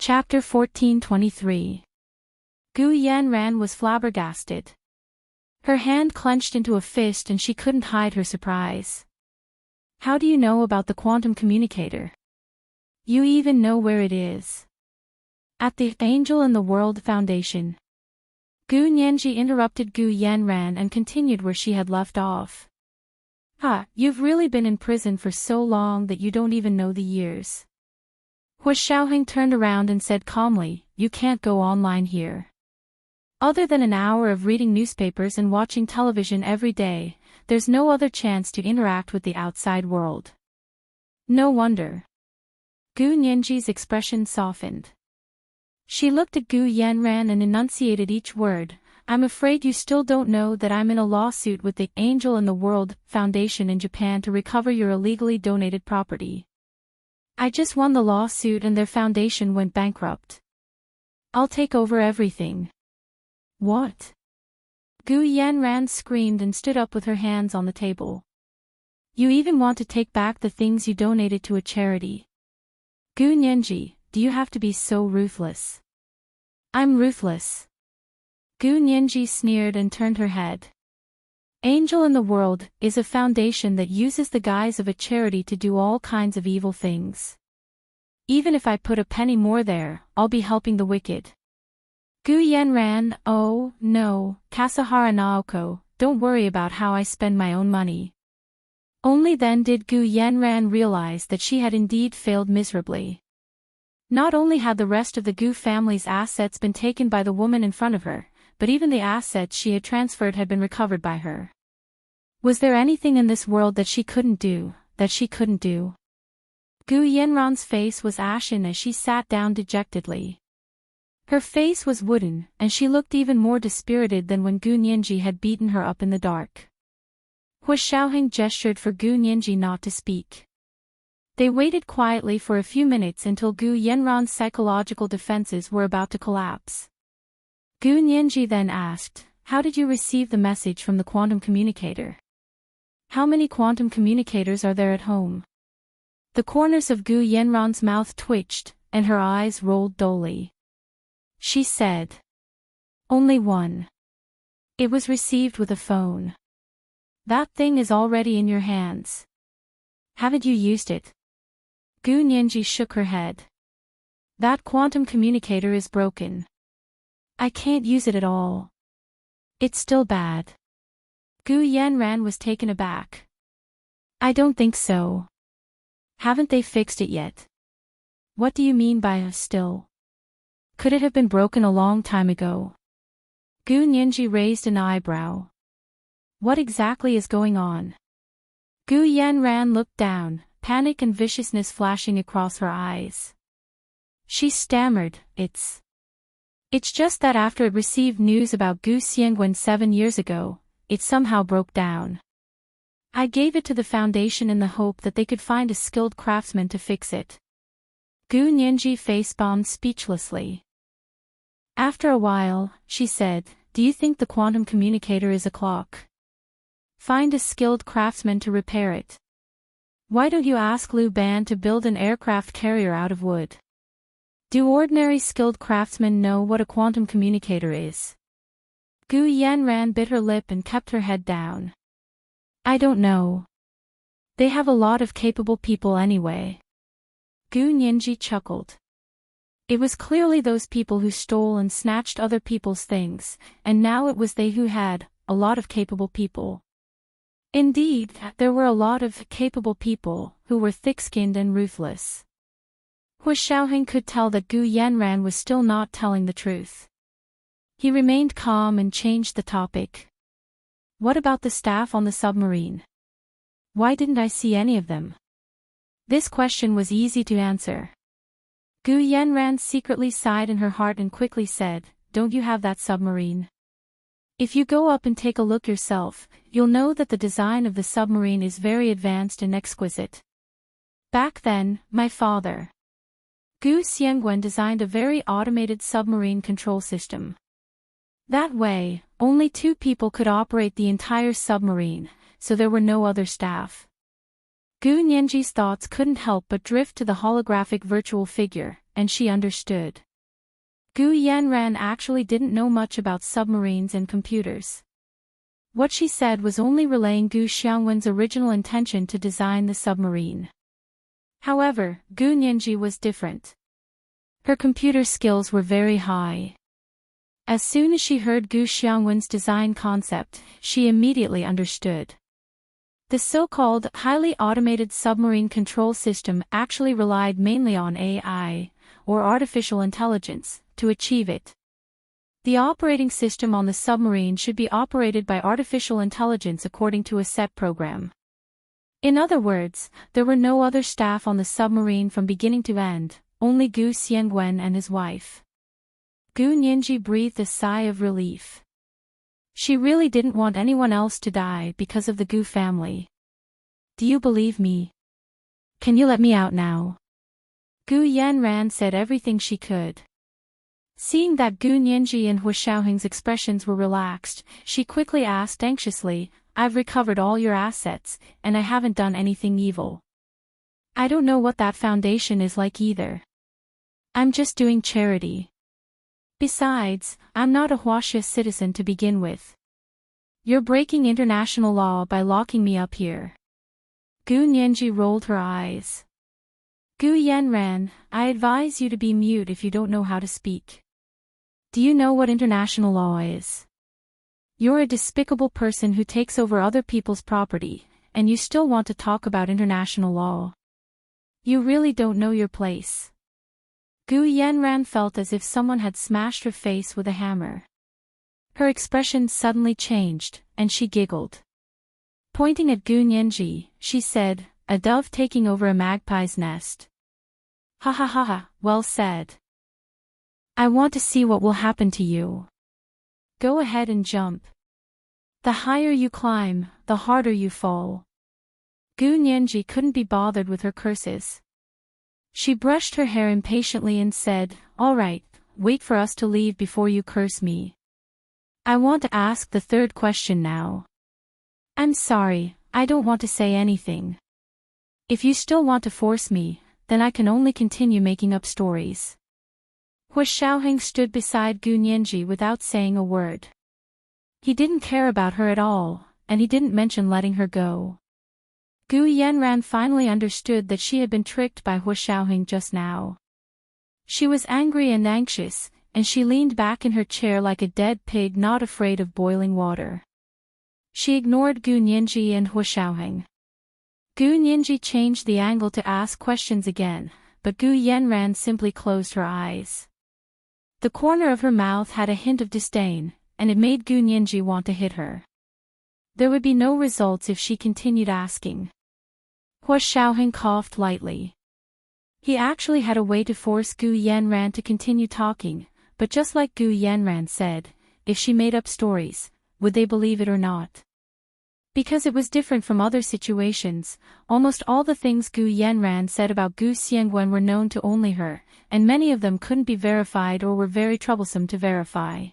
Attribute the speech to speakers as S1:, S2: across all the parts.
S1: Chapter 1423. Gu Yanran was flabbergasted. Her hand clenched into a fist and she couldn't hide her surprise. How do you know about the quantum communicator? You even know where it is? At the Angel in the World Foundation. Gu Nianji interrupted Gu Yanran and continued where she had left off. You've really been in prison for so long that you don't even know the years. Hu Xiaoheng turned around and said calmly, you can't go online here. Other than an hour of reading newspapers and watching television every day, there's no other chance to interact with the outside world. No wonder. Gu Nianji's expression softened. She looked at Gu Yanran and enunciated each word. I'm afraid you still don't know that I'm in a lawsuit with the Angel in the World Foundation in Japan to recover your illegally donated property. I just won the lawsuit and their foundation went bankrupt. I'll take over everything. What? Gu Yanran screamed and stood up with her hands on the table. You even want to take back the things you donated to a charity. Gu Nianji, do you have to be so ruthless? I'm ruthless. Gu Nianji sneered and turned her head. Angel in the World is a foundation that uses the guise of a charity to do all kinds of evil things. Even if I put a penny more there, I'll be helping the wicked. Gu Yanran, oh, no, Kasahara Naoko, don't worry about how I spend my own money. Only then did Gu Yanran realize that she had indeed failed miserably. Not only had the rest of the Gu family's assets been taken by the woman in front of her, but even the assets she had transferred had been recovered by her. Was there anything in this world that she couldn't do? Gu Yanran's face was ashen as she sat down dejectedly. Her face was wooden, and she looked even more dispirited than when Gu Nianji had beaten her up in the dark. Hu Xiaoheng gestured for Gu Nianji not to speak. They waited quietly for a few minutes until Gu Yanran's psychological defenses were about to collapse. Gu Nianji then asked, how did you receive the message from the quantum communicator? How many quantum communicators are there at home? The corners of Gu Yanran's mouth twitched, and her eyes rolled dully. She said, only one. It was received with a phone. That thing is already in your hands. Haven't you used it? Gu Nianji shook her head. That quantum communicator is broken. I can't use it at all. It's still bad. Gu Yanran was taken aback. I don't think so. Haven't they fixed it yet? What do you mean by still? Could it have been broken a long time ago? Gu Nianji raised an eyebrow. What exactly is going on? Gu Yanran looked down, panic and viciousness flashing across her eyes. She stammered, It's just that after it received news about Gu Xiangwen 7 years ago, it somehow broke down. I gave it to the foundation in the hope that they could find a skilled craftsman to fix it. Gu Nianji face-bombed speechlessly. After a while, she said, do you think the quantum communicator is a clock? Find a skilled craftsman to repair it. Why don't you ask Liu Ban to build an aircraft carrier out of wood? Do ordinary skilled craftsmen know what a quantum communicator is? Gu Yanran bit her lip and kept her head down. I don't know. They have a lot of capable people anyway. Gu Nianji chuckled. It was clearly those people who stole and snatched other people's things, and now it was they who had a lot of capable people. Indeed, there were a lot of capable people who were thick-skinned and ruthless. Hu Xiaoheng could tell that Gu Yanran was still not telling the truth. He remained calm and changed the topic. What about the staff on the submarine? Why didn't I see any of them? This question was easy to answer. Gu Yanran secretly sighed in her heart and quickly said, don't you have that submarine? If you go up and take a look yourself, you'll know that the design of the submarine is very advanced and exquisite. Back then, my father, Gu Xiangwen, designed a very automated submarine control system. That way, only 2 people could operate the entire submarine, so there were no other staff. Gu Nianji's thoughts couldn't help but drift to the holographic virtual figure, and she understood. Gu Yanran actually didn't know much about submarines and computers. What she said was only relaying Gu Xiangwen's original intention to design the submarine. However, Gu Nianji was different. Her computer skills were very high. As soon as she heard Gu Xiangwen's design concept, she immediately understood. The so-called highly automated submarine control system actually relied mainly on AI, or artificial intelligence, to achieve it. The operating system on the submarine should be operated by artificial intelligence according to a set program. In other words, there were no other staff on the submarine from beginning to end, only Gu Xiangwen and his wife. Gu Nianji breathed a sigh of relief. She really didn't want anyone else to die because of the Gu family. Do you believe me? Can you let me out now? Gu Yanran said everything she could. Seeing that Gu Nianji and Hu Xiaoheng's expressions were relaxed, she quickly asked anxiously, I've recovered all your assets, and I haven't done anything evil. I don't know what that foundation is like either. I'm just doing charity. Besides, I'm not a Huaxia citizen to begin with. You're breaking international law by locking me up here. Gu Nianji rolled her eyes. Gu Yanran, I advise you to be mute if you don't know how to speak. Do you know what international law is? You're a despicable person who takes over other people's property, and you still want to talk about international law. You really don't know your place. Gu Yanran felt as if someone had smashed her face with a hammer. Her expression suddenly changed, and she giggled. Pointing at Gu Nianji, she said, a dove taking over a magpie's nest. Ha ha ha ha, well said. I want to see what will happen to you. Go ahead and jump. The higher you climb, the harder you fall. Gu Nianji couldn't be bothered with her curses. She brushed her hair impatiently and said, all right, wait for us to leave before you curse me. I want to ask the third question now. I'm sorry, I don't want to say anything. If you still want to force me, then I can only continue making up stories. Hu Xiaoheng stood beside Gu Nianji without saying a word. He didn't care about her at all, and he didn't mention letting her go. Gu Yanran finally understood that she had been tricked by Hu Xiaoheng just now. She was angry and anxious, and she leaned back in her chair like a dead pig not afraid of boiling water. She ignored Gu Nianji and Hu Xiaoheng. Gu Nianji changed the angle to ask questions again, but Gu Yanran simply closed her eyes. The corner of her mouth had a hint of disdain, and it made Gu Nianji want to hit her. There would be no results if she continued asking. Hu Xiaoheng coughed lightly. He actually had a way to force Gu Yanran to continue talking, but just like Gu Yanran said, if she made up stories, would they believe it or not? Because it was different from other situations, almost all the things Gu Yanran said about Gu Xiangwen were known to only her, and many of them couldn't be verified or were very troublesome to verify.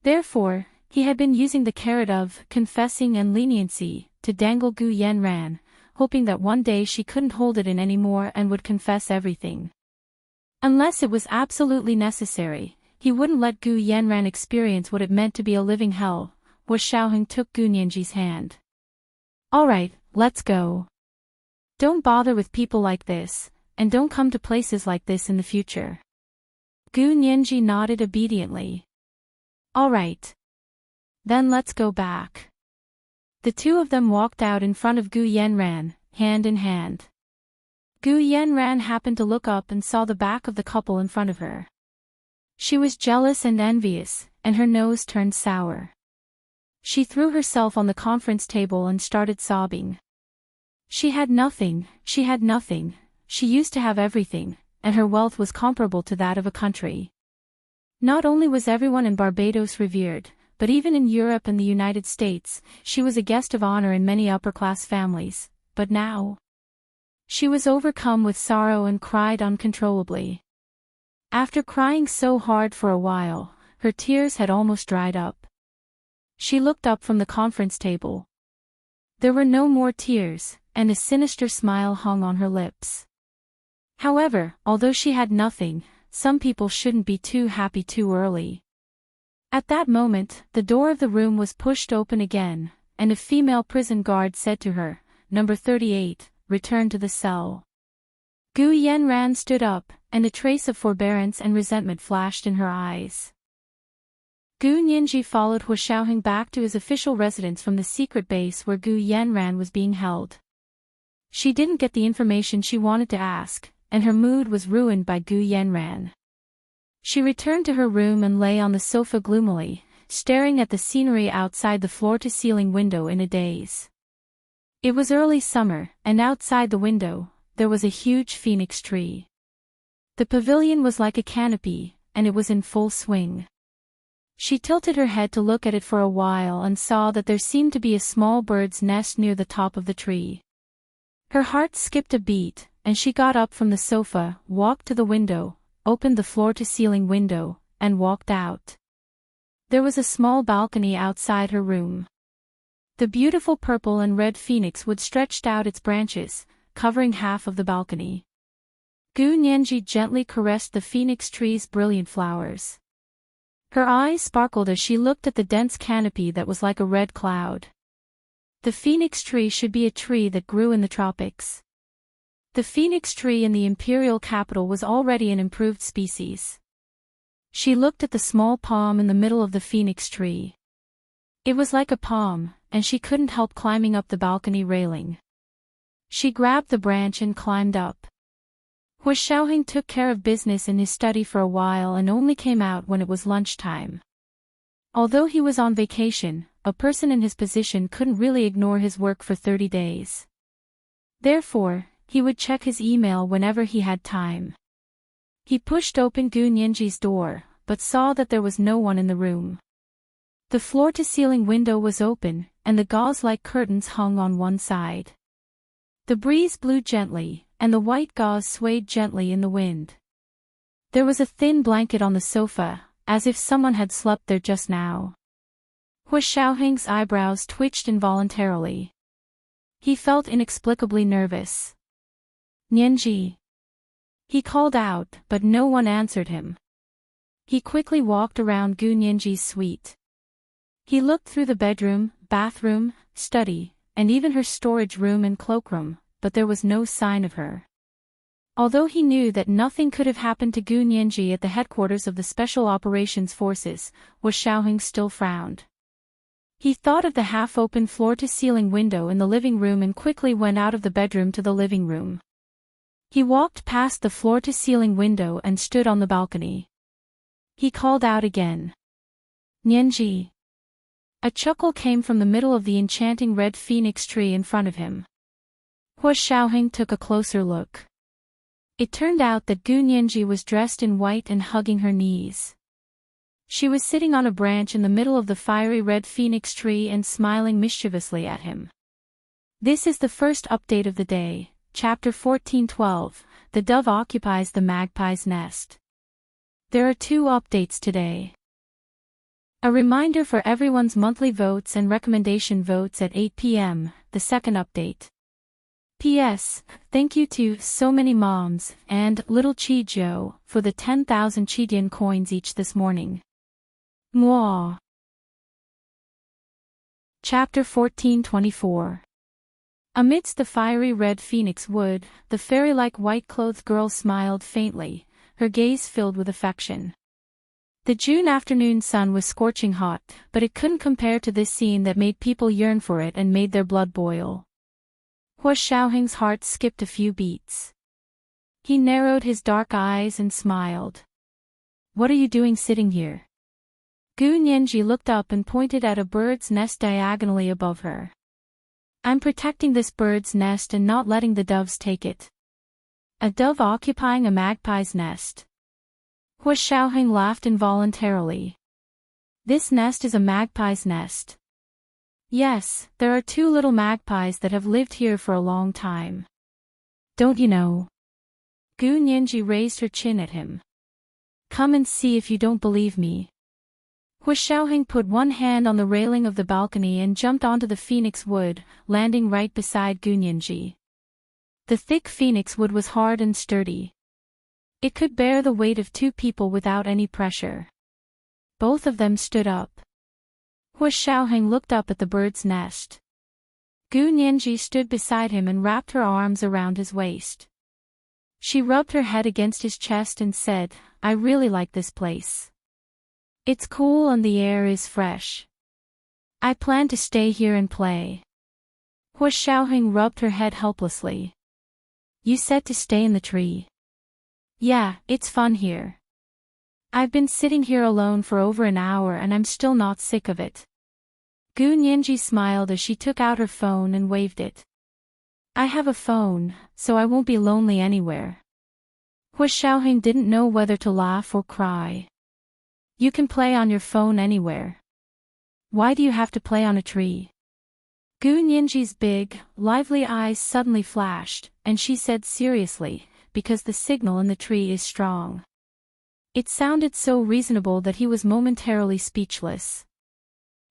S1: Therefore, he had been using the carrot of confessing and leniency to dangle Gu Yanran, hoping that one day she couldn't hold it in anymore and would confess everything. Unless it was absolutely necessary, he wouldn't let Gu Yanran experience what it meant to be a living hell. Hu Xiaoheng took Gu Nianji's hand. All right, let's go. Don't bother with people like this, and don't come to places like this in the future. Gu Nianji nodded obediently. All right. Then let's go back. The two of them walked out in front of Gu Yanran, hand in hand. Gu Yanran happened to look up and saw the back of the couple in front of her. She was jealous and envious, and her nose turned sour. She threw herself on the conference table and started sobbing. She had nothing, she used to have everything, and her wealth was comparable to that of a country. Not only was everyone in Barbados revered, but even in Europe and the United States, she was a guest of honor in many upper-class families, but now she was overcome with sorrow and cried uncontrollably. After crying so hard for a while, her tears had almost dried up. She looked up from the conference table. There were no more tears, and a sinister smile hung on her lips. However, although she had nothing, some people shouldn't be too happy too early. At that moment, the door of the room was pushed open again, and a female prison guard said to her, "Number 38, return to the cell." Gu Yanran stood up, and a trace of forbearance and resentment flashed in her eyes. Gu Nianji followed Hua Xiaoheng back to his official residence from the secret base where Gu Yanran was being held. She didn't get the information she wanted to ask, and her mood was ruined by Gu Yanran. She returned to her room and lay on the sofa gloomily, staring at the scenery outside the floor-to-ceiling window in a daze. It was early summer, and outside the window, there was a huge phoenix tree. The pavilion was like a canopy, and it was in full swing. She tilted her head to look at it for a while and saw that there seemed to be a small bird's nest near the top of the tree. Her heart skipped a beat, and she got up from the sofa, walked to the window, opened the floor-to-ceiling window, and walked out. There was a small balcony outside her room. The beautiful purple and red phoenix wood stretched out its branches, covering half of the balcony. Gu Nianji gently caressed the phoenix tree's brilliant flowers. Her eyes sparkled as she looked at the dense canopy that was like a red cloud. The phoenix tree should be a tree that grew in the tropics. The phoenix tree in the imperial capital was already an improved species. She looked at the small palm in the middle of the phoenix tree. It was like a palm, and she couldn't help climbing up the balcony railing. She grabbed the branch and climbed up. Hua Xiaoheng took care of business in his study for a while and only came out when it was lunchtime. Although he was on vacation, a person in his position couldn't really ignore his work for 30 days. Therefore, he would check his email whenever he had time. He pushed open Gu Nianji's door, but saw that there was no one in the room. The floor-to-ceiling window was open, and the gauze-like curtains hung on one side. The breeze blew gently, and the white gauze swayed gently in the wind. There was a thin blanket on the sofa, as if someone had slept there just now. Hua Xiaoheng's eyebrows twitched involuntarily. He felt inexplicably nervous. "Nianji." He called out, but no one answered him. He quickly walked around Gu Nianji's suite. He looked through the bedroom, bathroom, study, and even her storage room and cloakroom, but there was no sign of her. Although he knew that nothing could have happened to Gu Nianji at the headquarters of the Special Operations Forces, Hua Xiaoheng still frowned. He thought of the half-open floor-to-ceiling window in the living room and quickly went out of the bedroom to the living room. He walked past the floor-to-ceiling window and stood on the balcony. He called out again. "Nianji." A chuckle came from the middle of the enchanting red phoenix tree in front of him. Hua Xiaoheng took a closer look. It turned out that Gu Nianji was dressed in white and hugging her knees. She was sitting on a branch in the middle of the fiery red phoenix tree and smiling mischievously at him. This is the first update of the day, Chapter 14:12, The Dove Occupies the Magpie's Nest. There are 2 updates today. A reminder for everyone's monthly votes and recommendation votes at 8 p.m., the second update. P.S. Thank you to so many moms and little Chijo for the 10,000 Chidian coins each this morning. Mwah. Chapter 14:24. Amidst the fiery red phoenix wood, the fairy-like white-clothed girl smiled faintly, her gaze filled with affection. The June afternoon sun was scorching hot, but it couldn't compare to this scene that made people yearn for it and made their blood boil. Hua Xiaoheng's heart skipped a few beats. He narrowed his dark eyes and smiled. "What are you doing sitting here?" Gu Nianji looked up and pointed at a bird's nest diagonally above her. "I'm protecting this bird's nest and not letting the doves take it." "A dove occupying a magpie's nest?" Hua Xiaoheng laughed involuntarily. "This nest is a magpie's nest." "Yes, there are 2 little magpies that have lived here for a long time. Don't you know?" Gu Nianji raised her chin at him. "Come and see if you don't believe me." Hua Xiaoheng put one hand on the railing of the balcony and jumped onto the phoenix wood, landing right beside Gu Nianji. The thick phoenix wood was hard and sturdy. It could bear the weight of 2 people without any pressure. Both of them stood up. Hua Xiaoheng looked up at the bird's nest. Gu Nianji stood beside him and wrapped her arms around his waist. She rubbed her head against his chest and said, "I really like this place. It's cool and the air is fresh. I plan to stay here and play." Hua Xiaoheng rubbed her head helplessly. "You said to stay in the tree." "Yeah, it's fun here. I've been sitting here alone for over an hour and I'm still not sick of it." Gu Nianji smiled as she took out her phone and waved it. "I have a phone, so I won't be lonely anywhere." Hua Xiaoheng didn't know whether to laugh or cry. "You can play on your phone anywhere. Why do you have to play on a tree?" Gu Nianji's big, lively eyes suddenly flashed, and she said seriously, "Because the signal in the tree is strong." It sounded so reasonable that he was momentarily speechless.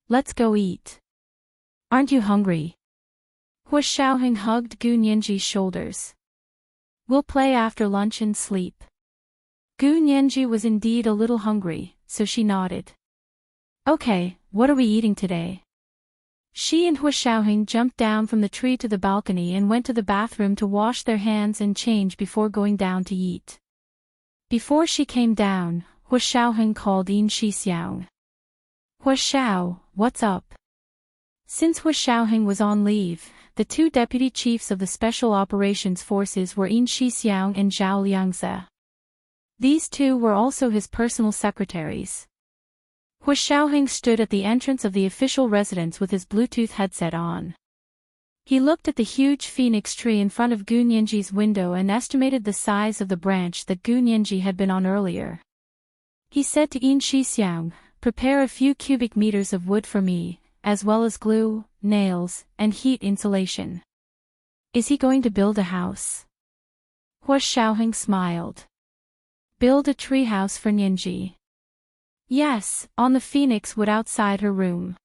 S1: "Let's go eat. Aren't you hungry?" Hua Xiaoheng hugged Gu Nianji's shoulders. "We'll play after lunch and sleep." Gu Nianji was indeed a little hungry, so she nodded. "Okay, what are we eating today?" She and Hua Xiaoheng jumped down from the tree to the balcony and went to the bathroom to wash their hands and change before going down to eat. Before she came down, Hua Xiaoheng called Yin Shixiang. "Hua Xiao, what's up?" Since Hua Xiaoheng was on leave, the 2 deputy chiefs of the Special Operations Forces were Yin Shixiang and Zhao Liangze. These 2 were also his personal secretaries. Hua Xiaoheng stood at the entrance of the official residence with his Bluetooth headset on. He looked at the huge phoenix tree in front of Gu Nianji's window and estimated the size of the branch that Gu Nianji had been on earlier. He said to Yin Shixiang, "Prepare a few cubic meters of wood for me, as well as glue, nails, and heat insulation." "Is he going to build a house?" Hua Xiaoheng smiled. "Build a treehouse for Nianji." "Yes, on the phoenix wood outside her room."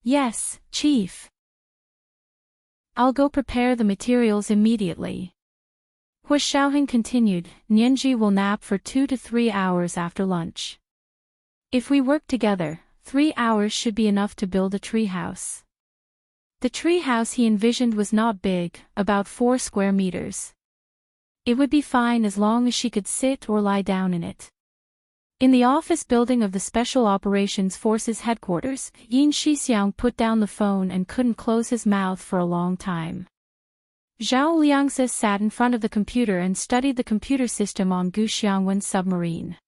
S1: "Yes, Chief." "I'll go prepare the materials immediately." Hua Xiaoheng continued, "Nianji will nap for 2 to 3 hours after lunch. If we work together, 3 hours should be enough to build a treehouse." The treehouse he envisioned was not big, about 4 square meters. It would be fine as long as she could sit or lie down in it. In the office building of the Special Operations Forces headquarters, Yin Shixiang put down the phone and couldn't close his mouth for a long time. Zhao Liangze sat in front of the computer and studied the computer system on Gu Xiangwen's submarine.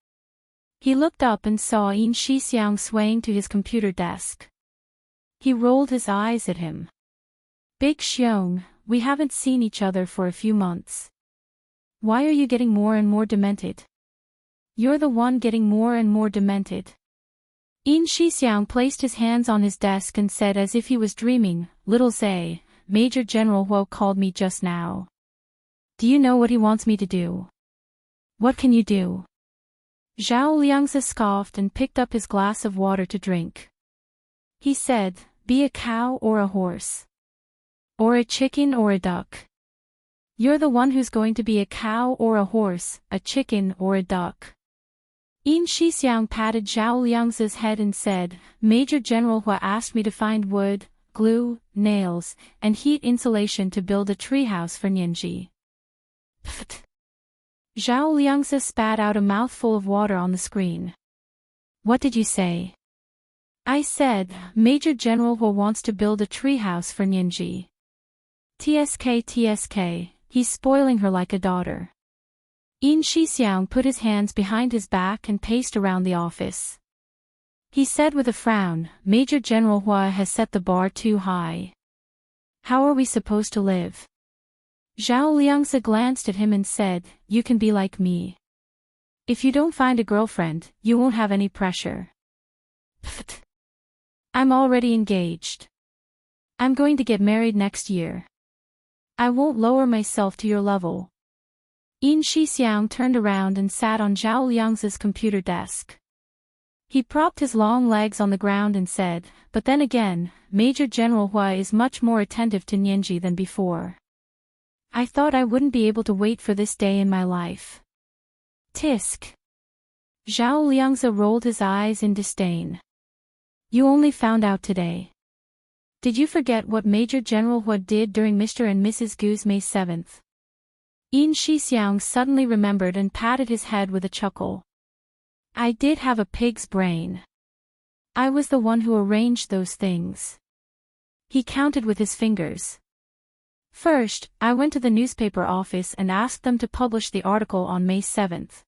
S1: He looked up and saw Yin Shixiang swaying to his computer desk. He rolled his eyes at him. "Big Xiong, we haven't seen each other for a few months. Why are you getting more and more demented?" "You're the one getting more and more demented." Yin Shixiang placed his hands on his desk and said as if he was dreaming, "Little Zay, Major General Huo called me just now. Do you know what he wants me to do?" "What can you do?" Zhao Liangze scoffed and picked up his glass of water to drink. He said, "Be a cow or a horse. Or a chicken or a duck. You're the one who's going to be a cow or a horse, a chicken or a duck." Yin Shixiang patted Zhao Liangze's head and said, "Major General Hua asked me to find wood, glue, nails, and heat insulation to build a treehouse for Nianji." Pfft. Zhao Liangze spat out a mouthful of water on the screen. "What did you say?" "I said, Major General Hua wants to build a treehouse for Nianji. TSK, he's spoiling her like a daughter." Yin Shixiang put his hands behind his back and paced around the office. He said with a frown, "Major General Hua has set the bar too high. How are we supposed to live?" Zhao Liangze glanced at him and said, "You can be like me. If you don't find a girlfriend, you won't have any pressure." Pfft. I'm already engaged. I'm going to get married next year. I won't lower myself to your level." Yin Shixiang turned around and sat on Zhao Liangze's computer desk. He propped his long legs on the ground and said, "But then again, Major General Hua is much more attentive to Nianji than before. I thought I wouldn't be able to wait for this day in my life. Tisk. Zhao Liangzi rolled his eyes in disdain. You only found out today. Did you forget what Major General Hua did during Mr. and Mrs. Gu's May 7th? Yin Shixiang suddenly remembered and patted his head with a chuckle. I did have a pig's brain. I was the one who arranged those things. He counted with his fingers. First, I went to the newspaper office and asked them to publish the article on May 7th.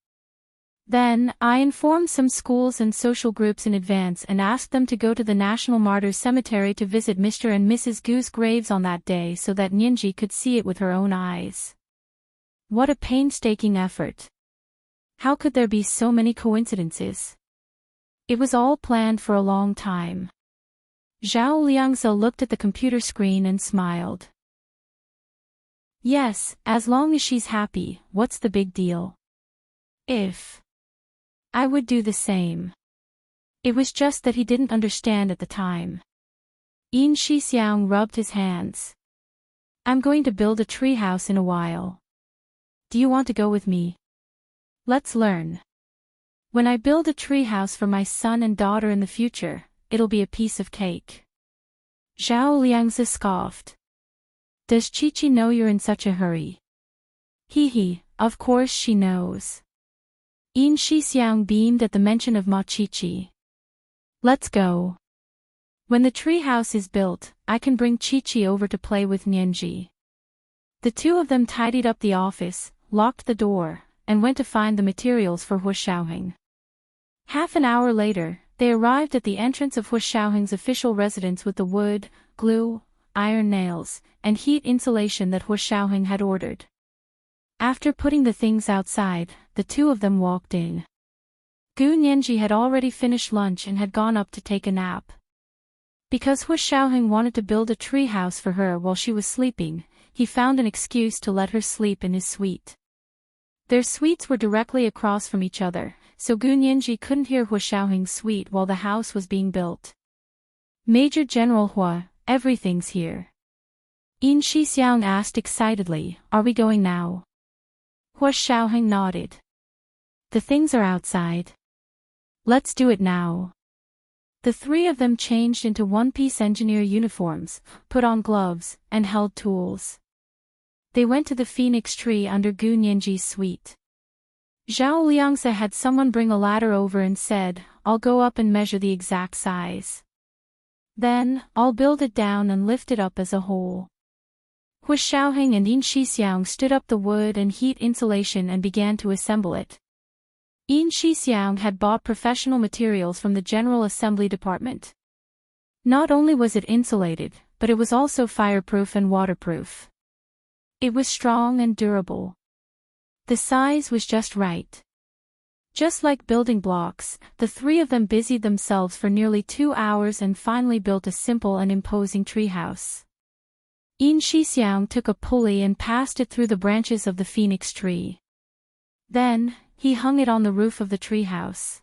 S1: Then, I informed some schools and social groups in advance and asked them to go to the National Martyrs Cemetery to visit Mr. and Mrs. Gu's graves on that day so that Nianji could see it with her own eyes. What a painstaking effort. How could there be so many coincidences? It was all planned for a long time. Zhao Liangzi looked at the computer screen and smiled. Yes, as long as she's happy, what's the big deal? If I would do the same. It was just that he didn't understand at the time. Yin Shixiang rubbed his hands. I'm going to build a treehouse in a while. Do you want to go with me? Let's learn. When I build a treehouse for my son and daughter in the future, it'll be a piece of cake. Zhao Liangzi scoffed. Does Chi-Chi know you're in such a hurry? Hee, of course she knows. Yin Shixiang beamed at the mention of Ma Chi-Chi. Let's go. When the treehouse is built, I can bring Chi-Chi over to play with Nianji. The two of them tidied up the office, locked the door, and went to find the materials for Hua Xiaoheng. Half an hour later, they arrived at the entrance of Hua Xiaoheng's official residence with the wood, glue, iron nails, and heat insulation that Hua Xiaoheng had ordered. After putting the things outside, the two of them walked in. Gu Nianji had already finished lunch and had gone up to take a nap. Because Hua Xiaoheng wanted to build a treehouse for her while she was sleeping, he found an excuse to let her sleep in his suite. Their suites were directly across from each other, so Gu Nianji couldn't hear Hua Xiaoheng's suite while the house was being built. Major General Hua, everything's here. Yin Shixiang asked excitedly, are we going now? Hua Xiaoheng nodded. The things are outside. Let's do it now. The three of them changed into one-piece engineer uniforms, put on gloves, and held tools. They went to the phoenix tree under Gu Nianji's suite. Zhao Liangzi had someone bring a ladder over and said, I'll go up and measure the exact size. Then, I'll build it down and lift it up as a whole. Hua Xiaoheng and Yin Shixiang stood up the wood and heat insulation and began to assemble it. Yin Shixiang had bought professional materials from the General Assembly Department. Not only was it insulated, but it was also fireproof and waterproof. It was strong and durable. The size was just right. Just like building blocks, the three of them busied themselves for nearly 2 hours and finally built a simple and imposing treehouse. Yin Shixiang took a pulley and passed it through the branches of the phoenix tree. Then, he hung it on the roof of the treehouse.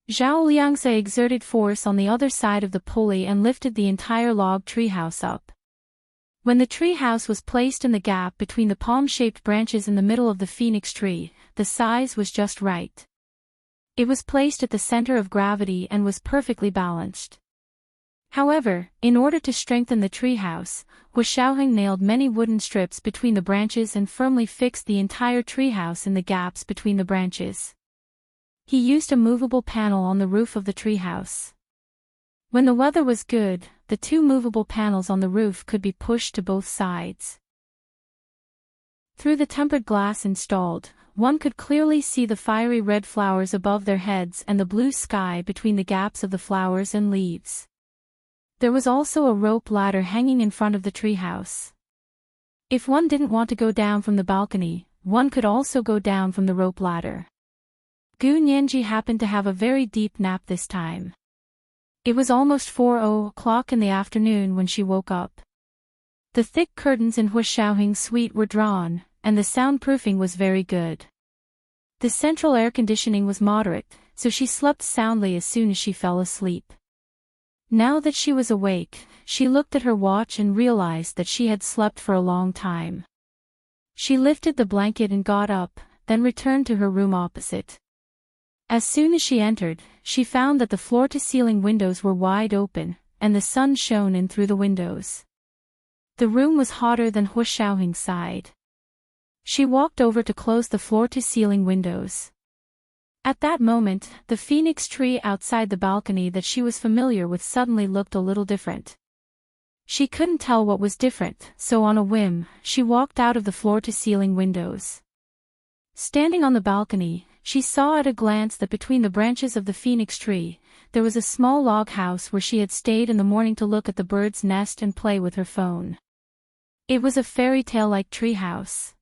S1: Zhao Liangzi exerted force on the other side of the pulley and lifted the entire log treehouse up. When the treehouse was placed in the gap between the palm-shaped branches in the middle of the phoenix tree, the size was just right. It was placed at the center of gravity and was perfectly balanced. However, in order to strengthen the treehouse, Hua Xiaoheng nailed many wooden strips between the branches and firmly fixed the entire treehouse in the gaps between the branches. He used a movable panel on the roof of the treehouse. When the weather was good, the two movable panels on the roof could be pushed to both sides. Through the tempered glass installed, one could clearly see the fiery red flowers above their heads and the blue sky between the gaps of the flowers and leaves. There was also a rope ladder hanging in front of the treehouse. If one didn't want to go down from the balcony, one could also go down from the rope ladder. Gu Nianji happened to have a very deep nap this time. It was almost 4:00 in the afternoon when she woke up. The thick curtains in Hua Xiaoheng's suite were drawn, and the soundproofing was very good. The central air conditioning was moderate, so she slept soundly as soon as she fell asleep. Now that she was awake, she looked at her watch and realized that she had slept for a long time. She lifted the blanket and got up, then returned to her room opposite. As soon as she entered, she found that the floor-to-ceiling windows were wide open, and the sun shone in through the windows. The room was hotter than Hu Xiaohing sighed. She walked over to close the floor-to-ceiling windows. At that moment, the phoenix tree outside the balcony that she was familiar with suddenly looked a little different. She couldn't tell what was different, so on a whim, she walked out of the floor-to-ceiling windows. Standing on the balcony, she saw at a glance that between the branches of the phoenix tree, there was a small log house where she had stayed in the morning to look at the bird's nest and play with her phone. It was a fairy tale-like tree house.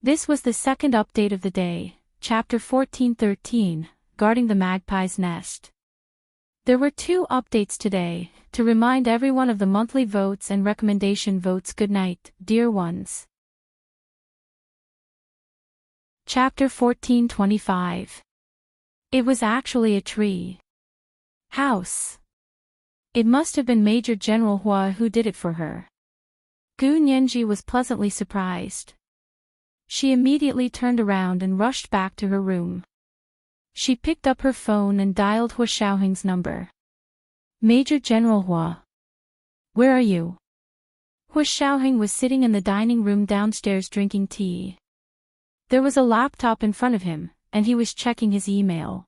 S1: This was the second update of the day, Chapter 1413, Guarding the Magpie's Nest. There were 2 updates today, to remind everyone of the monthly votes and recommendation votes. Good night, dear ones. Chapter 1425. It was actually a tree house. It must have been Major General Hua who did it for her. Gu Nianji was pleasantly surprised. She immediately turned around and rushed back to her room. She picked up her phone and dialed Hu Xiaohing's number. Major General Hua. Where are you? Hu Xiaohing was sitting in the dining room downstairs drinking tea. There was a laptop in front of him, and he was checking his email.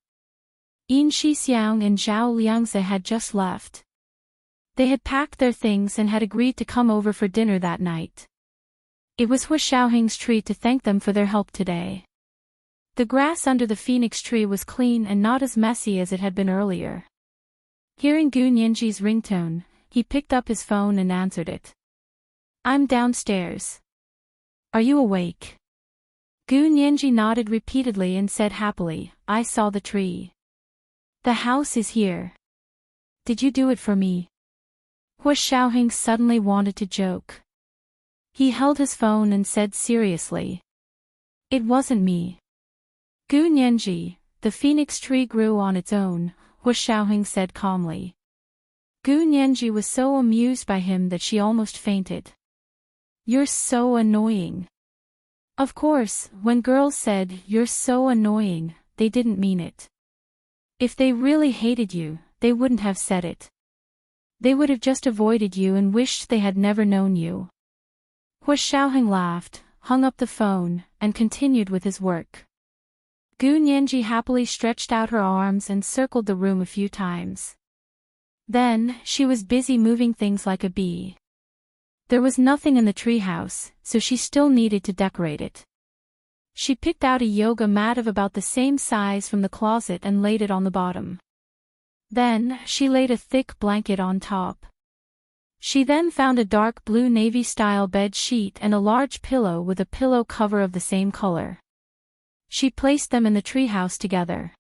S1: Yin Shixiang and Zhao Liangze had just left. They had packed their things and had agreed to come over for dinner that night. It was Hu Xiaohing's treat to thank them for their help today. The grass under the phoenix tree was clean and not as messy as it had been earlier. Hearing Gu Nianji's ringtone, he picked up his phone and answered it. I'm downstairs. Are you awake? Gu Nianji nodded repeatedly and said happily, I saw the tree. The house is here. Did you do it for me? Hu Xiaohing suddenly wanted to joke. He held his phone and said seriously. It wasn't me. Gu Nianji, the phoenix tree grew on its own, Hu Xiaohing said calmly. Gu Nianji was so amused by him that she almost fainted. You're so annoying. Of course, when girls said, you're so annoying, they didn't mean it. If they really hated you, they wouldn't have said it. They would have just avoided you and wished they had never known you. Hu Xiaohing laughed, hung up the phone, and continued with his work. Gu Nianji happily stretched out her arms and circled the room a few times. Then, she was busy moving things like a bee. There was nothing in the treehouse, so she still needed to decorate it. She picked out a yoga mat of about the same size from the closet and laid it on the bottom. Then, she laid a thick blanket on top. She then found a dark blue navy-style bed sheet and a large pillow with a pillow cover of the same color. She placed them in the treehouse together.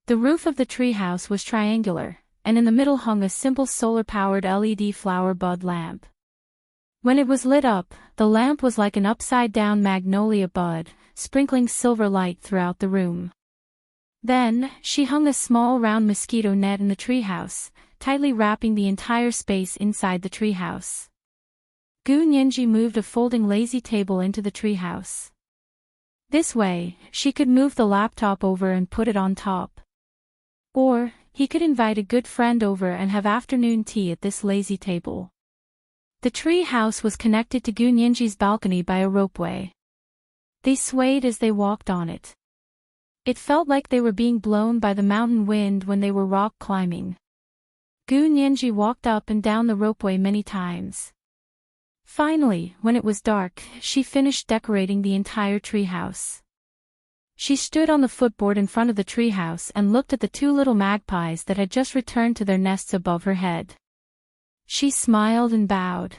S1: The roof of the treehouse was triangular, and in the middle hung a simple solar-powered LED flower bud lamp. When it was lit up, the lamp was like an upside-down magnolia bud, sprinkling silver light throughout the room. Then, she hung a small round mosquito net in the treehouse, tightly wrapping the entire space inside the treehouse. Gu Nianji moved a folding lazy table into the treehouse. This way, she could move the laptop over and put it on top. Or, he could invite a good friend over and have afternoon tea at this lazy table. The tree house was connected to Gu Nianji's balcony by a ropeway. They swayed as they walked on it. It felt like they were being blown by the mountain wind when they were rock climbing. Gu Nianji walked up and down the ropeway many times. Finally, when it was dark, she finished decorating the entire treehouse. She stood on the footboard in front of the treehouse and looked at the 2 little magpies that had just returned to their nests above her head. She smiled and bowed.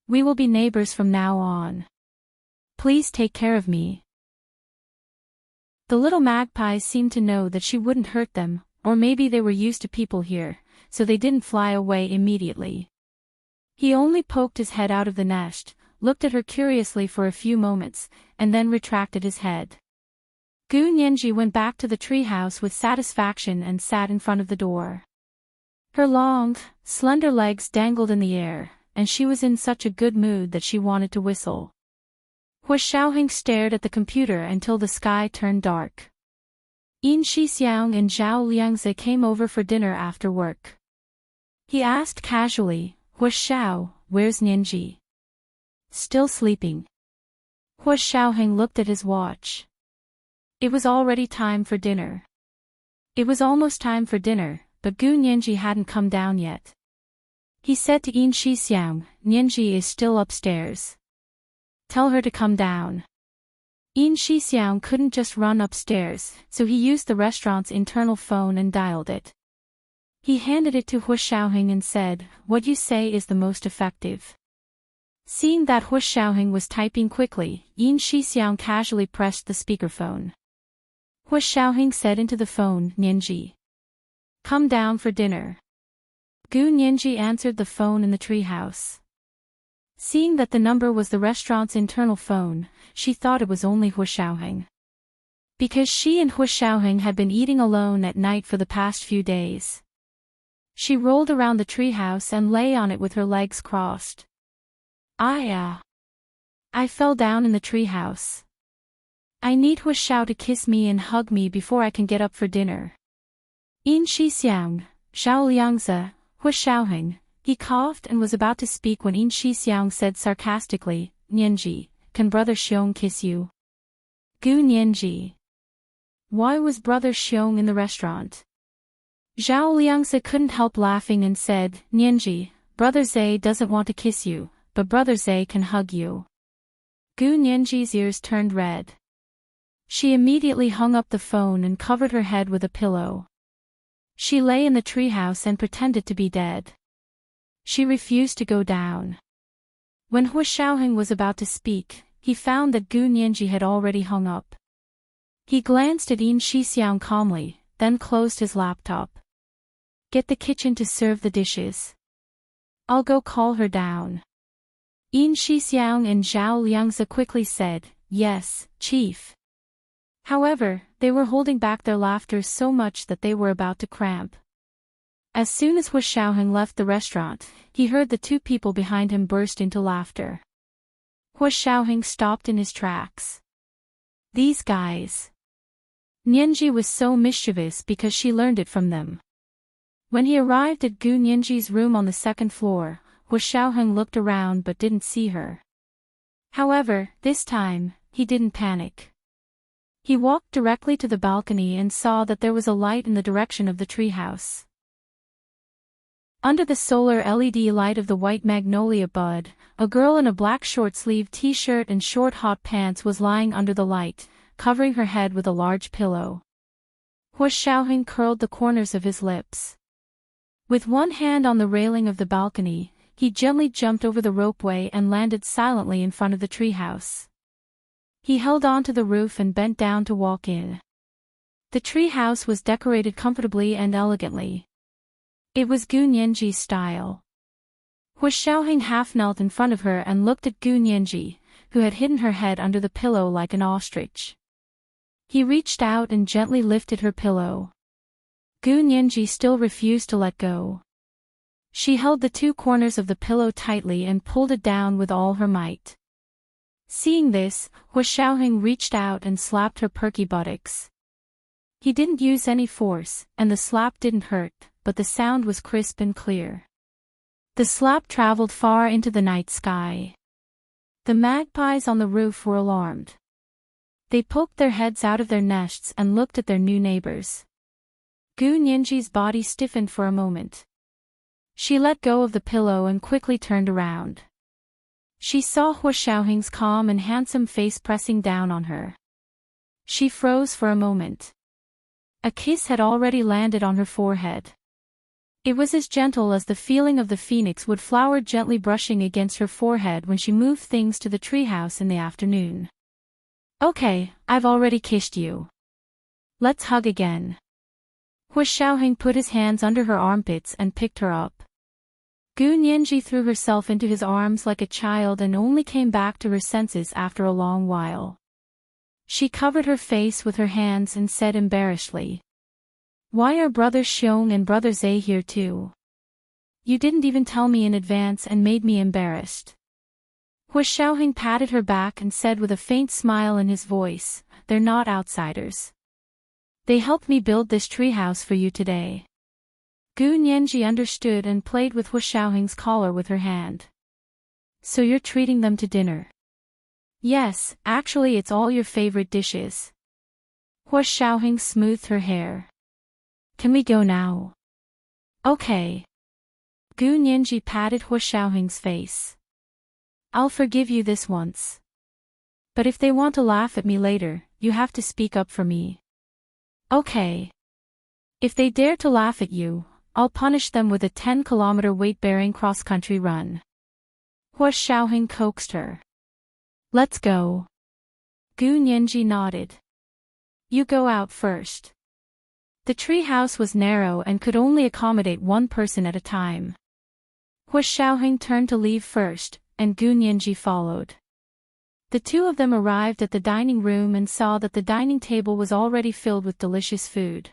S1: We will be neighbors from now on. Please take care of me. The little magpies seemed to know that she wouldn't hurt them, or maybe they were used to people here, so they didn't fly away immediately. He only poked his head out of the nest, looked at her curiously for a few moments, and then retracted his head. Gu Nianji went back to the treehouse with satisfaction and sat in front of the door. Her long, slender legs dangled in the air, and she was in such a good mood that she wanted to whistle. Hua Xiaoheng stared at the computer until the sky turned dark. Yin Shixiang and Zhao Liangzi came over for dinner after work. He asked casually, Hua Xiao, where's Nianji? Still sleeping. Hua Xiaoheng looked at his watch. It was already time for dinner. It was almost time for dinner, but Gu Nianji hadn't come down yet. He said to Yin Shixiang, Nianji is still upstairs. Tell her to come down. Yin Shixiang couldn't just run upstairs, so he used the restaurant's internal phone and dialed it. He handed it to Hua Xiaoheng and said, what you say is the most effective. Seeing that Hua Xiaoheng was typing quickly, Yin Shixiang casually pressed the speakerphone. Hua Xiaoheng said into the phone, Nianji. Come down for dinner. Gu Nianji answered the phone in the treehouse. Seeing that the number was the restaurant's internal phone, she thought it was only Hua Xiaoheng. Because she and Hua Xiaoheng had been eating alone at night for the past few days. She rolled around the treehouse and lay on it with her legs crossed. I fell down in the treehouse. I need Hua Xiao to kiss me and hug me before I can get up for dinner. Yin Shixiang, Zhao Liangzi, Hua Xiaoheng. He coughed and was about to speak when Yin Shixiang said sarcastically, Nianji, can Brother Xiong kiss you? Gu Nianji. Why was Brother Xiong in the restaurant? Zhao Liangzi couldn't help laughing and said, Nianji, Brother Zai doesn't want to kiss you, but Brother Zai can hug you. Gu Nianji's ears turned red. She immediately hung up the phone and covered her head with a pillow. She lay in the treehouse and pretended to be dead. She refused to go down. When Hua Xiaoheng was about to speak, he found that Gu Nianji had already hung up. He glanced at Yin Shixiang calmly, then closed his laptop. Get the kitchen to serve the dishes. I'll go call her down. Yin Shixiang and Zhao Liangzi quickly said, yes, Chief. However, they were holding back their laughter so much that they were about to cramp. As soon as Hua Xiaoheng left the restaurant, he heard the two people behind him burst into laughter. Hua Xiaoheng stopped in his tracks. These guys. Nianji was so mischievous because she learned it from them. When he arrived at Gu Nianji's room on the second floor, Hua Xiaoheng looked around but didn't see her. However, this time, he didn't panic. He walked directly to the balcony and saw that there was a light in the direction of the treehouse. Under the solar LED light of the white magnolia bud, a girl in a black short-sleeved t-shirt and short hot pants was lying under the light, covering her head with a large pillow. Hua Xiaoheng curled the corners of his lips. With one hand on the railing of the balcony, he gently jumped over the ropeway and landed silently in front of the treehouse. He held on to the roof and bent down to walk in. The treehouse was decorated comfortably and elegantly. It was Gu Nianji's style. Hua Xiaoheng half knelt in front of her and looked at Gu Nianji, who had hidden her head under the pillow like an ostrich. He reached out and gently lifted her pillow. Gu Nianji still refused to let go. She held the two corners of the pillow tightly and pulled it down with all her might. Seeing this, Hua Xiaoheng reached out and slapped her perky buttocks. He didn't use any force, and the slap didn't hurt, but the sound was crisp and clear. The slap traveled far into the night sky. The magpies on the roof were alarmed. They poked their heads out of their nests and looked at their new neighbors. Gu Nianji's body stiffened for a moment. She let go of the pillow and quickly turned around. She saw Hua Xiaoheng's calm and handsome face pressing down on her. She froze for a moment. A kiss had already landed on her forehead. It was as gentle as the feeling of the phoenix wood flower gently brushing against her forehead when she moved things to the treehouse in the afternoon. Okay, I've already kissed you. Let's hug again. Hua Xiaoheng put his hands under her armpits and picked her up. Gu Nianji threw herself into his arms like a child and only came back to her senses after a long while. She covered her face with her hands and said embarrassedly, "Why are Brother Xiong and Brother Zai here too? You didn't even tell me in advance and made me embarrassed." Hua Xiaoheng patted her back and said with a faint smile in his voice, "They're not outsiders. They helped me build this treehouse for you today." Gu Nianji understood and played with Hua Xiaoheng's collar with her hand. "So you're treating them to dinner?" "Yes, actually it's all your favorite dishes." Hua Xiaoheng smoothed her hair. "Can we go now?" "Okay." Gu Nianji patted Hua Xiaoheng's face. "I'll forgive you this once. But if they want to laugh at me later, you have to speak up for me." "Okay. If they dare to laugh at you, I'll punish them with a 10-kilometer weight-bearing cross-country run." Hua Xiaoheng coaxed her. "Let's go." Gu Nianji nodded. "You go out first." The tree house was narrow and could only accommodate one person at a time. Hua Xiaoheng turned to leave first, and Gu Nianji followed. The two of them arrived at the dining room and saw that the dining table was already filled with delicious food.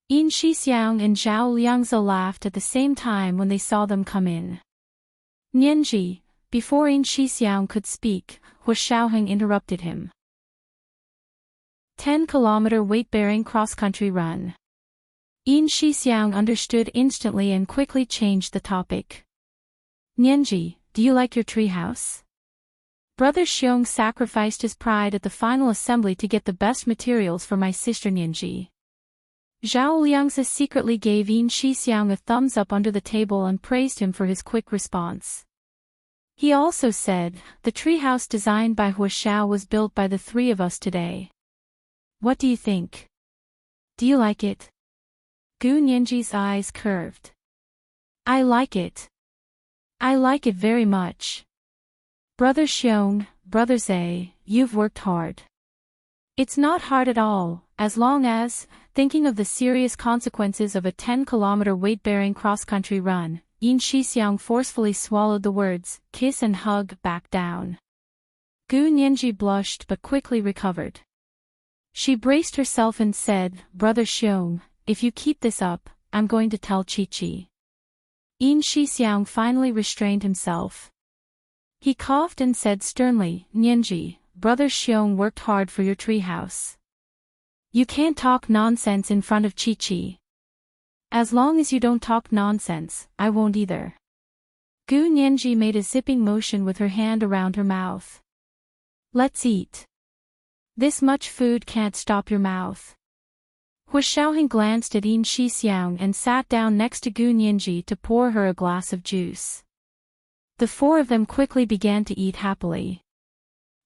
S1: Yin Shixiang and Zhao Liangzi laughed at the same time when they saw them come in. "Nianji," before Yin Shixiang could speak, Hua Xiaoheng interrupted him. 10-kilometer weight-bearing cross-country run. Yin Shixiang understood instantly and quickly changed the topic. "Nianji, do you like your treehouse?" Brother Xiong sacrificed his pride at the final assembly to get the best materials for my sister Nianji. Zhao Liangzi secretly gave Yin Shixiang a thumbs up under the table and praised him for his quick response. He also said, "The treehouse designed by Hua Xiao was built by the three of us today. What do you think? Do you like it?" Gu Nianji's eyes curved. "I like it. I like it very much. Brother Xiong, Brother Zhe, you've worked hard." "It's not hard at all, as long as," thinking of the serious consequences of a 10-kilometer weight-bearing cross-country run, Yin Shixiang forcefully swallowed the words, "kiss and hug," back down. Gu Nianji blushed but quickly recovered. She braced herself and said, "Brother Xiong, if you keep this up, I'm going to tell Chi-Chi." Yin Shixiang finally restrained himself. He coughed and said sternly, "Nianji, Brother Xiong worked hard for your treehouse. You can't talk nonsense in front of Chi-Chi." "As long as you don't talk nonsense, I won't either." Gu Nianji made a zipping motion with her hand around her mouth. "Let's eat. This much food can't stop your mouth." Hua Xiaoheng glanced at Yin Shixiang and sat down next to Gu Nianji to pour her a glass of juice. The four of them quickly began to eat happily.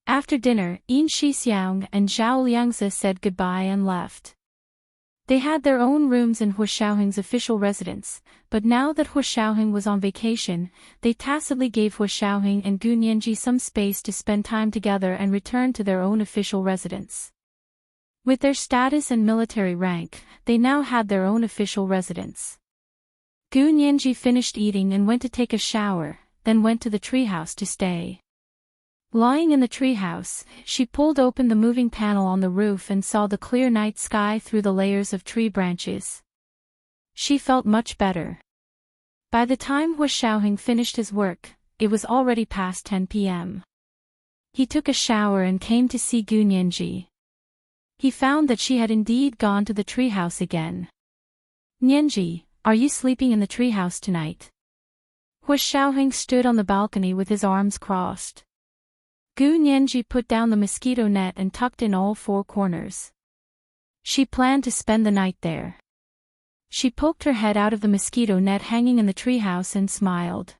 S1: After dinner, Yin Shixiang and Zhao Liangzi said goodbye and left. They had their own rooms in Hua Xiaoheng's official residence, but now that Hua Xiaoheng was on vacation, they tacitly gave Hua Xiaoheng and Gu Nianji some space to spend time together and returned to their own official residence. With their status and military rank, they now had their own official residence. Gu Nianji finished eating and went to take a shower, then went to the treehouse to stay. Lying in the treehouse, she pulled open the moving panel on the roof and saw the clear night sky through the layers of tree branches. She felt much better. By the time Hua Xiaoheng finished his work, it was already past 10 p.m. He took a shower and came to see Gu Nianji. He found that she had indeed gone to the treehouse again. "Nianji, are you sleeping in the treehouse tonight?" Hua Xiaoheng stood on the balcony with his arms crossed. Gu Nianji put down the mosquito net and tucked in all four corners. She planned to spend the night there. She poked her head out of the mosquito net hanging in the treehouse and smiled.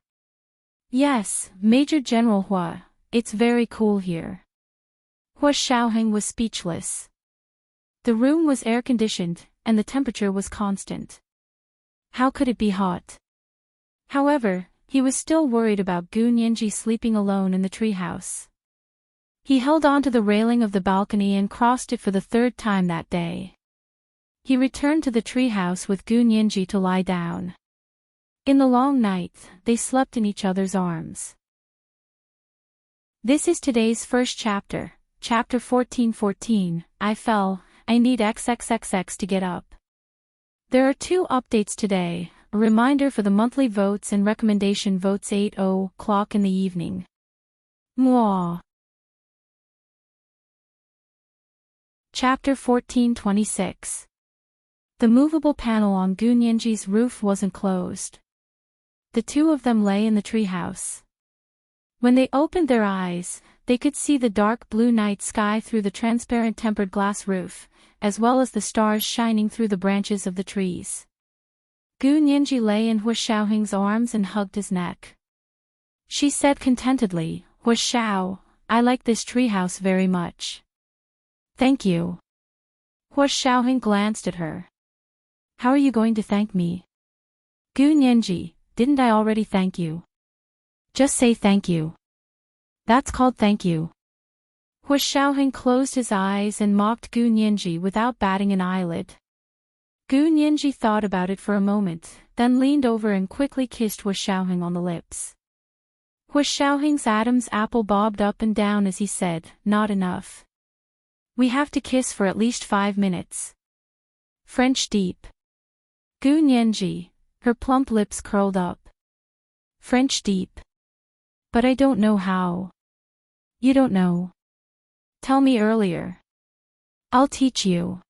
S1: "Yes, Major General Hua, it's very cool here." Hua Xiaoheng was speechless. The room was air-conditioned, and the temperature was constant. How could it be hot? However, he was still worried about Gu Nianji sleeping alone in the treehouse. He held on to the railing of the balcony and crossed it for the third time that day. He returned to the treehouse with Gu Nianji to lie down. In the long night, they slept in each other's arms. This is today's first chapter, chapter 1414, I fell, I need XXXX to get up. There are two updates today, a reminder for the monthly votes and recommendation votes 8:00 in the evening. Mwah. Chapter 1426. The movable panel on Gunyenji's roof wasn't closed. The two of them lay in the treehouse. When they opened their eyes, they could see the dark blue night sky through the transparent tempered glass roof, as well as the stars shining through the branches of the trees. Gunyenji lay in Hua Xiaoheng's arms and hugged his neck. She said contentedly, "Hua Xiao, I like this treehouse very much." "Thank you." Hua Xiaoheng glanced at her. "How are you going to thank me?" "Gunyenji, didn't I already thank you?" "Just say thank you." "That's called thank you." Hua Xiaoheng closed his eyes and mocked Gunyenji without batting an eyelid. Gunyenji thought about it for a moment, then leaned over and quickly kissed Hua Xiaoheng on the lips. Hua Xiaoheng's Adam's apple bobbed up and down as he said, "Not enough. We have to kiss for at least 5 minutes. French deep." Gunyenji, her plump lips curled up. "French deep. But I don't know how." "You don't know? Tell me earlier. I'll teach you."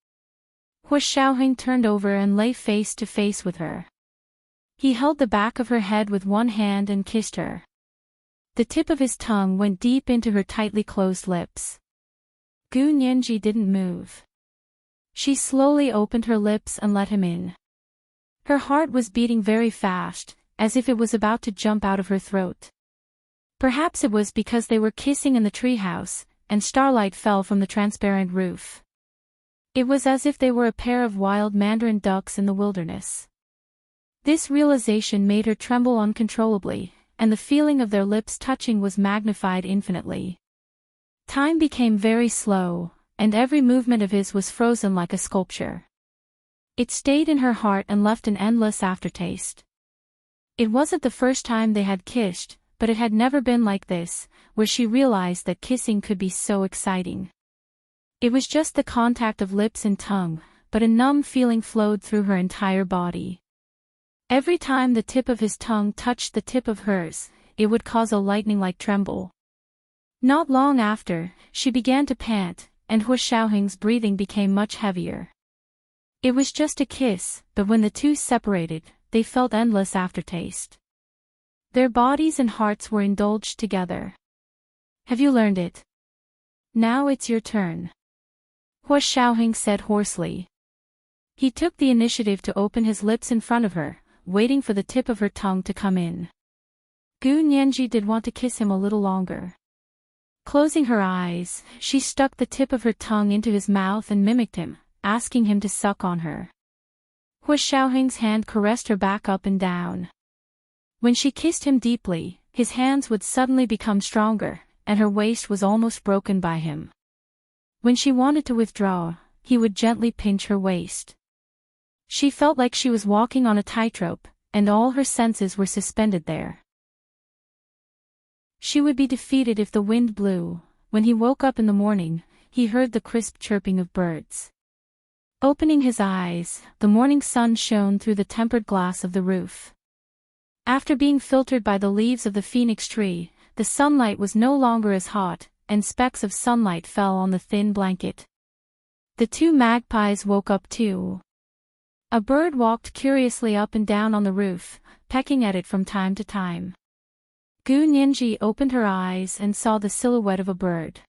S1: Hua Xiaoheng turned over and lay face to face with her. He held the back of her head with one hand and kissed her. The tip of his tongue went deep into her tightly closed lips. Gunyenji didn't move. She slowly opened her lips and let him in. Her heart was beating very fast, as if it was about to jump out of her throat. Perhaps it was because they were kissing in the treehouse, and starlight fell from the transparent roof. It was as if they were a pair of wild mandarin ducks in the wilderness. This realization made her tremble uncontrollably, and the feeling of their lips touching was magnified infinitely. Time became very slow, and every movement of his was frozen like a sculpture. It stayed in her heart and left an endless aftertaste. It wasn't the first time they had kissed, but it had never been like this, where she realized that kissing could be so exciting. It was just the contact of lips and tongue, but a numb feeling flowed through her entire body. Every time the tip of his tongue touched the tip of hers, it would cause a lightning-like tremble. Not long after, she began to pant, and Hua Xiaoheng's breathing became much heavier. It was just a kiss, but when the two separated, they felt endless aftertaste. Their bodies and hearts were indulged together. "Have you learned it? Now it's your turn," Hua Xiaoheng said hoarsely. He took the initiative to open his lips in front of her, waiting for the tip of her tongue to come in. Gunyenji did want to kiss him a little longer. Closing her eyes, she stuck the tip of her tongue into his mouth and mimicked him, asking him to suck on her. Hua Xiaoheng's hand caressed her back up and down. When she kissed him deeply, his hands would suddenly become stronger, and her waist was almost broken by him. When she wanted to withdraw, he would gently pinch her waist. She felt like she was walking on a tightrope, and all her senses were suspended there. She would be defeated if the wind blew. When he woke up in the morning, he heard the crisp chirping of birds. Opening his eyes, the morning sun shone through the tempered glass of the roof. After being filtered by the leaves of the phoenix tree, the sunlight was no longer as hot, and specks of sunlight fell on the thin blanket. The two magpies woke up too. A bird walked curiously up and down on the roof, pecking at it from time to time. Gunyenji opened her eyes and saw the silhouette of a bird.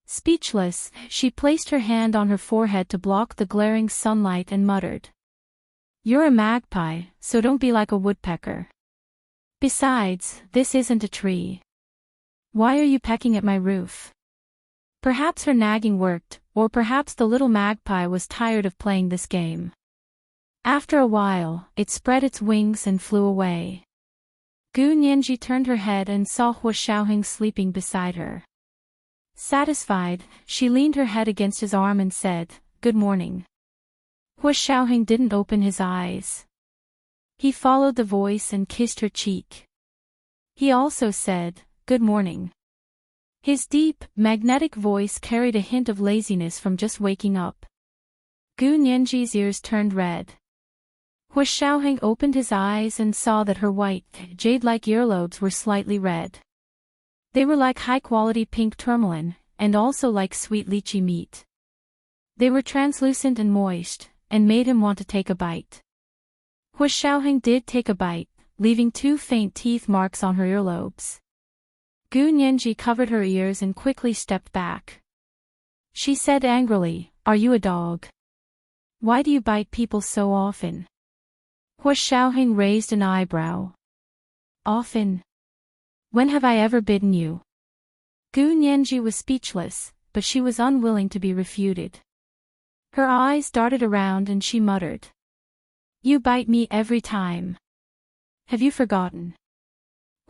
S1: Speechless, she placed her hand on her forehead to block the glaring sunlight and muttered, "You're a magpie, so don't be like a woodpecker. Besides, this isn't a tree. Why are you pecking at my roof?" Perhaps her nagging worked, or perhaps the little magpie was tired of playing this game. After a while, it spread its wings and flew away. Gunyenji turned her head and saw Hua Xiaoheng sleeping beside her. Satisfied, she leaned her head against his arm and said, "Good morning." Hua Xiaoheng didn't open his eyes. He followed the voice and kissed her cheek. He also said, "Good morning." His deep, magnetic voice carried a hint of laziness from just waking up. Gunyenji's ears turned red. Hua Xiaoheng opened his eyes and saw that her white, jade-like earlobes were slightly red. They were like high-quality pink tourmaline, and also like sweet lychee meat. They were translucent and moist, and made him want to take a bite. Hu Xiaoheng did take a bite, leaving 2 faint teeth marks on her earlobes. Gu Nianji covered her ears and quickly stepped back. She said angrily, "Are you a dog? Why do you bite people so often?" Hu Xiaoheng raised an eyebrow. "Often? When have I ever bitten you?" Gu Nianji was speechless, but she was unwilling to be refuted. Her eyes darted around and she muttered. "You bite me every time. Have you forgotten?"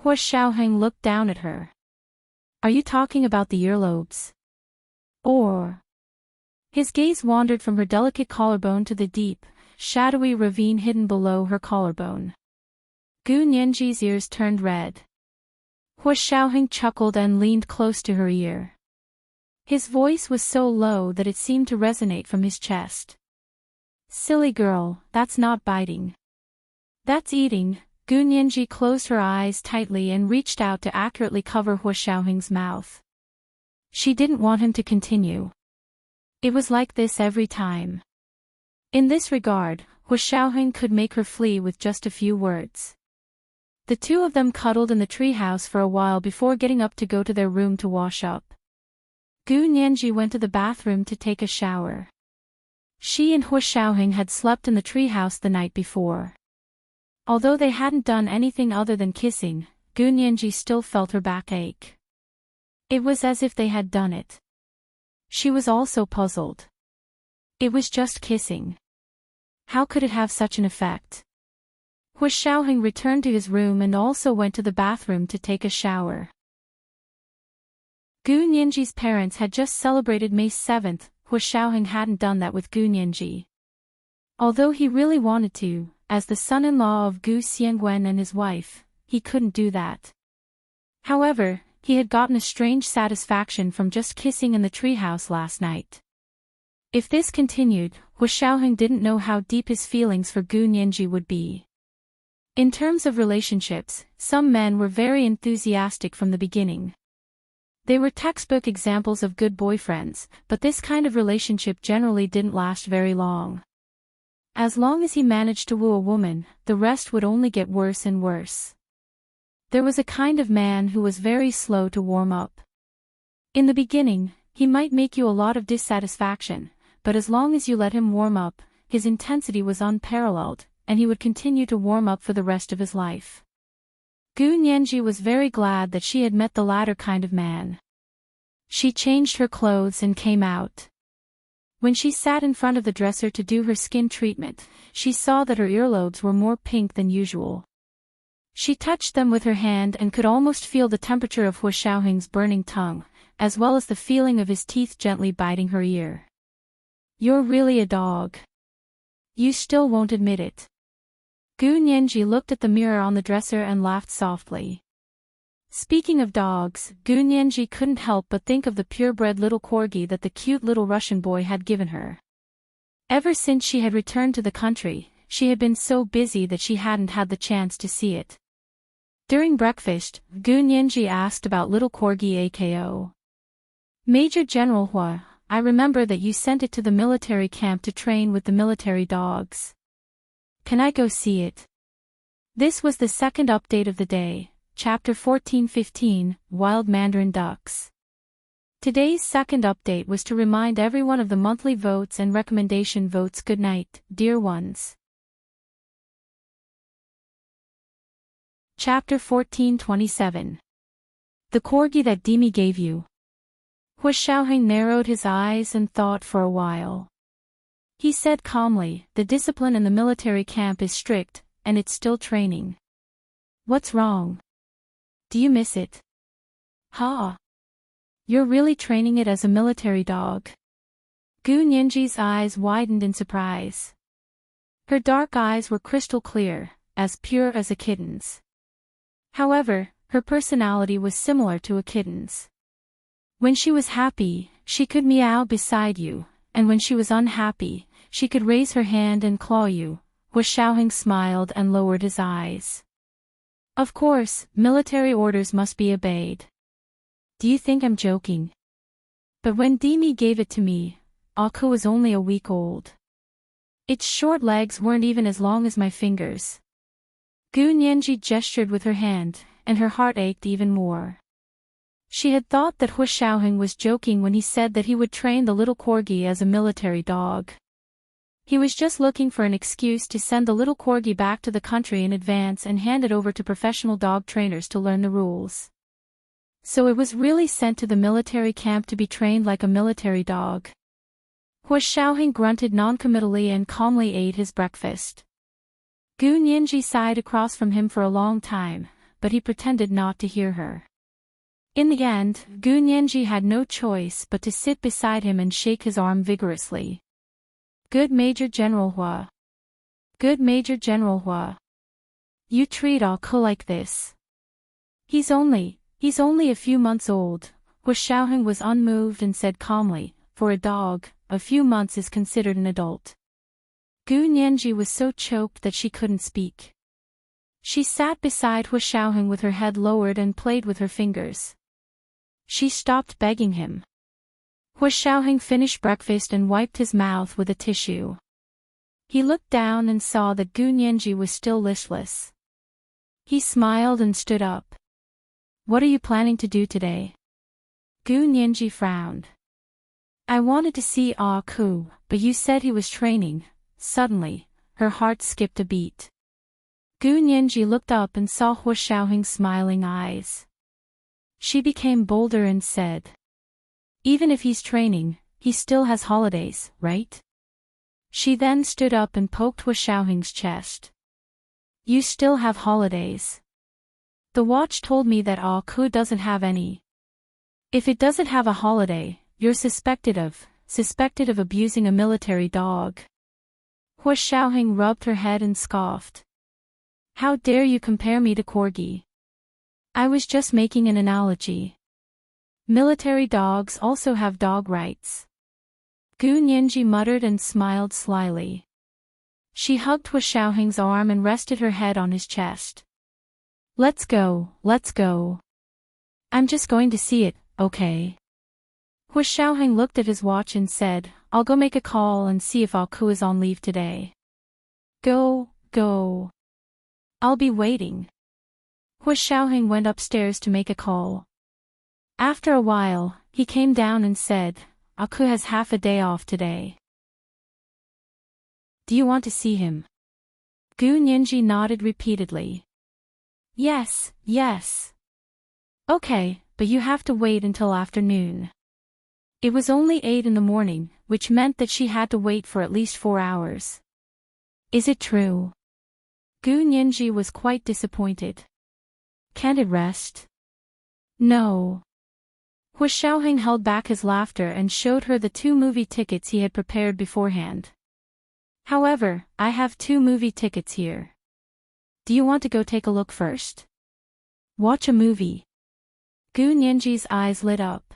S1: Hu Xiaoheng looked down at her. "Are you talking about the earlobes? Or?" His gaze wandered from her delicate collarbone to the deep, shadowy ravine hidden below her collarbone. Gu Nianji's ears turned red. Hu Xiaoheng chuckled and leaned close to her ear. His voice was so low that it seemed to resonate from his chest. "Silly girl, that's not biting. That's eating." Gu Nianji closed her eyes tightly and reached out to accurately cover Hu Xiaoheng's mouth. She didn't want him to continue. It was like this every time. In this regard, Hu Xiaoheng could make her flee with just a few words. The two of them cuddled in the treehouse for a while before getting up to go to their room to wash up. Gu Nianji went to the bathroom to take a shower. She and Hu Xiaoheng had slept in the treehouse the night before. Although they hadn't done anything other than kissing, Gu Nianji still felt her back ache. It was as if they had done it. She was also puzzled. It was just kissing. How could it have such an effect? Hu Xiaoheng returned to his room and also went to the bathroom to take a shower. Gu Nianji's parents had just celebrated May 7th, Hu Xiaoheng hadn't done that with Gu Nianji. Although he really wanted to, as the son-in-law of Gu Xiangwen and his wife, he couldn't do that. However, he had gotten a strange satisfaction from just kissing in the treehouse last night. If this continued, Hu Xiaoheng didn't know how deep his feelings for Gu Nianji would be. In terms of relationships, some men were very enthusiastic from the beginning. They were textbook examples of good boyfriends, but this kind of relationship generally didn't last very long. As long as he managed to woo a woman, the rest would only get worse and worse. There was a kind of man who was very slow to warm up. In the beginning, he might make you a lot of dissatisfaction, but as long as you let him warm up, his intensity was unparalleled, and he would continue to warm up for the rest of his life. Gu Nianji was very glad that she had met the latter kind of man. She changed her clothes and came out. When she sat in front of the dresser to do her skin treatment, she saw that her earlobes were more pink than usual. She touched them with her hand and could almost feel the temperature of Hu Xiaoheng's burning tongue, as well as the feeling of his teeth gently biting her ear. "You're really a dog. You still won't admit it." Gu Nianji looked at the mirror on the dresser and laughed softly. Speaking of dogs, Gu Nianji couldn't help but think of the purebred little corgi that the cute little Russian boy had given her. Ever since she had returned to the country, she had been so busy that she hadn't had the chance to see it. During breakfast, Gu Nianji asked about little corgi AKO. "Major General Hua, I remember that you sent it to the military camp to train with the military dogs. Can I go see it?" This was the second update of the day, Chapter 14-15, Wild Mandarin Ducks. Today's second update was to remind everyone of the monthly votes and recommendation votes. Good night, dear ones. Chapter 14-27. The corgi that Dreamy gave you. Hu Xiaoheng narrowed his eyes and thought for a while. He said calmly, "The discipline in the military camp is strict, and it's still training." "What's wrong? Do you miss it?" "Ha! You're really training it as a military dog?" Gu Nianji's eyes widened in surprise. Her dark eyes were crystal clear, as pure as a kitten's. However, her personality was similar to a kitten's. When she was happy, she could meow beside you, and when she was unhappy, she could raise her hand and claw you. Hu Xiaoheng smiled and lowered his eyes. Of course, military orders must be obeyed. Do you think I'm joking? But when Dreamy gave it to me, Aku was only a week old. Its short legs weren't even as long as my fingers. Gu Nianji gestured with her hand, and her heart ached even more. She had thought that Hu Xiaoheng was joking when he said that he would train the little corgi as a military dog. He was just looking for an excuse to send the little corgi back to the country in advance and hand it over to professional dog trainers to learn the rules. So it was really sent to the military camp to be trained like a military dog. Hu Xiaoheng grunted noncommittally and calmly ate his breakfast. Gu Nianji sighed across from him for a long time, but he pretended not to hear her. In the end, Gu Nianji had no choice but to sit beside him and shake his arm vigorously. Good Major General Hua. Good Major General Hua. You treat Aku like this. He's only a few months old. Hu Xiaoheng was unmoved and said calmly, for a dog, a few months is considered an adult. Gu Nianji was so choked that she couldn't speak. She sat beside Hu Xiaoheng with her head lowered and played with her fingers. She stopped begging him. Hu Xiaoheng finished breakfast and wiped his mouth with a tissue. He looked down and saw that Gu Nianji was still listless. He smiled and stood up. What are you planning to do today? Gu Nianji frowned. I wanted to see Aku, but you said he was training. Suddenly, her heart skipped a beat. Gu Nianji looked up and saw Hu Xiaoheng's smiling eyes. She became bolder and said, even if he's training, he still has holidays, right? She then stood up and poked Hu Xiaoheng's chest. You still have holidays. The watch told me that Aku doesn't have any. If it doesn't have a holiday, you're suspected of abusing a military dog. Hu Xiaoheng rubbed her head and scoffed. How dare you compare me to corgi? I was just making an analogy. Military dogs also have dog rights. Gu Nianji muttered and smiled slyly. She hugged Hu Xiaoheng's arm and rested her head on his chest. Let's go, let's go. I'm just going to see it, okay? Hu Xiaoheng looked at his watch and said, I'll go make a call and see if Aku is on leave today. Go. I'll be waiting. Hu Xiaoheng went upstairs to make a call. After a while, he came down and said, Aku has half a day off today. Do you want to see him? Gu Nianji nodded repeatedly. Yes. Okay, but you have to wait until afternoon. It was only 8 in the morning, which meant that she had to wait for at least 4 hours. Is it true? Gu Nianji was quite disappointed. Can't it rest? No. Hu Xiaoheng held back his laughter and showed her the 2 movie tickets he had prepared beforehand. However, I have 2 movie tickets here. Do you want to go take a look first? Watch a movie. Gu Nianji's eyes lit up.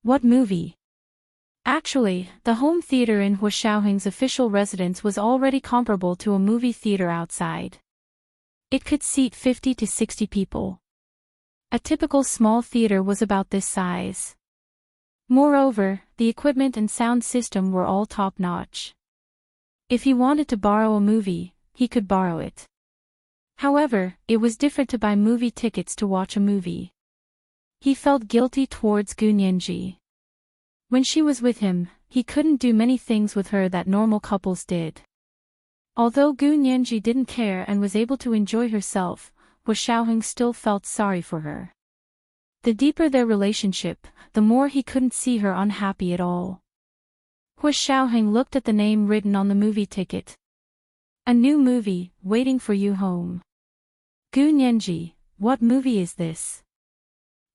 S1: What movie? Actually, the home theater in Hu Xiaoheng's official residence was already comparable to a movie theater outside. It could seat 50 to 60 people. A typical small theater was about this size. Moreover, the equipment and sound system were all top-notch. If he wanted to borrow a movie, he could borrow it. However, it was different to buy movie tickets to watch a movie. He felt guilty towards Gu Nianji. When she was with him, he couldn't do many things with her that normal couples did. Although Gu Nianji didn't care and was able to enjoy herself, Hu Xiaoheng still felt sorry for her. The deeper their relationship, the more he couldn't see her unhappy at all. Hu Xiaoheng looked at the name written on the movie ticket. A new movie, waiting for you home. Gu Nianji, what movie is this?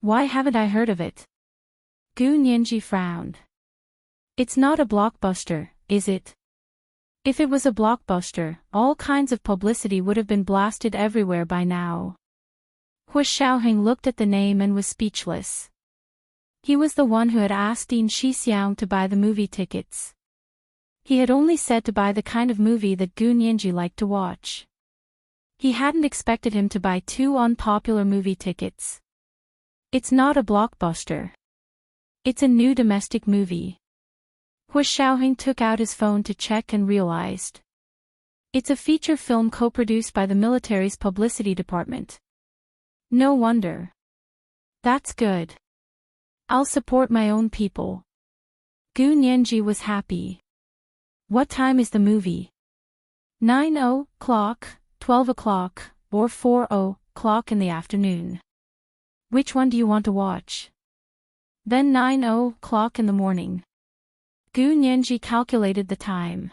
S1: Why haven't I heard of it? Gu Nianji frowned. It's not a blockbuster, is it? If it was a blockbuster, all kinds of publicity would have been blasted everywhere by now. Hu Xiaoheng looked at the name and was speechless. He was the one who had asked Dean Shixiang to buy the movie tickets. He had only said to buy the kind of movie that Gu Nianji liked to watch. He hadn't expected him to buy 2 unpopular movie tickets. It's not a blockbuster. It's a new domestic movie. Hu Xiaoheng took out his phone to check and realized. It's a feature film co-produced by the military's publicity department. No wonder. That's good. I'll support my own people. Gu Nianji was happy. What time is the movie? 9 o'clock, 12 o'clock, or 4 o'clock in the afternoon. Which one do you want to watch? Then 9 o'clock in the morning. Gu Nianji calculated the time.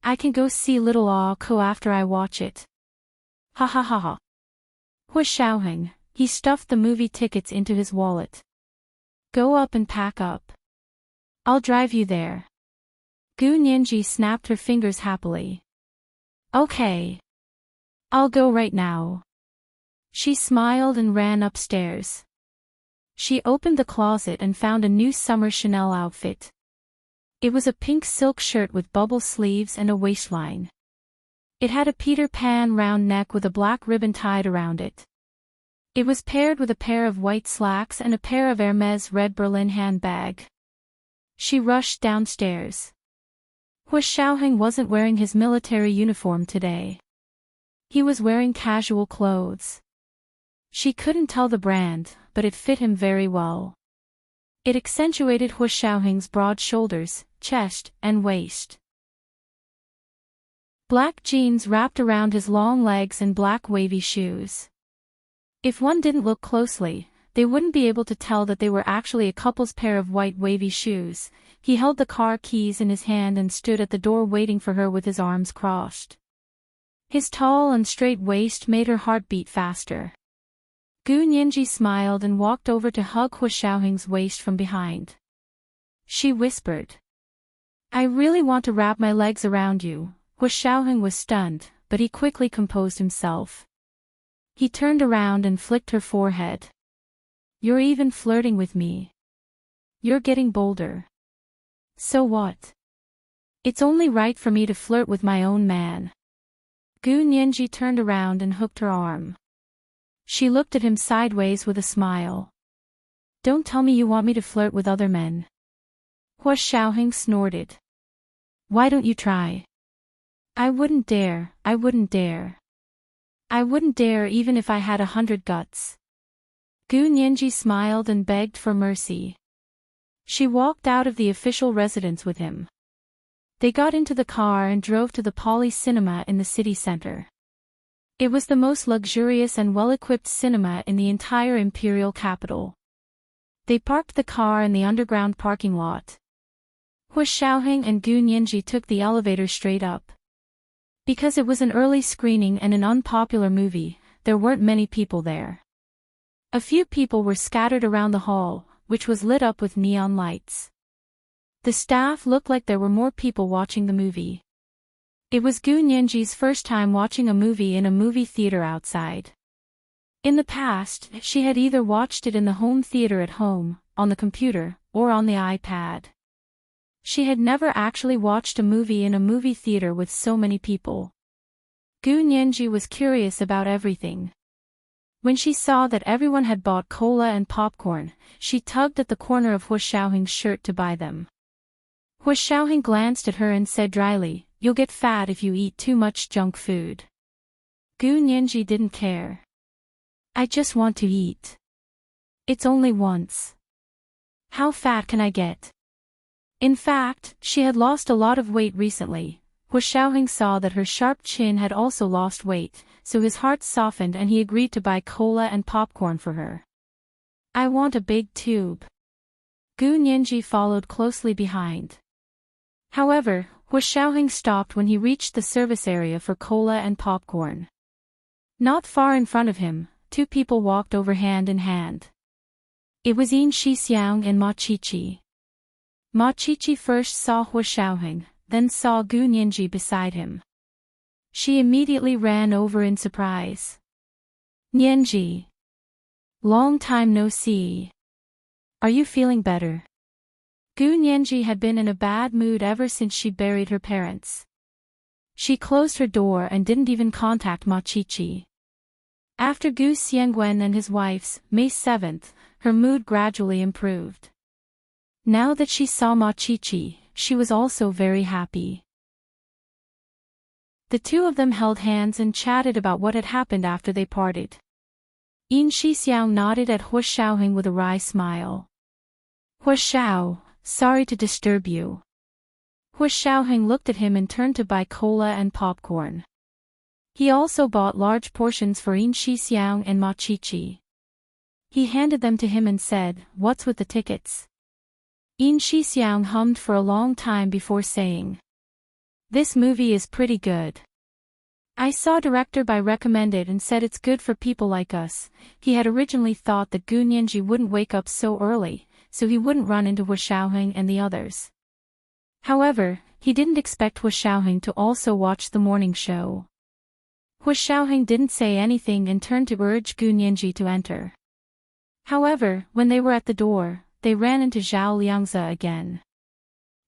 S1: I can go see Little Ah Ko after I watch it. Ha ha ha ha. Hu Xiaoheng, he stuffed the movie tickets into his wallet. Go up and pack up. I'll drive you there. Gu Nianji snapped her fingers happily. Okay. I'll go right now. She smiled and ran upstairs. She opened the closet and found a new summer Chanel outfit. It was a pink silk shirt with bubble sleeves and a waistline. It had a Peter Pan round neck with a black ribbon tied around it. It was paired with a pair of white slacks and a pair of Hermès red Berlin handbag. She rushed downstairs. Hu Xiaoheng wasn't wearing his military uniform today. He was wearing casual clothes. She couldn't tell the brand, but it fit him very well. It accentuated Hu Xiaoheng's broad shoulders, chest, and waist. Black jeans wrapped around his long legs and black wavy shoes. If one didn't look closely, they wouldn't be able to tell that they were actually a couple's pair of white wavy shoes. He held the car keys in his hand and stood at the door waiting for her with his arms crossed. His tall and straight waist made her heart beat faster. Gu Nianji smiled and walked over to hug Hu Xiaoheng's waist from behind. She whispered. I really want to wrap my legs around you. Hu Xiaoheng was stunned, but he quickly composed himself. He turned around and flicked her forehead. You're even flirting with me. You're getting bolder. So what? It's only right for me to flirt with my own man. Gu Nianji turned around and hooked her arm. She looked at him sideways with a smile. Don't tell me you want me to flirt with other men. Hu Xiaoheng snorted. Why don't you try? I wouldn't dare, I wouldn't dare. I wouldn't dare even if I had 100 guts. Gu Nianji smiled and begged for mercy. She walked out of the official residence with him. They got into the car and drove to the Poly Cinema in the city center. It was the most luxurious and well-equipped cinema in the entire imperial capital. They parked the car in the underground parking lot. Hu Xiaoheng and Gu Nianji took the elevator straight up. Because it was an early screening and an unpopular movie, there weren't many people there. A few people were scattered around the hall, which was lit up with neon lights. The staff looked like there were more people watching the movie. It was Gu Nianji's first time watching a movie in a movie theater outside. In the past, she had either watched it in the home theater at home, on the computer, or on the iPad. She had never actually watched a movie in a movie theater with so many people. Gu Nianji was curious about everything. When she saw that everyone had bought cola and popcorn, she tugged at the corner of Hu Xiaoheng's shirt to buy them. Hu Xiaoheng glanced at her and said dryly, You'll get fat if you eat too much junk food. Gu Nianji didn't care. I just want to eat. It's only once. How fat can I get? In fact, she had lost a lot of weight recently. Hu Xiaoheng saw that her sharp chin had also lost weight, so his heart softened and he agreed to buy cola and popcorn for her. I want a big tube. Gu Nianji followed closely behind. However, Hu Xiaoheng stopped when he reached the service area for cola and popcorn. Not far in front of him, two people walked over hand in hand. It was Yin Shixiang and Ma Qiqi. Ma Qiqi first saw Hu Xiaoheng, then saw Gu Nianji beside him. She immediately ran over in surprise. Nianji. Long time no see. Are you feeling better? Gu Nianji had been in a bad mood ever since she buried her parents. She closed her door and didn't even contact Ma Qiqi. After Gu Xiangwen and his wife's May 7th, her mood gradually improved. Now that she saw Ma Chi-Chi, she was also very happy. The two of them held hands and chatted about what had happened after they parted. Yin Shixiao nodded at Hua Xiaoheng with a wry smile. Hua Xiao, sorry to disturb you. Hua Xiaoheng looked at him and turned to buy cola and popcorn. He also bought large portions for Yin Shixiao and Ma Chi-Chi. He handed them to him and said, "What's with the tickets?" Yin Shixiao hummed for a long time before saying, "This movie is pretty good. I saw director Bai recommend it and said it's good for people like us." He had originally thought that Gu Nianji wouldn't wake up so early, so he wouldn't run into Hua Xiaoheng and the others. However, he didn't expect Hua Xiaoheng to also watch the morning show. Hua Xiaoheng didn't say anything and turned to urge Gu Nianji to enter. However, when they were at the door, they ran into Zhao Liangzi again.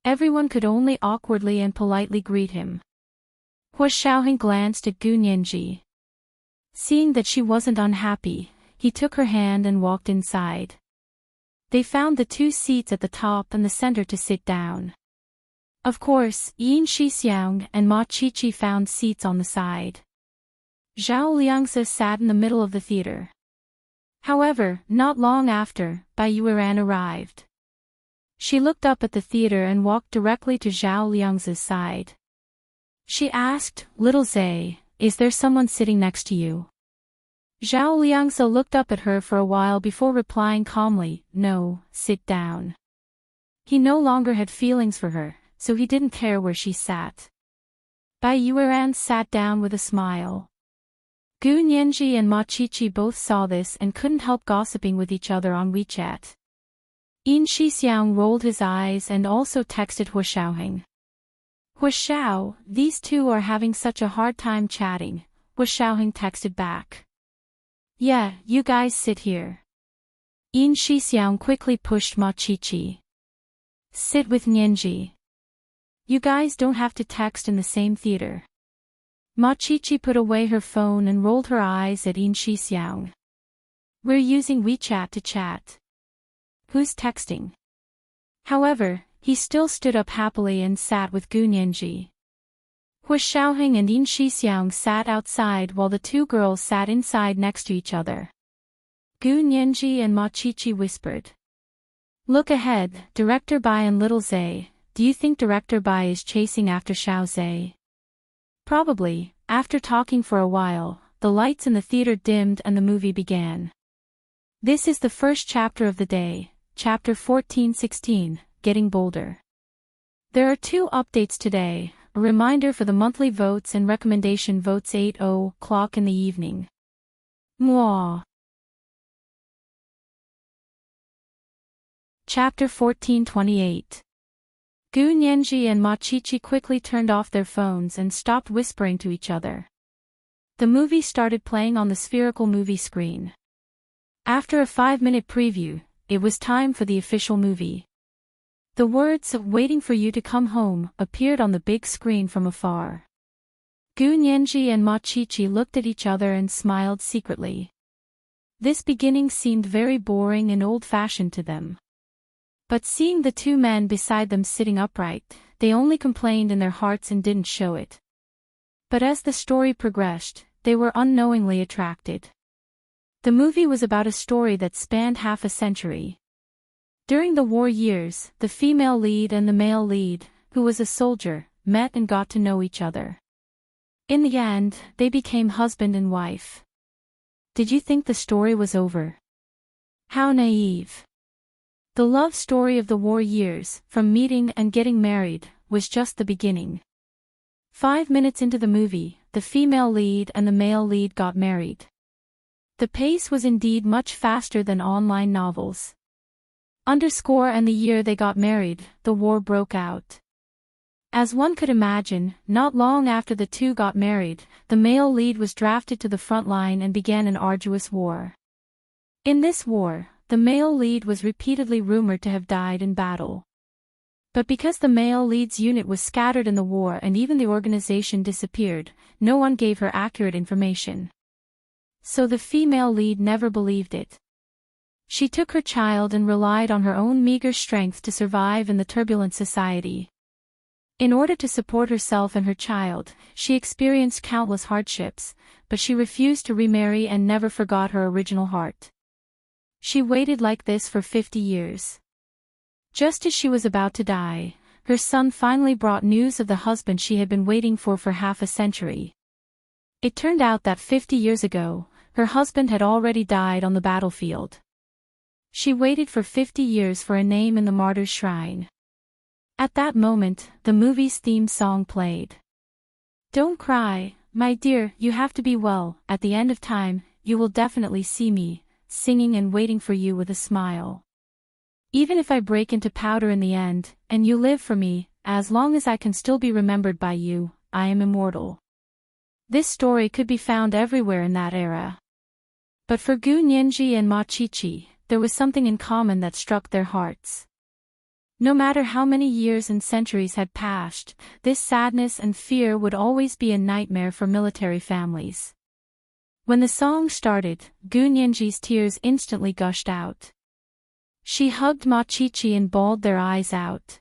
S1: Everyone could only awkwardly and politely greet him. Hua Xiaoheng glanced at Gu Nianji. Seeing that she wasn't unhappy, he took her hand and walked inside. They found the two seats at the top and the center to sit down. Of course, Yin Shixiao and Ma Chi-Chi found seats on the side. Zhao Liangzi sat in the middle of the theater. However, not long after, Bai Yueran arrived. She looked up at the theater and walked directly to Zhao Liangzi's side. She asked, "Little Zhe, is there someone sitting next to you?" Zhao Liangzi looked up at her for a while before replying calmly, "No, sit down." He no longer had feelings for her, so he didn't care where she sat. Bai Yueran sat down with a smile. Gu Nianji and Ma Chi-Chi both saw this and couldn't help gossiping with each other on WeChat. Yin Shixiao rolled his eyes and also texted Hua Xiaoheng. "Hua Xiao, these two are having such a hard time chatting," Hua Xiaoheng texted back. "Yeah, you guys sit here." Yin Shixiao quickly pushed Ma Chi-Chi. "Sit with Nianji. You guys don't have to text in the same theater." Ma Chi-Chi put away her phone and rolled her eyes at Yin Shixiao. "We're using WeChat to chat. Who's texting?" However, he still stood up happily and sat with Gu Nianji. Hua Xiaoheng and Yin Shixiao sat outside while the two girls sat inside next to each other. Gu Nianji and Ma Chi-Chi whispered. "Look ahead, Director Bai and Little Zhe. Do you think Director Bai is chasing after Xiao Zhe?" Probably. After talking for a while, the lights in the theater dimmed and the movie began. This is the first chapter of the day, chapter 14-16, Getting Bolder. There are two updates today, a reminder for the monthly votes and recommendation votes 8:00 in the evening. Mwah. Chapter 14-28. Gu Nianji and Ma Chi-Chi quickly turned off their phones and stopped whispering to each other. The movie started playing on the spherical movie screen. After a 5-minute preview, it was time for the official movie. The words, "Waiting for you to come home," appeared on the big screen from afar. Gu Nianji and Ma Chi-Chi looked at each other and smiled secretly. This beginning seemed very boring and old-fashioned to them. But seeing the two men beside them sitting upright, they only complained in their hearts and didn't show it. But as the story progressed, they were unknowingly attracted. The movie was about a story that spanned half a century. During the war years, the female lead and the male lead, who was a soldier, met and got to know each other. In the end, they became husband and wife. Did you think the story was over? How naive. The love story of the war years, from meeting and getting married, was just the beginning. 5 minutes into the movie, the female lead and the male lead got married. The pace was indeed much faster than online novels. And the year they got married, the war broke out. As one could imagine, not long after the two got married, the male lead was drafted to the front line and began an arduous war. In this war, the male lead was repeatedly rumored to have died in battle. But because the male lead's unit was scattered in the war and even the organization disappeared, no one gave her accurate information. So the female lead never believed it. She took her child and relied on her own meager strength to survive in the turbulent society. In order to support herself and her child, she experienced countless hardships, but she refused to remarry and never forgot her original heart. She waited like this for 50 years. Just as she was about to die, her son finally brought news of the husband she had been waiting for half a century. It turned out that 50 years ago, her husband had already died on the battlefield. She waited for 50 years for a name in the martyr's shrine. At that moment, the movie's theme song played. Don't cry, my dear, you have to be well, at the end of time, you will definitely see me, singing and waiting for you with a smile. Even if I break into powder in the end, and you live for me, as long as I can still be remembered by you, I am immortal. This story could be found everywhere in that era. But for Gu Nianji and Ma Qiqi, there was something in common that struck their hearts. No matter how many years and centuries had passed, this sadness and fear would always be a nightmare for military families. When the song started, Gu Nianji's tears instantly gushed out. She hugged Ma Qiqi and bawled their eyes out.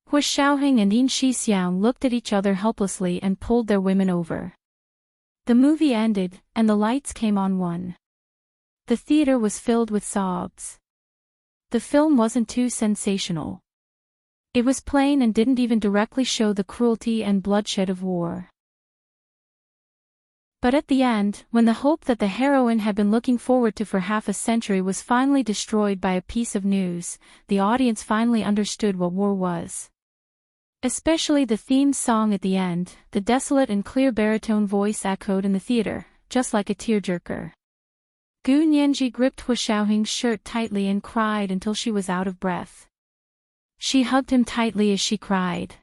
S1: Hu Xiaoheng and Yin Shixiang looked at each other helplessly and pulled their women over. The movie ended, and the lights came on. The theater was filled with sobs. The film wasn't too sensational. It was plain and didn't even directly show the cruelty and bloodshed of war. But at the end, when the hope that the heroine had been looking forward to for half a century was finally destroyed by a piece of news, the audience finally understood what war was. Especially the theme song at the end, the desolate and clear baritone voice echoed in the theater, just like a tearjerker. Gu Nianji gripped Hu Xiaoheng's shirt tightly and cried until she was out of breath. She hugged him tightly as she cried.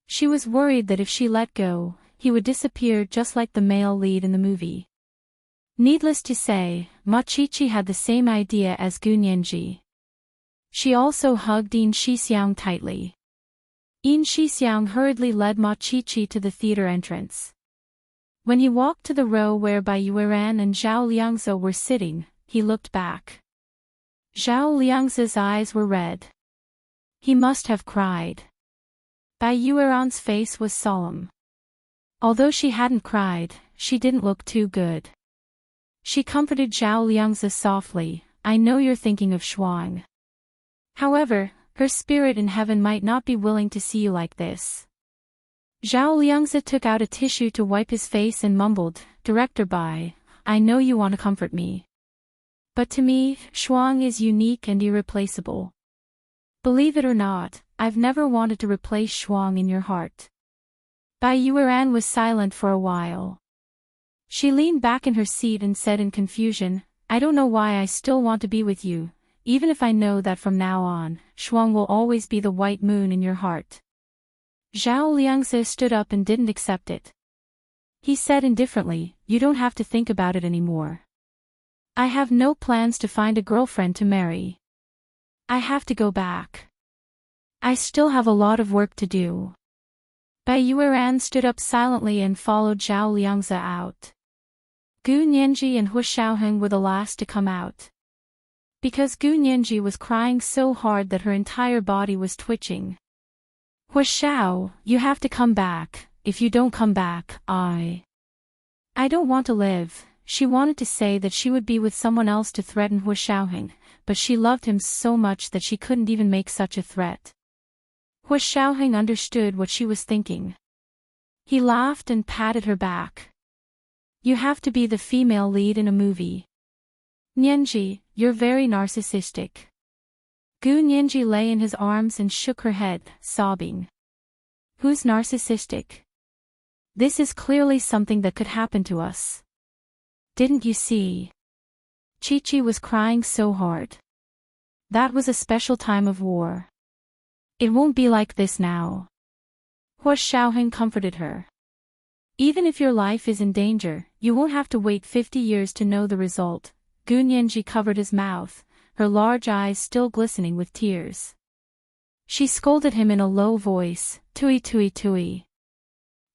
S1: She was worried that if she let go, he would disappear just like the male lead in the movie. Needless to say, Ma Qiqi had the same idea as Gu Nianji. She also hugged Yin Shixiang tightly. Yin Shixiang hurriedly led Ma Qiqi to the theater entrance. When he walked to the row where Bai Yueran and Zhao Liangzi were sitting, he looked back. Zhao Liangzi's eyes were red. He must have cried. Bai Yueran's face was solemn. Although she hadn't cried, she didn't look too good. She comforted Zhao Liangzi softly, I know you're thinking of Shuang. However, her spirit in heaven might not be willing to see you like this. Zhao Liangzi took out a tissue to wipe his face and mumbled, Director Bai, I know you want to comfort me. But to me, Shuang is unique and irreplaceable. Believe it or not, I've never wanted to replace Shuang in your heart. Bai Yueran was silent for a while. She leaned back in her seat and said in confusion, I don't know why I still want to be with you, even if I know that from now on, Shuang will always be the white moon in your heart. Zhao Liangzi stood up and didn't accept it. He said indifferently, you don't have to think about it anymore. I have no plans to find a girlfriend to marry. I have to go back. I still have a lot of work to do. Bai Yueran stood up silently and followed Zhao Liangzi out. Gu Nianji and Hu Xiaoheng were the last to come out. Because Gu Nianji was crying so hard that her entire body was twitching. Hu Xiao, you have to come back, if you don't come back, I don't want to live. She wanted to say that she would be with someone else to threaten Hu Xiaoheng, but she loved him so much that she couldn't even make such a threat. Hu Xiaoheng understood what she was thinking. He laughed and patted her back. You have to be the female lead in a movie. Nianji, you're very narcissistic. Gu Nianji lay in his arms and shook her head, sobbing. Who's narcissistic? This is clearly something that could happen to us. Didn't you see? Qiqi was crying so hard. That was a special time of war. It won't be like this now. Hu Xiaoheng comforted her. Even if your life is in danger, you won't have to wait 50 years to know the result. Gu Nianji covered his mouth, her large eyes still glistening with tears. She scolded him in a low voice, Tui tui tui.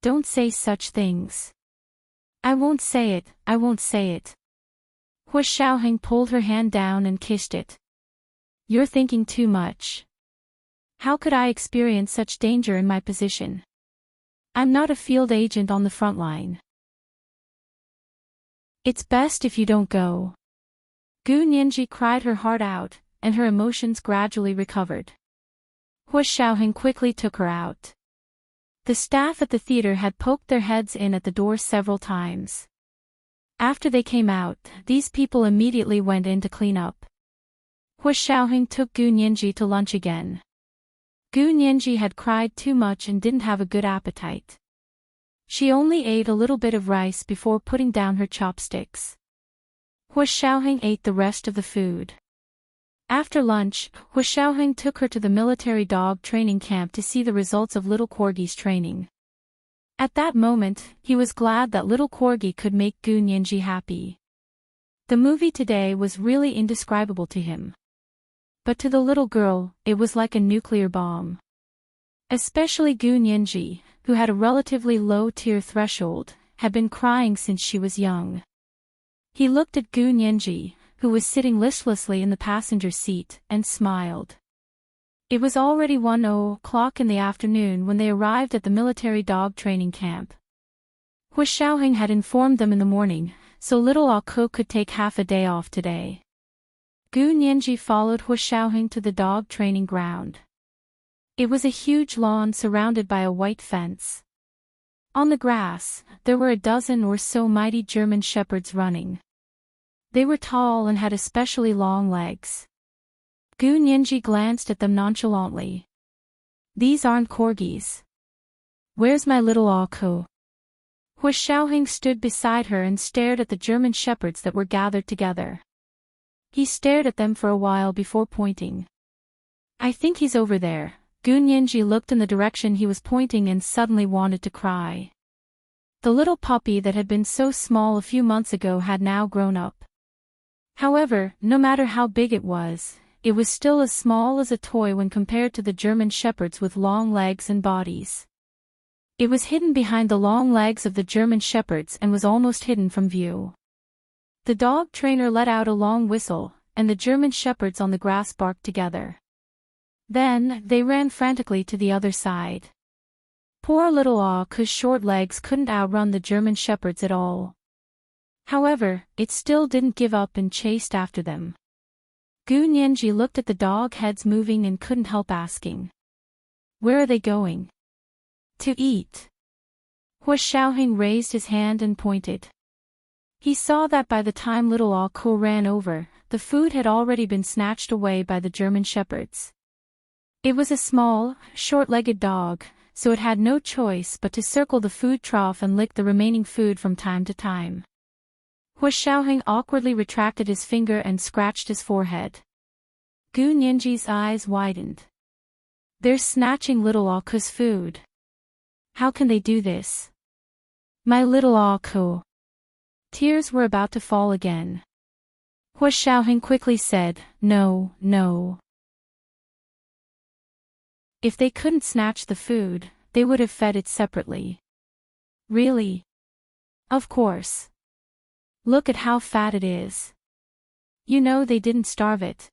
S1: Don't say such things. I won't say it, I won't say it. Hu Xiaoheng pulled her hand down and kissed it. You're thinking too much. How could I experience such danger in my position? I'm not a field agent on the front line. It's best if you don't go. Gu Nianji cried her heart out, and her emotions gradually recovered. Hu Xiaoheng quickly took her out. The staff at the theater had poked their heads in at the door several times. After they came out, these people immediately went in to clean up. Hu Xiaoheng took Gu Nianji to lunch again. Gu Nianji had cried too much and didn't have a good appetite. She only ate a little bit of rice before putting down her chopsticks. Hu Xiaoheng ate the rest of the food. After lunch, Hu Xiaoheng took her to the military dog training camp to see the results of little Corgi's training. At that moment, he was glad that little Corgi could make Gu Nianji happy. The movie today was really indescribable to him. But to the little girl, it was like a nuclear bomb. Especially Gu Nianji, who had a relatively low tear threshold, had been crying since she was young. He looked at Gu Nianji, who was sitting listlessly in the passenger seat, and smiled. It was already 1:00 in the afternoon when they arrived at the military dog training camp. Hu Xiaoheng had informed them in the morning, so little Ako could take half a day off today. Gu Nianji followed Hu Xiaoheng to the dog training ground. It was a huge lawn surrounded by a white fence. On the grass, there were a dozen or so mighty German shepherds running. They were tall and had especially long legs. Gu Nianji glanced at them nonchalantly. These aren't corgis. Where's my little Ako? Hu Xiaoheng stood beside her and stared at the German shepherds that were gathered together. He stared at them for a while before pointing. I think he's over there. Gu Nianji looked in the direction he was pointing and suddenly wanted to cry. The little puppy that had been so small a few months ago had now grown up. However, no matter how big it was still as small as a toy when compared to the German shepherds with long legs and bodies. It was hidden behind the long legs of the German shepherds and was almost hidden from view. The dog trainer let out a long whistle, and the German shepherds on the grass barked together. Then, they ran frantically to the other side. Poor little Ako's short legs couldn't outrun the German shepherds at all. However, it still didn't give up and chased after them. Gu Nianji looked at the dog heads moving and couldn't help asking. Where are they going? To eat. Hu Xiaoheng raised his hand and pointed. He saw that by the time little Ako ran over, the food had already been snatched away by the German shepherds. It was a small, short-legged dog, so it had no choice but to circle the food trough and lick the remaining food from time to time. Hu Xiaoheng awkwardly retracted his finger and scratched his forehead. Gu Nianji's eyes widened. They're snatching little Ako's food. How can they do this? My little Ako. Tears were about to fall again. Hu Xiaoheng quickly said, No, no. If they couldn't snatch the food, they would have fed it separately. Really? Of course. Look at how fat it is. You know they didn't starve it.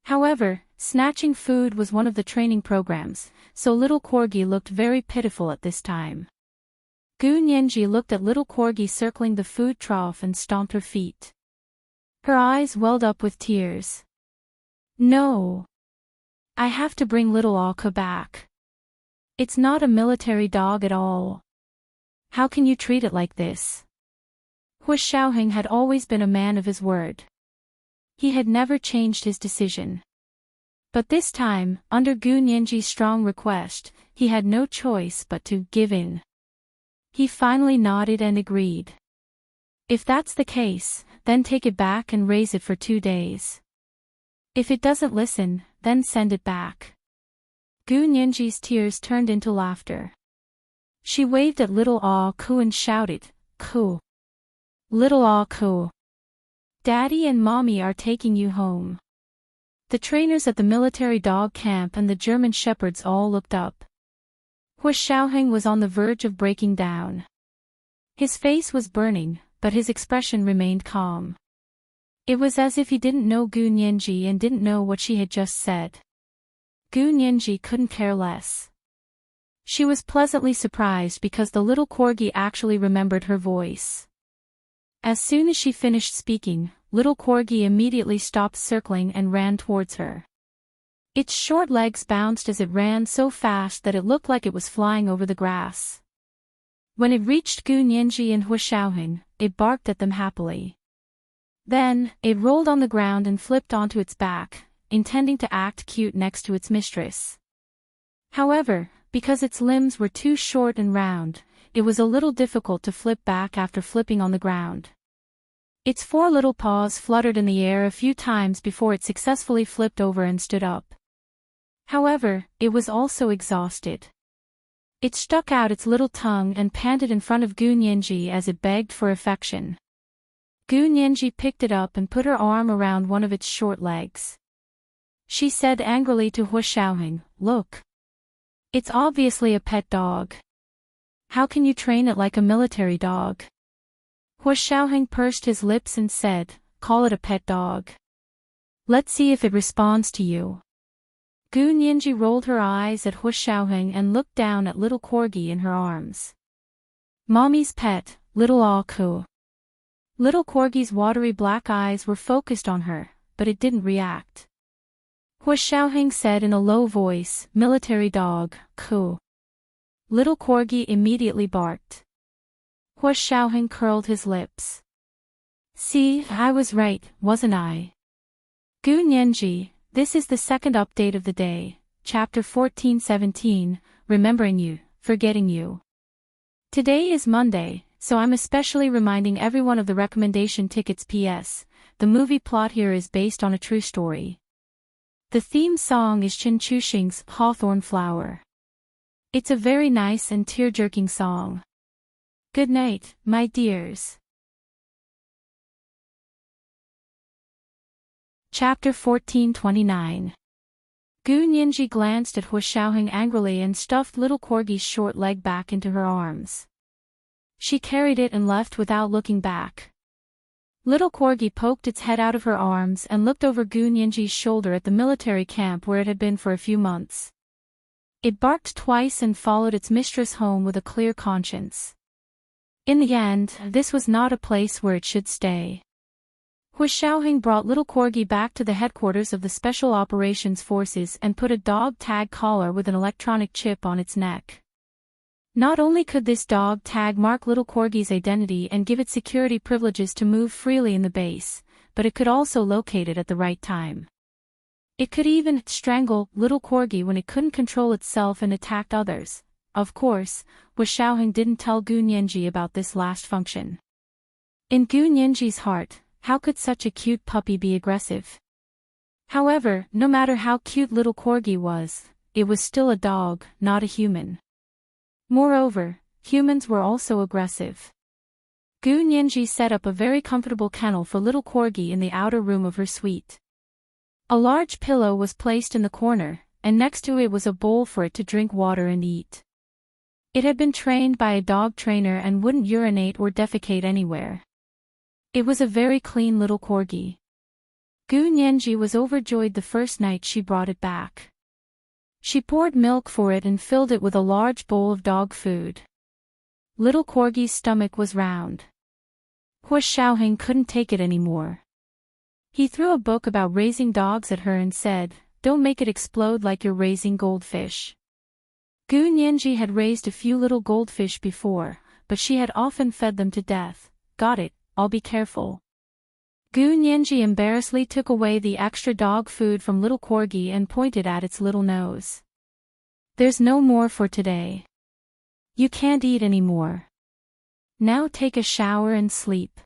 S1: However, snatching food was one of the training programs, so little Corgi looked very pitiful at this time. Gu Nianji looked at little Corgi circling the food trough and stomped her feet. Her eyes welled up with tears. No. I have to bring little Ako back. It's not a military dog at all. How can you treat it like this? Hu Xiaoheng had always been a man of his word. He had never changed his decision. But this time, under Gu Nianji's strong request, he had no choice but to give in. He finally nodded and agreed. If that's the case, then take it back and raise it for 2 days. If it doesn't listen, then send it back. Gu Nianji's tears turned into laughter. She waved at little Ako and shouted, Ku. Little Ako. Daddy and Mommy are taking you home. The trainers at the military dog camp and the German shepherds all looked up. Hu Xiaoheng was on the verge of breaking down. His face was burning, but his expression remained calm. It was as if he didn't know Gu Nianji and didn't know what she had just said. Gu Nianji couldn't care less. She was pleasantly surprised because the little corgi actually remembered her voice. As soon as she finished speaking, little corgi immediately stopped circling and ran towards her. Its short legs bounced as it ran so fast that it looked like it was flying over the grass. When it reached Gu Nianji and Hu Xiaoheng, it barked at them happily. Then, it rolled on the ground and flipped onto its back, intending to act cute next to its mistress. However, because its limbs were too short and round, it was a little difficult to flip back after flipping on the ground. Its 4 little paws fluttered in the air a few times before it successfully flipped over and stood up. However, it was also exhausted. It stuck out its little tongue and panted in front of Gu Nianji as it begged for affection. Gu Nianji picked it up and put her arm around one of its short legs. She said angrily to Hu Xiaoheng, "Look. It's obviously a pet dog. How can you train it like a military dog?" Hu Xiaoheng pursed his lips and said, "Call it a pet dog. Let's see if it responds to you." Gu Nianji rolled her eyes at Hu Xiaoheng and looked down at little corgi in her arms. Mommy's pet, little Aku. Little corgi's watery black eyes were focused on her, but it didn't react. Hu Xiaoheng said in a low voice, "Military dog, Ku." Little corgi immediately barked. Hu Xiaoheng curled his lips. "See, I was right, wasn't I?" Gu Nianji, this is the second update of the day, Chapter 14-17, Remembering You, Forgetting You. Today is Monday, so I'm especially reminding everyone of the recommendation tickets. PS, the movie plot here is based on a true story. The theme song is Chen Chuxing's Hawthorn Flower. It's a very nice and tear-jerking song. Good night, my dears. Chapter 14-29. Gu Nianji glanced at Hu Xiaoheng angrily and stuffed little corgi's short leg back into her arms. She carried it and left without looking back. Little corgi poked its head out of her arms and looked over Gu Nianji's shoulder at the military camp where it had been for a few months. It barked twice and followed its mistress home with a clear conscience. In the end, this was not a place where it should stay. Hu Xiaoheng brought little corgi back to the headquarters of the Special Operations Forces and put a dog tag collar with an electronic chip on its neck. Not only could this dog tag mark little corgi's identity and give it security privileges to move freely in the base, but it could also locate it at the right time. It could even strangle little corgi when it couldn't control itself and attacked others. Of course, Hu Xiaoheng didn't tell Gu Nianji about this last function. In Gu Nianji's heart, how could such a cute puppy be aggressive? However, no matter how cute little corgi was, it was still a dog, not a human. Moreover, humans were also aggressive. Gu Nianji set up a very comfortable kennel for little corgi in the outer room of her suite. A large pillow was placed in the corner, and next to it was a bowl for it to drink water and eat. It had been trained by a dog trainer and wouldn't urinate or defecate anywhere. It was a very clean little corgi. Gu Nianji was overjoyed the first night she brought it back. She poured milk for it and filled it with a large bowl of dog food. Little corgi's stomach was round. Hu Xiaoheng couldn't take it anymore. He threw a book about raising dogs at her and said, "Don't make it explode like you're raising goldfish." Gu Nianji had raised a few little goldfish before, but she had often fed them to death. "Got it, I'll be careful." Gu Nianji embarrassedly took away the extra dog food from little corgi and pointed at its little nose. "There's no more for today. You can't eat anymore. Now take a shower and sleep."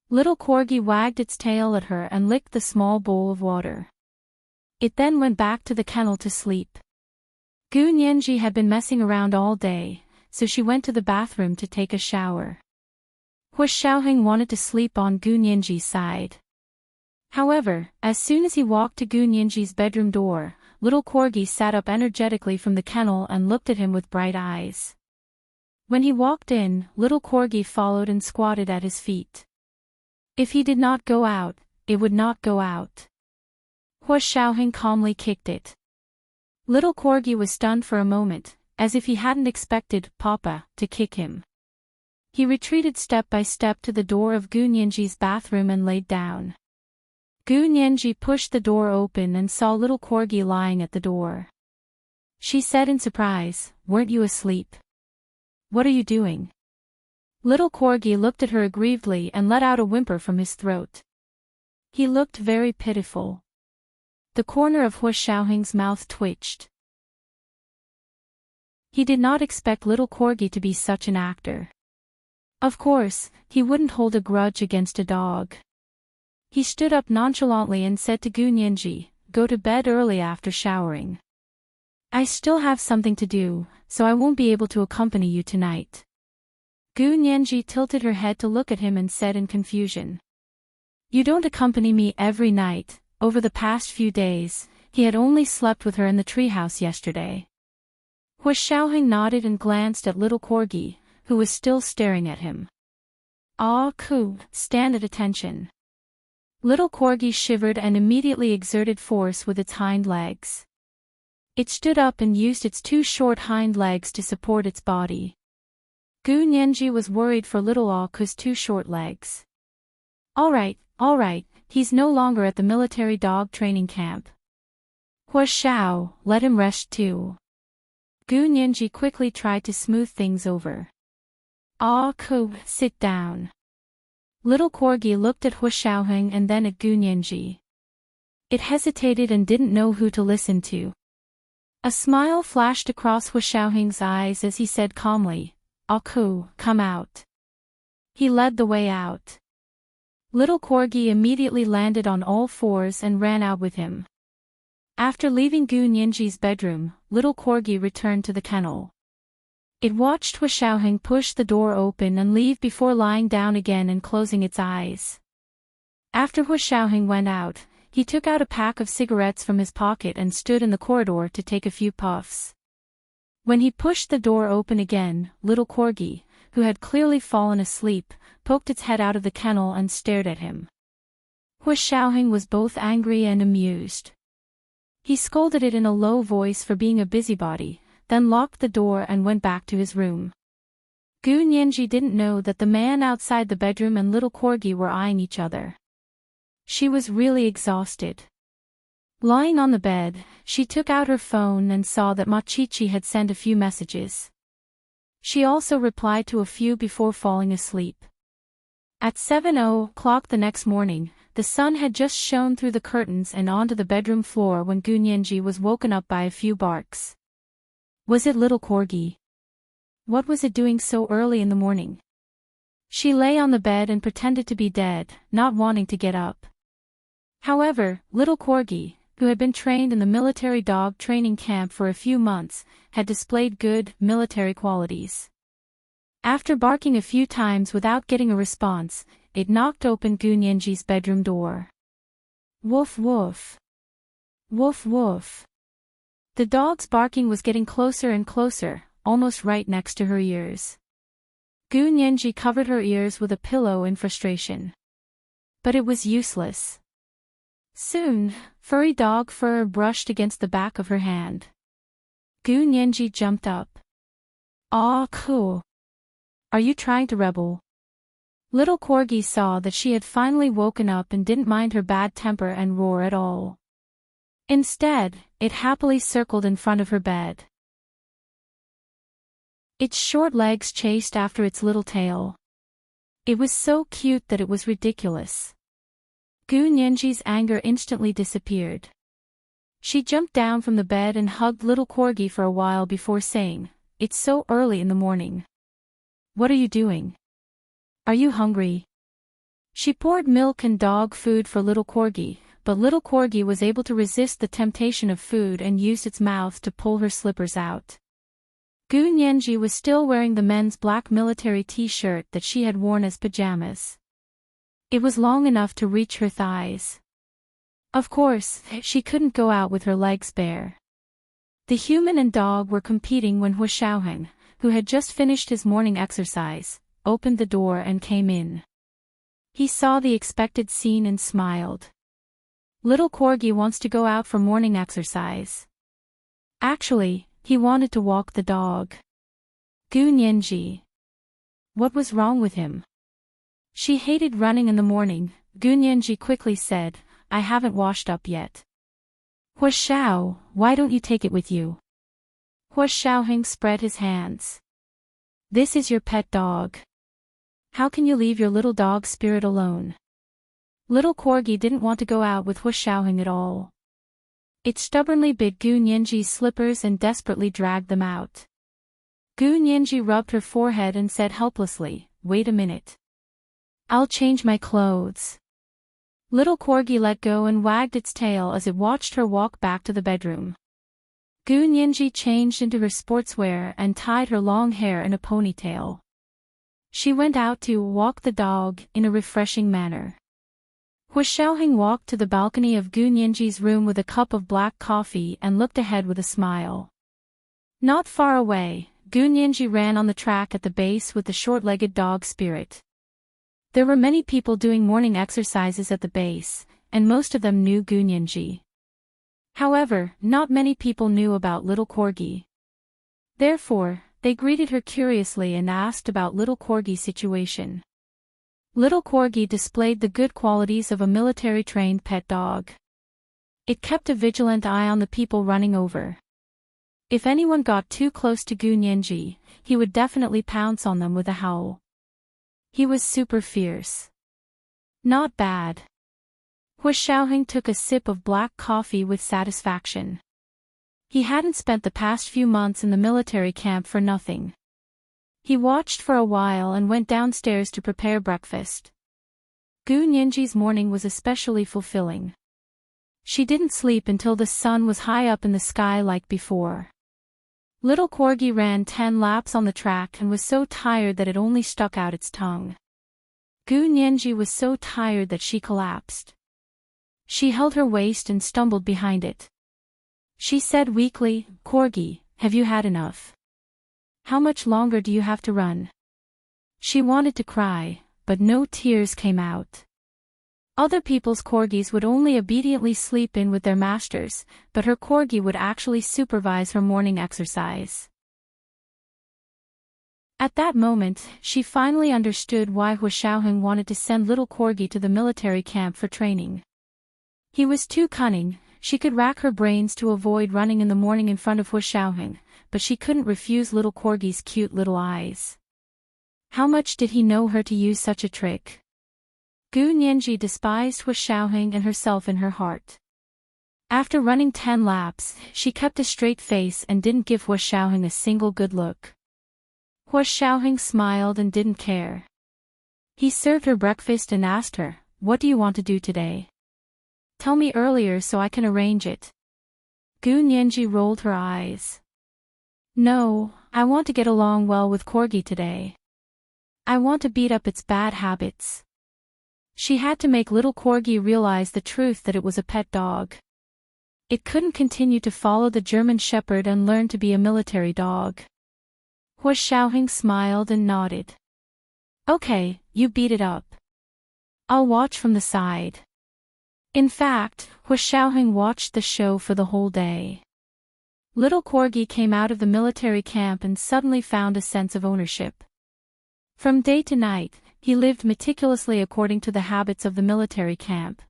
S1: Little corgi wagged its tail at her and licked the small bowl of water. It then went back to the kennel to sleep. Gu Nianji had been messing around all day, so she went to the bathroom to take a shower. Hu Xiaoheng wanted to sleep on Gu Nianji's side. However, as soon as he walked to Gu Nianji's bedroom door, little corgi sat up energetically from the kennel and looked at him with bright eyes. When he walked in, little corgi followed and squatted at his feet. If he did not go out, it would not go out. Hua Xiaoheng calmly kicked it. Little Corgi was stunned for a moment, as if he hadn't expected Papa to kick him. He retreated step by step to the door of Gu Nianji's bathroom and laid down. Gu Nianji pushed the door open and saw little Corgi lying at the door. She said in surprise, "Weren't you asleep? What are you doing?" Little Corgi looked at her aggrievedly and let out a whimper from his throat. He looked very pitiful. The corner of Hua Xiaoheng's mouth twitched. He did not expect little Corgi to be such an actor. Of course, he wouldn't hold a grudge against a dog. He stood up nonchalantly and said to Gu Nianji, "Go to bed early after showering. I still have something to do, so I won't be able to accompany you tonight." Gu Nianji tilted her head to look at him and said in confusion, "You don't accompany me every night." Over the past few days, he had only slept with her in the treehouse yesterday. Hua Xiaoheng nodded and glanced at little Corgi, who was still staring at him. "Ah, Ku, stand at attention." Little Corgi shivered and immediately exerted force with its hind legs. It stood up and used its two short hind legs to support its body. Gu Nianji was worried for little Ku's two short legs. All right, he's no longer at the military dog training camp. Hua Xiao, let him rest too. Gu Nianji quickly tried to smooth things over. Ah, Ku, sit down. Little Corgi looked at Hua Xiaoheng and then at Gu Nianji. It hesitated and didn't know who to listen to. A smile flashed across Hua Xiaoheng's eyes as he said calmly, "Ah, Ku, come out." He led the way out. Little Corgi immediately landed on all fours and ran out with him. After leaving Gu Nianji's bedroom, little Corgi returned to the kennel. It watched Hua Xiaoheng push the door open and leave before lying down again and closing its eyes. After Hua Xiaoheng went out, he took out a pack of cigarettes from his pocket and stood in the corridor to take a few puffs. When he pushed the door open again, little Corgi, who had clearly fallen asleep, poked its head out of the kennel and stared at him. Hua Xiaoheng was both angry and amused. He scolded it in a low voice for being a busybody, then locked the door and went back to his room. Gu Nianji didn't know that the man outside the bedroom and little Corgi were eyeing each other. She was really exhausted. Lying on the bed, she took out her phone and saw that Machichi had sent a few messages. She also replied to a few before falling asleep. At 7:00 the next morning, the sun had just shone through the curtains and onto the bedroom floor when Gu Nianji was woken up by a few barks. Was it little Corgi? What was it doing so early in the morning? She lay on the bed and pretended to be dead, not wanting to get up. However, little Corgi, who had been trained in the military dog training camp for a few months, had displayed good military qualities. After barking a few times without getting a response, it knocked open Gu Nianji's bedroom door. Woof woof. Woof woof. The dog's barking was getting closer and closer, almost right next to her ears. Gu Nianji covered her ears with a pillow in frustration. But it was useless. Soon, furry dog fur brushed against the back of her hand. Gu Nianji jumped up. Ah, cool. Are you trying to rebel? Little Corgi saw that she had finally woken up and didn't mind her bad temper and roar at all. Instead, it happily circled in front of her bed. Its short legs chased after its little tail. It was so cute that it was ridiculous. Gu Nianji's anger instantly disappeared. She jumped down from the bed and hugged little Corgi for a while before saying, "It's so early in the morning. What are you doing? Are you hungry?" She poured milk and dog food for little Corgi, but little Corgi was able to resist the temptation of food and used its mouth to pull her slippers out. Gu Nianji was still wearing the men's black military t-shirt that she had worn as pajamas. It was long enough to reach her thighs. Of course, she couldn't go out with her legs bare. The human and dog were competing when Hua Xiaoheng, who had just finished his morning exercise, opened the door and came in. He saw the expected scene and smiled. Little Corgi wants to go out for morning exercise. Actually, he wanted to walk the dog. Gu Nianji. What was wrong with him? She hated running in the morning. Gu Nianji quickly said, I haven't washed up yet. Hua Xiao, why don't you take it with you? Hua Xiaoheng spread his hands. This is your pet dog. How can you leave your little dog spirit alone? Little Corgi didn't want to go out with Hua Xiaoheng at all. It stubbornly bit Gu Nianji's slippers and desperately dragged them out. Gu Nianji rubbed her forehead and said helplessly, wait a minute. I'll change my clothes. Little Corgi let go and wagged its tail as it watched her walk back to the bedroom. Gu Nianji changed into her sportswear and tied her long hair in a ponytail. She went out to walk the dog in a refreshing manner. Hua Xiaoheng walked to the balcony of Gu Nianji's room with a cup of black coffee and looked ahead with a smile. Not far away, Gu Nianji ran on the track at the base with the short-legged dog Spirit. There were many people doing morning exercises at the base, and most of them knew Gu Nianji. However, not many people knew about Little Corgi. Therefore, they greeted her curiously and asked about Little Corgi's situation. Little Corgi displayed the good qualities of a military-trained pet dog. It kept a vigilant eye on the people running over. If anyone got too close to Gu Nianji, he would definitely pounce on them with a howl. He was super fierce. Not bad. Hua Xiaoheng took a sip of black coffee with satisfaction. He hadn't spent the past few months in the military camp for nothing. He watched for a while and went downstairs to prepare breakfast. Gu Nianji's morning was especially fulfilling. She didn't sleep until the sun was high up in the sky like before. Little Corgi ran 10 laps on the track and was so tired that it only stuck out its tongue. Gu Nianji was so tired that she collapsed. She held her waist and stumbled behind it. She said weakly, Corgi, have you had enough? How much longer do you have to run? She wanted to cry, but no tears came out. Other people's corgis would only obediently sleep in with their masters, but her corgi would actually supervise her morning exercise. At that moment, she finally understood why Hua Xiaoheng wanted to send Little Corgi to the military camp for training. He was too cunning. She could rack her brains to avoid running in the morning in front of Hua Xiaoheng, but she couldn't refuse Little Corgi's cute little eyes. How much did he know her to use such a trick? Gu Nianji despised Hua Xiaoheng and herself in her heart. After running 10 laps, she kept a straight face and didn't give Hua Xiaoheng a single good look. Hua Xiaoheng smiled and didn't care. He served her breakfast and asked her, what do you want to do today? Tell me earlier so I can arrange it. Gu Nianji rolled her eyes. No, I want to get along well with Corgi today. I want to beat up its bad habits. She had to make Little Corgi realize the truth that it was a pet dog. It couldn't continue to follow the German Shepherd and learn to be a military dog. Hua Xiaoheng smiled and nodded. Okay, you beat it up. I'll watch from the side. In fact, Hua Xiaoheng watched the show for the whole day. Little Corgi came out of the military camp and suddenly found a sense of ownership. From day to night, he lived meticulously according to the habits of the military camp.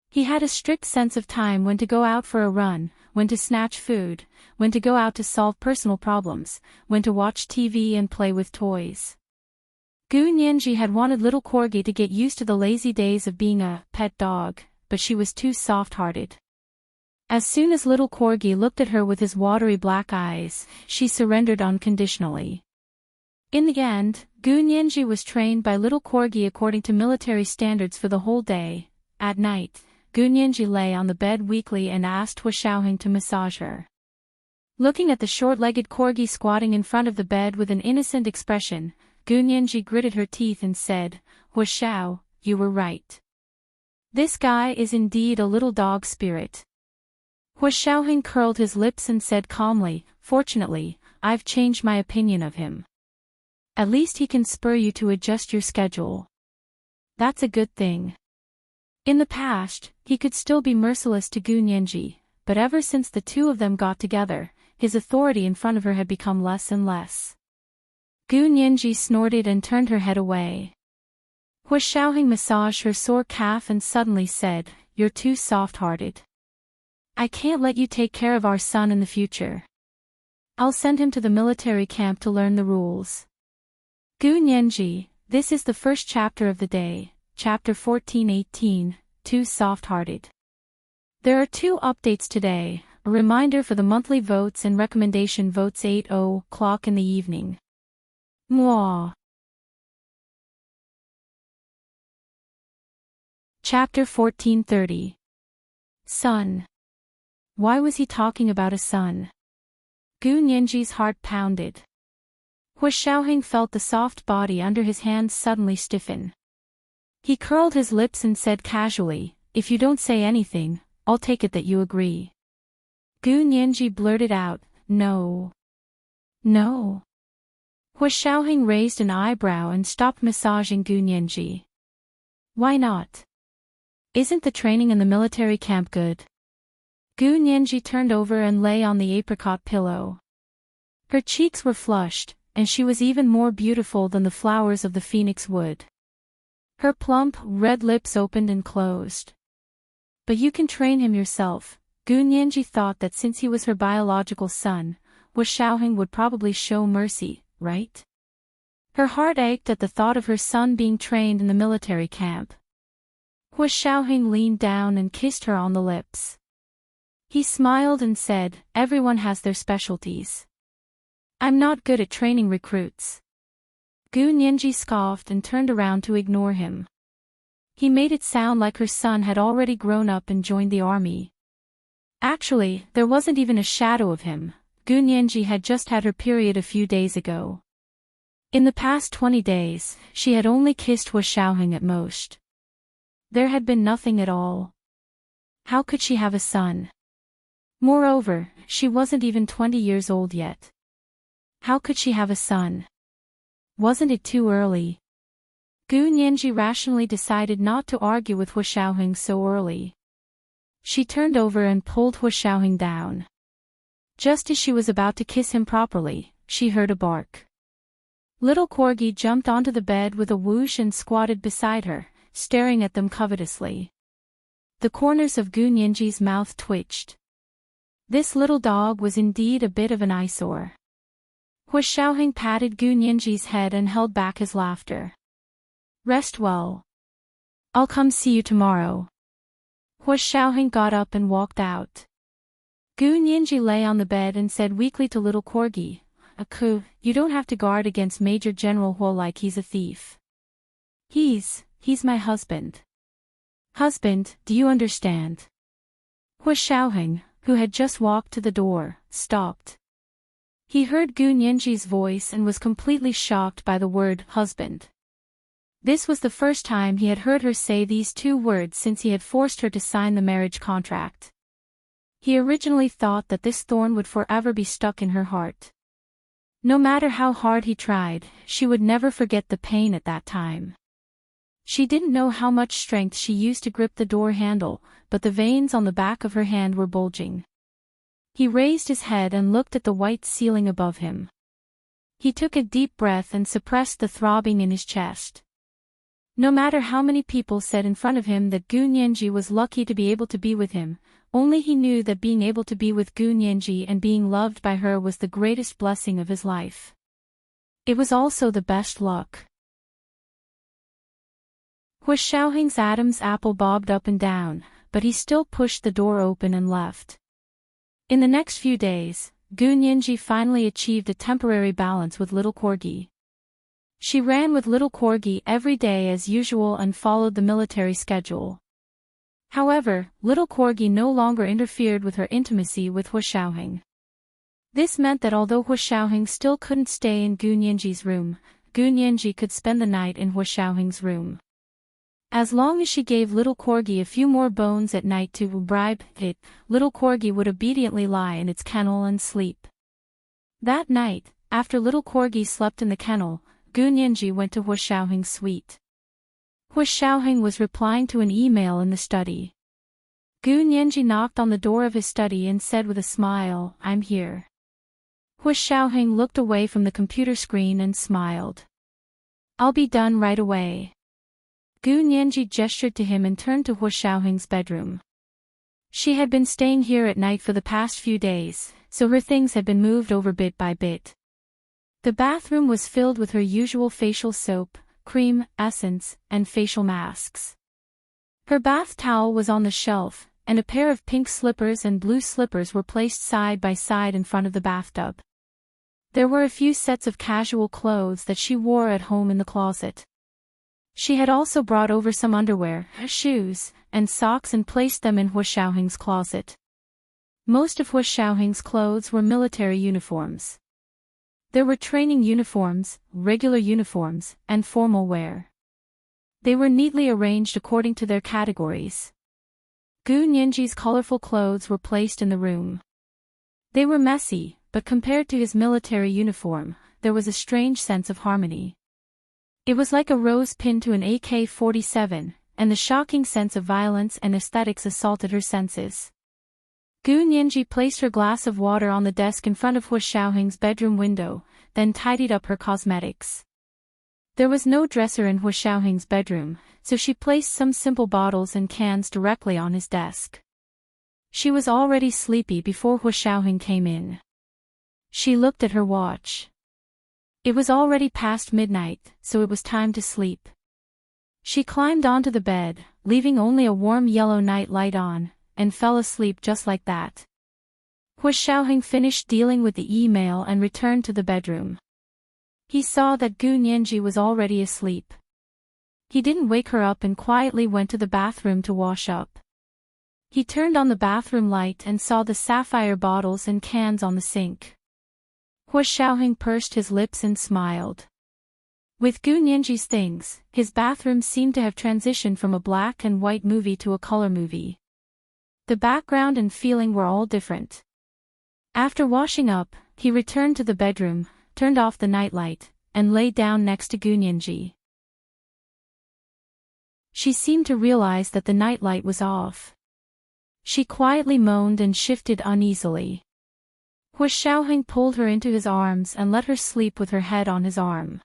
S1: He had a strict sense of time when to go out for a run, when to snatch food, when to go out to solve personal problems, when to watch TV and play with toys. Gu Nianji had wanted Little Corgi to get used to the lazy days of being a pet dog, but she was too soft-hearted. As soon as Little Corgi looked at her with his watery black eyes, she surrendered unconditionally. In the end, Gu Nianji was trained by Little Corgi according to military standards for the whole day. At night, Gu Nianji lay on the bed weakly and asked Hua Xiaoheng to massage her. Looking at the short-legged Corgi squatting in front of the bed with an innocent expression, Gu Nianji gritted her teeth and said, Hua Xiao, you were right. This guy is indeed a little dog spirit. Hua Xiaoheng curled his lips and said calmly, fortunately, I've changed my opinion of him. At least he can spur you to adjust your schedule. That's a good thing. In the past, he could still be merciless to Gu Nianji, but ever since the two of them got together, his authority in front of her had become less and less. Gu Nianji snorted and turned her head away. Hua Xiaoheng massaged her sore calf and suddenly said, "You're too soft-hearted. I can't let you take care of our son in the future. I'll send him to the military camp to learn the rules." Gu Nianji, this is the first chapter of the day, chapter 14-18, Too Soft-Hearted. There are 2 updates today, a reminder for the monthly votes and recommendation votes 8:00 in the evening. Mwah. Chapter 14:30. Son. Why was he talking about a son? Gu Nianji's heart pounded. Hua Xiaoheng felt the soft body under his hands suddenly stiffen. He curled his lips and said casually, "If you don't say anything, I'll take it that you agree." Gu Nianji blurted out, "No. No." Hua Xiaoheng raised an eyebrow and stopped massaging Gu Nianji. "Why not? Isn't the training in the military camp good?" Gu Nianji turned over and lay on the apricot pillow. Her cheeks were flushed, and she was even more beautiful than the flowers of the phoenix wood. Her plump, red lips opened and closed. "But you can train him yourself." Gu Nianji thought that since he was her biological son, Hua Xiaoheng would probably show mercy, right? Her heart ached at the thought of her son being trained in the military camp. Hua Xiaoheng leaned down and kissed her on the lips. He smiled and said, "Everyone has their specialties. I'm not good at training recruits." Gu Nianji scoffed and turned around to ignore him. He made it sound like her son had already grown up and joined the army. Actually, there wasn't even a shadow of him. Gu Nianji had just had her period a few days ago. In the past 20 days, she had only kissed Hua Xiaoheng at most. There had been nothing at all. How could she have a son? Moreover, she wasn't even 20 years old yet. How could she have a son? Wasn't it too early? Gu Nianji rationally decided not to argue with Hua Xiaoheng so early. She turned over and pulled Hua Xiaoheng down. Just as she was about to kiss him properly, she heard a bark. Little Corgi jumped onto the bed with a whoosh and squatted beside her, staring at them covetously. The corners of Gu Nianji's mouth twitched. This little dog was indeed a bit of an eyesore. Hua Xiaoheng patted Gu Nianji's head and held back his laughter. "Rest well. I'll come see you tomorrow." Hua Xiaoheng got up and walked out. Gu Nianji lay on the bed and said weakly to little Corgi, "Aku, you don't have to guard against Major General Hua like he's a thief. He's my husband." "Husband, do you understand?" Hua Xiaoheng, who had just walked to the door, stopped. He heard Gu Nianji's voice and was completely shocked by the word husband. This was the first time he had heard her say these 2 words since he had forced her to sign the marriage contract. He originally thought that this thorn would forever be stuck in her heart. No matter how hard he tried, she would never forget the pain at that time. She didn't know how much strength she used to grip the door handle, but the veins on the back of her hand were bulging. He raised his head and looked at the white ceiling above him. He took a deep breath and suppressed the throbbing in his chest. No matter how many people said in front of him that Gu Nianji was lucky to be able to be with him, only he knew that being able to be with Gu Nianji and being loved by her was the greatest blessing of his life. It was also the best luck. Hua Xiaoheng's Adam's apple bobbed up and down, but he still pushed the door open and left. In the next few days, Gu Nianji finally achieved a temporary balance with little Corgi. She ran with little Corgi every day as usual and followed the military schedule. However, little Corgi no longer interfered with her intimacy with Hua Xiaoheng. This meant that although Hua Xiaoheng still couldn't stay in Gu Nianji's room, Gu Nianji could spend the night in Hua Xiaoheng's room. As long as she gave little Corgi a few more bones at night to bribe it, little Corgi would obediently lie in its kennel and sleep. That night, after little Corgi slept in the kennel, Gu Nianji went to Hua Xiaoheng's suite. Hu Xiaoheng was replying to an email in the study. Gu Nianji knocked on the door of his study and said with a smile, "I'm here." Hu Xiaoheng looked away from the computer screen and smiled. "I'll be done right away." Gu Nianji gestured to him and turned to Hu Xiaoheng's bedroom. She had been staying here at night for the past few days, so her things had been moved over bit by bit. The bathroom was filled with her usual facial soap, cream, essence, and facial masks. Her bath towel was on the shelf, and a pair of pink slippers and blue slippers were placed side by side in front of the bathtub. There were a few sets of casual clothes that she wore at home in the closet. She had also brought over some underwear, shoes, and socks and placed them in Hu Xiaoheng's closet. Most of Hu Xiaoheng's clothes were military uniforms. There were training uniforms, regular uniforms, and formal wear. They were neatly arranged according to their categories. Gu Nianji's colorful clothes were placed in the room. They were messy, but compared to his military uniform, there was a strange sense of harmony. It was like a rose pinned to an AK-47, and the shocking sense of violence and aesthetics assaulted her senses. Gu Nianji placed her glass of water on the desk in front of Hu Xiaoheng's bedroom window, then tidied up her cosmetics. There was no dresser in Hu Xiaoheng's bedroom, so she placed some simple bottles and cans directly on his desk. She was already sleepy before Hu Xiaoheng came in. She looked at her watch. It was already past midnight, so it was time to sleep. She climbed onto the bed, leaving only a warm yellow night light on, and fell asleep just like that. Hu Xiaoheng finished dealing with the email and returned to the bedroom. He saw that Gu Nianji was already asleep. He didn't wake her up and quietly went to the bathroom to wash up. He turned on the bathroom light and saw the sapphire bottles and cans on the sink. Hu Xiaoheng pursed his lips and smiled. With Gu Nianji's things, his bathroom seemed to have transitioned from a black and white movie to a color movie. The background and feeling were all different. After washing up, he returned to the bedroom, turned off the nightlight, and lay down next to Gu Nianji. She seemed to realize that the nightlight was off. She quietly moaned and shifted uneasily. Hu Xiaoheng pulled her into his arms and let her sleep with her head on his arm.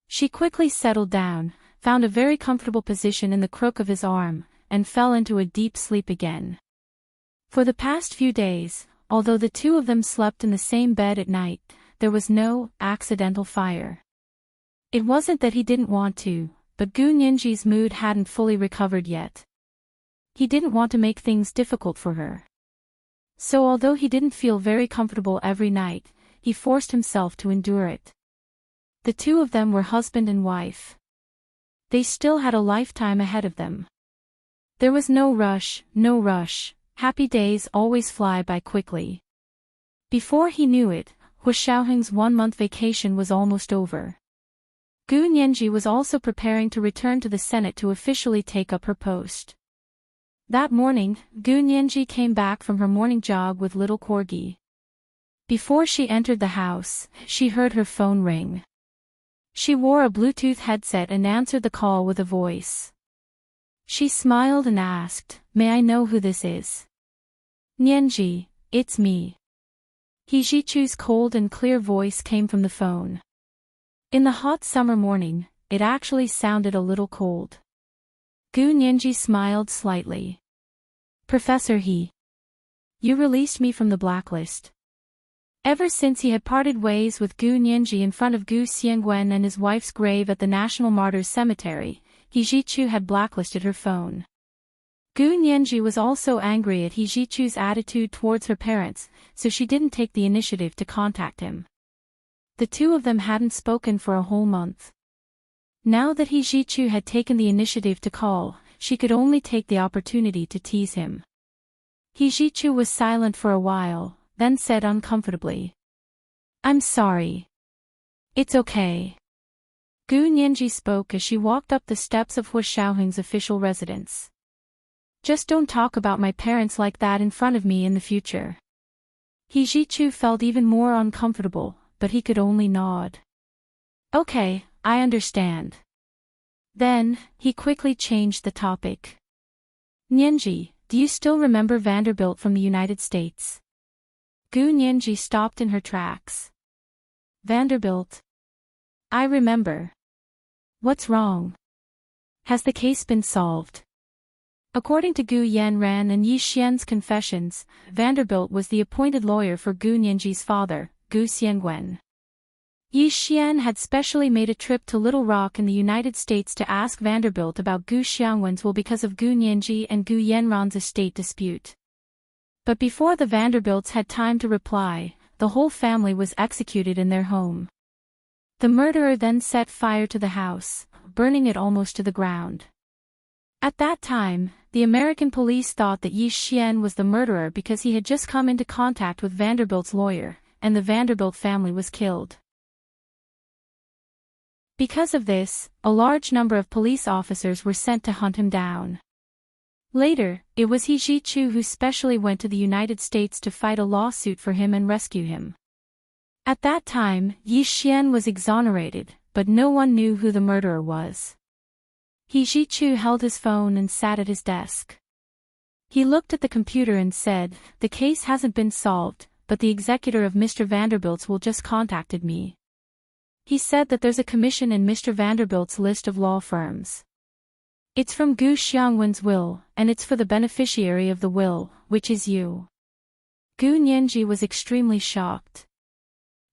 S1: She quickly settled down, found a very comfortable position in the crook of his arm, and fell into a deep sleep again. For the past few days, although the two of them slept in the same bed at night, there was no accidental fire. It wasn't that he didn't want to, but Gu Nianji's mood hadn't fully recovered yet. He didn't want to make things difficult for her. So although he didn't feel very comfortable every night, he forced himself to endure it. The two of them were husband and wife. They still had a lifetime ahead of them. There was no rush, no rush. Happy days always fly by quickly. Before he knew it, Hu Xiaoheng's 1-month vacation was almost over. Gu Nianji was also preparing to return to the Senate to officially take up her post. That morning, Gu Nianji came back from her morning jog with little Corgi. Before she entered the house, she heard her phone ring. She wore a Bluetooth headset and answered the call with a voice. She smiled and asked, "May I know who this is?" "Nianji, it's me." He Jichu's cold and clear voice came from the phone. In the hot summer morning, it actually sounded a little cold. Gu Nianji smiled slightly. "Professor He. You released me from the blacklist." Ever since he had parted ways with Gu Nianji in front of Gu Xiangwen and his wife's grave at the National Martyrs Cemetery, He Jichu had blacklisted her phone. Gu Nianji was also angry at He Jichu's attitude towards her parents, so she didn't take the initiative to contact him. The two of them hadn't spoken for a whole month. Now that He Jichu had taken the initiative to call, she could only take the opportunity to tease him. He Jichu was silent for a while, then said uncomfortably, "I'm sorry. It's okay." Gu Nianji spoke as she walked up the steps of Hu Xiaoheng's official residence. "Just don't talk about my parents like that in front of me in the future." He Jichu felt even more uncomfortable, but he could only nod. "Okay, I understand." Then, he quickly changed the topic. Nianji, do you still remember Vanderbilt from the United States? Gu Nianji stopped in her tracks. Vanderbilt? I remember. What's wrong? Has the case been solved? According to Gu Yanran and Yi Xian's confessions, Vanderbilt was the appointed lawyer for Gu Nianji's father, Gu Xiangwen. Yi Xian had specially made a trip to Little Rock in the United States to ask Vanderbilt about Gu Xiangwen's will because of Gu Nianji and Gu Yanran's estate dispute. But before the Vanderbilts had time to reply, the whole family was executed in their home. The murderer then set fire to the house, burning it almost to the ground. At that time, the American police thought that Yi Xian was the murderer because he had just come into contact with Vanderbilt's lawyer, and the Vanderbilt family was killed. Because of this, a large number of police officers were sent to hunt him down. Later, it was He Zhichu who specially went to the United States to fight a lawsuit for him and rescue him. At that time, Yi Xian was exonerated, but no one knew who the murderer was. He Zhichu held his phone and sat at his desk. He looked at the computer and said, "The case hasn't been solved, but the executor of Mr. Vanderbilt's will just contacted me. He said that there's a commission in Mr. Vanderbilt's list of law firms. It's from Gu Xiangwen's will, and it's for the beneficiary of the will, which is you." Gu Nianji was extremely shocked.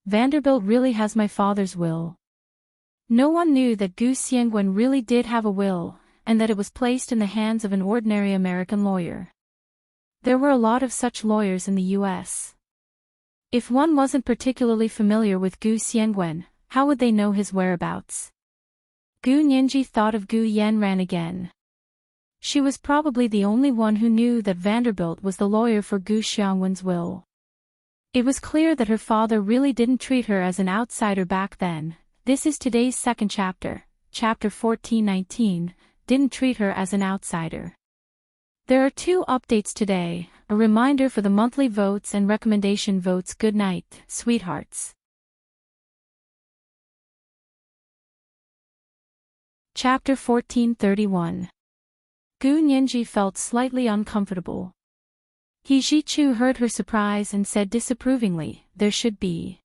S1: Vanderbilt really has my father's will. No one knew that Gu Xiangwen really did have a will, and that it was placed in the hands of an ordinary American lawyer. There were a lot of such lawyers in the US. If one wasn't particularly familiar with Gu Xiangwen, how would they know his whereabouts? Gu Nianji thought of Gu Yanran again. She was probably the only one who knew that Vanderbilt was the lawyer for Gu Xiangwen's will. It was clear that her father really didn't treat her as an outsider back then. This is today's second chapter, chapter 1419, didn't treat her as an outsider. There are 2 updates today, a reminder for the monthly votes and recommendation votes. Good night, sweethearts. Chapter 1431. Gu Nianji felt slightly uncomfortable. He Zhichu heard her surprise and said disapprovingly, "There should be.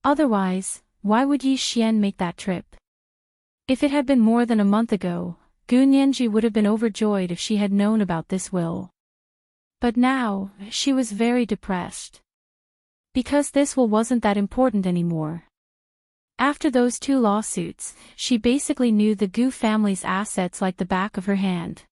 S1: Otherwise, why would Yi Xian make that trip?" If it had been more than a month ago, Gu Nianji would have been overjoyed if she had known about this will. But now, she was very depressed. Because this will wasn't that important anymore. After those 2 lawsuits, she basically knew the Gu family's assets like the back of her hand.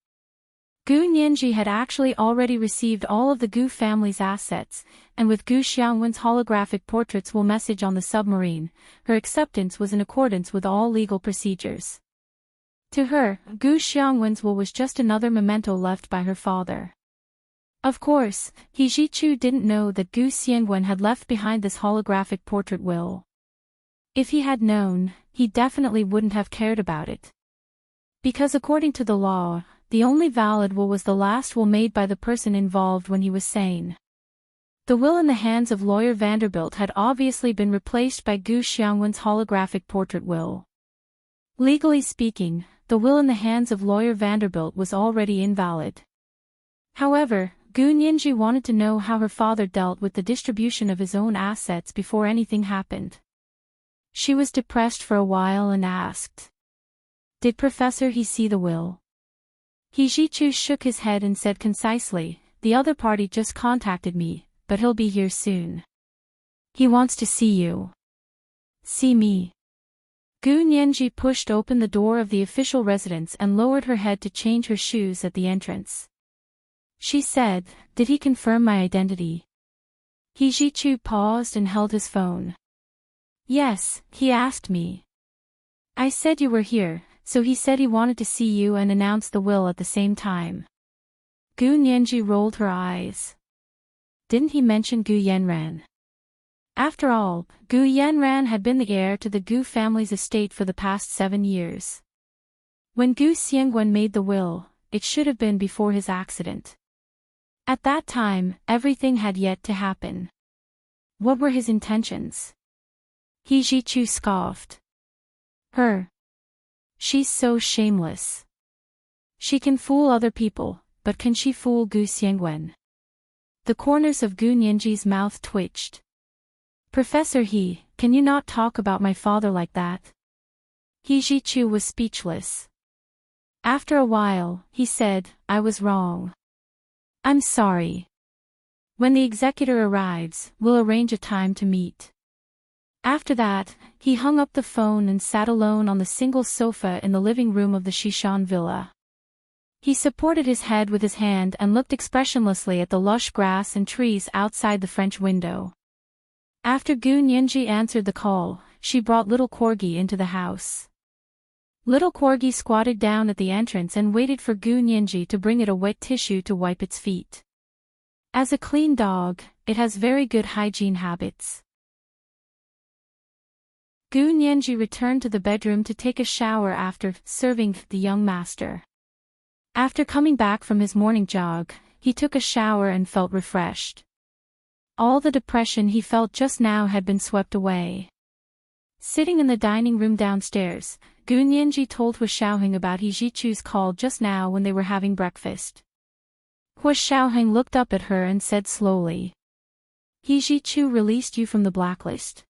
S1: Gu Nianji had actually already received all of the Gu family's assets, and with Gu Xiangwen's holographic portraits will message on the submarine, her acceptance was in accordance with all legal procedures. To her, Gu Xiangwen's will was just another memento left by her father. Of course, He Zhichu didn't know that Gu Xiangwen had left behind this holographic portrait will. If he had known, he definitely wouldn't have cared about it. Because according to the law, the only valid will was the last will made by the person involved when he was sane. The will in the hands of lawyer Vanderbilt had obviously been replaced by Gu Xiangwen's holographic portrait will. Legally speaking, the will in the hands of lawyer Vanderbilt was already invalid. However, Gu Nianji wanted to know how her father dealt with the distribution of his own assets before anything happened. She was depressed for a while and asked, "Did Professor He see the will?" He Zhichu shook his head and said concisely, "The other party just contacted me, but he'll be here soon. He wants to see you." "See me?" Gu Nianji pushed open the door of the official residence and lowered her head to change her shoes at the entrance. She said, "Did he confirm my identity?" He Zhichu paused and held his phone. "Yes, he asked me. I said you were here, so he said he wanted to see you and announce the will at the same time." Gu Nianji rolled her eyes. Didn't he mention Gu Yanran? After all, Gu Yanran had been the heir to the Gu family's estate for the past 7 years. When Gu Xiangwen made the will, it should have been before his accident. At that time, everything had yet to happen. What were his intentions? He Zhichu scoffed. Her. She's so shameless. She can fool other people, but can she fool Gu Xiangwen? The corners of Gu Nianji's mouth twitched. Professor He, can you not talk about my father like that? He Jichu was speechless. After a while, he said, I was wrong. I'm sorry. When the executor arrives, we'll arrange a time to meet. After that, he hung up the phone and sat alone on the single sofa in the living room of the Shishan villa. He supported his head with his hand and looked expressionlessly at the lush grass and trees outside the French window. After Gu Nianji answered the call, she brought little Corgi into the house. Little Corgi squatted down at the entrance and waited for Gu Nianji to bring it a wet tissue to wipe its feet. As a clean dog, it has very good hygiene habits. Gu Nianji returned to the bedroom to take a shower after serving the young master. After coming back from his morning jog, he took a shower and felt refreshed. All the depression he felt just now had been swept away. Sitting in the dining room downstairs, Gu Nianji told Hua Xiaoheng about He Jichu's call just now when they were having breakfast. Hua Xiaoheng looked up at her and said slowly, He Jichu released you from the blacklist.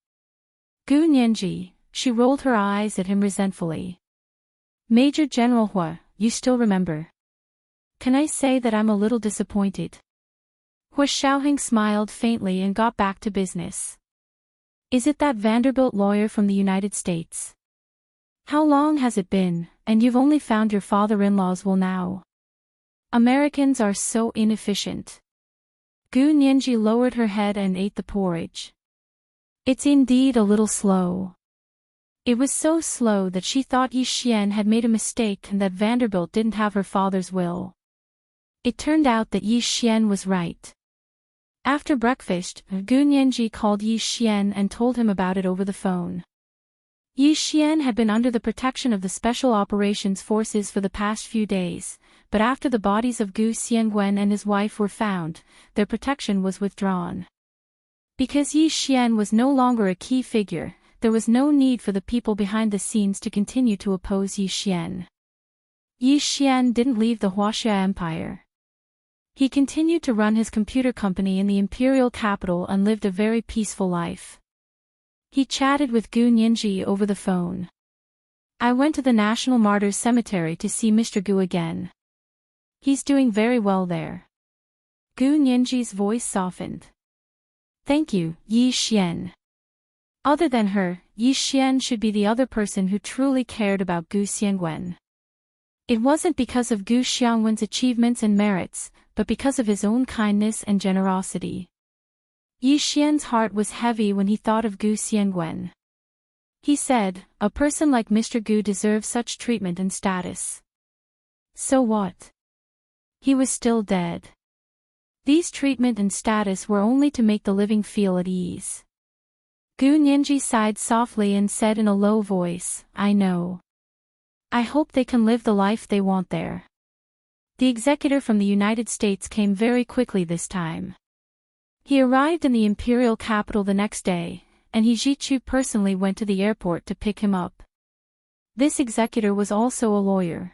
S1: Gu Nianji, she rolled her eyes at him resentfully. Major General Hua, you still remember? Can I say that I'm a little disappointed? Hua Xiaoheng smiled faintly and got back to business. Is it that Vanderbilt lawyer from the United States? How long has it been, and you've only found your father-in-law's will now? Americans are so inefficient. Gu Nianji lowered her head and ate the porridge. It's indeed a little slow. It was so slow that she thought Yi Xian had made a mistake and that Vanderbilt didn't have her father's will. It turned out that Yi Xian was right. After breakfast, Gu Nianji called Yi Xian and told him about it over the phone. Yi Xian had been under the protection of the Special Operations Forces for the past few days, but after the bodies of Gu Xiangwen and his wife were found, their protection was withdrawn. Because Yi Xian was no longer a key figure, there was no need for the people behind the scenes to continue to oppose Yi Xian. Yi Xian didn't leave the Huaxia Empire. He continued to run his computer company in the imperial capital and lived a very peaceful life. He chatted with Gu Nianji over the phone. I went to the National Martyrs Cemetery to see Mr. Gu again. He's doing very well there. Gu Nianji's voice softened. Thank you, Yi Xian. Other than her, Yi Xian should be the other person who truly cared about Gu Xiangwen. It wasn't because of Gu Xiangwen's achievements and merits, but because of his own kindness and generosity. Yi Xian's heart was heavy when he thought of Gu Xiangwen. He said, a person like Mr. Gu deserves such treatment and status. So what? He was still dead. These treatment and status were only to make the living feel at ease. Gu Nianji sighed softly and said in a low voice, I know. I hope they can live the life they want there. The executor from the United States came very quickly this time. He arrived in the imperial capital the next day, and He Jichu personally went to the airport to pick him up. This executor was also a lawyer.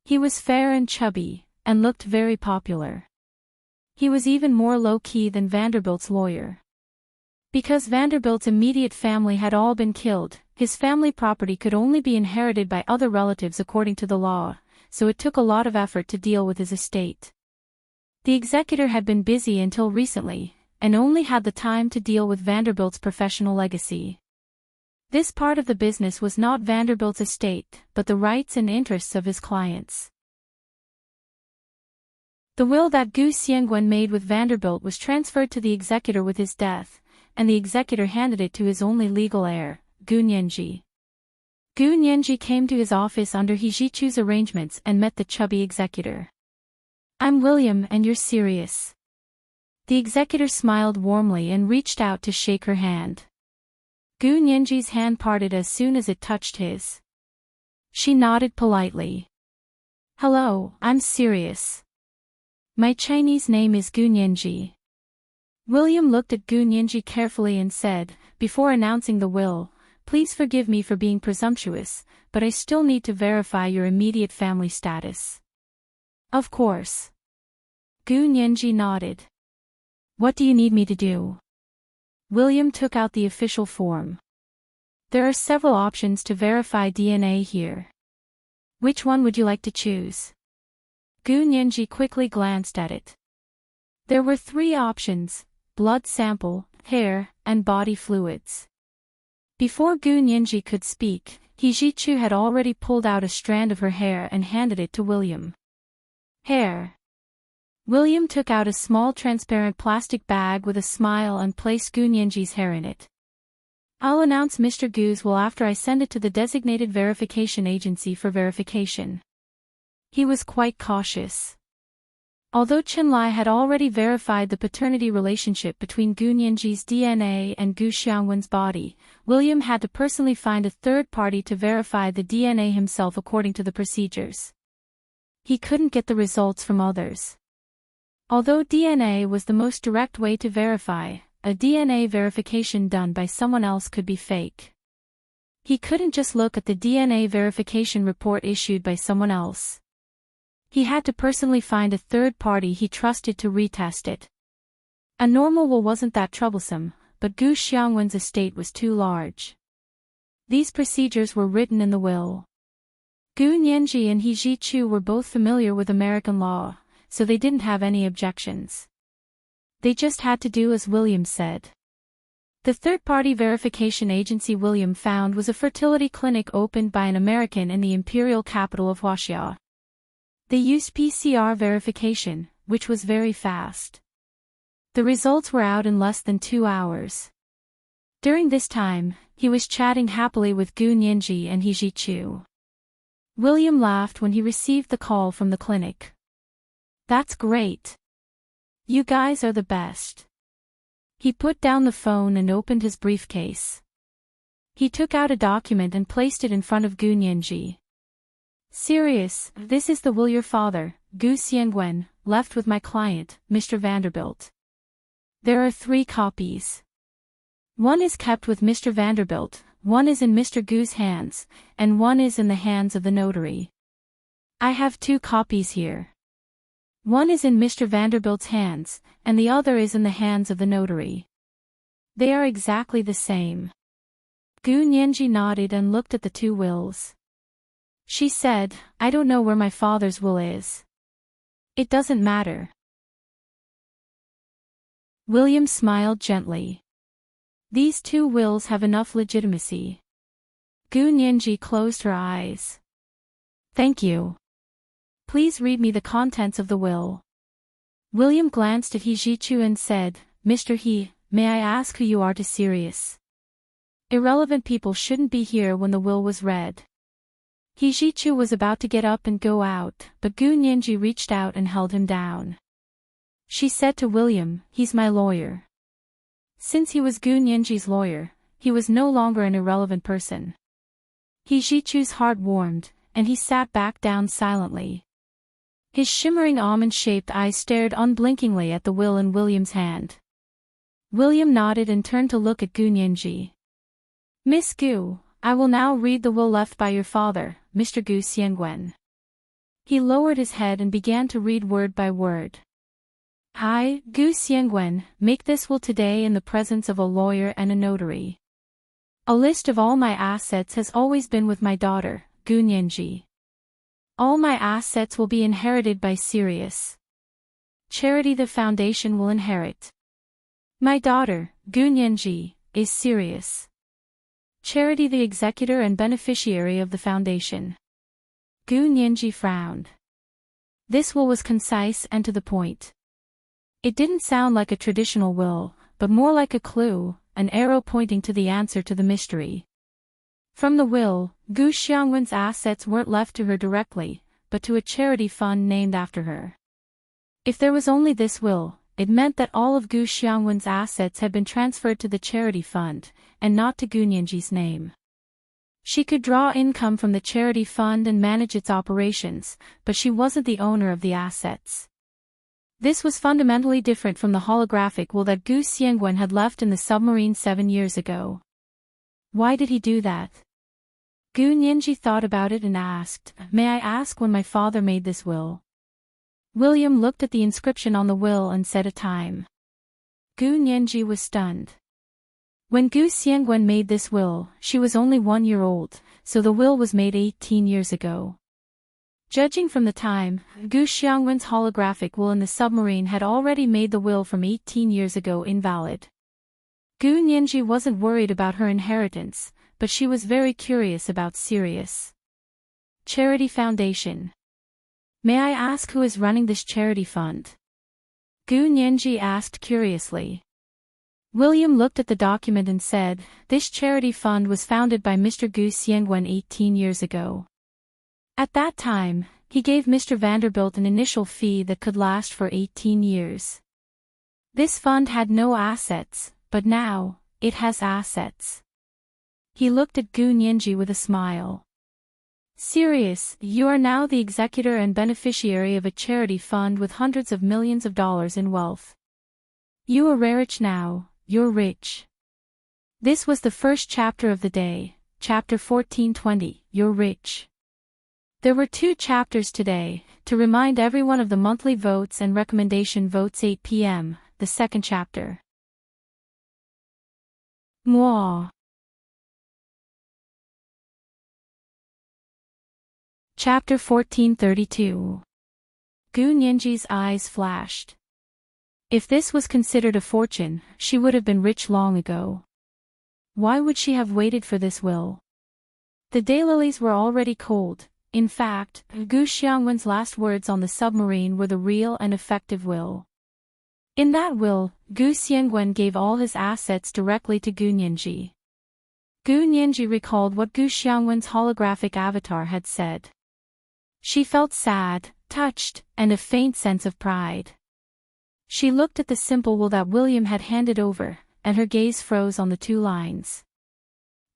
S1: He was fair and chubby, and looked very popular. He was even more low-key than Vanderbilt's lawyer. Because Vanderbilt's immediate family had all been killed, his family property could only be inherited by other relatives according to the law, so it took a lot of effort to deal with his estate. The executor had been busy until recently, and only had the time to deal with Vanderbilt's professional legacy. This part of the business was not Vanderbilt's estate, but the rights and interests of his clients. The will that Gu Xiangwen made with Vanderbilt was transferred to the executor with his death, and the executor handed it to his only legal heir, Gu Nianji. Gu Nianji came to his office under He Jichu's arrangements and met the chubby executor. I'm William and you're serious. The executor smiled warmly and reached out to shake her hand. Gu Nianji's hand parted as soon as it touched his. She nodded politely. Hello, I'm serious. My Chinese name is Gu Nianji. William looked at Gu Nianji carefully and said, before announcing the will, Please forgive me for being presumptuous, but I still need to verify your immediate family status. Of course. Gu Nianji nodded. What do you need me to do? William took out the official form. There are several options to verify DNA here. Which one would you like to choose? Gu Nianji quickly glanced at it. There were 3 options: blood sample, hair, and body fluids. Before Gu Nianji could speak, He Jichu had already pulled out a strand of her hair and handed it to William. Hair. William took out a small transparent plastic bag with a smile and placed Gu Nianji's hair in it. I'll announce Mr. Gu's will after I send it to the designated verification agency for verification. He was quite cautious. Although Chenlai had already verified the paternity relationship between Gu Nianji's DNA and Gu Xiangwen's body, William had to personally find a third party to verify the DNA himself according to the procedures. He couldn't get the results from others. Although DNA was the most direct way to verify, a DNA verification done by someone else could be fake. He couldn't just look at the DNA verification report issued by someone else. He had to personally find a third party he trusted to retest it. A normal will wasn't that troublesome, but Gu Xiangwen's estate was too large. These procedures were written in the will. Gu Nianji and He Jichu were both familiar with American law, so they didn't have any objections. They just had to do as William said. The third-party verification agency William found was a fertility clinic opened by an American in the imperial capital of Huaxia. They used PCR verification, which was very fast. The results were out in less than 2 hours. During this time, he was chatting happily with Gu Nianji and He Jichu. William laughed when he received the call from the clinic. That's great. You guys are the best. He put down the phone and opened his briefcase. He took out a document and placed it in front of Gu Nianji. Serious, this is the will your father, Gu Xiangwen, left with my client, Mr. Vanderbilt. There are 3 copies. One is kept with Mr. Vanderbilt, one is in Mr. Gu's hands, and one is in the hands of the notary. I have 2 copies here. One is in Mr. Vanderbilt's hands, and the other is in the hands of the notary. They are exactly the same. Gu Nianji nodded and looked at the 2 wills. She said, I don't know where my father's will is. It doesn't matter. William smiled gently. These 2 wills have enough legitimacy. Gu Nianji closed her eyes. Thank you. Please read me the contents of the will. William glanced at He Jichu and said, Mr. He, may I ask who you are to Sirius? Irrelevant people shouldn't be here when the will was read. He Jichu was about to get up and go out, but Gu Nianji reached out and held him down. She said to William, he's my lawyer. Since he was Gu Nianji's lawyer, he was no longer an irrelevant person. He Jichu's heart warmed, and he sat back down silently. His shimmering almond-shaped eyes stared unblinkingly at the will in William's hand. William nodded and turned to look at Gu Nianji. Miss Gu, I will now read the will left by your father, Mr. Gu Xiangwen. He lowered his head and began to read word by word. I, Gu Xiangwen, make this will today in the presence of a lawyer and a notary. A list of all my assets has always been with my daughter, Gu Nianji. All my assets will be inherited by Sirius. Charity the foundation will inherit. My daughter, Gu Nianji, is Sirius. Charity the executor and beneficiary of the foundation. Gu Nianji frowned. This will was concise and to the point. It didn't sound like a traditional will, but more like a clue, an arrow pointing to the answer to the mystery. From the will, Gu Xiangwen's assets weren't left to her directly, but to a charity fund named after her. If there was only this will, it meant that all of Gu Xiangwen's assets had been transferred to the charity fund, and not to Gu Nianji's name. She could draw income from the charity fund and manage its operations, but she wasn't the owner of the assets. This was fundamentally different from the holographic will that Gu Xiangwen had left in the submarine 7 years ago. Why did he do that? Gu Nianji thought about it and asked, "May I ask when my father made this will?" William looked at the inscription on the will and said a time. Gu Nianji was stunned. When Gu Xiangwen made this will, she was only 1 year old, so the will was made 18 years ago. Judging from the time, Gu Xiangwen's holographic will in the submarine had already made the will from 18 years ago invalid. Gu Nianji wasn't worried about her inheritance, but she was very curious about Sirius Charity Foundation. May I ask who is running this charity fund? Gu Nianji asked curiously. William looked at the document and said, this charity fund was founded by Mr. Gu Xiangwen 18 years ago. At that time, he gave Mr. Vanderbilt an initial fee that could last for 18 years. This fund had no assets, but now, it has assets. He looked at Gu Nianji with a smile. Sirius, you are now the executor and beneficiary of a charity fund with hundreds of millions of dollars in wealth. You are rich now, you're rich. This was the first chapter of the day, chapter 1420, You're Rich. There were 2 chapters today, to remind everyone of the monthly votes and recommendation votes 8 p.m., the second chapter. Moi. Chapter 1432. Gu Nianji's eyes flashed. If this was considered a fortune, she would have been rich long ago. Why would she have waited for this will? The daylilies were already cold. In fact, Gu Xiangwen's last words on the submarine were the real and effective will. In that will, Gu Xiangwen gave all his assets directly to Gu Nianji. Gu Nianji recalled what Gu Xiangwen's holographic avatar had said. She felt sad, touched, and a faint sense of pride. She looked at the simple will that William had handed over, and her gaze froze on the 2 lines.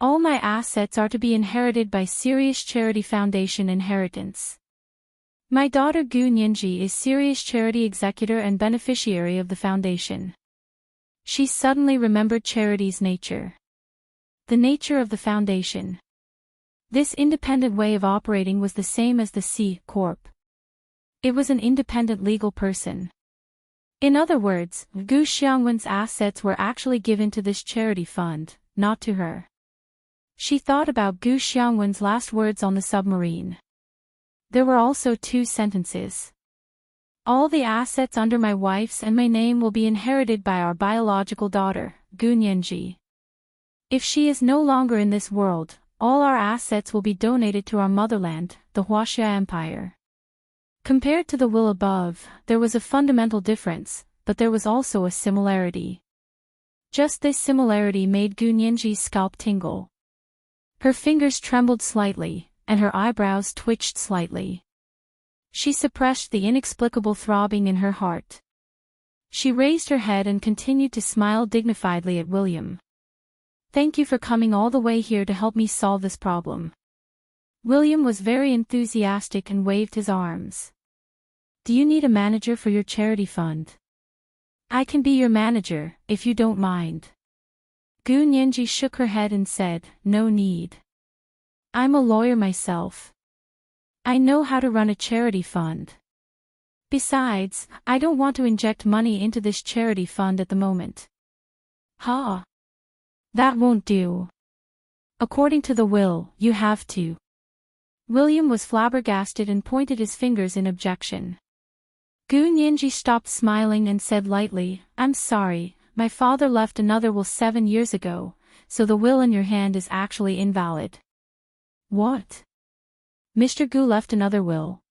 S1: All my assets are to be inherited by Sirius Charity Foundation inheritance. My daughter Gu Nianji is Sirius Charity executor and beneficiary of the foundation. She suddenly remembered charity's nature. The nature of the foundation. This independent way of operating was the same as the C Corp. It was an independent legal person. In other words, Gu Xiangwen's assets were actually given to this charity fund, not to her. She thought about Gu Xiangwen's last words on the submarine. There were also 2 sentences. All the assets under my wife's and my name will be inherited by our biological daughter, Gu Nianji. If she is no longer in this world, all our assets will be donated to our motherland, the Huaxia Empire. Compared to the will above, there was a fundamental difference, but there was also a similarity. Just this similarity made Gu Nianji's scalp tingle. Her fingers trembled slightly, and her eyebrows twitched slightly. She suppressed the inexplicable throbbing in her heart. She raised her head and continued to smile dignifiedly at William. Thank you for coming all the way here to help me solve this problem. William was very enthusiastic and waved his arms. Do you need a manager for your charity fund? I can be your manager, if you don't mind. Gu Nianji shook her head and said, no need. I'm a lawyer myself. I know how to run a charity fund. Besides, I don't want to inject money into this charity fund at the moment. Ha! That won't do. According to the will, you have to. William was flabbergasted and pointed his fingers in objection. Gu Nianji stopped smiling and said lightly, I'm sorry, my father left another will 7 years ago, so the will in your hand is actually invalid. What? Mr. Gu left another will.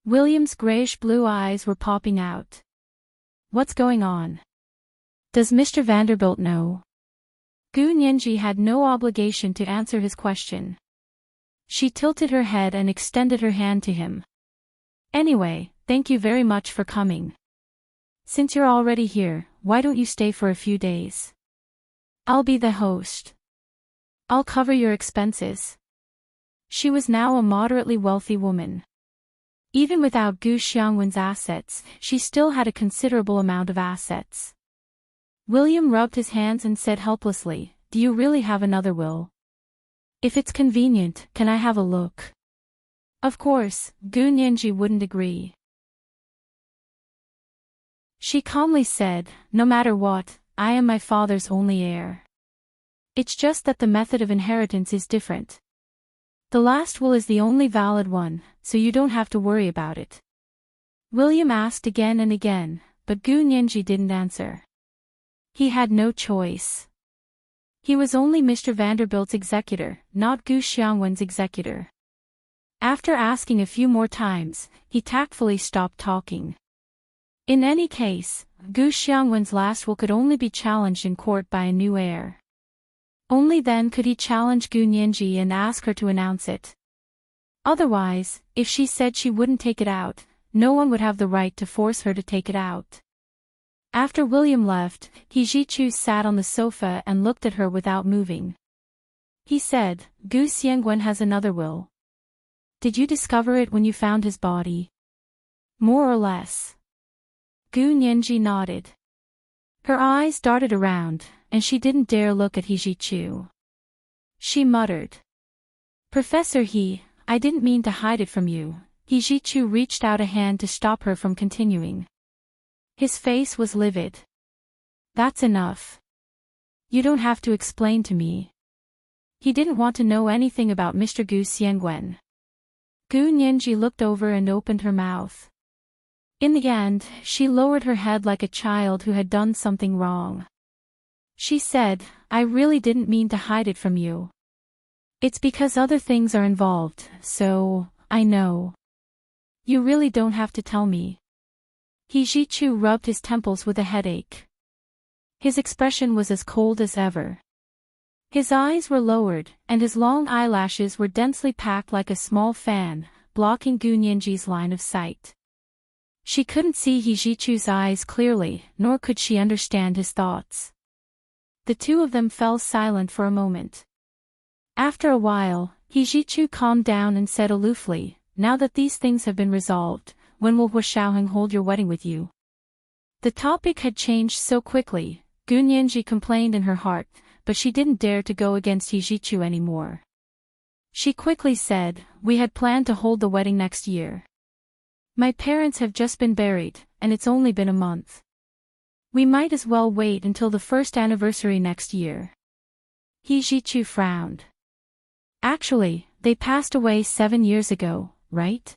S1: William's grayish-blue eyes were popping out. What's going on? Does Mr. Vanderbilt know? Gu Nianji had no obligation to answer his question. She tilted her head and extended her hand to him. Anyway, thank you very much for coming. Since you're already here, why don't you stay for a few days? I'll be the host. I'll cover your expenses. She was now a moderately wealthy woman. Even without Gu Xiangwen's assets, she still had a considerable amount of assets. William rubbed his hands and said helplessly, do you really have another will? If it's convenient, can I have a look? Of course, Gu Nianji wouldn't agree. She calmly said, no matter what, I am my father's only heir. It's just that the method of inheritance is different. The last will is the only valid one, so you don't have to worry about it. William asked again and again, but Gu Nianji didn't answer. He had no choice. He was only Mr. Vanderbilt's executor, not Gu Xiangwen's executor. After asking a few more times, he tactfully stopped talking. In any case, Gu Xiangwen's last will could only be challenged in court by a new heir. Only then could he challenge Gu Nianji and ask her to announce it. Otherwise, if she said she wouldn't take it out, no one would have the right to force her to take it out. After William left, He Jichu sat on the sofa and looked at her without moving. He said, Gu Xiangwen has another will. Did you discover it when you found his body? More or less. Gu Nianji nodded. Her eyes darted around, and she didn't dare look at He Jichu. She muttered. Professor He, I didn't mean to hide it from you. He Jichu reached out a hand to stop her from continuing. His face was livid. That's enough. You don't have to explain to me. He didn't want to know anything about Mr. Gu Xiangwen. Gu Nianji looked over and opened her mouth. In the end, she lowered her head like a child who had done something wrong. She said, I really didn't mean to hide it from you. It's because other things are involved, so, I know. You really don't have to tell me. He Jichu rubbed his temples with a headache. His expression was as cold as ever. His eyes were lowered, and his long eyelashes were densely packed like a small fan, blocking Gu Nianji's line of sight. She couldn't see He Jichu's eyes clearly, nor could she understand his thoughts. The two of them fell silent for a moment. After a while, He Jichu calmed down and said aloofly, now that these things have been resolved, when will Hua Xiaoheng hold your wedding with you? The topic had changed so quickly, Gu Nianji complained in her heart, but she didn't dare to go against He Jichu anymore. She quickly said, we had planned to hold the wedding next year. My parents have just been buried, and it's only been a month. We might as well wait until the first anniversary next year. He Jichu frowned. Actually, they passed away 7 years ago, right?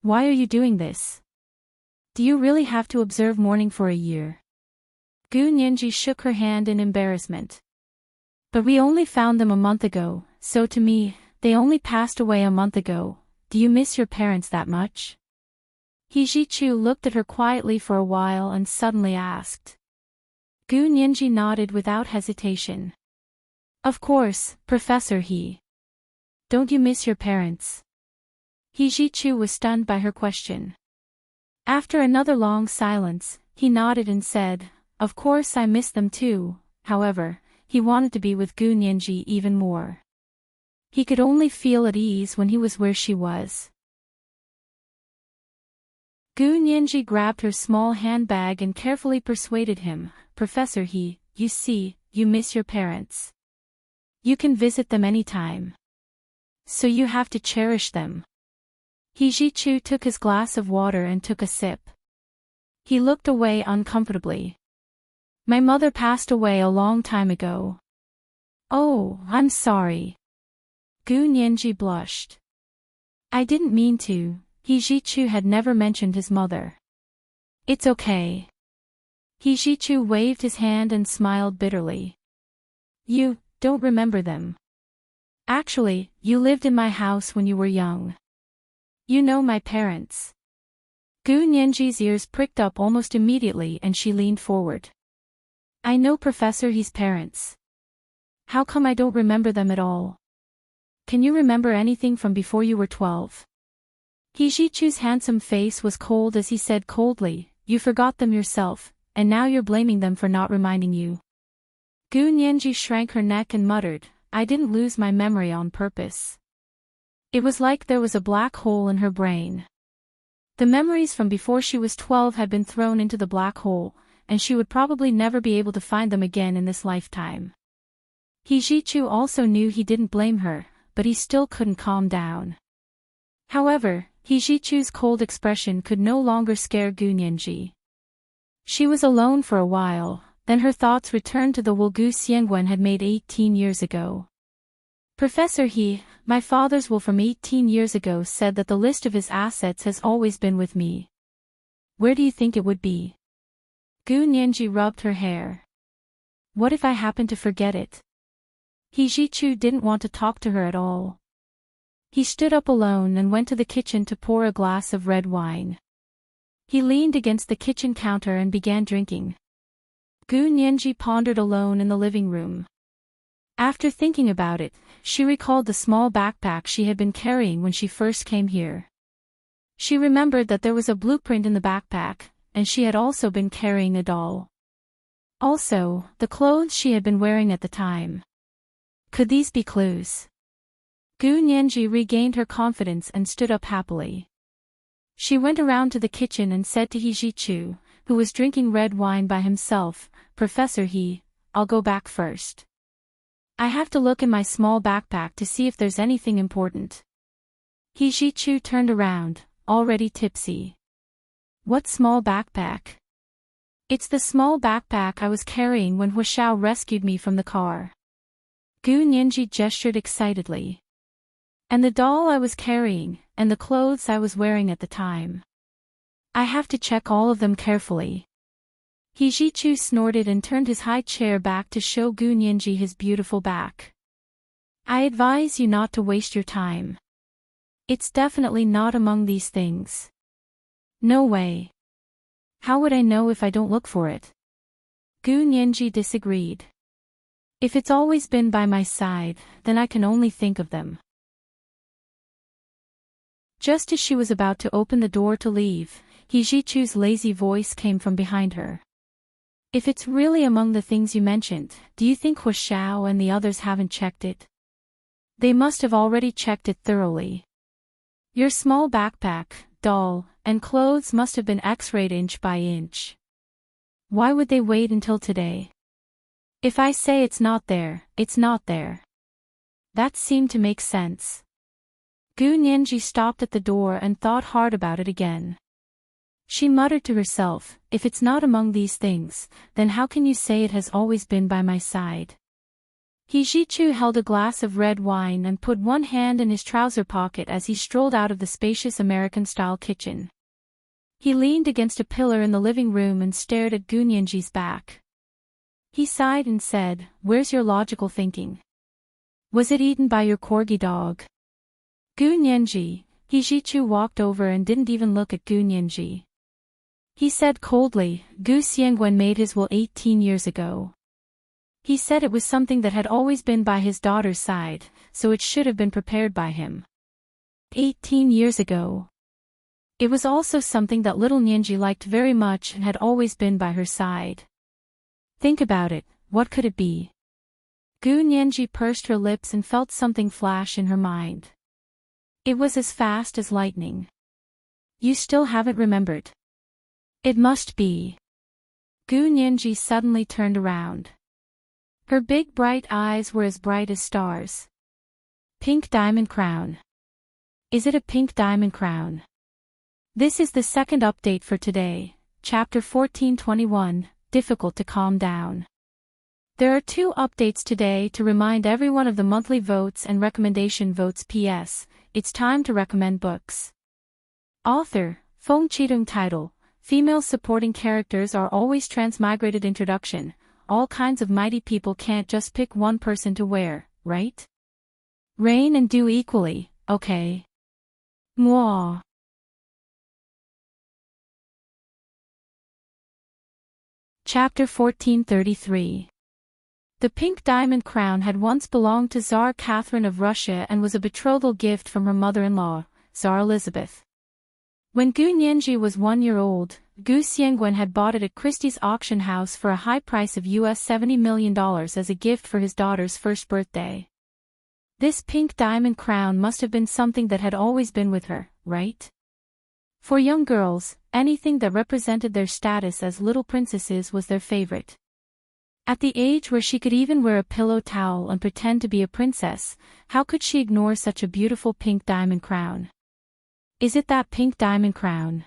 S1: Why are you doing this? Do you really have to observe mourning for a year? Gu Nianji shook her hand in embarrassment. But we only found them a month ago, so to me, they only passed away a month ago. Do you miss your parents that much? He Jichu looked at her quietly for a while and suddenly asked. Gu Nianji nodded without hesitation. Of course, Professor He. Don't you miss your parents? He Jichu was stunned by her question. After another long silence, he nodded and said, of course I miss them too. However, he wanted to be with Gu Nianji even more. He could only feel at ease when he was where she was. Gu Nianji grabbed her small handbag and carefully persuaded him, Professor He, you see, you miss your parents. You can visit them anytime. So you have to cherish them. He Jichu took his glass of water and took a sip. He looked away uncomfortably. My mother passed away a long time ago. Oh, I'm sorry. Gu Nianji blushed. I didn't mean to. He Jichu had never mentioned his mother. It's okay. He Jichu waved his hand and smiled bitterly. You don't remember them. Actually, you lived in my house when you were young. You know my parents. Gu Nianji's ears pricked up almost immediately and she leaned forward. I know Professor He's parents. How come I don't remember them at all? Can you remember anything from before you were 12? He Jichu's handsome face was cold as he said coldly, you forgot them yourself, and now you're blaming them for not reminding you. Gu Nianji shrank her neck and muttered, I didn't lose my memory on purpose. It was like there was a black hole in her brain. The memories from before she was 12 had been thrown into the black hole, and she would probably never be able to find them again in this lifetime. Hijichu also knew he didn't blame her, but he still couldn't calm down. However, Hijichu's cold expression could no longer scare Gunyanji. She was alone for a while, then her thoughts returned to the will Gu Xiangwen had made 18 years ago. Professor He, my father's will from 18 years ago said that the list of his assets has always been with me. Where do you think it would be? Gunyanji rubbed her hair. What if I happen to forget it? Hijichu didn't want to talk to her at all. He stood up alone and went to the kitchen to pour a glass of red wine. He leaned against the kitchen counter and began drinking. Gunyanji pondered alone in the living room. After thinking about it, she recalled the small backpack she had been carrying when she first came here. She remembered that there was a blueprint in the backpack, and she had also been carrying a doll. Also, the clothes she had been wearing at the time. Could these be clues? Gunyanji regained her confidence and stood up happily. She went around to the kitchen and said to Hijichu, who was drinking red wine by himself, Professor He, I'll go back first. I have to look in my small backpack to see if there's anything important. Hijichu turned around, already tipsy. What small backpack? It's the small backpack I was carrying when Huashao rescued me from the car. Gunyanji gestured excitedly. And the doll I was carrying, and the clothes I was wearing at the time. I have to check all of them carefully. Hijichu snorted and turned his high chair back to show Gunyanji his beautiful back. I advise you not to waste your time. It's definitely not among these things. No way. How would I know if I don't look for it? Gunyanji disagreed. If it's always been by my side, then I can only think of them. Just as she was about to open the door to leave, Hijichu's lazy voice came from behind her. If it's really among the things you mentioned, do you think Huashao and the others haven't checked it? They must have already checked it thoroughly. Your small backpack, doll, and clothes must have been X-rayed inch by inch. Why would they wait until today? If I say it's not there, it's not there. That seemed to make sense. Gunyanji stopped at the door and thought hard about it again. She muttered to herself, if it's not among these things, then how can you say it has always been by my side? Hijichu held a glass of red wine and put one hand in his trouser pocket as he strolled out of the spacious American-style kitchen. He leaned against a pillar in the living room and stared at Gunyanji's back. He sighed and said, where's your logical thinking? Was it eaten by your corgi dog? Gunyanji, Hijichu walked over and didn't even look at Gunyanji. He said coldly, Gu Xiangwen made his will 18 years ago. He said it was something that had always been by his daughter's side, so it should have been prepared by him. 18 years ago. It was also something that little Nyanji liked very much and had always been by her side. Think about it, what could it be? Gunyanji pursed her lips and felt something flash in her mind. It was as fast as lightning. You still haven't remembered. It must be. Gunyanji suddenly turned around. Her big bright eyes were as bright as stars. Pink diamond crown. Is it a pink diamond crown? This is the second update for today, chapter 1421, difficult to calm down. There are 2 updates today to remind everyone of the monthly votes and recommendation votes. PS, it's time to recommend books. Author, Feng Qidong. Title, Female supporting characters are always transmigrated. Introduction, all kinds of mighty people can't just pick one person to wear, right? Rain and dew equally, okay? Mwah. Chapter 1433. The pink diamond crown had once belonged to Tsar Catherine of Russia and was a betrothal gift from her mother-in-law, Tsar Elizabeth. When Gunyanji was 1 year old, Gu Xiangwen had bought it at Christie's auction house for a high price of $70 million as a gift for his daughter's first birthday. This pink diamond crown must have been something that had always been with her, right? For young girls, anything that represented their status as little princesses was their favorite. At the age where she could even wear a pillow towel and pretend to be a princess, how could she ignore such a beautiful pink diamond crown? Is it that pink diamond crown?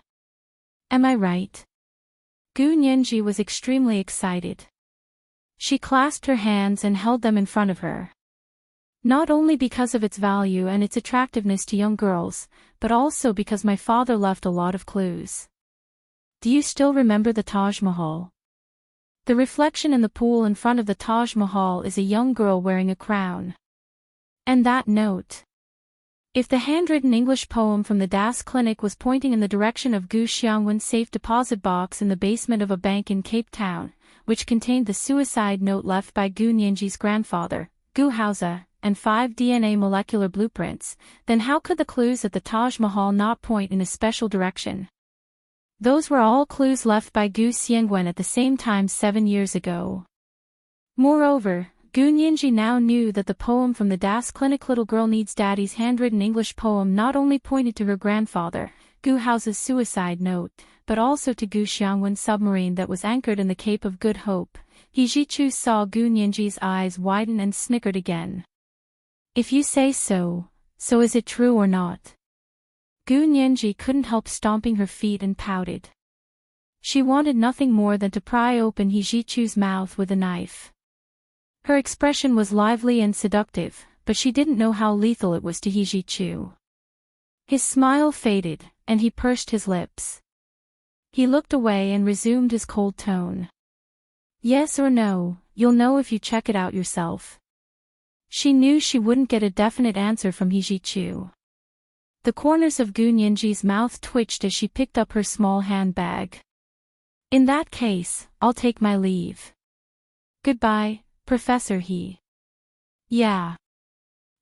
S1: Am I right? Gu Nianji was extremely excited. She clasped her hands and held them in front of her. Not only because of its value and its attractiveness to young girls, but also because my father left a lot of clues. Do you still remember the Taj Mahal? The reflection in the pool in front of the Taj Mahal is a young girl wearing a crown. And that note. If the handwritten English poem from the Das Clinic was pointing in the direction of Gu Xiangwen's safe deposit box in the basement of a bank in Cape Town, which contained the suicide note left by Gu Nianji's grandfather, Gu Haoze, and 5 DNA molecular blueprints, then how could the clues at the Taj Mahal not point in a special direction? Those were all clues left by Gu Xiangwen at the same time 7 years ago. Moreover, Gu Nianji now knew that the poem from the Das Clinic Little Girl Needs Daddy's handwritten English poem not only pointed to her grandfather, Gu Haoze's suicide note, but also to Gu Xiangwen's submarine that was anchored in the Cape of Good Hope. He Jichu saw Gu Nianji's eyes widen and snickered again. If you say so, so is it true or not? Gu Nianji couldn't help stomping her feet and pouted. She wanted nothing more than to pry open He Jichu's mouth with a knife. Her expression was lively and seductive, but she didn't know how lethal it was to He Jichu. His smile faded, and he pursed his lips. He looked away and resumed his cold tone. Yes or no, you'll know if you check it out yourself. She knew she wouldn't get a definite answer from He Jichu. The corners of Gu Nianji's mouth twitched as she picked up her small handbag. In that case, I'll take my leave. Goodbye, Professor He. Yeah.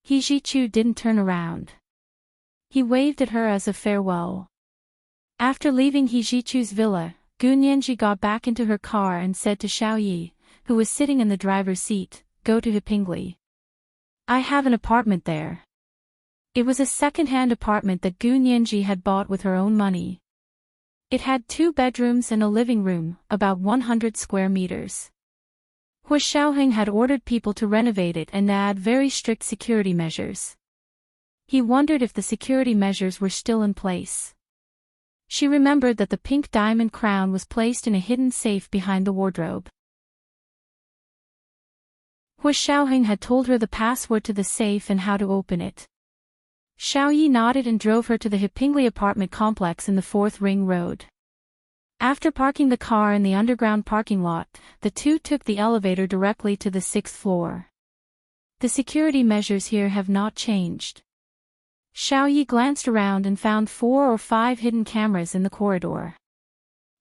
S1: He Jichu didn't turn around. He waved at her as a farewell. After leaving He Jichu's villa, Gu Nianji got back into her car and said to Xiaoyi, who was sitting in the driver's seat, go to Hepingli. I have an apartment there. It was a second-hand apartment that Gu Nianji had bought with her own money. It had 2 bedrooms and a living room, about 100 square meters. Hu Xiaoheng had ordered people to renovate it and add very strict security measures. He wondered if the security measures were still in place. She remembered that the pink diamond crown was placed in a hidden safe behind the wardrobe. Hu Xiaoheng had told her the password to the safe and how to open it. Xiaoyi nodded and drove her to the Hepingli apartment complex in the 4th Ring Road. After parking the car in the underground parking lot, the two took the elevator directly to the 6th floor. The security measures here have not changed. Xiaoyi glanced around and found 4 or 5 hidden cameras in the corridor.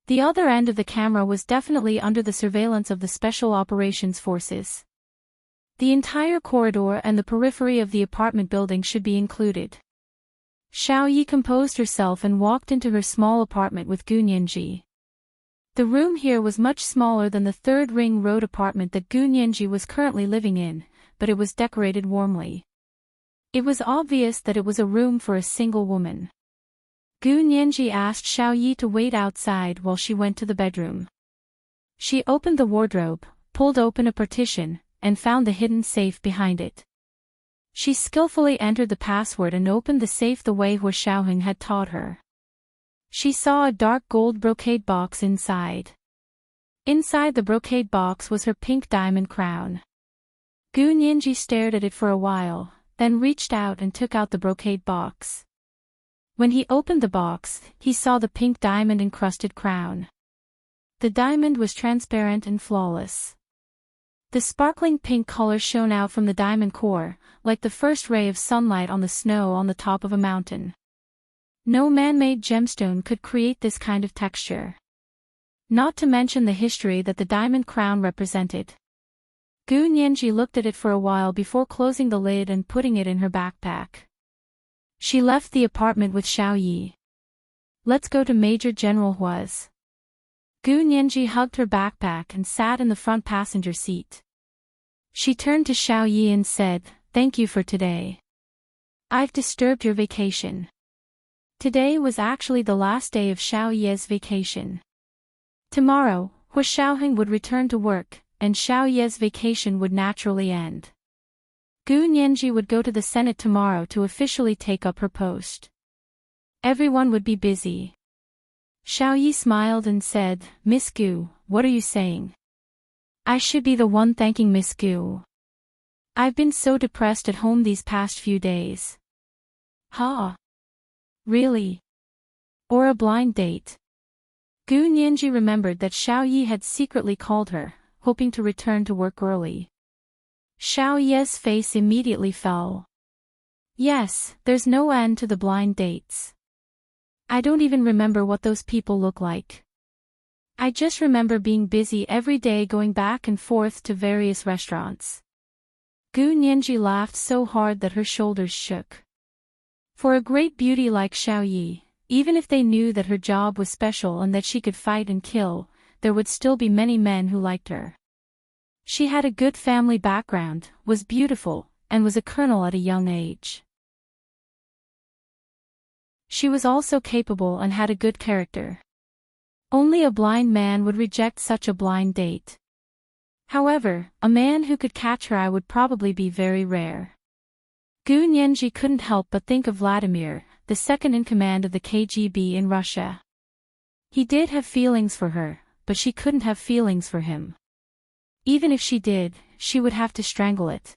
S1: The other end of the camera was definitely under the surveillance of the Special Operations Forces. The entire corridor and the periphery of the apartment building should be included. Xiaoyi composed herself and walked into her small apartment with Gu Nianji. The room here was much smaller than the 3rd Ring Road apartment that Gu Nianji was currently living in, but it was decorated warmly. It was obvious that it was a room for a single woman. Gu Nianji asked Xiaoyi to wait outside while she went to the bedroom. She opened the wardrobe, pulled open a partition, and found the hidden safe behind it. She skillfully entered the password and opened the safe the way Hu Xiaoheng had taught her. She saw a dark gold brocade box inside. Inside the brocade box was her pink diamond crown. Gu Nianji stared at it for a while, then reached out and took out the brocade box. When he opened the box, he saw the pink diamond-encrusted crown. The diamond was transparent and flawless. The sparkling pink color shone out from the diamond core, like the first ray of sunlight on the snow on the top of a mountain. No man-made gemstone could create this kind of texture. Not to mention the history that the diamond crown represented. Gu Nianji looked at it for a while before closing the lid and putting it in her backpack. She left the apartment with Xiaoyi. Let's go to Major General Hua's. Gu Nianji hugged her backpack and sat in the front passenger seat. She turned to Xiaoyi and said, "Thank you for today. I've disturbed your vacation." Today was actually the last day of Xiaoyi's vacation. Tomorrow, Hu Xiaoheng would return to work, and Xiao Ye's vacation would naturally end. Gu Nianji would go to the Senate tomorrow to officially take up her post. Everyone would be busy. Xiao Yi smiled and said, "Miss Gu, what are you saying? I should be the one thanking Miss Gu. I've been so depressed at home these past few days." "Huh? Really? Or a blind date?" Gu Nianji remembered that Xiao Yi had secretly called her, hoping to return to work early. Xiao Yi's face immediately fell. "Yes, there's no end to the blind dates. I don't even remember what those people look like. I just remember being busy every day going back and forth to various restaurants." Gu Nianji laughed so hard that her shoulders shook. For a great beauty like Xiao Yi, even if they knew that her job was special and that she could fight and kill, there would still be many men who liked her. She had a good family background, was beautiful, and was a colonel at a young age. She was also capable and had a good character. Only a blind man would reject such a blind date. However, a man who could catch her eye would probably be very rare. Gu Nianji couldn't help but think of Vladimir, the second in command of the KGB in Russia. He did have feelings for her, but she couldn't have feelings for him. Even if she did, she would have to strangle it.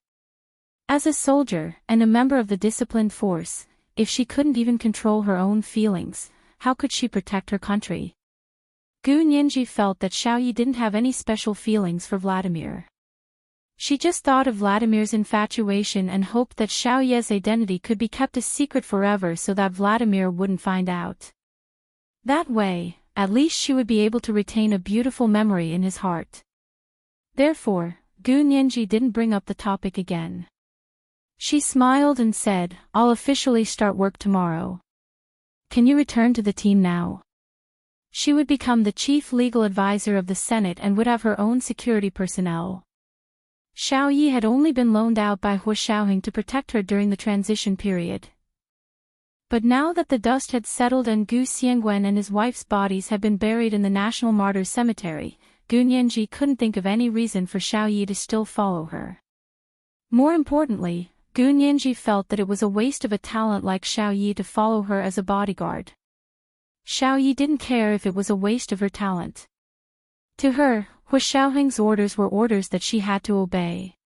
S1: As a soldier, and a member of the disciplined force, if she couldn't even control her own feelings, how could she protect her country? Gu Nianji felt that Xiao Yi didn't have any special feelings for Vladimir. She just thought of Vladimir's infatuation and hoped that Xiao Yi's identity could be kept a secret forever so that Vladimir wouldn't find out. That way, at least she would be able to retain a beautiful memory in his heart. Therefore, Gu Nianji didn't bring up the topic again. She smiled and said, "I'll officially start work tomorrow. Can you return to the team now?" She would become the chief legal advisor of the Senate and would have her own security personnel. Xiao Yi had only been loaned out by Hu Xiaoheng to protect her during the transition period. But now that the dust had settled and Gu Xiangwen and his wife's bodies had been buried in the National Martyrs Cemetery, Gu Nianji couldn't think of any reason for Xiao Yi to still follow her. More importantly, Gu Nianji felt that it was a waste of a talent like Xiao Yi to follow her as a bodyguard. Xiao Yi didn't care if it was a waste of her talent. To her, Hu Xiaoheng's orders were orders that she had to obey.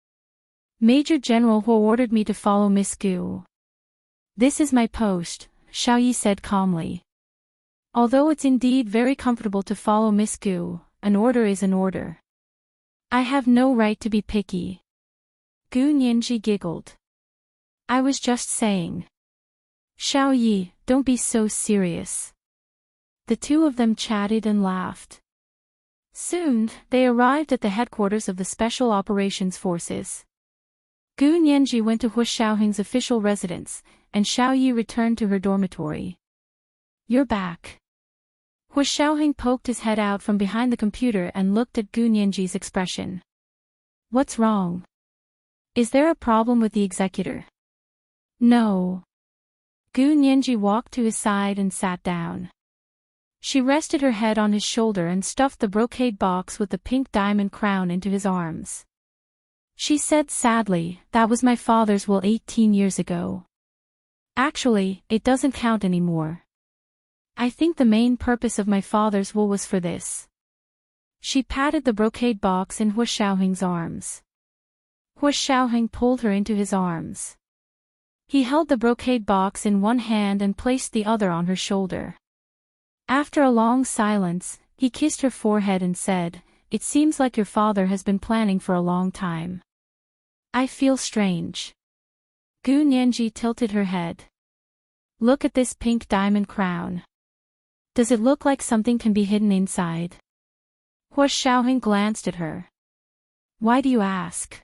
S1: "Major General Hu ordered me to follow Miss Gu. This is my post," Xiao Yi said calmly. "Although it's indeed very comfortable to follow Miss Gu, an order is an order. I have no right to be picky." Gu Nianji giggled. "I was just saying." "Xiao Yi, don't be so serious." The two of them chatted and laughed. Soon, they arrived at the headquarters of the Special Operations Forces. Gu Nianji went to Hu Xiaoheng's official residence, and Xiao Yi returned to her dormitory. "You're back." Hu Xiaoheng poked his head out from behind the computer and looked at Gu Nianji's expression. "What's wrong? Is there a problem with the executor?" "No." Gu Nianji walked to his side and sat down. She rested her head on his shoulder and stuffed the brocade box with the pink diamond crown into his arms. She said sadly, "That was my father's will 18 years ago. Actually, it doesn't count anymore. I think the main purpose of my father's will was for this." She patted the brocade box in Hu Xiaoheng's arms. Hu Xiaoheng pulled her into his arms. He held the brocade box in one hand and placed the other on her shoulder. After a long silence, he kissed her forehead and said, "It seems like your father has been planning for a long time. I feel strange." Gu Nianji tilted her head. "Look at this pink diamond crown. Does it look like something can be hidden inside?" Hu Xiaoheng glanced at her. "Why do you ask?"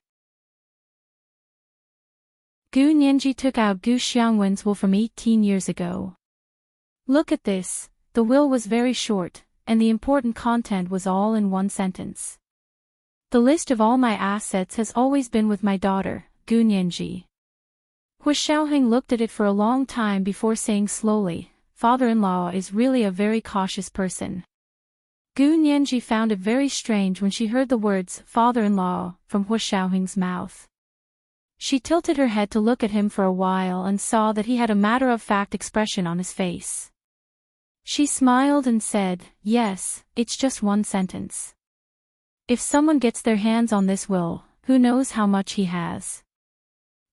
S1: Gu Nianji took out Gu Xiangwen's will from 18 years ago. "Look at this." The will was very short, and the important content was all in one sentence. "The list of all my assets has always been with my daughter, Gu Nianji." Hu Xiaoheng looked at it for a long time before saying slowly, "Father-in-law is really a very cautious person. Gu Nianji found it very strange when she heard the words father-in-law from Hu Xiaoheng's mouth. She tilted her head to look at him for a while and saw that he had a matter-of-fact expression on his face. She smiled and said, "Yes, it's just one sentence. If someone gets their hands on this will, who knows how much he has."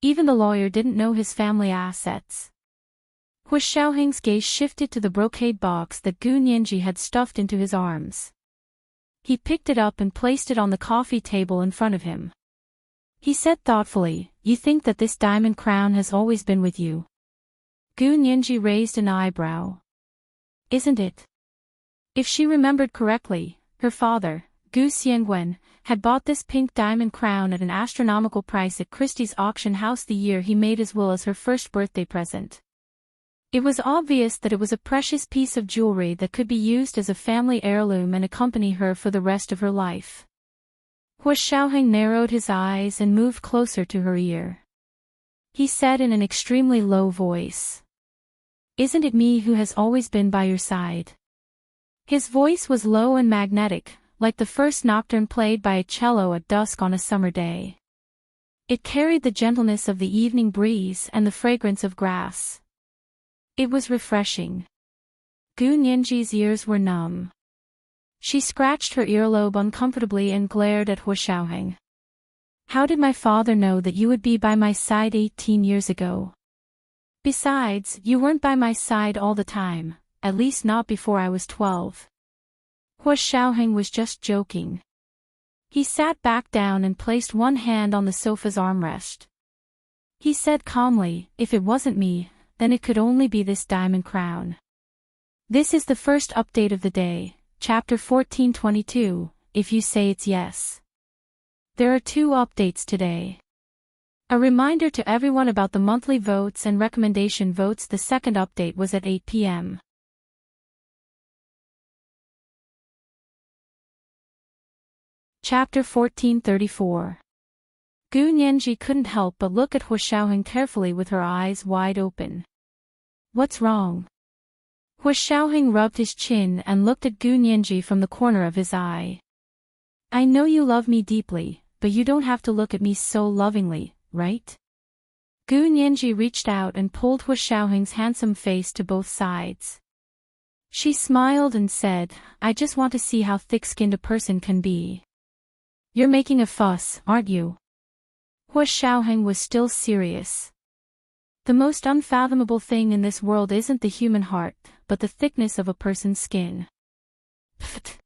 S1: Even the lawyer didn't know his family assets. Hu Xiaoheng's gaze shifted to the brocade box that Gu Nianji had stuffed into his arms. He picked it up and placed it on the coffee table in front of him. He said thoughtfully, "You think that this diamond crown has always been with you?" Gu Nianji raised an eyebrow. "Isn't it?" If she remembered correctly, her father, Gu Xiangwen, had bought this pink diamond crown at an astronomical price at Christie's auction house the year he made his will as her first birthday present. It was obvious that it was a precious piece of jewelry that could be used as a family heirloom and accompany her for the rest of her life. Hu Xiaoheng narrowed his eyes and moved closer to her ear. He said in an extremely low voice, "Isn't it me who has always been by your side?" His voice was low and magnetic, like the first nocturne played by a cello at dusk on a summer day. It carried the gentleness of the evening breeze and the fragrance of grass. It was refreshing. Gu Nianji's ears were numb. She scratched her earlobe uncomfortably and glared at Hu Xiaoheng. "How did my father know that you would be by my side 18 years ago? Besides, you weren't by my side all the time, at least not before I was 12. Hu Xiaoheng was just joking. He sat back down and placed one hand on the sofa's armrest. He said calmly, "If it wasn't me, then it could only be this diamond crown." This is the first update of the day, Chapter 1422, If You Say It's Yes. There are 2 updates today. A reminder to everyone about the monthly votes and recommendation votes. The second update was at 8 p.m. Chapter 1434. Gu Nianji couldn't help but look at Hu Xiaoheng carefully with her eyes wide open. "What's wrong?" Hu Xiaoheng rubbed his chin and looked at Gu Nianji from the corner of his eye. "I know you love me deeply, but you don't have to look at me so lovingly, right?" Gu Nianji reached out and pulled Hu Xiaoheng's handsome face to both sides. She smiled and said, "I just want to see how thick-skinned a person can be." "You're making a fuss, aren't you?" Hu Xiaoheng was still serious. The most unfathomable thing in this world isn't the human heart, but the thickness of a person's skin. Pfft.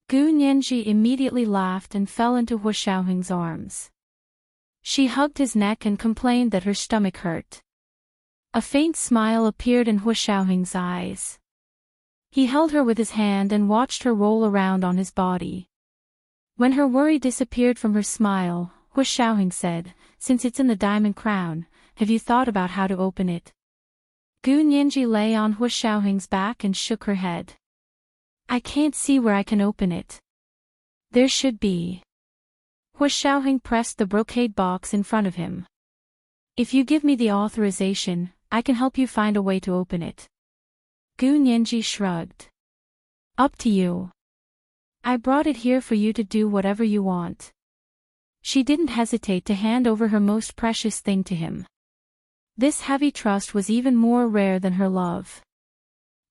S1: Gu Nianji immediately laughed and fell into Hu Xiaoheng's arms. She hugged his neck and complained that her stomach hurt. A faint smile appeared in Hu Xiaoheng's eyes. He held her with his hand and watched her roll around on his body. When her worry disappeared from her smile, Hu Xiaoheng said, "Since it's in the diamond crown, have you thought about how to open it?" Gu Nianji lay on Hu Xiaoheng's back and shook her head. "I can't see where I can open it." "There should be." Hu Xiaoheng pressed the brocade box in front of him. "If you give me the authorization, I can help you find a way to open it." Gu Nianji shrugged. "Up to you. I brought it here for you to do whatever you want." She didn't hesitate to hand over her most precious thing to him. This heavy trust was even more rare than her love.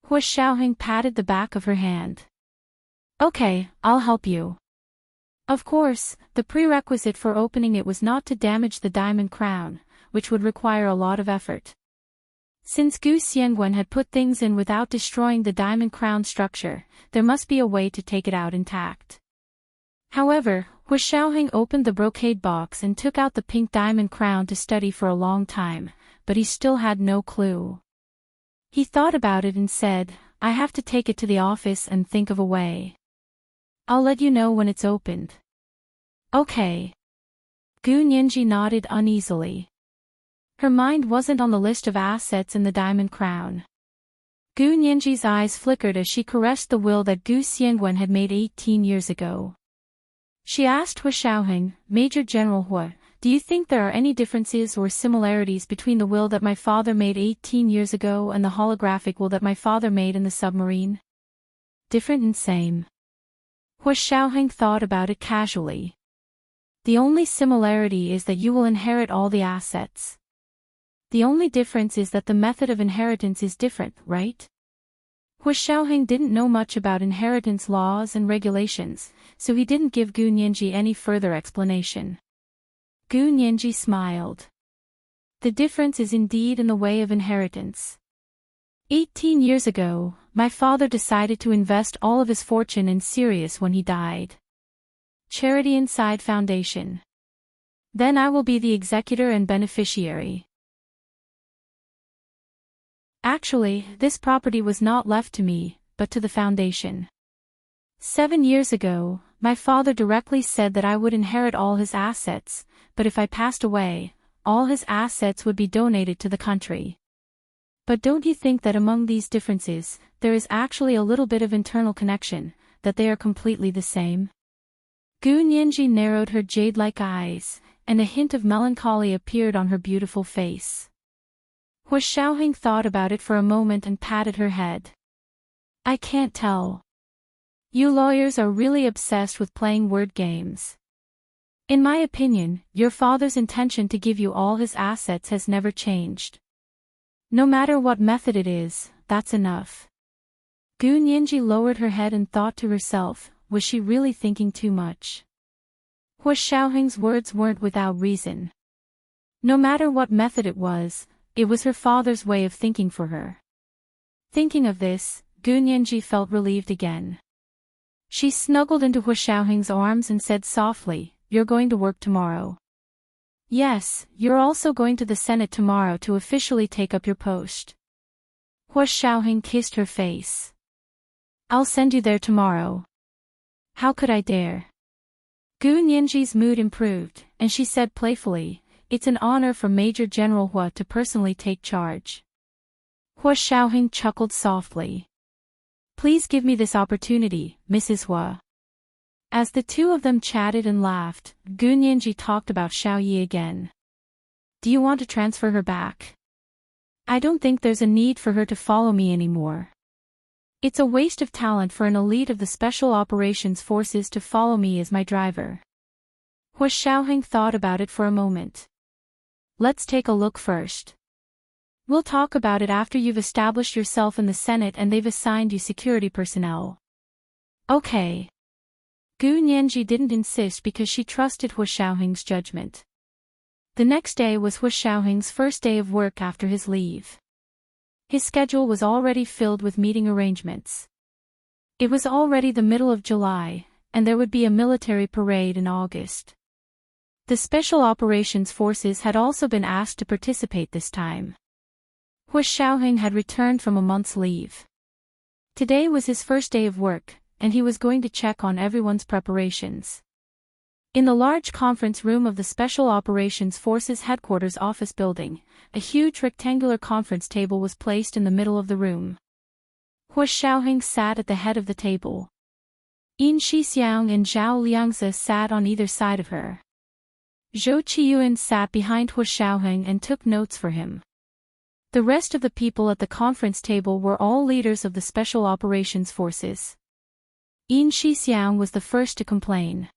S1: Hu Xiaoheng patted the back of her hand. "Okay, I'll help you." Of course, the prerequisite for opening it was not to damage the diamond crown, which would require a lot of effort. Since Gu Xiangwen had put things in without destroying the diamond crown structure, there must be a way to take it out intact. However, Hu Xiaoheng opened the brocade box and took out the pink diamond crown to study for a long time, but he still had no clue. He thought about it and said, "I have to take it to the office and think of a way. I'll let you know when it's opened." "Okay." Gu Nianji nodded uneasily. Her mind wasn't on the list of assets in the diamond crown. Gu Nianji's eyes flickered as she caressed the will that Gu Xiangwen had made 18 years ago. She asked Hu Xiaoheng, "Major General Hu, do you think there are any differences or similarities between the will that my father made 18 years ago and the holographic will that my father made in the submarine?" "Different and same," Hua Xiaoheng thought about it casually. The only similarity is that you will inherit all the assets. The only difference is that the method of inheritance is different, right? Hua Xiaoheng didn't know much about inheritance laws and regulations, so he didn't give Gu Nianji any further explanation. Gu Nianji smiled. The difference is indeed in the way of inheritance. 18 years ago, my father decided to invest all of his fortune in Sirius when he died. Charity Inside Foundation. Then I will be the executor and beneficiary. Actually, this property was not left to me, but to the foundation. 7 years ago, my father directly said that I would inherit all his assets, but if I passed away, all his assets would be donated to the country. But don't you think that among these differences, there is actually a little bit of internal connection, that they are completely the same? Gu Nianji narrowed her jade-like eyes, and a hint of melancholy appeared on her beautiful face. Hua Xiaoheng thought about it for a moment and patted her head. I can't tell. You lawyers are really obsessed with playing word games. In my opinion, your father's intention to give you all his assets has never changed. No matter what method it is, that's enough. Gu Nianji lowered her head and thought to herself, was she really thinking too much? Hua Xiaoheng's words weren't without reason. No matter what method it was her father's way of thinking for her. Thinking of this, Gu Nianji felt relieved again. She snuggled into Hua Xiaoheng's arms and said softly, "You're going to work tomorrow." "Yes, you're also going to the Senate tomorrow to officially take up your post." Hua Xiaoheng kissed her face. "I'll send you there tomorrow." "How could I dare?" Gu Nianji's mood improved, and she said playfully, "It's an honor for Major General Hua to personally take charge." Hua Xiaoheng chuckled softly. "Please give me this opportunity, Mrs. Hua." As the two of them chatted and laughed, Gu Nianji talked about Xiao Yi again. "Do you want to transfer her back?" "I don't think there's a need for her to follow me anymore. It's a waste of talent for an elite of the Special Operations Forces to follow me as my driver." Hua Xiaoheng thought about it for a moment. "Let's take a look first. We'll talk about it after you've established yourself in the Senate and they've assigned you security personnel." "Okay." Gu Nianji didn't insist because she trusted Hua Xiaoheng's judgment. The next day was Hua Xiaoheng's first day of work after his leave. His schedule was already filled with meeting arrangements. It was already the middle of July, and there would be a military parade in August. The Special Operations Forces had also been asked to participate this time. Hua Xiaoheng had returned from a month's leave. Today was his first day of work, and he was going to check on everyone's preparations. In the large conference room of the Special Operations Forces Headquarters office building, a huge rectangular conference table was placed in the middle of the room. Hua Xiaoheng sat at the head of the table. Yin Shixiang and Zhao Liangzi sat on either side of her. Zhou Qiyuan sat behind Hua Xiaoheng and took notes for him. The rest of the people at the conference table were all leaders of the Special Operations Forces. Yin Shixiang was the first to complain.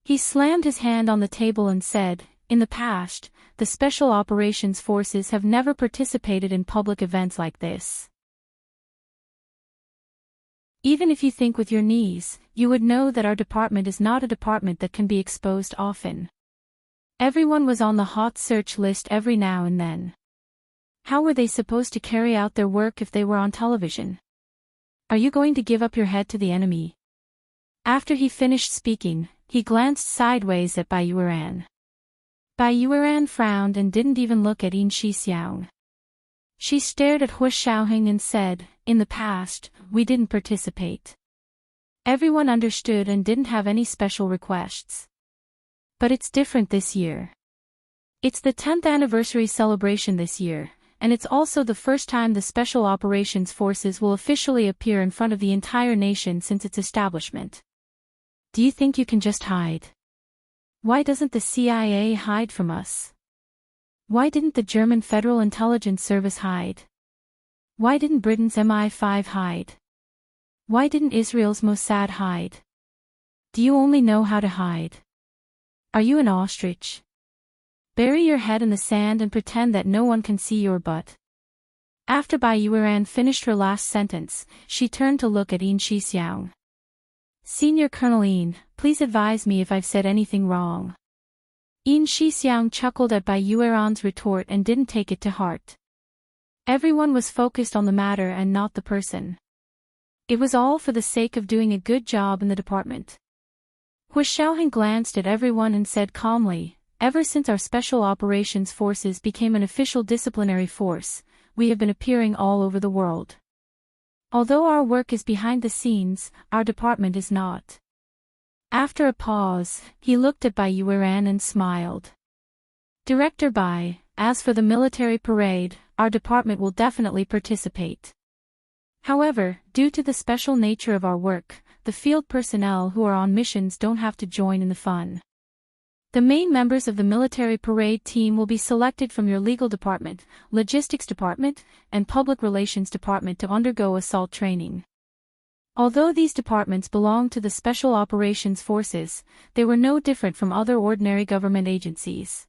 S1: He slammed his hand on the table and said, "In the past, the Special Operations Forces have never participated in public events like this. Even if you think with your knees, you would know that our department is not a department that can be exposed often. Everyone was on the hot search list every now and then. How were they supposed to carry out their work if they were on television? Are you going to give up your head to the enemy?" After he finished speaking, he glanced sideways at Bai Yueran. Bai Yueran frowned and didn't even look at Yin Shixiang. She stared at Hua Xiaoheng and said, "In the past, we didn't participate. Everyone understood and didn't have any special requests. But it's different this year. It's the 10th anniversary celebration this year, and it's also the first time the Special Operations Forces will officially appear in front of the entire nation since its establishment. Do you think you can just hide? Why doesn't the CIA hide from us? Why didn't the German Federal Intelligence Service hide? Why didn't Britain's MI5 hide? Why didn't Israel's Mossad hide? Do you only know how to hide? Are you an ostrich? Bury your head in the sand and pretend that no one can see your butt. After Bai Yueran finished her last sentence, she turned to look at Yin Shixiang. Senior Colonel Yin, please advise me if I've said anything wrong. Yin Shixiang chuckled at Bai Yueran's retort and didn't take it to heart. Everyone was focused on the matter and not the person. It was all for the sake of doing a good job in the department. Hu Xiaoheng glanced at everyone and said calmly, ever since our Special Operations Forces became an official disciplinary force, we have been appearing all over the world. Although our work is behind the scenes, our department is not. After a pause, he looked at Bai Yueran and smiled. Director Bai, as for the military parade, our department will definitely participate. However, due to the special nature of our work, the field personnel who are on missions don't have to join in the fun. The main members of the military parade team will be selected from your legal department, logistics department, and public relations department to undergo assault training. Although these departments belong to the Special Operations Forces, they were no different from other ordinary government agencies.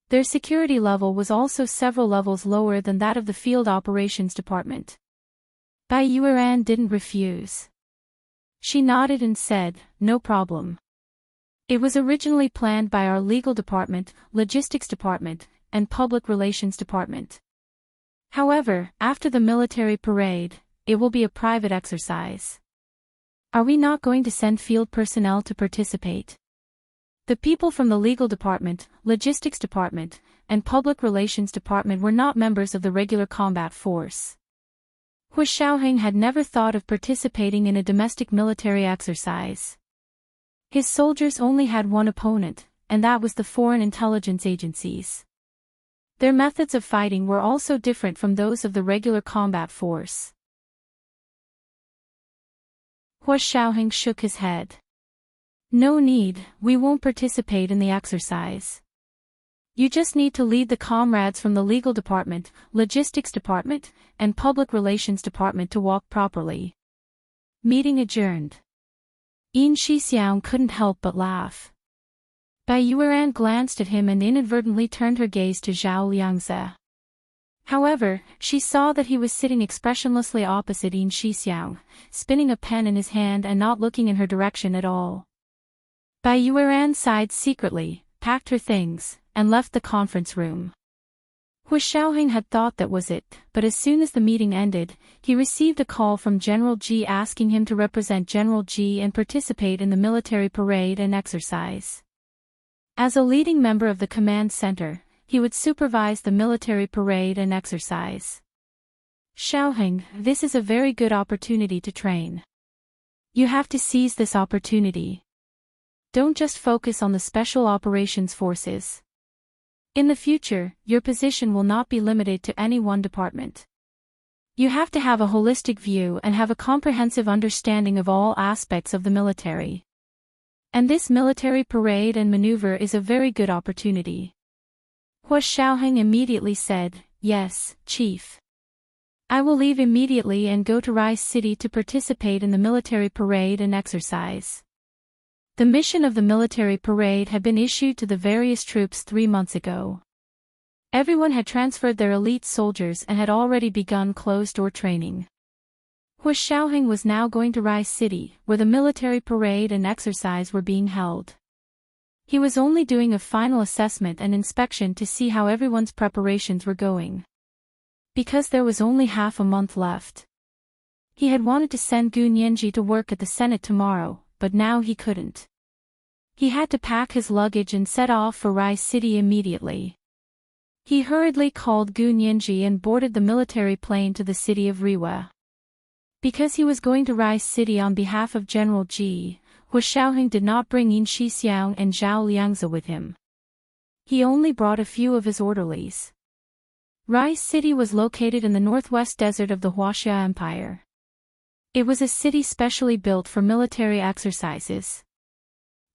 S1: Their security level was also several levels lower than that of the Field Operations Department. Bai Yueran didn't refuse. She nodded and said, no problem. It was originally planned by our legal department, logistics department, and public relations department. However, after the military parade, it will be a private exercise. Are we not going to send field personnel to participate? The people from the legal department, logistics department, and public relations department were not members of the regular combat force. Hu Xiaoheng had never thought of participating in a domestic military exercise. His soldiers only had one opponent, and that was the foreign intelligence agencies. Their methods of fighting were also different from those of the regular combat force. Hu Xiaoheng shook his head. No need, we won't participate in the exercise. You just need to lead the comrades from the legal department, logistics department, and public relations department to walk properly. Meeting adjourned. Yin Shixiang couldn't help but laugh. Bai Yueran glanced at him and inadvertently turned her gaze to Zhao Liangze. However, she saw that he was sitting expressionlessly opposite Yin Shixiang, spinning a pen in his hand and not looking in her direction at all. Bai Yueran sighed secretly, packed her things, and left the conference room. Hu Xiaoheng had thought that was it, but as soon as the meeting ended, he received a call from General Ji asking him to represent General Ji and participate in the military parade and exercise. As a leading member of the command center, he would supervise the military parade and exercise. Xiaoheng, this is a very good opportunity to train. You have to seize this opportunity. Don't just focus on the Special Operations Forces. In the future, your position will not be limited to any one department. You have to have a holistic view and have a comprehensive understanding of all aspects of the military. And this military parade and maneuver is a very good opportunity. Hu Xiaoheng immediately said, yes, Chief. I will leave immediately and go to Rice City to participate in the military parade and exercise. The mission of the military parade had been issued to the various troops 3 months ago. Everyone had transferred their elite soldiers and had already begun closed-door training. Hu Xiaoheng was now going to Rice City, where the military parade and exercise were being held. He was only doing a final assessment and inspection to see how everyone's preparations were going. Because there was only half a month left. He had wanted to send Gu Nianji to work at the Senate tomorrow, but now he couldn't. He had to pack his luggage and set off for Rice City immediately. He hurriedly called Gu Nianji and boarded the military plane to the city of Riwa. Because he was going to Rice City on behalf of General Ji, Hu Xiaoheng did not bring Yin Shixiang and Zhao Liangze with him. He only brought a few of his orderlies. Rice City was located in the northwest desert of the Huaxia Empire. It was a city specially built for military exercises.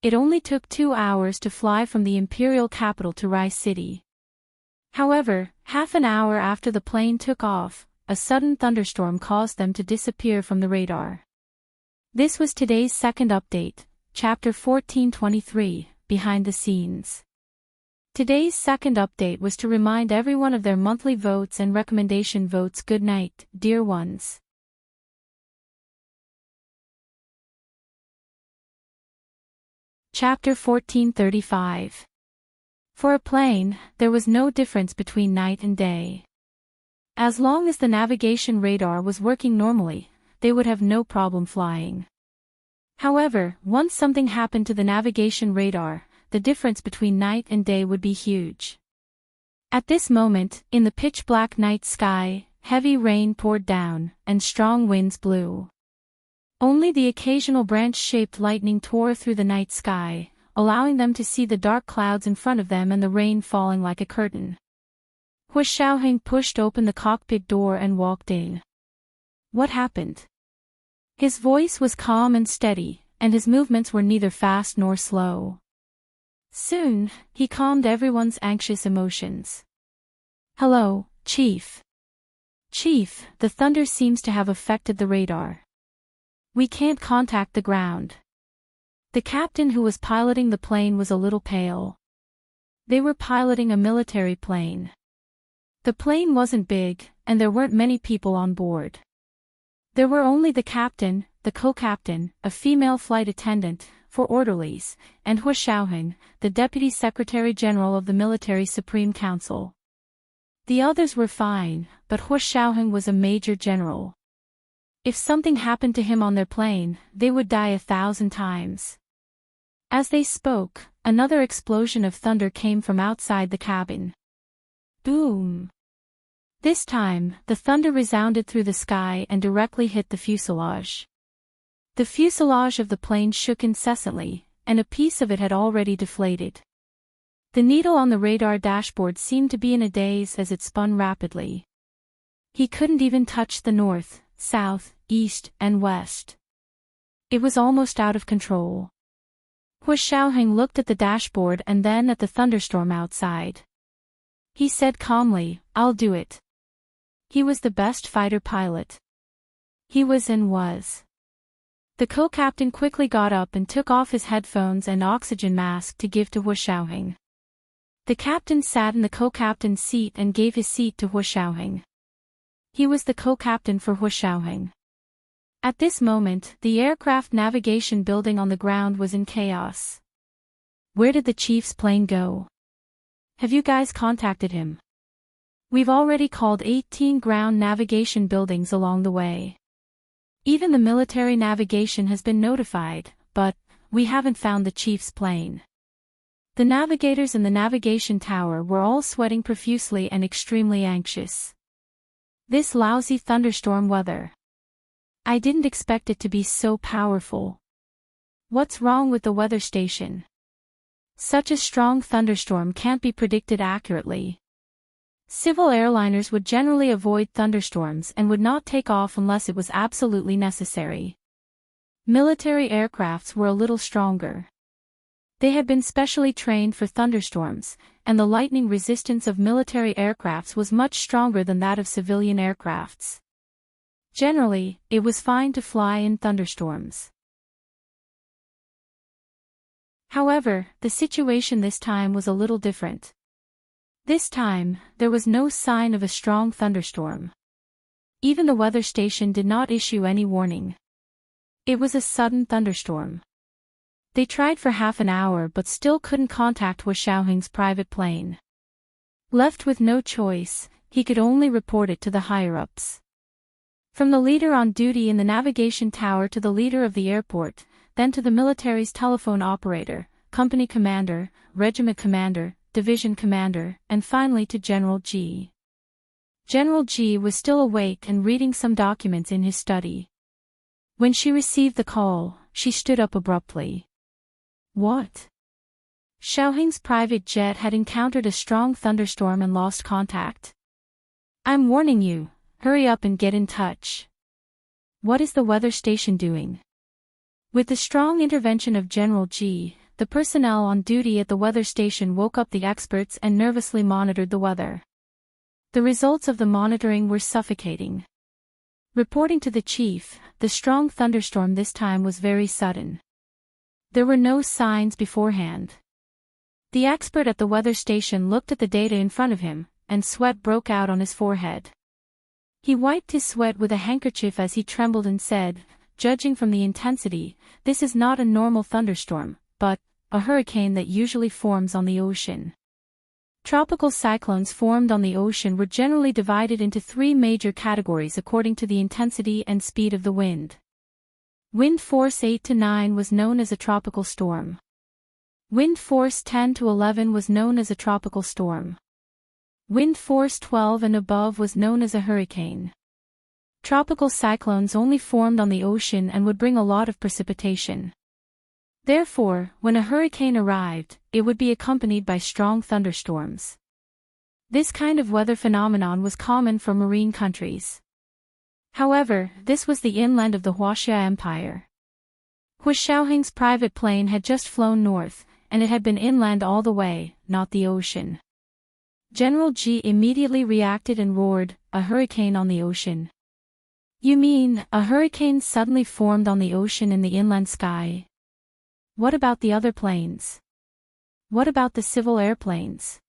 S1: It only took 2 hours to fly from the imperial capital to Rice City. However, half an hour after the plane took off, a sudden thunderstorm caused them to disappear from the radar. This was today's second update. Chapter 1423, Behind the Scenes. Today's second update was to remind everyone of their monthly votes and recommendation votes. Good night, dear ones. Chapter 1435. For a plane, there was no difference between night and day. As long as the navigation radar was working normally, they would have no problem flying. However, once something happened to the navigation radar, the difference between night and day would be huge. At this moment, in the pitch-black night sky, heavy rain poured down, and strong winds blew. Only the occasional branch-shaped lightning tore through the night sky, allowing them to see the dark clouds in front of them and the rain falling like a curtain. Hu Xiaoheng pushed open the cockpit door and walked in. What happened? His voice was calm and steady, and his movements were neither fast nor slow. Soon, he calmed everyone's anxious emotions. Hello, Chief. Chief, the thunder seems to have affected the radar. We can't contact the ground. The captain who was piloting the plane was a little pale. They were piloting a military plane. The plane wasn't big, and there weren't many people on board. There were only the captain, the co-captain, a female flight attendant, 4 orderlies, and Hu Xiaoheng, the Deputy Secretary General of the Military Supreme Council. The others were fine, but Hu Xiaoheng was a major general. If something happened to him on their plane, they would die 1,000 times. As they spoke, another explosion of thunder came from outside the cabin. Boom! This time, the thunder resounded through the sky and directly hit the fuselage. The fuselage of the plane shook incessantly, and a piece of it had already deflated. The needle on the radar dashboard seemed to be in a daze as it spun rapidly. He couldn't even touch the north, south, east, and west. It was almost out of control. Hu Xiaoheng looked at the dashboard and then at the thunderstorm outside. He said calmly, "I'll do it." He was the best fighter pilot. He was. The co-captain quickly got up and took off his headphones and oxygen mask to give to Hu Xiaoheng. The captain sat in the co-captain's seat and gave his seat to Hu Xiaoheng. He was the co-captain for Hu Xiaoheng. At this moment, the aircraft navigation building on the ground was in chaos. Where did the chief's plane go? Have you guys contacted him? We've already called 18 ground navigation buildings along the way. Even the military navigation has been notified, but we haven't found the chief's plane. The navigators in the navigation tower were all sweating profusely and extremely anxious. This lousy thunderstorm weather. I didn't expect it to be so powerful. What's wrong with the weather station? Such a strong thunderstorm can't be predicted accurately. Civil airliners would generally avoid thunderstorms and would not take off unless it was absolutely necessary. Military aircrafts were a little stronger. They had been specially trained for thunderstorms, and the lightning resistance of military aircrafts was much stronger than that of civilian aircrafts. Generally, it was fine to fly in thunderstorms. However, the situation this time was a little different. This time, there was no sign of a strong thunderstorm. Even the weather station did not issue any warning. It was a sudden thunderstorm. They tried for half an hour but still couldn't contact Hu Xiaoheng's private plane. Left with no choice, he could only report it to the higher-ups. From the leader on duty in the navigation tower to the leader of the airport, then to the military's telephone operator, company commander, regiment commander, division commander, and finally to General G. General G was still awake and reading some documents in his study. When she received the call, she stood up abruptly. What? Xiaoheng's private jet had encountered a strong thunderstorm and lost contact. I'm warning you, hurry up and get in touch. What is the weather station doing? With the strong intervention of General G, the personnel on duty at the weather station woke up the experts and nervously monitored the weather. The results of the monitoring were suffocating. Reporting to the chief, the strong thunderstorm this time was very sudden. There were no signs beforehand. The expert at the weather station looked at the data in front of him, and sweat broke out on his forehead. He wiped his sweat with a handkerchief as he trembled and said, "Judging from the intensity, this is not a normal thunderstorm, but a hurricane that usually forms on the ocean." Tropical cyclones formed on the ocean were generally divided into three major categories according to the intensity and speed of the wind. Wind force 8 to 9 was known as a tropical storm. Wind force 10 to 11 was known as a tropical storm. Wind force 12 and above was known as a hurricane. Tropical cyclones only formed on the ocean and would bring a lot of precipitation. Therefore, when a hurricane arrived, it would be accompanied by strong thunderstorms. This kind of weather phenomenon was common for marine countries. However, this was the inland of the Huaxia Empire. Hu Xiaoheng's private plane had just flown north, and it had been inland all the way, not the ocean. General Ji immediately reacted and roared, "A hurricane on the ocean? You mean, a hurricane suddenly formed on the ocean in the inland sky? What about the other planes? What about the civil airplanes?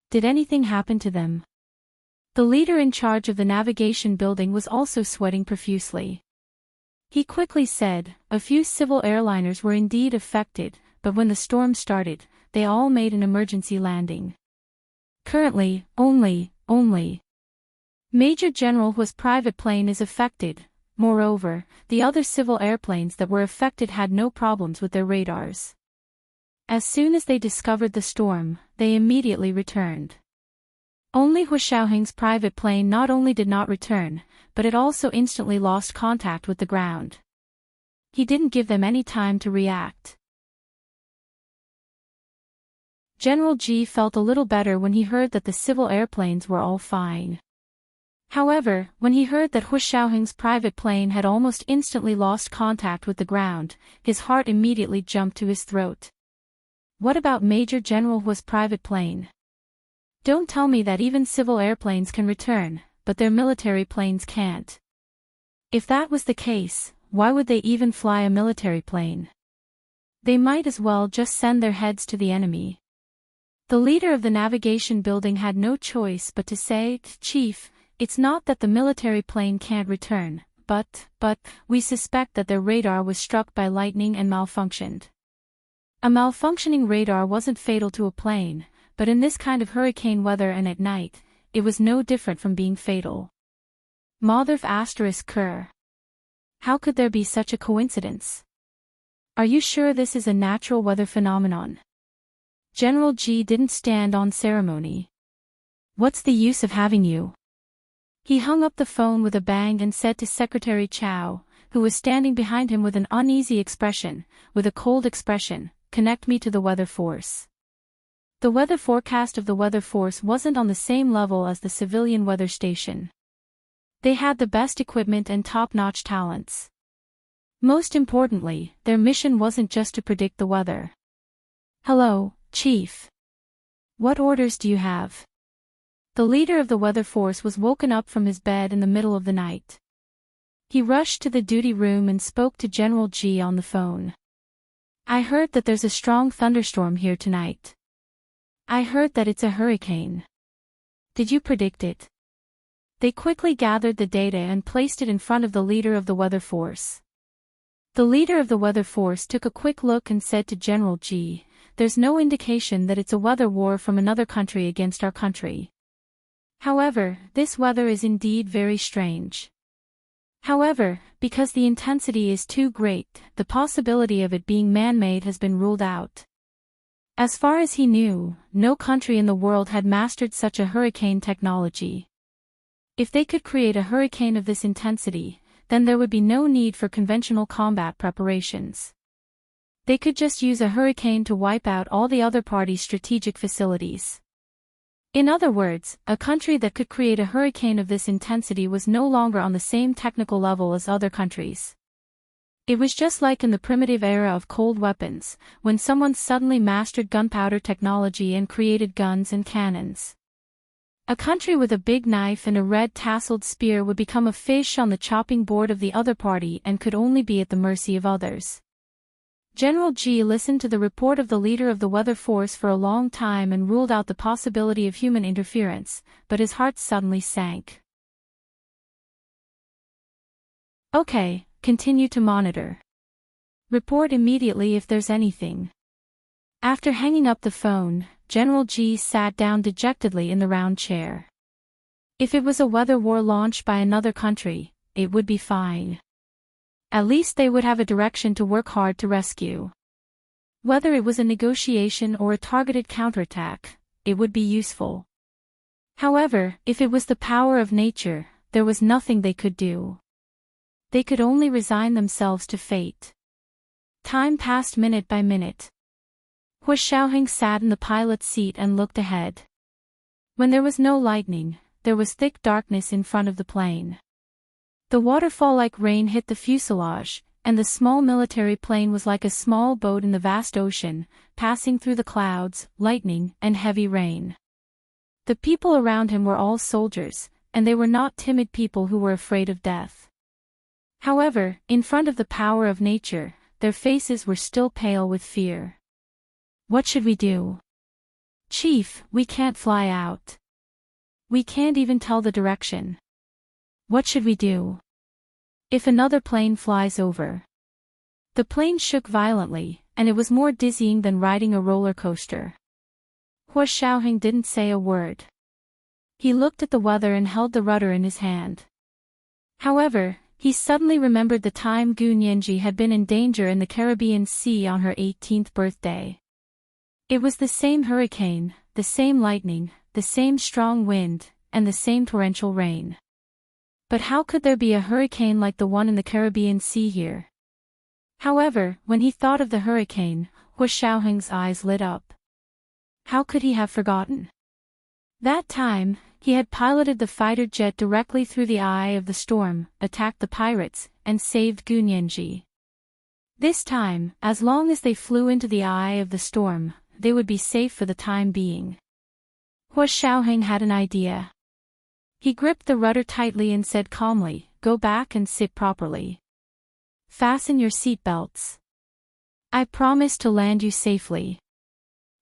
S1: Did anything happen to them?" The leader in charge of the navigation building was also sweating profusely. He quickly said, "A few civil airliners were indeed affected, but when the storm started, they all made an emergency landing. Currently, only Major General Hu's private plane is affected. Moreover, the other civil airplanes that were affected had no problems with their radars. As soon as they discovered the storm, they immediately returned. Only Hu Xiaoheng's private plane not only did not return, but it also instantly lost contact with the ground. He didn't give them any time to react." General Ji felt a little better when he heard that the civil airplanes were all fine. However, when he heard that Hu Xiaoheng's private plane had almost instantly lost contact with the ground, his heart immediately jumped to his throat. What about Major General Hu's private plane? Don't tell me that even civil airplanes can return, but their military planes can't. If that was the case, why would they even fly a military plane? They might as well just send their heads to the enemy. The leader of the navigation building had no choice but to say, "Chief, it's not that the military plane can't return, but we suspect that their radar was struck by lightning and malfunctioned." A malfunctioning radar wasn't fatal to a plane, but in this kind of hurricane weather and at night, it was no different from being fatal. Motherf asterisk cur. How could there be such a coincidence? Are you sure this is a natural weather phenomenon? General Ji didn't stand on ceremony. What's the use of having you? He hung up the phone with a bang and said to Secretary Chow, who was standing behind him with an uneasy expression, with a cold expression, "Connect me to the weather force." The weather forecast of the weather force wasn't on the same level as the civilian weather station. They had the best equipment and top-notch talents. Most importantly, their mission wasn't just to predict the weather. "Hello, Chief. What orders do you have?" The leader of the weather force was woken up from his bed in the middle of the night. He rushed to the duty room and spoke to General Ji on the phone. "I heard that there's a strong thunderstorm here tonight. I heard that it's a hurricane. Did you predict it?" They quickly gathered the data and placed it in front of the leader of the weather force. The leader of the weather force took a quick look and said to General Ji, "There's no indication that it's a weather war from another country against our country. However, this weather is indeed very strange. However, because the intensity is too great, the possibility of it being man-made has been ruled out." As far as he knew, no country in the world had mastered such a hurricane technology. If they could create a hurricane of this intensity, then there would be no need for conventional combat preparations. They could just use a hurricane to wipe out all the other parties' strategic facilities. In other words, a country that could create a hurricane of this intensity was no longer on the same technical level as other countries. It was just like in the primitive era of cold weapons, when someone suddenly mastered gunpowder technology and created guns and cannons. A country with a big knife and a red tasseled spear would become a fish on the chopping board of the other party and could only be at the mercy of others. General G listened to the report of the leader of the weather force for a long time and ruled out the possibility of human interference, but his heart suddenly sank. Okay, continue to monitor. Report immediately if there's anything. After hanging up the phone, General G sat down dejectedly in the round chair. If it was a weather war launched by another country, it would be fine. At least they would have a direction to work hard to rescue. Whether it was a negotiation or a targeted counterattack, it would be useful. However, if it was the power of nature, there was nothing they could do. They could only resign themselves to fate. Time passed minute by minute. Hua Xiaoheng sat in the pilot's seat and looked ahead. When there was no lightning, there was thick darkness in front of the plane. The waterfall-like rain hit the fuselage, and the small military plane was like a small boat in the vast ocean, passing through the clouds, lightning, and heavy rain. The people around him were all soldiers, and they were not timid people who were afraid of death. However, in front of the power of nature, their faces were still pale with fear. What should we do? Chief, we can't fly out. We can't even tell the direction. What should we do? If another plane flies over. The plane shook violently, and it was more dizzying than riding a roller coaster. Hua Xiaoheng didn't say a word. He looked at the weather and held the rudder in his hand. However, he suddenly remembered the time Gu Nianji had been in danger in the Caribbean Sea on her 18th birthday. It was the same hurricane, the same lightning, the same strong wind, and the same torrential rain. But how could there be a hurricane like the one in the Caribbean Sea here? However, when he thought of the hurricane, Hua Xiaoheng's eyes lit up. How could he have forgotten? That time, he had piloted the fighter jet directly through the eye of the storm, attacked the pirates, and saved Gu Nianji. This time, as long as they flew into the eye of the storm, they would be safe for the time being. Hua Xiaoheng had an idea. He gripped the rudder tightly and said calmly, "Go back and sit properly. Fasten your seat belts. I promise to land you safely."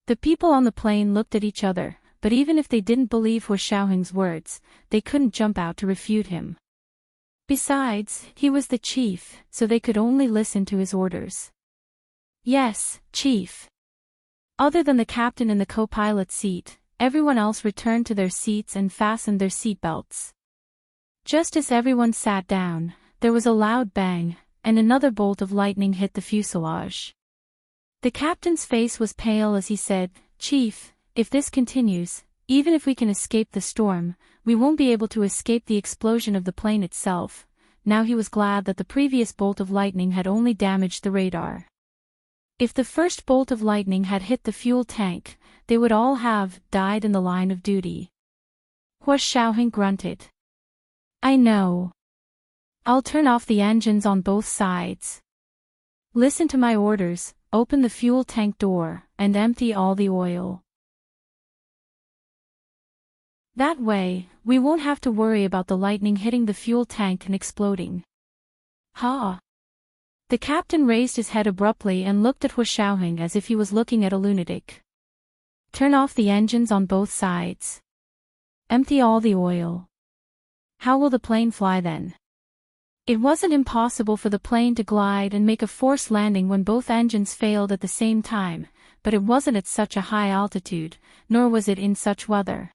S1: The people on the plane looked at each other, but even if they didn't believe Hua Xiaoheng's words, they couldn't jump out to refute him. Besides, he was the chief, so they could only listen to his orders. Yes, chief. Other than the captain and the co-pilot's seat, everyone else returned to their seats and fastened their seat belts. Just as everyone sat down, there was a loud bang, and another bolt of lightning hit the fuselage. The captain's face was pale as he said, "Chief, if this continues, even if we can escape the storm, we won't be able to escape the explosion of the plane itself." Now he was glad that the previous bolt of lightning had only damaged the radar. If the first bolt of lightning had hit the fuel tank, they would all have died in the line of duty. Hua Xiaoheng grunted. "I know. I'll turn off the engines on both sides. Listen to my orders, open the fuel tank door, and empty all the oil. That way, we won't have to worry about the lightning hitting the fuel tank and exploding." "Ha!" The captain raised his head abruptly and looked at Hua Xiaoheng as if he was looking at a lunatic. "Turn off the engines on both sides. Empty all the oil. How will the plane fly then?" It wasn't impossible for the plane to glide and make a forced landing when both engines failed at the same time, but it wasn't at such a high altitude, nor was it in such weather.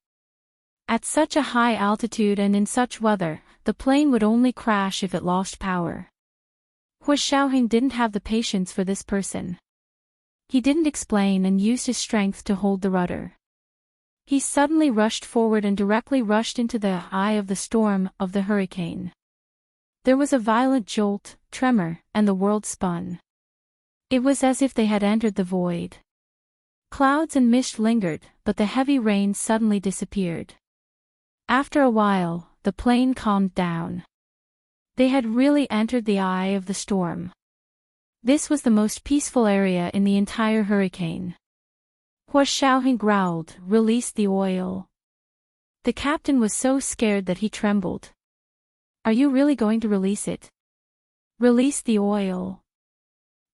S1: At such a high altitude and in such weather, the plane would only crash if it lost power. Hua Xiaoheng didn't have the patience for this person. He didn't explain and used his strength to hold the rudder. He suddenly rushed forward and directly rushed into the eye of the storm of the hurricane. There was a violent jolt, tremor, and the world spun. It was as if they had entered the void. Clouds and mist lingered, but the heavy rain suddenly disappeared. After a while, the plane calmed down. They had really entered the eye of the storm. This was the most peaceful area in the entire hurricane. Hua Xiaoheng growled, "Release the oil." The captain was so scared that he trembled. "Are you really going to release it? Release the oil."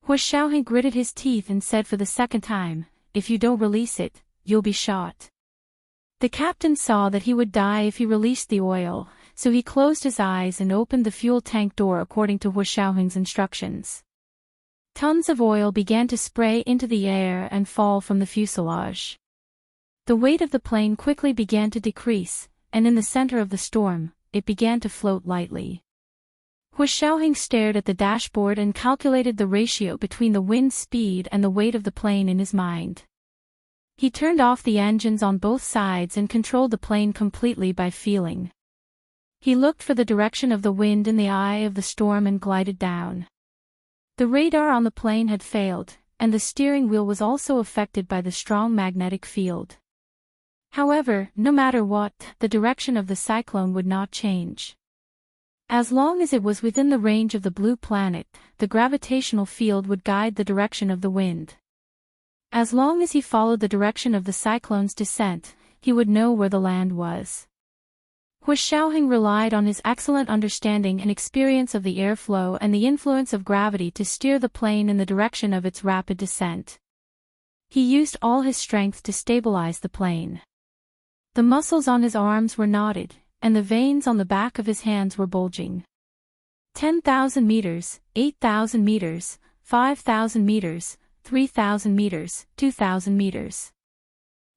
S1: Hua Xiaoheng gritted his teeth and said for the second time, "If you don't release it, you'll be shot." The captain saw that he would die if he released the oil, so he closed his eyes and opened the fuel tank door according to Hua Xiaoheng's instructions. Tons of oil began to spray into the air and fall from the fuselage. The weight of the plane quickly began to decrease, and in the center of the storm, it began to float lightly. Hua Xiaoheng stared at the dashboard and calculated the ratio between the wind speed and the weight of the plane in his mind. He turned off the engines on both sides and controlled the plane completely by feeling. He looked for the direction of the wind in the eye of the storm and glided down. The radar on the plane had failed, and the steering wheel was also affected by the strong magnetic field. However, no matter what, the direction of the cyclone would not change. As long as it was within the range of the blue planet, the gravitational field would guide the direction of the wind. As long as he followed the direction of the cyclone's descent, he would know where the land was. Hua Xiaoheng relied on his excellent understanding and experience of the airflow and the influence of gravity to steer the plane in the direction of its rapid descent. He used all his strength to stabilize the plane. The muscles on his arms were knotted, and the veins on the back of his hands were bulging. 10,000 meters, 8,000 meters, 5,000 meters, 3,000 meters, 2,000 meters.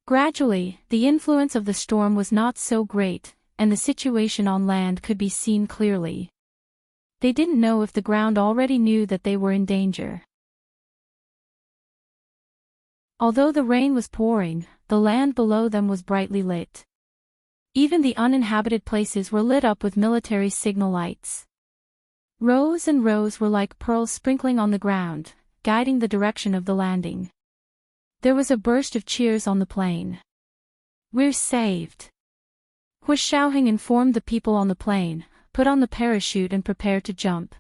S1: Gradually, the influence of the storm was not so great, and the situation on land could be seen clearly. They didn't know if the ground already knew that they were in danger. Although the rain was pouring, the land below them was brightly lit. Even the uninhabited places were lit up with military signal lights. Rows and rows were like pearls sprinkling on the ground, guiding the direction of the landing. There was a burst of cheers on the plane. "We're saved!" Hua Xiaoheng informed the people on the plane, put on the parachute and prepared to jump.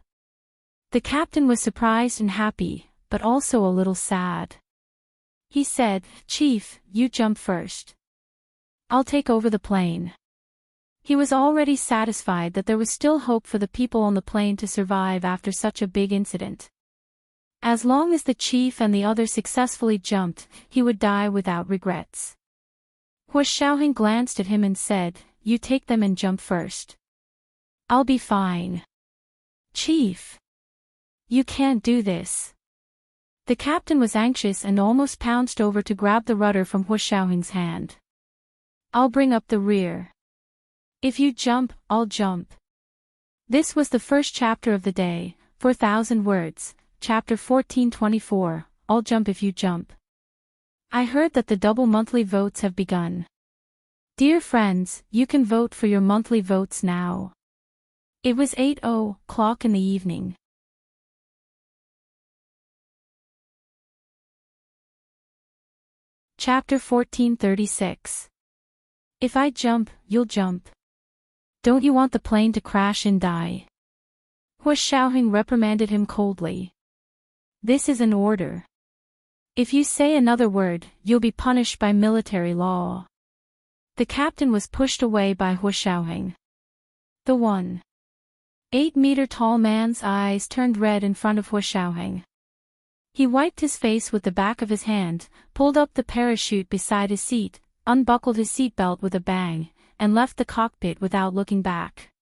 S1: The captain was surprised and happy, but also a little sad. He said, "Chief, you jump first. I'll take over the plane." He was already satisfied that there was still hope for the people on the plane to survive after such a big incident. As long as the chief and the others successfully jumped, he would die without regrets. Hua Xiaoheng glanced at him and said, "You take them and jump first. I'll be fine." "Chief! You can't do this." The captain was anxious and almost pounced over to grab the rudder from Hua Xiaoheng's hand. "I'll bring up the rear. If you jump, I'll jump." This was the first chapter of the day, 4,000 words, chapter 1424, "I'll jump if you jump." I heard that the double monthly votes have begun. Dear friends, you can vote for your monthly votes now. It was 8:00 in the evening. Chapter 1436. If I jump, you'll jump. Don't you want the plane to crash and die? Hua Xiaoheng reprimanded him coldly. This is an order. If you say another word, you'll be punished by military law. The captain was pushed away by Hua Xiaoheng. The 1.8-meter-tall man's eyes turned red in front of Hua Xiaoheng. He wiped his face with the back of his hand, pulled up the parachute beside his seat, unbuckled his seatbelt with a bang, and left the cockpit without looking back.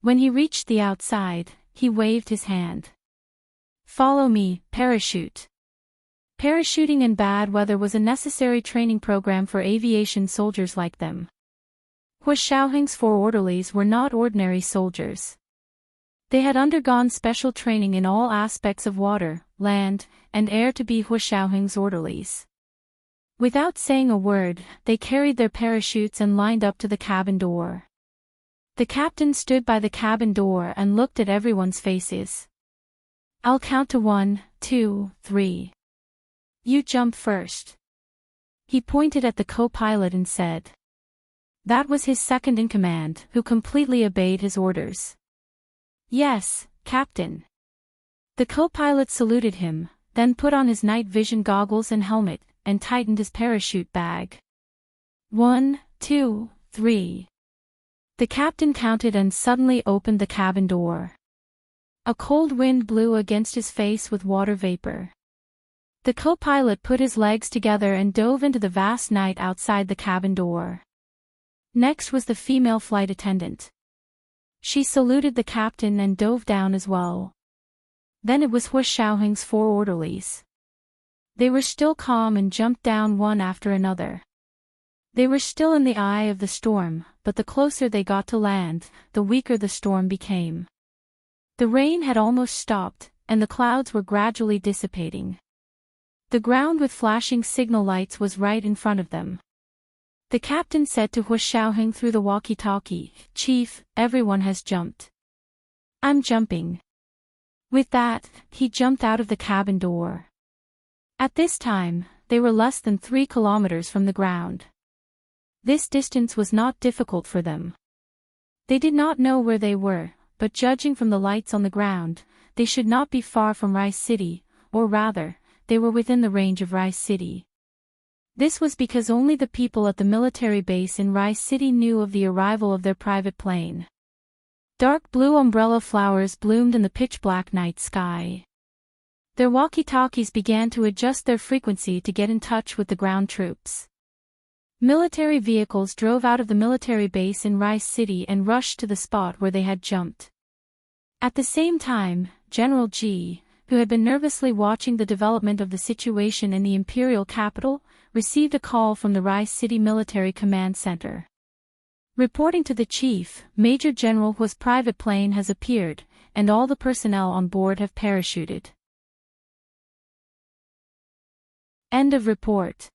S1: When he reached the outside, he waved his hand. "Follow me, parachute." Parachuting in bad weather was a necessary training program for aviation soldiers like them. Hua Xiaoheng's 4 orderlies were not ordinary soldiers. They had undergone special training in all aspects of water, land, and air to be Hua Xiaoheng's orderlies. Without saying a word, they carried their parachutes and lined up to the cabin door. The captain stood by the cabin door and looked at everyone's faces. "I'll count to 1, 2, 3. You jump first." He pointed at the co-pilot and said. That was his second in command, who completely obeyed his orders. "Yes, Captain." The co-pilot saluted him, then put on his night vision goggles and helmet, and tightened his parachute bag. 1, 2, 3. The captain counted and suddenly opened the cabin door. A cold wind blew against his face with water vapor. The co-pilot put his legs together and dove into the vast night outside the cabin door. Next was the female flight attendant. She saluted the captain and dove down as well. Then it was Hu Xiaoheng's 4 orderlies. They were still calm and jumped down one after another. They were still in the eye of the storm, but the closer they got to land, the weaker the storm became. The rain had almost stopped, and the clouds were gradually dissipating. The ground with flashing signal lights was right in front of them. The captain said to Hu Xiaoheng through the walkie-talkie, "Chief, everyone has jumped." "I'm jumping." With that, he jumped out of the cabin door. At this time, they were less than 3 kilometers from the ground. This distance was not difficult for them. They did not know where they were, but judging from the lights on the ground, they should not be far from Rice City, or rather, they were within the range of Rice City. This was because only the people at the military base in Rice City knew of the arrival of their private plane. Dark blue umbrella flowers bloomed in the pitch-black night sky. Their walkie-talkies began to adjust their frequency to get in touch with the ground troops. Military vehicles drove out of the military base in Rice City and rushed to the spot where they had jumped. At the same time, General Ji, who had been nervously watching the development of the situation in the imperial capital, received a call from the Rice City Military Command Center. Reporting to the chief, Major General Hu's private plane has appeared, and all the personnel on board have parachuted. End of report.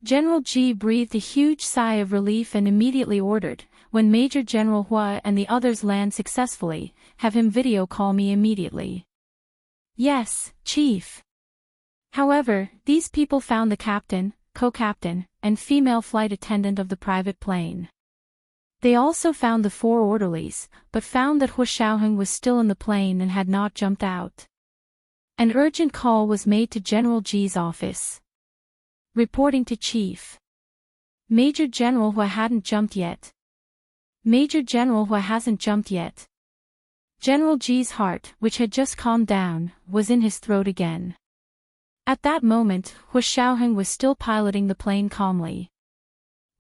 S1: General Ji breathed a huge sigh of relief and immediately ordered, when Major General Hua and the others land successfully, have him video call me immediately. Yes, Chief. However, these people found the captain, co-captain, and female flight attendant of the private plane. They also found the 4 orderlies, but found that Hu Xiaoheng was still in the plane and had not jumped out. An urgent call was made to General Ji's office. Reporting to Chief. Major General Hua hadn't jumped yet. Major General Hua hasn't jumped yet. General Ji's heart, which had just calmed down, was in his throat again. At that moment, Hu Xiaoheng was still piloting the plane calmly.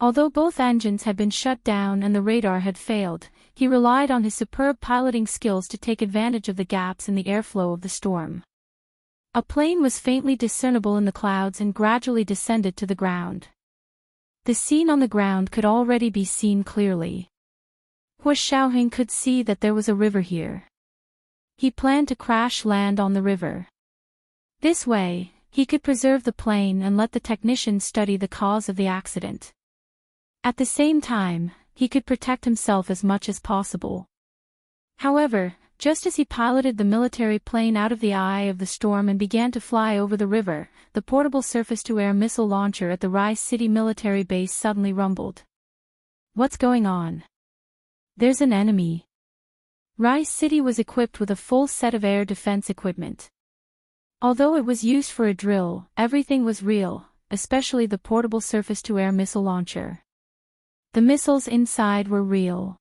S1: Although both engines had been shut down and the radar had failed, he relied on his superb piloting skills to take advantage of the gaps in the airflow of the storm. A plane was faintly discernible in the clouds and gradually descended to the ground. The scene on the ground could already be seen clearly. Hu Xiaoheng could see that there was a river here. He planned to crash land on the river. This way, he could preserve the plane and let the technicians study the cause of the accident. At the same time, he could protect himself as much as possible. However, just as he piloted the military plane out of the eye of the storm and began to fly over the river, the portable surface-to-air missile launcher at the Rice City military base suddenly rumbled. What's going on? There's an enemy. Rice City was equipped with a full set of air defense equipment. Although it was used for a drill, everything was real, especially the portable surface-to-air missile launcher. The missiles inside were real.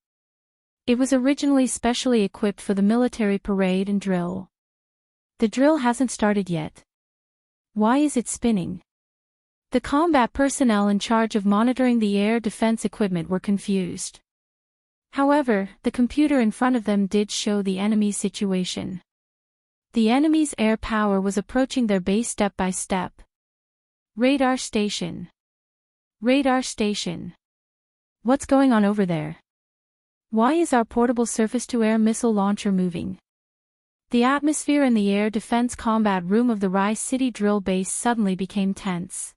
S1: It was originally specially equipped for the military parade and drill. The drill hasn't started yet. Why is it spinning? The combat personnel in charge of monitoring the air defense equipment were confused. However, the computer in front of them did show the enemy's situation. The enemy's air power was approaching their base step by step. Radar station. Radar station. What's going on over there? Why is our portable surface-to-air missile launcher moving? The atmosphere in the air defense combat room of the Rice City drill base suddenly became tense.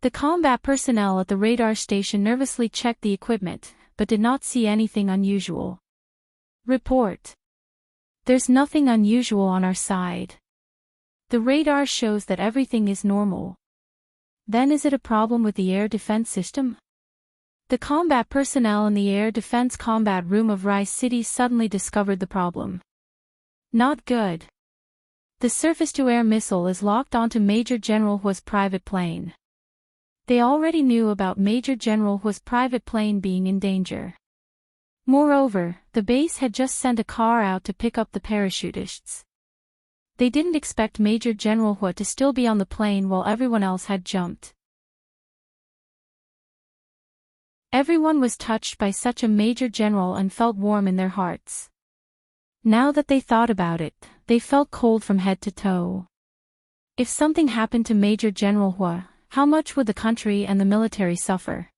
S1: The combat personnel at the radar station nervously checked the equipment, but did not see anything unusual. Report. There's nothing unusual on our side. The radar shows that everything is normal. Then is it a problem with the air defense system? The combat personnel in the air defense combat room of Rice City suddenly discovered the problem. Not good. The surface-to-air missile is locked onto Major General Hu's private plane. They already knew about Major General Hu's private plane being in danger. Moreover, the base had just sent a car out to pick up the parachutists. They didn't expect Major General Hua to still be on the plane while everyone else had jumped. Everyone was touched by such a major general and felt warm in their hearts. Now that they thought about it, they felt cold from head to toe. If something happened to Major General Hua, how much would the country and the military suffer?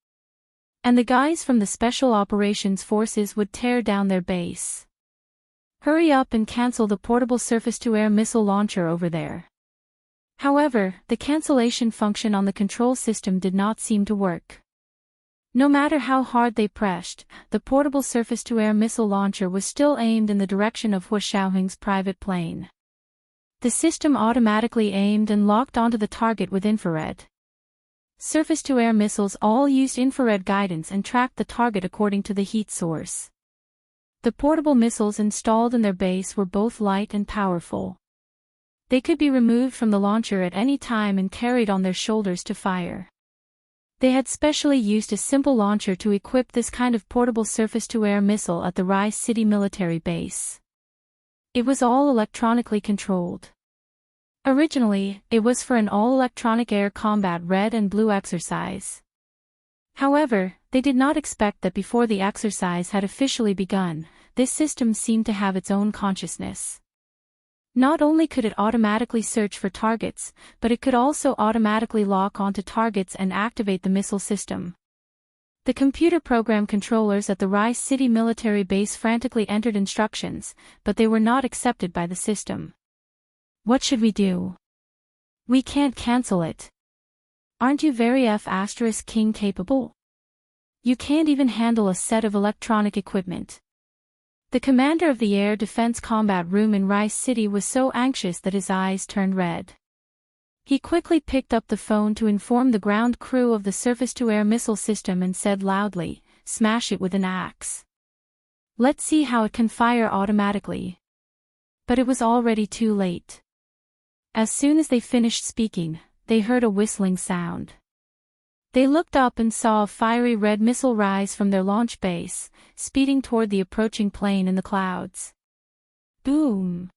S1: And the guys from the Special Operations Forces would tear down their base. Hurry up and cancel the portable surface-to-air missile launcher over there. However, the cancellation function on the control system did not seem to work. No matter how hard they pressed, the portable surface-to-air missile launcher was still aimed in the direction of Hua Xiaoheng's private plane. The system automatically aimed and locked onto the target with infrared. Surface-to-air missiles all used infrared guidance and tracked the target according to the heat source. The portable missiles installed in their base were both light and powerful. They could be removed from the launcher at any time and carried on their shoulders to fire. They had specially used a simple launcher to equip this kind of portable surface-to-air missile at the Rise City military base. It was all electronically controlled. Originally, it was for an all-electronic air combat red and blue exercise. However, they did not expect that before the exercise had officially begun, this system seemed to have its own consciousness. Not only could it automatically search for targets, but it could also automatically lock onto targets and activate the missile system. The computer program controllers at the Rise City military base frantically entered instructions, but they were not accepted by the system. What should we do? We can't cancel it. Aren't you very F*King capable? You can't even handle a set of electronic equipment. The commander of the Air Defense Combat Room in Rice City was so anxious that his eyes turned red. He quickly picked up the phone to inform the ground crew of the surface-to-air missile system and said loudly, "Smash it with an axe. Let's see how it can fire automatically." But it was already too late. As soon as they finished speaking, they heard a whistling sound. They looked up and saw a fiery red missile rise from their launch base, speeding toward the approaching plane in the clouds. Boom!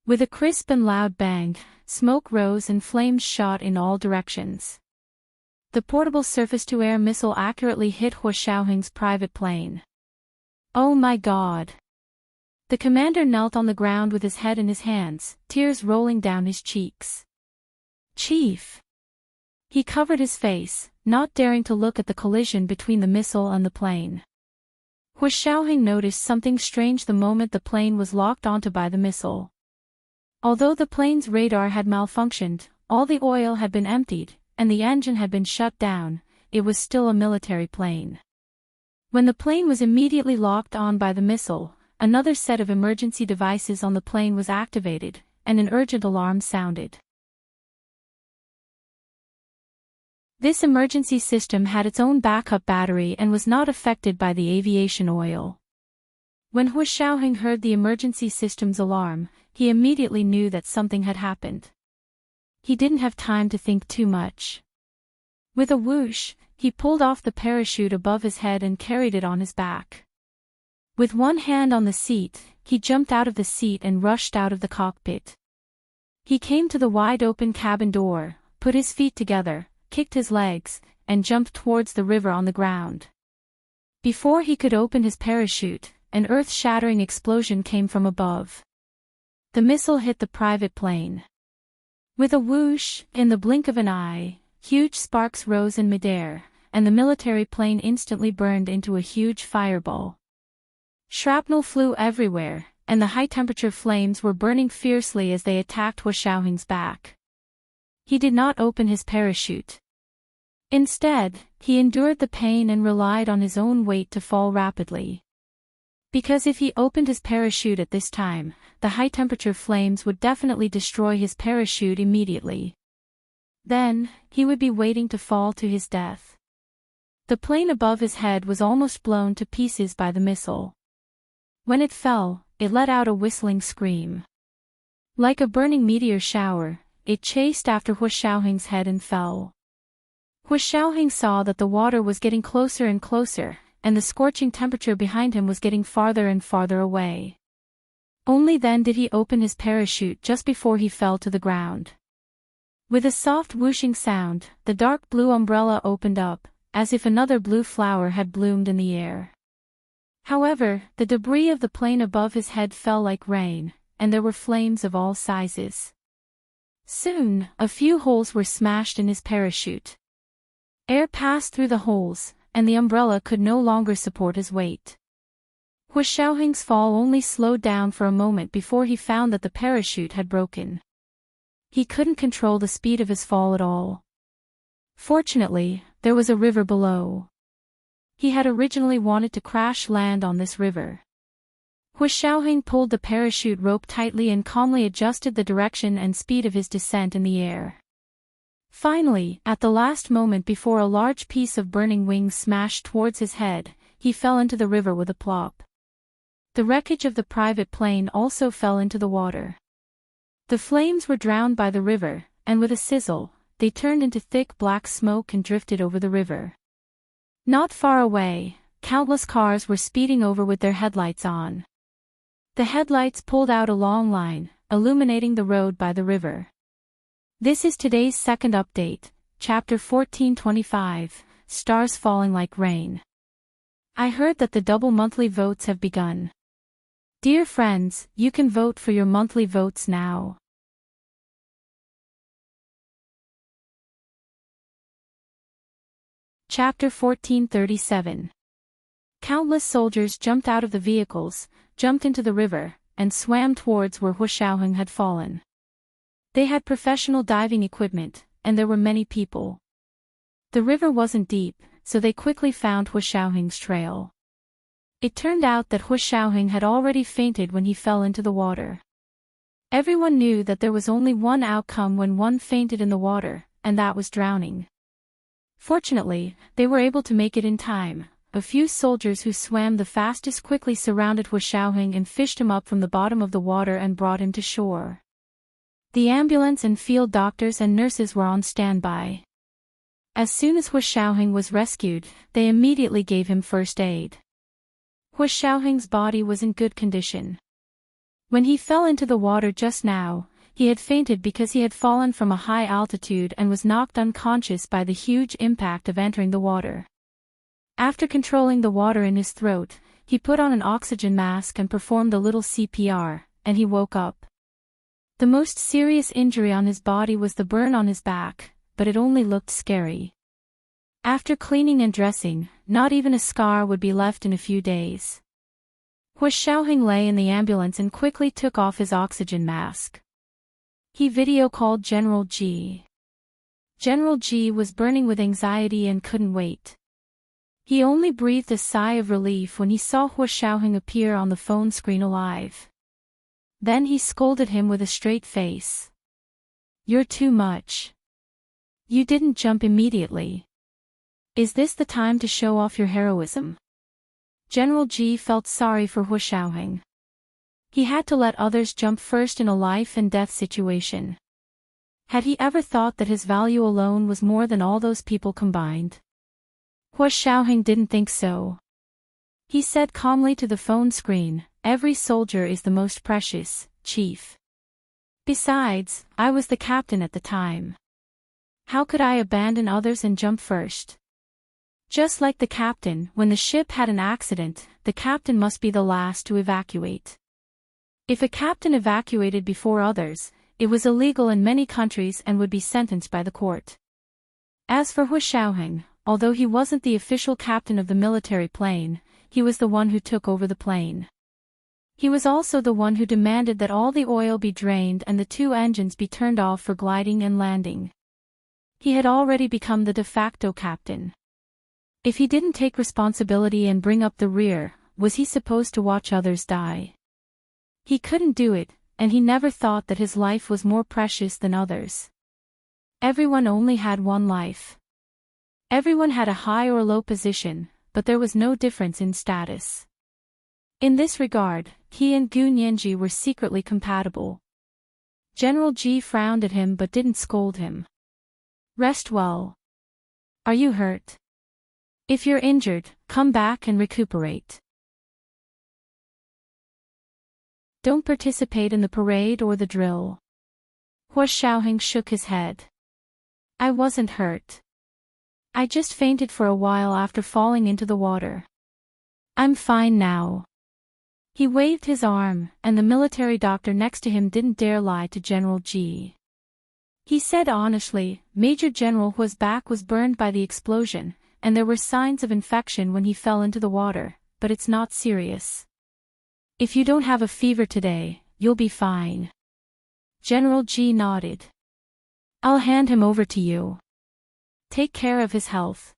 S1: With a crisp and loud bang, smoke rose and flames shot in all directions. The portable surface-to-air missile accurately hit Hua Xiaoheng's private plane. Oh my God! The commander knelt on the ground with his head in his hands, tears rolling down his cheeks. Chief! He covered his face, not daring to look at the collision between the missile and the plane. Hua Xiaoheng noticed something strange the moment the plane was locked onto by the missile. Although the plane's radar had malfunctioned, all the oil had been emptied, and the engine had been shut down, it was still a military plane. When the plane was immediately locked on by the missile, another set of emergency devices on the plane was activated, and an urgent alarm sounded. This emergency system had its own backup battery and was not affected by the aviation oil. When Hua Xiaoheng heard the emergency system's alarm, he immediately knew that something had happened. He didn't have time to think too much. With a whoosh, he pulled off the parachute above his head and carried it on his back. With one hand on the seat, he jumped out of the seat and rushed out of the cockpit. He came to the wide-open cabin door, put his feet together, kicked his legs, and jumped towards the river on the ground. Before he could open his parachute, an earth-shattering explosion came from above. The missile hit the private plane. With a whoosh, in the blink of an eye, huge sparks rose in midair, and the military plane instantly burned into a huge fireball. Shrapnel flew everywhere, and the high-temperature flames were burning fiercely as they attacked Hua Xiaoheng's back. He did not open his parachute. Instead, he endured the pain and relied on his own weight to fall rapidly. Because if he opened his parachute at this time, the high-temperature flames would definitely destroy his parachute immediately. Then, he would be waiting to fall to his death. The plane above his head was almost blown to pieces by the missile. When it fell, it let out a whistling scream. Like a burning meteor shower, it chased after Hua Xiaoheng's head and fell. Hua Xiaoheng saw that the water was getting closer and closer, and the scorching temperature behind him was getting farther and farther away. Only then did he open his parachute just before he fell to the ground. With a soft whooshing sound, the dark blue umbrella opened up, as if another blue flower had bloomed in the air. However, the debris of the plane above his head fell like rain, and there were flames of all sizes. Soon, a few holes were smashed in his parachute. Air passed through the holes, and the umbrella could no longer support his weight. Hu Xiaoheng's fall only slowed down for a moment before he found that the parachute had broken. He couldn't control the speed of his fall at all. Fortunately, there was a river below. He had originally wanted to crash land on this river. Hu Xiaoheng pulled the parachute rope tightly and calmly adjusted the direction and speed of his descent in the air. Finally, at the last moment before a large piece of burning wing smashed towards his head, he fell into the river with a plop. The wreckage of the private plane also fell into the water. The flames were drowned by the river, and with a sizzle, they turned into thick black smoke and drifted over the river. Not far away, countless cars were speeding over with their headlights on. The headlights pulled out a long line, illuminating the road by the river. This is today's second update, Chapter 1425, Stars Falling Like Rain. I heard that the double monthly votes have begun. Dear friends, you can vote for your monthly votes now. Chapter 1437. Countless soldiers jumped out of the vehicles, jumped into the river, and swam towards where Hu Xiaoheng had fallen. They had professional diving equipment, and there were many people. The river wasn't deep, so they quickly found Hu Xiaoheng's trail. It turned out that Hu Xiaoheng had already fainted when he fell into the water. Everyone knew that there was only one outcome when one fainted in the water, and that was drowning. Fortunately, they were able to make it in time. A few soldiers who swam the fastest quickly surrounded Hu Xiaoheng and fished him up from the bottom of the water and brought him to shore. The ambulance and field doctors and nurses were on standby. As soon as Hu Xiaoheng was rescued, they immediately gave him first aid. Hu Xiaoheng's body was in good condition. When he fell into the water just now, he had fainted because he had fallen from a high altitude and was knocked unconscious by the huge impact of entering the water. After controlling the water in his throat, he put on an oxygen mask and performed a little CPR, and he woke up. The most serious injury on his body was the burn on his back, but it only looked scary. After cleaning and dressing, not even a scar would be left in a few days. Hu Xiaoheng lay in the ambulance and quickly took off his oxygen mask. He video called General G. General G was burning with anxiety and couldn't wait. He only breathed a sigh of relief when he saw Hu Xiaoheng appear on the phone screen alive. Then he scolded him with a straight face. "You're too much. You didn't jump immediately. Is this the time to show off your heroism?" General G felt sorry for Hu Xiaoheng. He had to let others jump first in a life and death situation. Had he ever thought that his value alone was more than all those people combined? Hu Xiaoheng didn't think so. He said calmly to the phone screen, "Every soldier is the most precious, Chief. Besides, I was the captain at the time. How could I abandon others and jump first? Just like the captain, when the ship had an accident, the captain must be the last to evacuate. If a captain evacuated before others, it was illegal in many countries and would be sentenced by the court." As for Hu Xiaoheng, although he wasn't the official captain of the military plane, he was the one who took over the plane. He was also the one who demanded that all the oil be drained and the two engines be turned off for gliding and landing. He had already become the de facto captain. If he didn't take responsibility and bring up the rear, was he supposed to watch others die? He couldn't do it, and he never thought that his life was more precious than others. Everyone only had one life. Everyone had a high or low position, but there was no difference in status. In this regard, he and Gu Nianji were secretly compatible. General G frowned at him but didn't scold him. "Rest well. Are you hurt?" If you're injured, come back and recuperate. Don't participate in the parade or the drill. Hua Xiaoheng shook his head. I wasn't hurt. I just fainted for a while after falling into the water. I'm fine now. He waved his arm, and the military doctor next to him didn't dare lie to General Ji. He said honestly, Major General Hua's back was burned by the explosion, and there were signs of infection when he fell into the water, but it's not serious. If you don't have a fever today, you'll be fine. General Ji nodded. I'll hand him over to you. Take care of his health.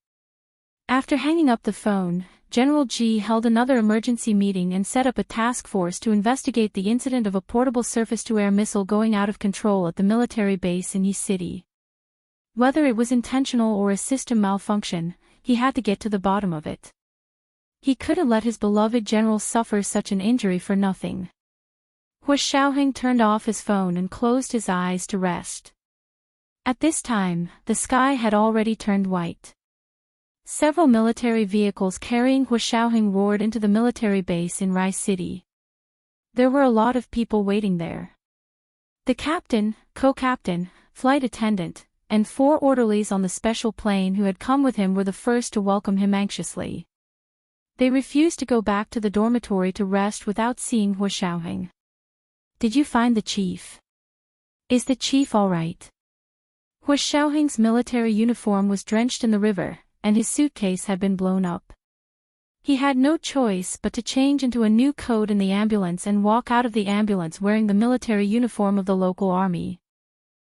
S1: After hanging up the phone, General Ji held another emergency meeting and set up a task force to investigate the incident of a portable surface-to-air missile going out of control at the military base in East City. Whether it was intentional or a system malfunction, he had to get to the bottom of it. He couldn't let his beloved general suffer such an injury for nothing. Hua Xiaoheng turned off his phone and closed his eyes to rest. At this time, the sky had already turned white. Several military vehicles carrying Hua Xiaoheng roared into the military base in Rai City. There were a lot of people waiting there. The captain, co-captain, flight attendant, and 4 orderlies on the special plane who had come with him were the first to welcome him anxiously. They refused to go back to the dormitory to rest without seeing Hua Xiaoheng. Did you find the chief? Is the chief all right? Hua Xiaoheng's military uniform was drenched in the river, and his suitcase had been blown up. He had no choice but to change into a new coat in the ambulance and walk out of the ambulance wearing the military uniform of the local army.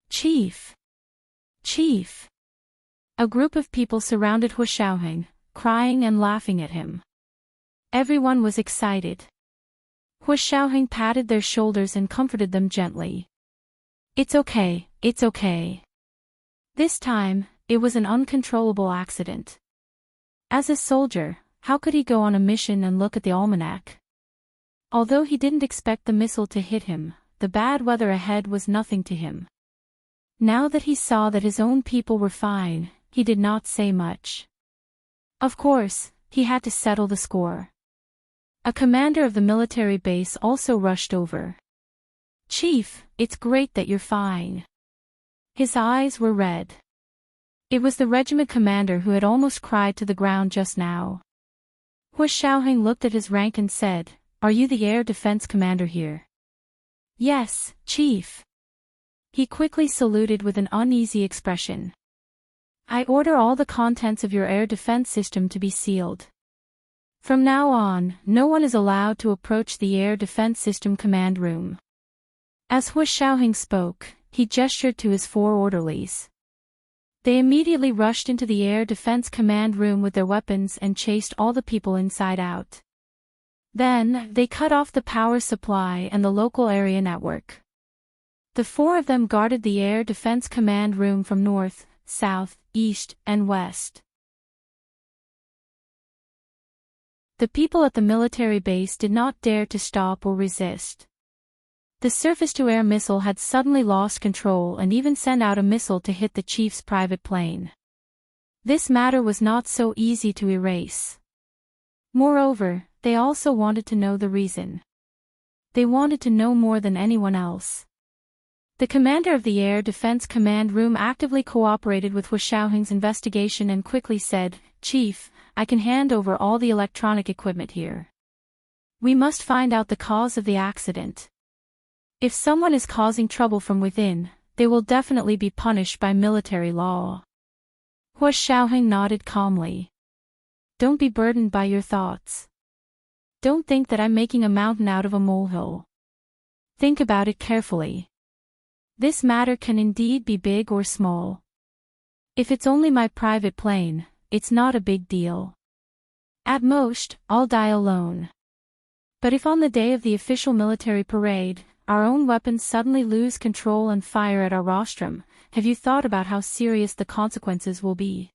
S1: Chief! Chief! A group of people surrounded Hua Xiaoheng, crying and laughing at him. Everyone was excited. Hua Xiaoheng patted their shoulders and comforted them gently. It's okay, it's okay. This time, it was an uncontrollable accident. As a soldier, how could he go on a mission and look at the almanac? Although he didn't expect the missile to hit him, the bad weather ahead was nothing to him. Now that he saw that his own people were fine, he did not say much. Of course, he had to settle the score. A commander of the military base also rushed over. Chief, it's great that you're fine. His eyes were red. It was the regiment commander who had almost cried to the ground just now. Hua Xiaoheng looked at his rank and said, Are you the air defense commander here? Yes, Chief. He quickly saluted with an uneasy expression. I order all the contents of your air defense system to be sealed. From now on, no one is allowed to approach the air defense system command room. As Hua Xiaoheng spoke, he gestured to his 4 orderlies. They immediately rushed into the air defense command room with their weapons and chased all the people inside out. Then, they cut off the power supply and the local area network. The 4 of them guarded the air defense command room from north, south, east, and west. The people at the military base did not dare to stop or resist. The surface-to-air missile had suddenly lost control and even sent out a missile to hit the chief's private plane. This matter was not so easy to erase. Moreover, they also wanted to know the reason. They wanted to know more than anyone else. The commander of the Air Defense Command Room actively cooperated with Hua Xiaoheng's investigation and quickly said, Chief, I can hand over all the electronic equipment here. We must find out the cause of the accident. If someone is causing trouble from within, they will definitely be punished by military law. Hua Xiaoheng nodded calmly. Don't be burdened by your thoughts. Don't think that I'm making a mountain out of a molehill. Think about it carefully. This matter can indeed be big or small. If it's only my private plane, it's not a big deal. At most, I'll die alone. But if on the day of the official military parade, our own weapons suddenly lose control and fire at our rostrum, have you thought about how serious the consequences will be?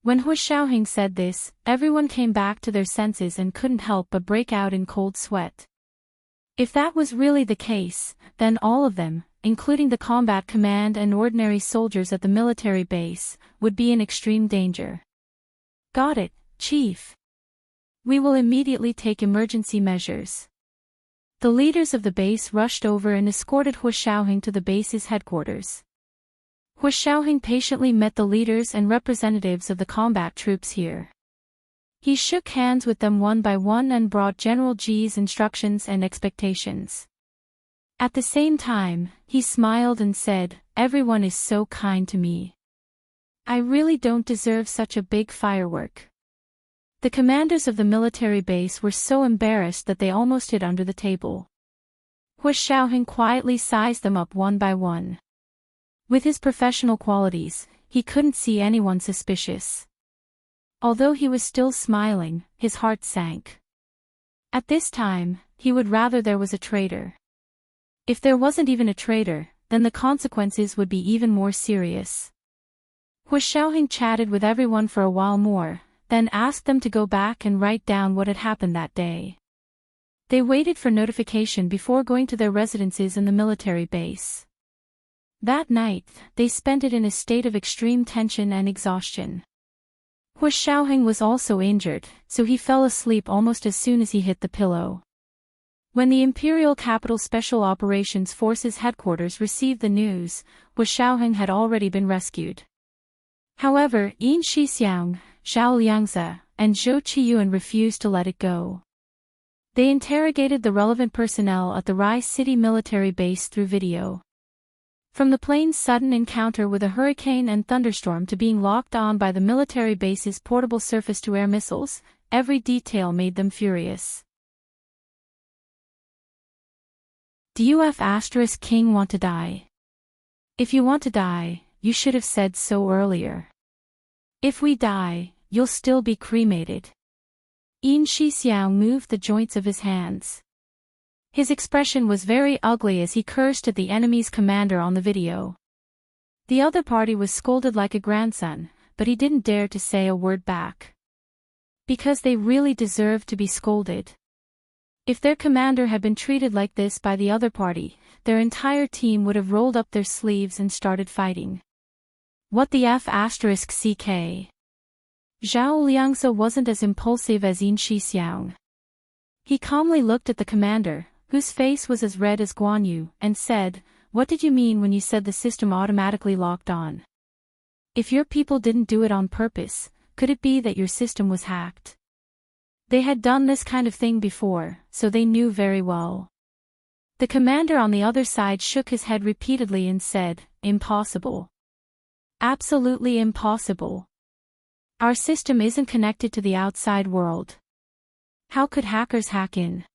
S1: When Hua Xiaoheng said this, everyone came back to their senses and couldn't help but break out in cold sweat. If that was really the case, then all of them, including the combat command and ordinary soldiers at the military base, would be in extreme danger. Got it, Chief. We will immediately take emergency measures. The leaders of the base rushed over and escorted Hu Xiaoheng to the base's headquarters. Hu Xiaoheng patiently met the leaders and representatives of the combat troops here. He shook hands with them one by one and brought General Ji's instructions and expectations. At the same time, he smiled and said, "Everyone is so kind to me. I really don't deserve such a big firework." The commanders of the military base were so embarrassed that they almost hid under the table. Hu Xiaoheng quietly sized them up one by one. With his professional qualities, he couldn't see anyone suspicious. Although he was still smiling, his heart sank. At this time, he would rather there was a traitor. If there wasn't even a traitor, then the consequences would be even more serious. Hu Xiaoheng chatted with everyone for a while more, then asked them to go back and write down what had happened that day. They waited for notification before going to their residences in the military base. That night, they spent it in a state of extreme tension and exhaustion. Hu Xiaoheng was also injured, so he fell asleep almost as soon as he hit the pillow. When the Imperial Capital Special Operations Forces headquarters received the news, Hu Xiaoheng had already been rescued. However, Yin Shixiang, Zhao Liangze, and Zhou Qiyuan refused to let it go. They interrogated the relevant personnel at the Rai City military base through video. From the plane's sudden encounter with a hurricane and thunderstorm to being locked on by the military base's portable surface-to-air missiles, every detail made them furious. Do you F** King want to die? If you want to die, you should have said so earlier. If we die, you'll still be cremated. Yin Shixiang moved the joints of his hands. His expression was very ugly as he cursed at the enemy's commander on the video. The other party was scolded like a grandson, but he didn't dare to say a word back. Because they really deserved to be scolded. If their commander had been treated like this by the other party, their entire team would have rolled up their sleeves and started fighting. What the F***? Zhao Liangze wasn't as impulsive as Yin Shixiang. He calmly looked at the commander, whose face was as red as Guan Yu, and said, "What did you mean when you said the system automatically locked on? If your people didn't do it on purpose, could it be that your system was hacked?" They had done this kind of thing before, so they knew very well. The commander on the other side shook his head repeatedly and said, "Impossible. Absolutely impossible. Our system isn't connected to the outside world. How could hackers hack in?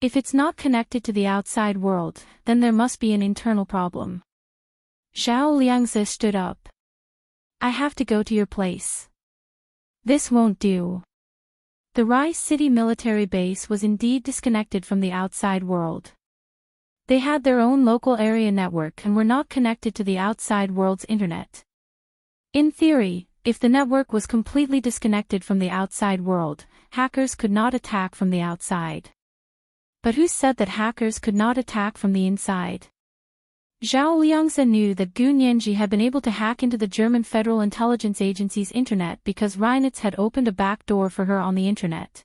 S1: If it's not connected to the outside world, then there must be an internal problem." Zhao Liangze stood up. "I have to go to your place. This won't do." The Rai City military base was indeed disconnected from the outside world. They had their own local area network and were not connected to the outside world's internet. In theory, if the network was completely disconnected from the outside world, hackers could not attack from the outside. But who said that hackers could not attack from the inside? Zhao Liangze knew that Gu Nianji had been able to hack into the German Federal Intelligence Agency's internet because Reinitz had opened a back door for her on the internet.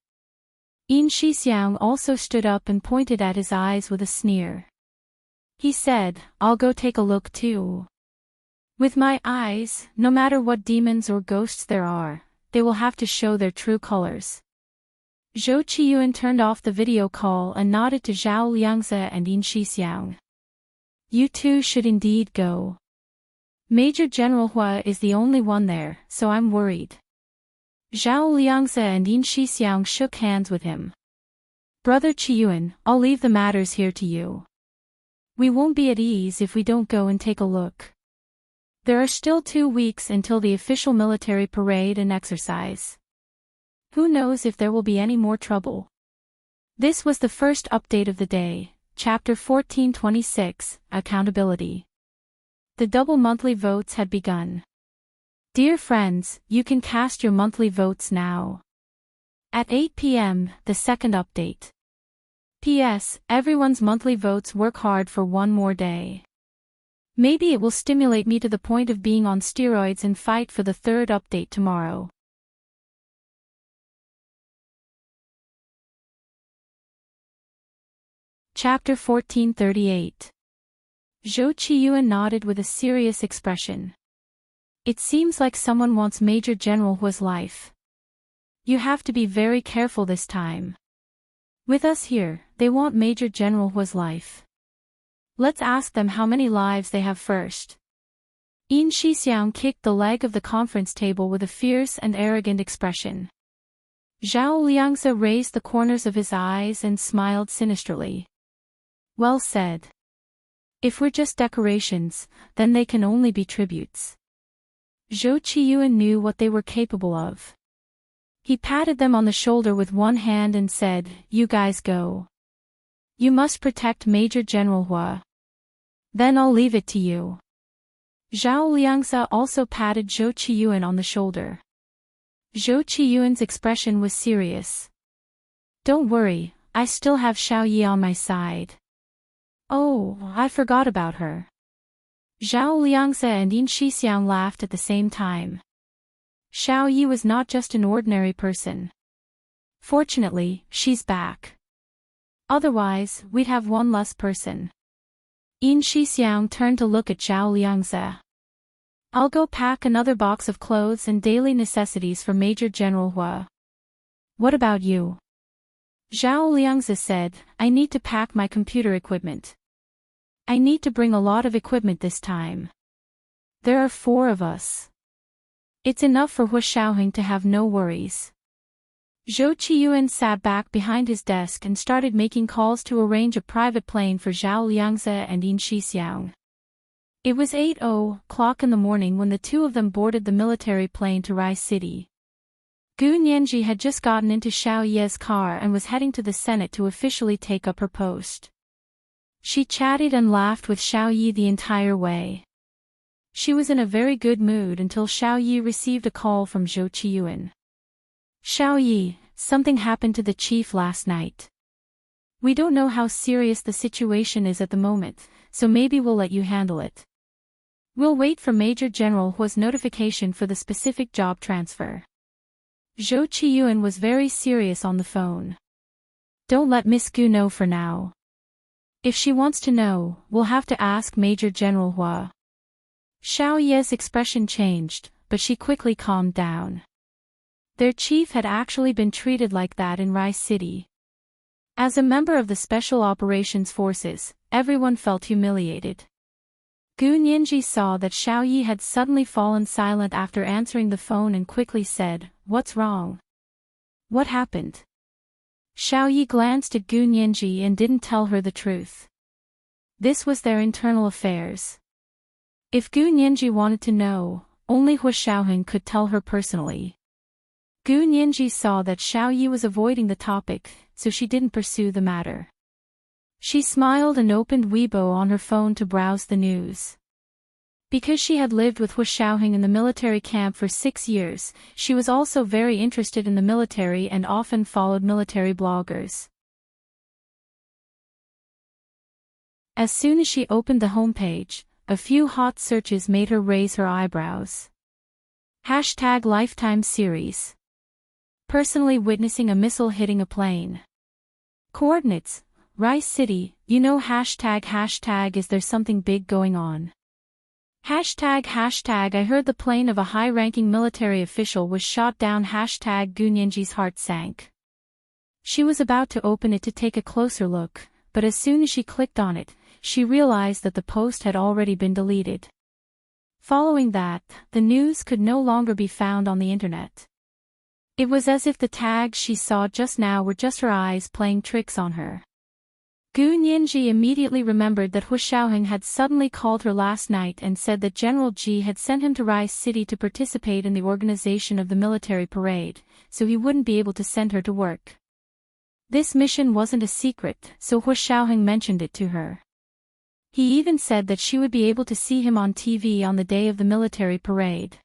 S1: Yin Shixiang also stood up and pointed at his eyes with a sneer. He said, "I'll go take a look too. With my eyes, no matter what demons or ghosts there are, they will have to show their true colors." Zhou Qiyuan turned off the video call and nodded to Zhao Liangze and Yin Shixiang. "You two should indeed go. Major General Hua is the only one there, so I'm worried." Zhao Liangze and Yin Shixiang shook hands with him. "Brother Qiyuan, I'll leave the matters here to you. We won't be at ease if we don't go and take a look. There are still 2 weeks until the official military parade and exercise. Who knows if there will be any more trouble." This was the first update of the day, Chapter 1426, Accountability. The double monthly votes had begun. Dear friends, you can cast your monthly votes now. At 8 p.m., the second update. P.S. Everyone's monthly votes work hard for one more day. Maybe it will stimulate me to the point of being on steroids and fight for the third update tomorrow. Chapter 1438. Zhou Qiyuan nodded with a serious expression. It seems like someone wants Major General Hua's life. You have to be very careful this time. With us here, they want Major General Hua's life. Let's ask them how many lives they have first. Yin Shixiang kicked the leg of the conference table with a fierce and arrogant expression. Zhao Liangzi raised the corners of his eyes and smiled sinisterly. Well said. If we're just decorations, then they can only be tributes. Zhou Qiyuan knew what they were capable of. He patted them on the shoulder with one hand and said, "You guys go. You must protect Major General Hua. Then I'll leave it to you." Zhao Liangzi also patted Zhou Qiyuan on the shoulder. Zhou Qiyuan's expression was serious. "Don't worry, I still have Xiao Yi on my side." "Oh, I forgot about her." Zhao Liangzi and Yin Shixiang laughed at the same time. Xiao Yi was not just an ordinary person. Fortunately, she's back. Otherwise, we'd have one less person. Yin Shixiang turned to look at Zhao Liangzi. "I'll go pack another box of clothes and daily necessities for Major General Hua." "What about you?" Zhao Liangzi said, "I need to pack my computer equipment. I need to bring a lot of equipment this time. There are 4 of us. It's enough for Hua Xiaoheng to have no worries." Zhou Qiyuan sat back behind his desk and started making calls to arrange a private plane for Zhao Liangzi and Yin Shixiang. It was 8:00 in the morning when the two of them boarded the military plane to Rai City. Gu Nianji had just gotten into Xiao Ye's car and was heading to the Senate to officially take up her post. She chatted and laughed with Xiao Yi the entire way. She was in a very good mood until Xiao Yi received a call from Zhou Qiyuan. "Xiao Yi, something happened to the chief last night. We don't know how serious the situation is at the moment, so maybe we'll let you handle it. We'll wait for Major General Hua's notification for the specific job transfer." Zhou Qiyuan was very serious on the phone. "Don't let Miss Gu know for now. If she wants to know, we'll have to ask Major General Hua." Xiao Ye's expression changed, but she quickly calmed down. Their chief had actually been treated like that in Rai City. As a member of the Special Operations Forces, everyone felt humiliated. Gu Nianji saw that Xiao Yi had suddenly fallen silent after answering the phone and quickly said, "What's wrong? What happened?" Xiao Yi glanced at Gu Nianji and didn't tell her the truth. This was their internal affairs. If Gu Nianji wanted to know, only Hua Xiaoheng could tell her personally. Gu Nianji saw that Xiao Yi was avoiding the topic, so she didn't pursue the matter. She smiled and opened Weibo on her phone to browse the news. Because she had lived with Hua Xiaoheng in the military camp for 6 years, she was also very interested in the military and often followed military bloggers. As soon as she opened the homepage, a few hot searches made her raise her eyebrows. #Lifetime series. Personally witnessing a missile hitting a plane. Coordinates, Rai City, you know ##, is there something big going on? ##, I heard the plane of a high-ranking military official was shot down. Gu Nianji's heart sank. She was about to open it to take a closer look, but as soon as she clicked on it, she realized that the post had already been deleted. Following that, the news could no longer be found on the internet. It was as if the tags she saw just now were just her eyes playing tricks on her. Gu Nianji immediately remembered that Hua Xiaoheng had suddenly called her last night and said that General Ji had sent him to Rai City to participate in the organization of the military parade, so he wouldn't be able to send her to work. This mission wasn't a secret, so Hua Xiaoheng mentioned it to her. He even said that she would be able to see him on TV on the day of the military parade.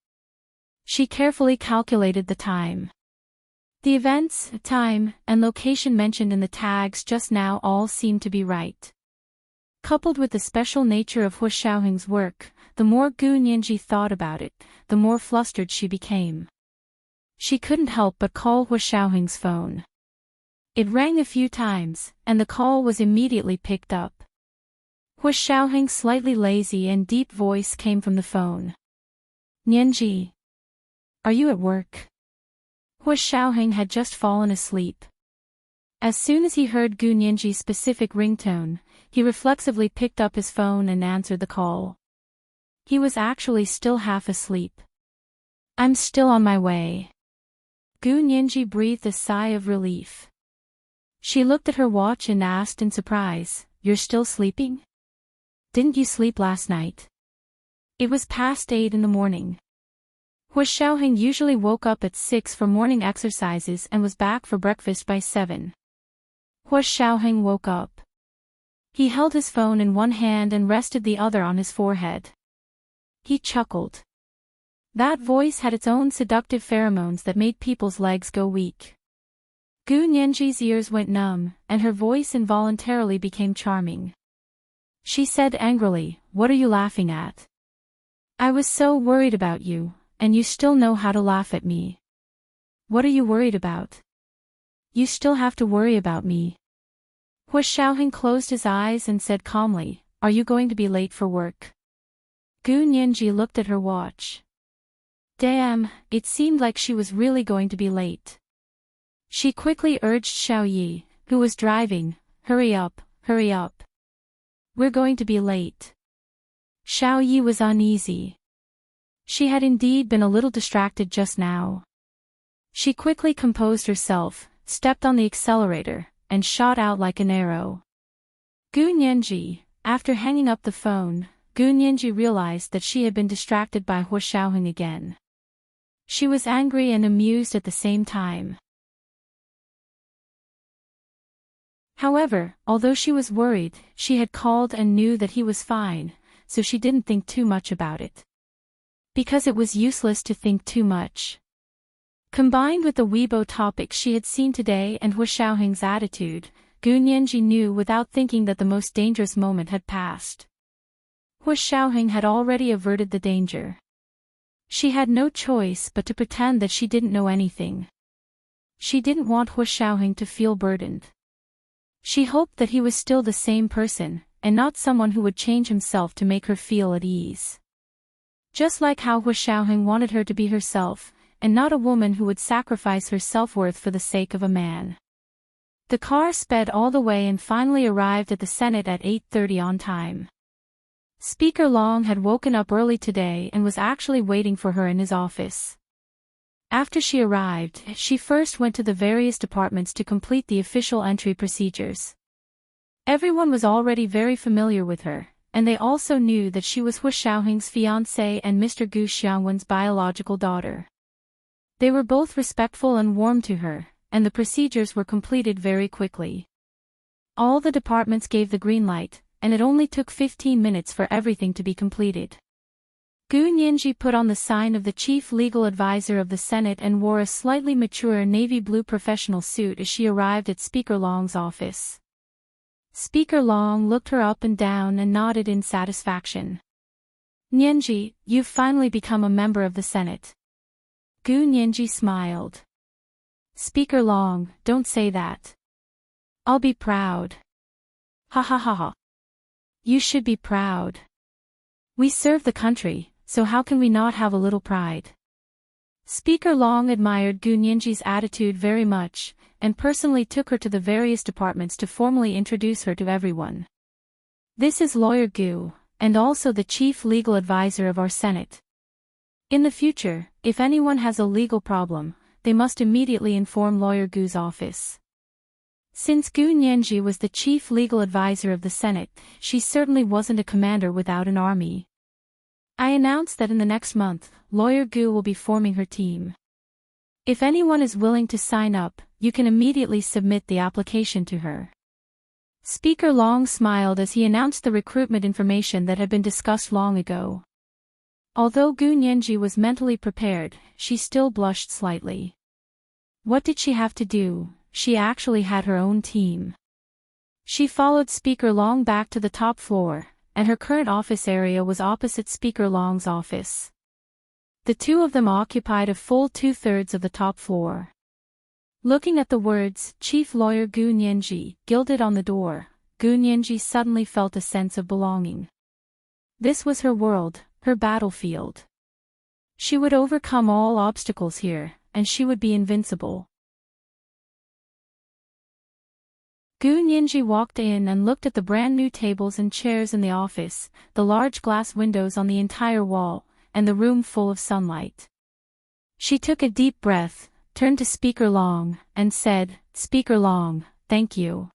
S1: She carefully calculated the time. The events, time, and location mentioned in the tags just now all seemed to be right. Coupled with the special nature of Hua Xiaoheng's work, the more Gu Nianji thought about it, the more flustered she became. She couldn't help but call Hua Xiaoheng's phone. It rang a few times, and the call was immediately picked up. Hu Xiaoheng's slightly lazy and deep voice came from the phone. Nianji. Are you at work? Hu Xiaoheng had just fallen asleep. As soon as he heard Gu Nianji's specific ringtone, he reflexively picked up his phone and answered the call. He was actually still half asleep. I'm still on my way. Gu Nianji breathed a sigh of relief. She looked at her watch and asked in surprise, You're still sleeping? Didn't you sleep last night? It was past 8 in the morning. Hu Xiaoheng usually woke up at 6 for morning exercises and was back for breakfast by 7. Hu Xiaoheng woke up. He held his phone in one hand and rested the other on his forehead. He chuckled. That voice had its own seductive pheromones that made people's legs go weak. Gu Nianji's ears went numb, and her voice involuntarily became charming. She said angrily, What are you laughing at? I was so worried about you, and you still know how to laugh at me. What are you worried about? You still have to worry about me. Hu Xiaoheng closed his eyes and said calmly, Are you going to be late for work? Gu Nianji looked at her watch. Damn, it seemed like she was really going to be late. She quickly urged Xiao Yi, who was driving, Hurry up, hurry up. We're going to be late. Xiao Yi was uneasy. She had indeed been a little distracted just now. She quickly composed herself, stepped on the accelerator, and shot out like an arrow. Gu Nianji, after hanging up the phone, Gu Nianji realized that she had been distracted by Hu Xiaoheng again. She was angry and amused at the same time. However, although she was worried, she had called and knew that he was fine, so she didn't think too much about it. Because it was useless to think too much. Combined with the Weibo topics she had seen today and Hu Xiaoheng's attitude, Gu Nianji knew without thinking that the most dangerous moment had passed. Hu Xiaoheng had already averted the danger. She had no choice but to pretend that she didn't know anything. She didn't want Hu Xiaoheng to feel burdened. She hoped that he was still the same person, and not someone who would change himself to make her feel at ease. Just like how Hu Xiaoheng wanted her to be herself, and not a woman who would sacrifice her self-worth for the sake of a man. The car sped all the way and finally arrived at the Senate at 8:30 on time. Speaker Long had woken up early today and was actually waiting for her in his office. After she arrived, she first went to the various departments to complete the official entry procedures. Everyone was already very familiar with her, and they also knew that she was Hu Xiaoheng's fiancée and Mr. Gu Xiangwen's biological daughter. They were both respectful and warm to her, and the procedures were completed very quickly. All the departments gave the green light, and it only took 15 minutes for everything to be completed. Gu Nianji put on the sign of the chief legal advisor of the Senate and wore a slightly mature navy blue professional suit as she arrived at Speaker Long's office. Speaker Long looked her up and down and nodded in satisfaction. Nianji, you've finally become a member of the Senate. Gu Nianji smiled. Speaker Long, don't say that. I'll be proud. Ha ha ha ha. You should be proud. We serve the country, so how can we not have a little pride? Speaker Long admired Gu Nianji's attitude very much, and personally took her to the various departments to formally introduce her to everyone. This is Lawyer Gu, and also the chief legal advisor of our Senate. In the future, if anyone has a legal problem, they must immediately inform Lawyer Gu's office. Since Gu Nianji was the chief legal advisor of the Senate, she certainly wasn't a commander without an army. I announced that in the next month, Lawyer Gu will be forming her team. If anyone is willing to sign up, you can immediately submit the application to her. Speaker Long smiled as he announced the recruitment information that had been discussed long ago. Although Gu Nianji was mentally prepared, she still blushed slightly. What did she have to do? She actually had her own team. She followed Speaker Long back to the top floor, and her current office area was opposite Speaker Long's office. The two of them occupied a full 2/3 of the top floor. Looking at the words, Chief Lawyer Gu Nianji, gilded on the door, Gu Nianji suddenly felt a sense of belonging. This was her world, her battlefield. She would overcome all obstacles here, and she would be invincible. Gu Nianji walked in and looked at the brand new tables and chairs in the office, the large glass windows on the entire wall, and the room full of sunlight. She took a deep breath, turned to Speaker Long, and said, Speaker Long, thank you.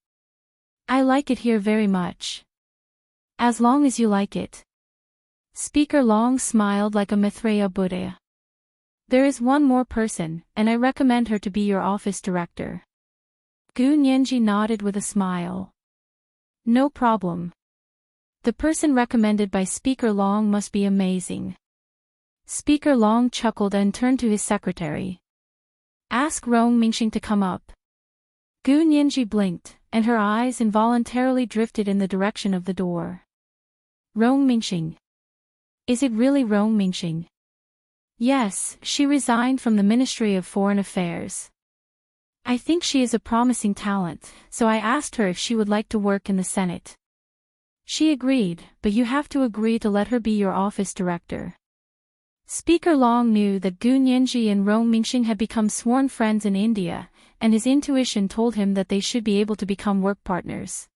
S1: I like it here very much. As long as you like it. Speaker Long smiled like a Maitreya Buddha. There is one more person, and I recommend her to be your office director. Gu Nianji nodded with a smile. No problem. The person recommended by Speaker Long must be amazing. Speaker Long chuckled and turned to his secretary. Ask Rong Mingxing to come up. Gu Nianji blinked, and her eyes involuntarily drifted in the direction of the door. Rong Mingxing. Is it really Rong Mingxing? Yes, she resigned from the Ministry of Foreign Affairs. I think she is a promising talent, so I asked her if she would like to work in the Senate. She agreed, but you have to agree to let her be your office director. Speaker Long knew that Gu Nianji and Rong Mingxing had become sworn friends in India, and his intuition told him that they should be able to become work partners.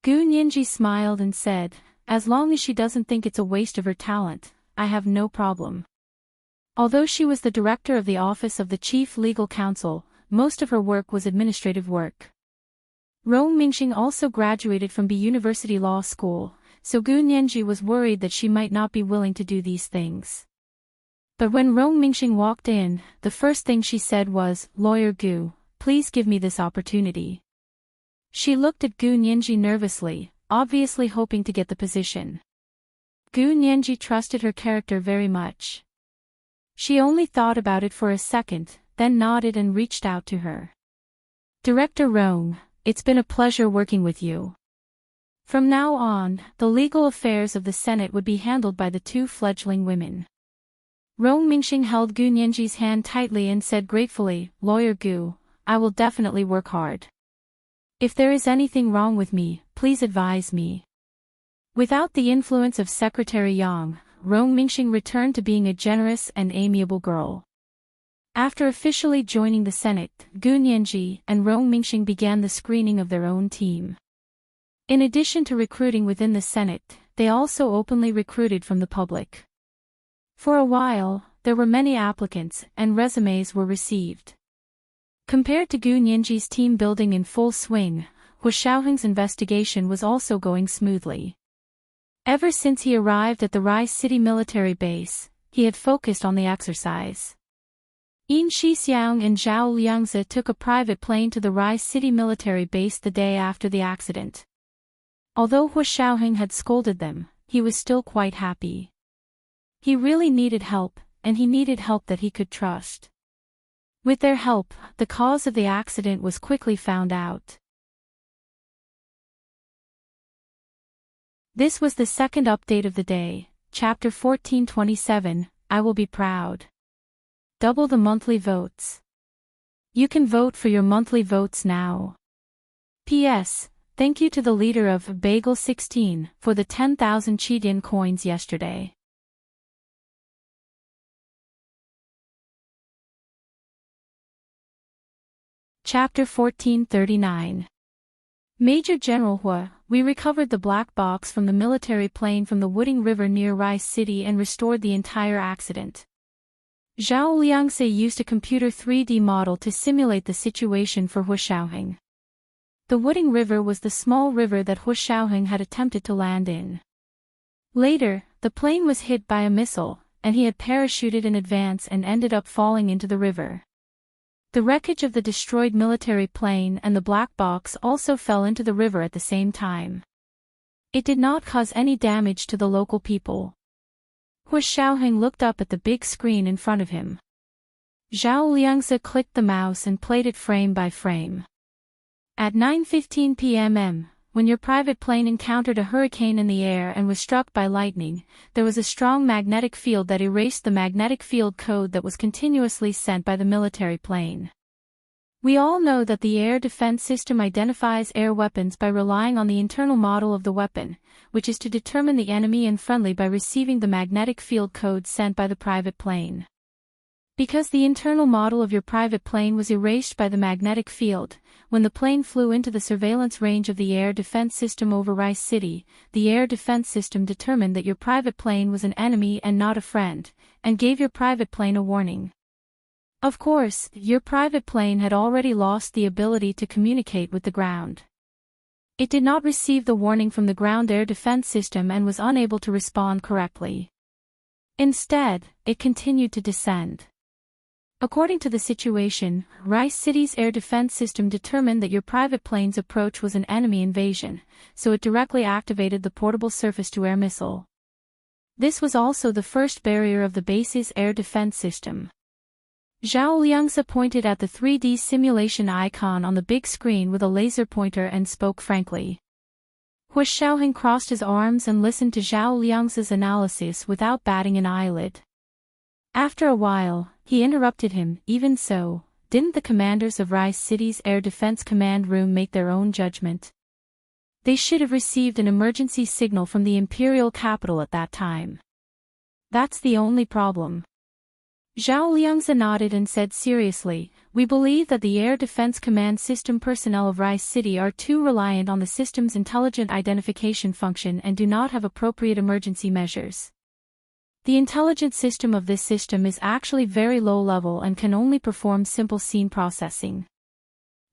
S1: Gu Nianji smiled and said, as long as she doesn't think it's a waste of her talent, I have no problem. Although she was the director of the Office of the Chief Legal Counsel, most of her work was administrative work. Rong Mingxing also graduated from B University Law School, so Gu Nianji was worried that she might not be willing to do these things. But when Rong Mingxing walked in, the first thing she said was, Lawyer Gu, please give me this opportunity. She looked at Gu Nianji nervously, obviously hoping to get the position. Gu Nianji trusted her character very much. She only thought about it for a second, then nodded and reached out to her. Director Rong, it's been a pleasure working with you. From now on, the legal affairs of the Senate would be handled by the two fledgling women. Rong Mingxing held Gu Nianji's hand tightly and said gratefully, Lawyer Gu, I will definitely work hard. If there is anything wrong with me, please advise me. Without the influence of Secretary Yang, Rong Mingxing returned to being a generous and amiable girl. After officially joining the Senate, Gu Nianji and Rong Mingxing began the screening of their own team. In addition to recruiting within the Senate, they also openly recruited from the public. For a while, there were many applicants and resumes were received. Compared to Gu Nianji's team building in full swing, Hu Xiaoheng's investigation was also going smoothly. Ever since he arrived at the Rai City military base, he had focused on the exercise. Yin Shixiang and Zhao Liangzi took a private plane to the Rai City military base the day after the accident. Although Hu Xiaoheng had scolded them, he was still quite happy. He really needed help, and he needed help that he could trust. With their help, the cause of the accident was quickly found out. This was the second update of the day, Chapter 1427, I Will Be Proud. Double the monthly votes. You can vote for your monthly votes now. P.S. Thank you to the leader of Bagel 16 for the 10,000 Chidian coins yesterday. Chapter 1439. Major General Hua, we recovered the black box from the military plane from the Wooding River near Rai City and restored the entire accident. Zhao Liangzi used a computer 3D model to simulate the situation for Hu Xiaoheng. The Wooding River was the small river that Hu Xiaoheng had attempted to land in. Later, the plane was hit by a missile, and he had parachuted in advance and ended up falling into the river. The wreckage of the destroyed military plane and the black box also fell into the river at the same time. It did not cause any damage to the local people. Hu Xiaoheng looked up at the big screen in front of him. Zhao Liangzi clicked the mouse and played it frame by frame. At 9:15 p.m., when your private plane encountered a hurricane in the air and was struck by lightning, there was a strong magnetic field that erased the magnetic field code that was continuously sent by the military plane. We all know that the air defense system identifies air weapons by relying on the internal model of the weapon, which is to determine the enemy and friendly by receiving the magnetic field codes sent by the private plane. Because the internal model of your private plane was erased by the magnetic field, when the plane flew into the surveillance range of the air defense system over Rice City, the air defense system determined that your private plane was an enemy and not a friend, and gave your private plane a warning. Of course, your private plane had already lost the ability to communicate with the ground. It did not receive the warning from the ground air defense system and was unable to respond correctly. Instead, it continued to descend. According to the situation, Rice City's air defense system determined that your private plane's approach was an enemy invasion, so it directly activated the portable surface-to-air missile. This was also the first barrier of the base's air defense system. Zhao Liangzi pointed at the 3D simulation icon on the big screen with a laser pointer and spoke frankly. Hu Xiaoheng crossed his arms and listened to Zhao Liangzi's analysis without batting an eyelid. After a while, he interrupted him. Even so, didn't the commanders of Rice City's Air Defense Command Room make their own judgment? They should have received an emergency signal from the imperial capital at that time. That's the only problem. Zhao Liangzi nodded and said seriously, "We believe that the Air Defense Command System personnel of Rice City are too reliant on the system's intelligent identification function and do not have appropriate emergency measures. The intelligent system of this system is actually very low level and can only perform simple scene processing.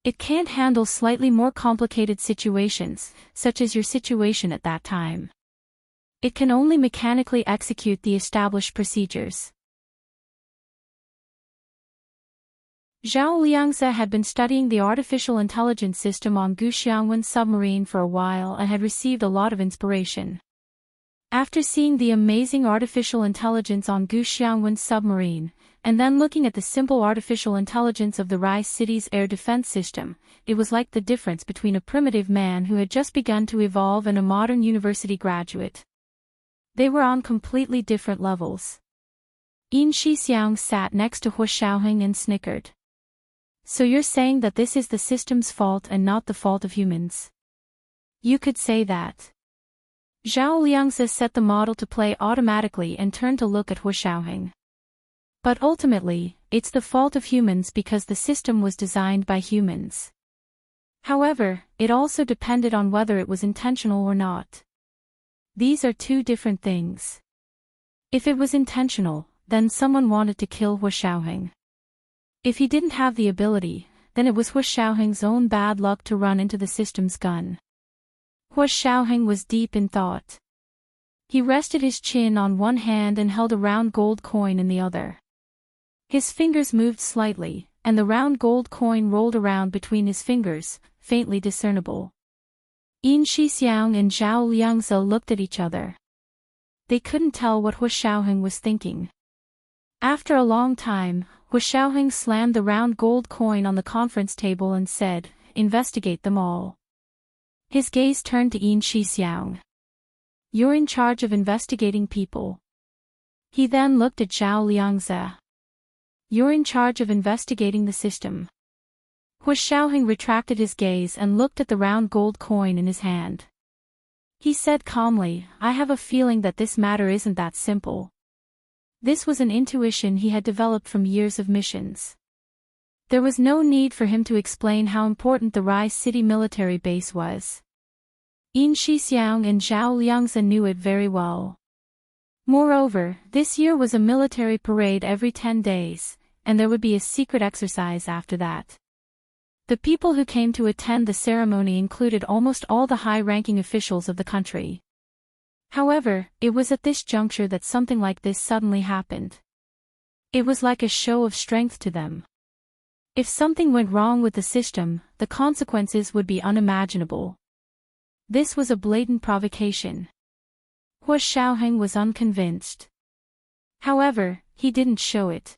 S1: It can't handle slightly more complicated situations, such as your situation at that time. It can only mechanically execute the established procedures." Zhao Liangzi had been studying the artificial intelligence system on Guxiangwen submarine for a while and had received a lot of inspiration. After seeing the amazing artificial intelligence on Guxiangwen submarine, and then looking at the simple artificial intelligence of the Rice City's air defense system, it was like the difference between a primitive man who had just begun to evolve and a modern university graduate. They were on completely different levels. Yin Shixiang sat next to Hu Xiaoheng and snickered. "So you're saying that this is the system's fault and not the fault of humans?" "You could say that." Zhao Liangzi set the model to play automatically and turned to look at Hu Xiaoheng. "But ultimately, it's the fault of humans because the system was designed by humans. However, it also depended on whether it was intentional or not. These are two different things. If it was intentional, then someone wanted to kill Hu Xiaoheng. If he didn't have the ability, then it was Hu Xiaoheng's own bad luck to run into the system's gun." Hu Xiaoheng was deep in thought. He rested his chin on one hand and held a round gold coin in the other. His fingers moved slightly, and the round gold coin rolled around between his fingers, faintly discernible. Yin Shixiang and Zhao Liangzi looked at each other. They couldn't tell what Hu Xiaoheng was thinking. After a long time, Hu Xiaoheng slammed the round gold coin on the conference table and said, "Investigate them all." His gaze turned to Yin Shixiang. "You're in charge of investigating people." He then looked at Zhao Liangzi. "You're in charge of investigating the system." Hu Xiaoheng retracted his gaze and looked at the round gold coin in his hand. He said calmly, "I have a feeling that this matter isn't that simple." This was an intuition he had developed from years of missions. There was no need for him to explain how important the Rice City military base was. Yin Shixiang and Zhao Liangzi knew it very well. Moreover, this year was a military parade every 10 days, and there would be a secret exercise after that. The people who came to attend the ceremony included almost all the high-ranking officials of the country. However, it was at this juncture that something like this suddenly happened. It was like a show of strength to them. If something went wrong with the system, the consequences would be unimaginable. This was a blatant provocation. Hu Xiaoheng was unconvinced. However, he didn't show it.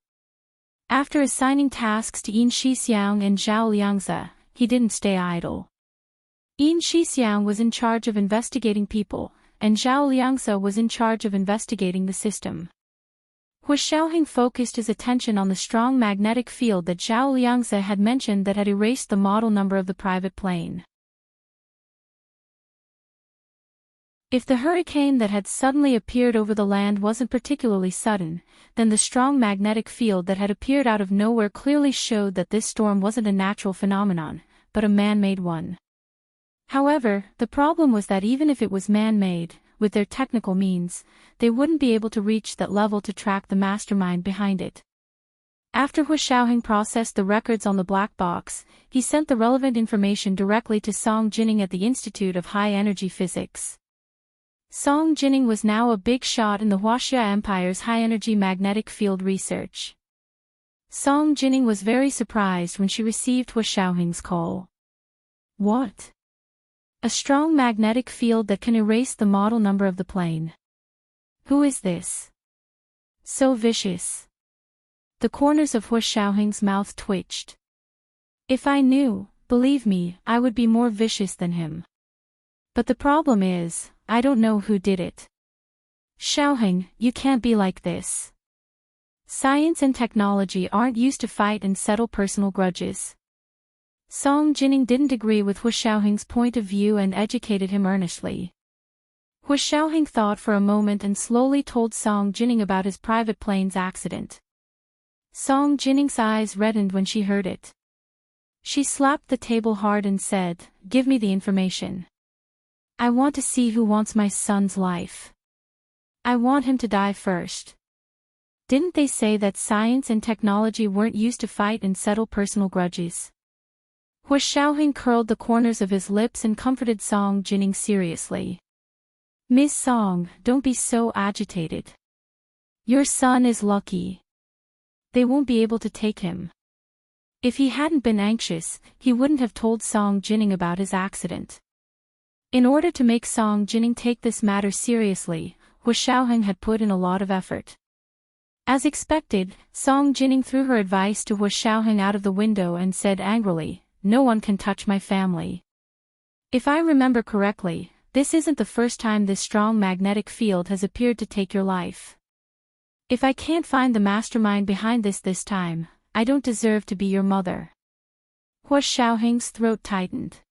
S1: After assigning tasks to Yin Shixiang and Zhao Liangzi, he didn't stay idle. Yin Shixiang was in charge of investigating people, and Zhao Liangzi was in charge of investigating the system. Hu Xiaoheng focused his attention on the strong magnetic field that Zhao Liangze had mentioned that had erased the model number of the private plane. If the hurricane that had suddenly appeared over the land wasn't particularly sudden, then the strong magnetic field that had appeared out of nowhere clearly showed that this storm wasn't a natural phenomenon, but a man-made one. However, the problem was that even if it was man-made, with their technical means, they wouldn't be able to reach that level to track the mastermind behind it. After Hu Xiaoheng processed the records on the black box, he sent the relevant information directly to Song Jining at the Institute of High Energy Physics. Song Jining was now a big shot in the Huaxia Empire's high-energy magnetic field research. Song Jining was very surprised when she received Hu Xiaoheng's call. What? A strong magnetic field that can erase the model number of the plane. Who is this? So vicious. The corners of Hu Xiaoheng's mouth twitched. If I knew, believe me, I would be more vicious than him. But the problem is, I don't know who did it. Xiaoheng, you can't be like this. Science and technology aren't used to fight and settle personal grudges. Song Jining didn't agree with Hu Xiaoheng's point of view and educated him earnestly. Hu Xiaoheng thought for a moment and slowly told Song Jining about his private plane's accident. Song Jining's eyes reddened when she heard it. She slapped the table hard and said, "Give me the information. I want to see who wants my son's life. I want him to die first." Didn't they say that science and technology weren't used to fight and settle personal grudges? Hu Xiaoheng curled the corners of his lips and comforted Song Jining seriously. "Miss Song, don't be so agitated. Your son is lucky. They won't be able to take him." If he hadn't been anxious, he wouldn't have told Song Jining about his accident. In order to make Song Jining take this matter seriously, Hu Xiaoheng had put in a lot of effort. As expected, Song Jining threw her advice to Hu Xiaoheng out of the window and said angrily, "No one can touch my family. If I remember correctly, this isn't the first time this strong magnetic field has appeared to take your life. If I can't find the mastermind behind this time, I don't deserve to be your mother." Hu Xiaoheng's throat tightened.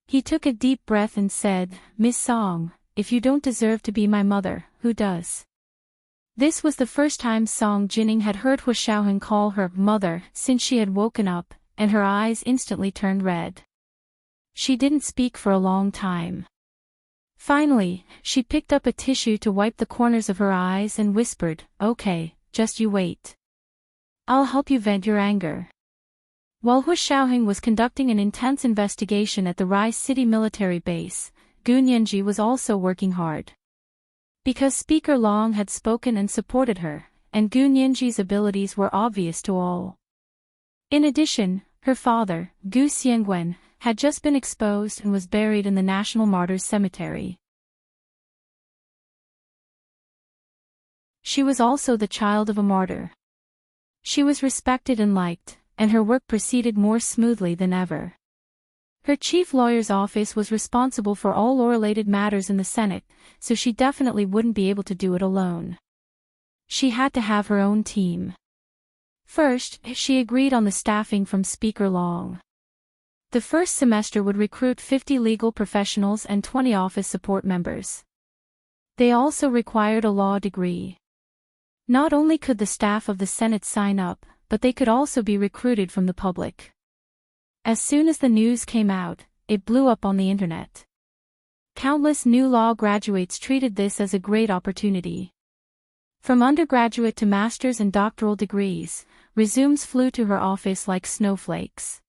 S1: He took a deep breath and said, "Miss Song, if you don't deserve to be my mother, who does?" This was the first time Song Jining had heard Hu Xiaoheng call her mother since she had woken up, and her eyes instantly turned red. She didn't speak for a long time. Finally, she picked up a tissue to wipe the corners of her eyes and whispered, "Okay, just you wait. I'll help you vent your anger." While Hu Xiaoheng was conducting an intense investigation at the Rai City military base, Gu Nianji was also working hard. Because Speaker Long had spoken and supported her, and Gu Nianji's abilities were obvious to all. In addition, her father, Gu Xiangwen, had just been exposed and was buried in the National Martyrs Cemetery. She was also the child of a martyr. She was respected and liked, and her work proceeded more smoothly than ever. Her chief lawyer's office was responsible for all law-related matters in the Senate, so she definitely wouldn't be able to do it alone. She had to have her own team. First, she agreed on the staffing from Speaker Long. The first semester would recruit 50 legal professionals and 20 office support members. They also required a law degree. Not only could the staff of the Senate sign up, but they could also be recruited from the public. As soon as the news came out, it blew up on the internet. Countless new law graduates treated this as a great opportunity. From undergraduate to master's and doctoral degrees, resumes flew to her office like snowflakes.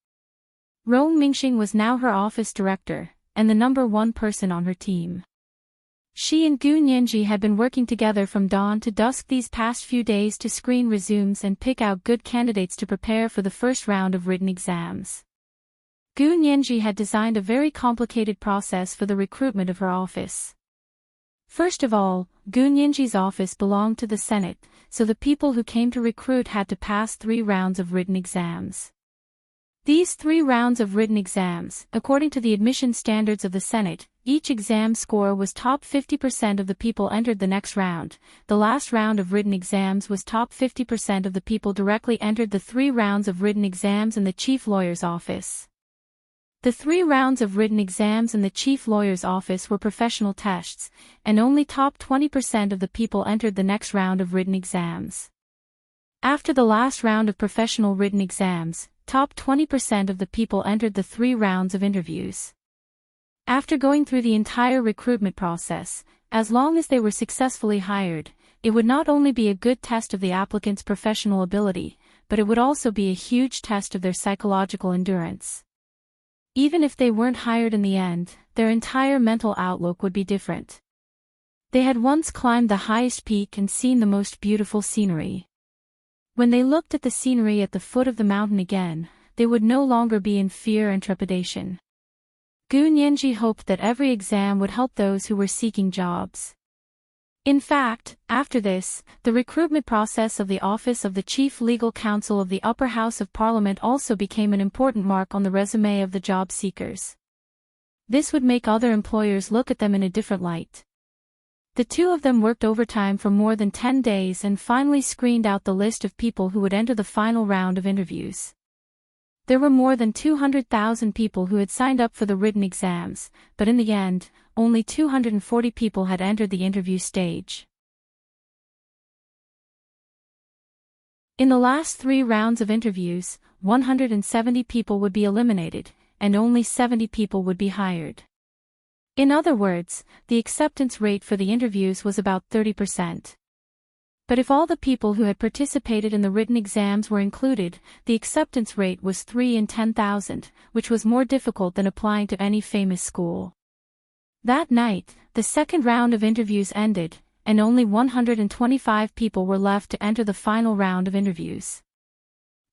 S1: Rong Mingxing was now her office director, and the #1 person on her team. She and Gu Nianji had been working together from dawn to dusk these past few days to screen resumes and pick out good candidates to prepare for the first round of written exams. Gu Nianji had designed a very complicated process for the recruitment of her office. First of all, Gu Nianji's office belonged to the Senate, so the people who came to recruit had to pass 3 rounds of written exams. These 3 rounds of written exams, according to the admission standards of the Senate, each exam score was top 50% of the people entered the next round. The last round of written exams was top 50% of the people directly entered the 3 rounds of written exams in the chief lawyer's office. The 3 rounds of written exams in the chief lawyer's office were professional tests, and only top 20% of the people entered the next round of written exams. After the last round of professional written exams, top 20% of the people entered the 3 rounds of interviews. After going through the entire recruitment process, as long as they were successfully hired, it would not only be a good test of the applicant's professional ability, but it would also be a huge test of their psychological endurance. Even if they weren't hired in the end, their entire mental outlook would be different. They had once climbed the highest peak and seen the most beautiful scenery. When they looked at the scenery at the foot of the mountain again, they would no longer be in fear and trepidation. Gu Nianji hoped that every exam would help those who were seeking jobs. In fact, after this, the recruitment process of the office of the Chief Legal Counsel of the Upper House of Parliament also became an important mark on the resume of the job seekers. This would make other employers look at them in a different light. The 2 of them worked overtime for more than 10 days and finally screened out the list of people who would enter the final round of interviews. There were more than 200,000 people who had signed up for the written exams, but in the end, only 240 people had entered the interview stage. In the last 3 rounds of interviews, 170 people would be eliminated, and only 70 people would be hired. In other words, the acceptance rate for the interviews was about 30%. But if all the people who had participated in the written exams were included, the acceptance rate was 3 in 10,000, which was more difficult than applying to any famous school. That night, the second round of interviews ended, and only 125 people were left to enter the final round of interviews.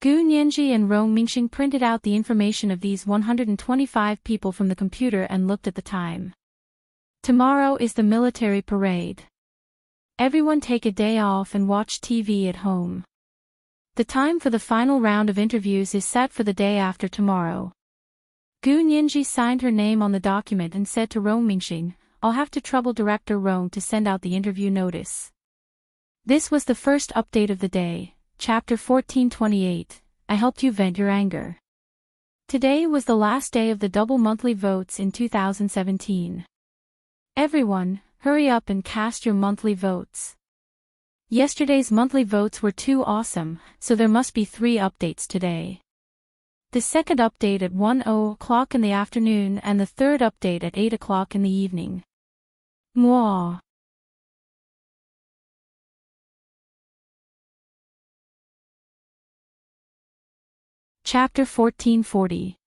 S1: Gu Nianji and Rong Mingxing printed out the information of these 125 people from the computer and looked at the time. Tomorrow is the military parade. Everyone take a day off and watch TV at home. The time for the final round of interviews is set for the day after tomorrow. Gu Nianji signed her name on the document and said to Rong Mingxing, "I'll have to trouble Director Rong to send out the interview notice." This was the first update of the day. Chapter 1428, I helped you vent your anger. Today was the last day of the double monthly votes in 2017. Everyone, hurry up and cast your monthly votes. Yesterday's monthly votes were too awesome, so there must be 3 updates today. The second update at 1:00 in the afternoon and the third update at 8:00 in the evening. Mwah. Chapter 1440.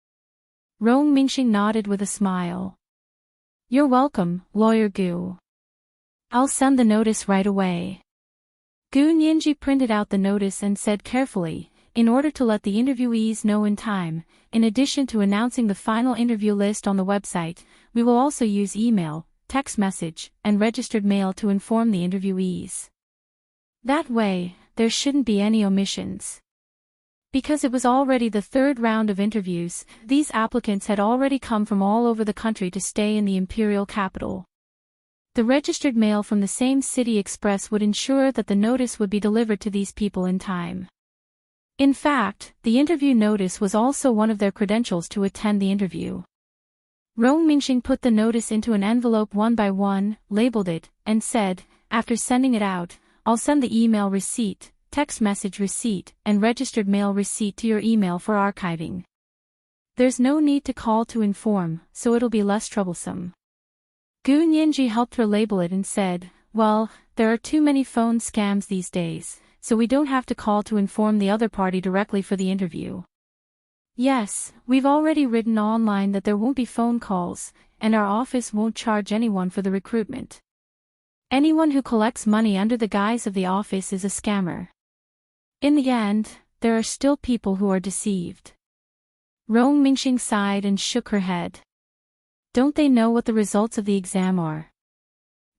S1: Rong Mingxing nodded with a smile. You're welcome, Lawyer Gu. I'll send the notice right away. Gu Nianji printed out the notice and said carefully, in order to let the interviewees know in time, in addition to announcing the final interview list on the website, we will also use email, text message, and registered mail to inform the interviewees. That way, there shouldn't be any omissions. Because it was already the 3rd round of interviews, these applicants had already come from all over the country to stay in the imperial capital. The registered mail from the same city express would ensure that the notice would be delivered to these people in time. In fact, the interview notice was also one of their credentials to attend the interview. Rong Mingxing put the notice into an envelope one by one, labeled it, and said, after sending it out, I'll send the email receipt, text message receipt, and registered mail receipt to your email for archiving. There's no need to call to inform, so it'll be less troublesome. Gu Nianji helped her label it and said, well, there are too many phone scams these days, so we don't have to call to inform the other party directly for the interview. Yes, we've already written online that there won't be phone calls, and our office won't charge anyone for the recruitment. Anyone who collects money under the guise of the office is a scammer. In the end, there are still people who are deceived. Rong Mingxing sighed and shook her head. Don't they know what the results of the exam are?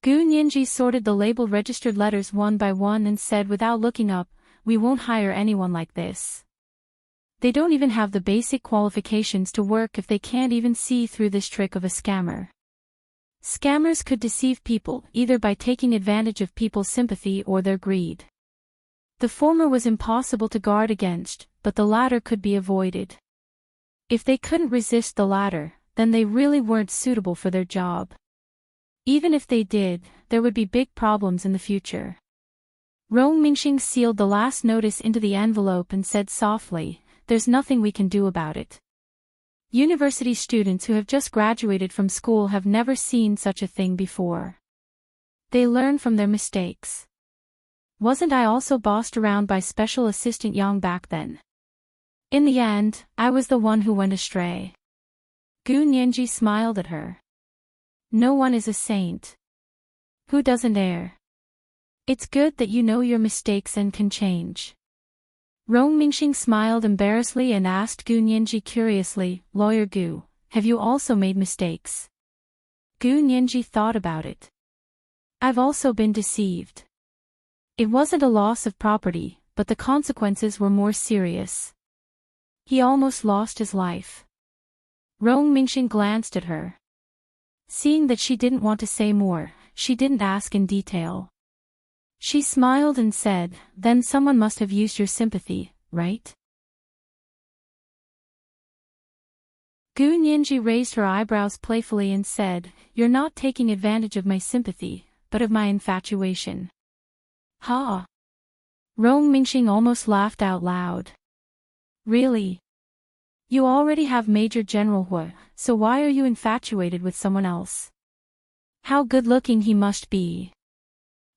S1: Gu Nianji sorted the labeled registered letters one by one and said without looking up, we won't hire anyone like this. They don't even have the basic qualifications to work if they can't even see through this trick of a scammer. Scammers could deceive people either by taking advantage of people's sympathy or their greed. The former was impossible to guard against, but the latter could be avoided. If they couldn't resist the latter, then they really weren't suitable for their job. Even if they did, there would be big problems in the future. Rong Mingxing sealed the last notice into the envelope and said softly, "There's nothing we can do about it." University students who have just graduated from school have never seen such a thing before. They learn from their mistakes. Wasn't I also bossed around by Special Assistant Yang back then? In the end, I was the one who went astray. Gu Nianji smiled at her. No one is a saint. Who doesn't err? It's good that you know your mistakes and can change. Rong Mingxing smiled embarrassedly and asked Gu Nianji curiously, "Lawyer Gu, have you also made mistakes?" Gu Nianji thought about it. "I've also been deceived. It wasn't a loss of property, but the consequences were more serious. He almost lost his life." Rong Mingxing glanced at her. Seeing that she didn't want to say more, she didn't ask in detail. She smiled and said, "Then someone must have used your sympathy, right?" Gu Nianji raised her eyebrows playfully and said, "You're not taking advantage of my sympathy, but of my infatuation." Ha! Rong Mingxing almost laughed out loud. Really? You already have Major General Hu, so why are you infatuated with someone else? How good-looking he must be.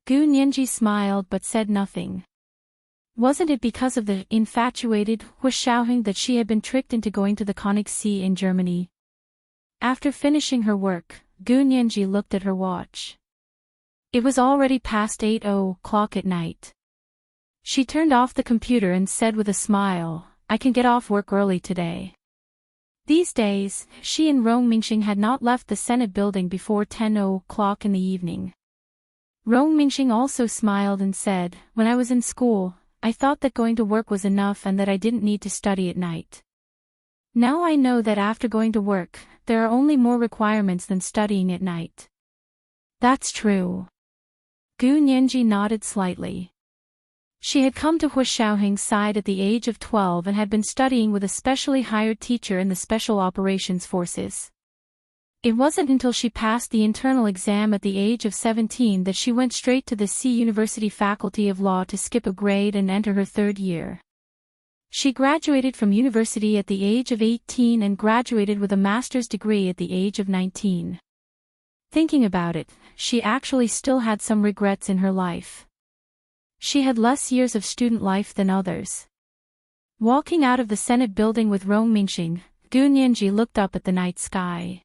S1: Gu Nianji smiled but said nothing. Wasn't it because of the infatuated Hu Xiaoheng that she had been tricked into going to the Konig Sea in Germany? After finishing her work, Gu Nianji looked at her watch. It was already past 8:00 at night. She turned off the computer and said with a smile, "I can get off work early today." These days, she and Rong Mingxing had not left the Senate building before 10:00 in the evening. Rong Mingxing also smiled and said, "When I was in school, I thought that going to work was enough and that I didn't need to study at night. Now I know that after going to work, there are only more requirements than studying at night." That's true. Gu Nianji nodded slightly. She had come to Hu Xiaoheng's side at the age of 12 and had been studying with a specially hired teacher in the Special Operations Forces. It wasn't until she passed the internal exam at the age of 17 that she went straight to the C University Faculty of Law to skip a grade and enter her third year. She graduated from university at the age of 18 and graduated with a master's degree at the age of 19. Thinking about it, she actually still had some regrets in her life. She had less years of student life than others. Walking out of the Senate building with Rong Mingxing, Gu Nianji looked up at the night sky.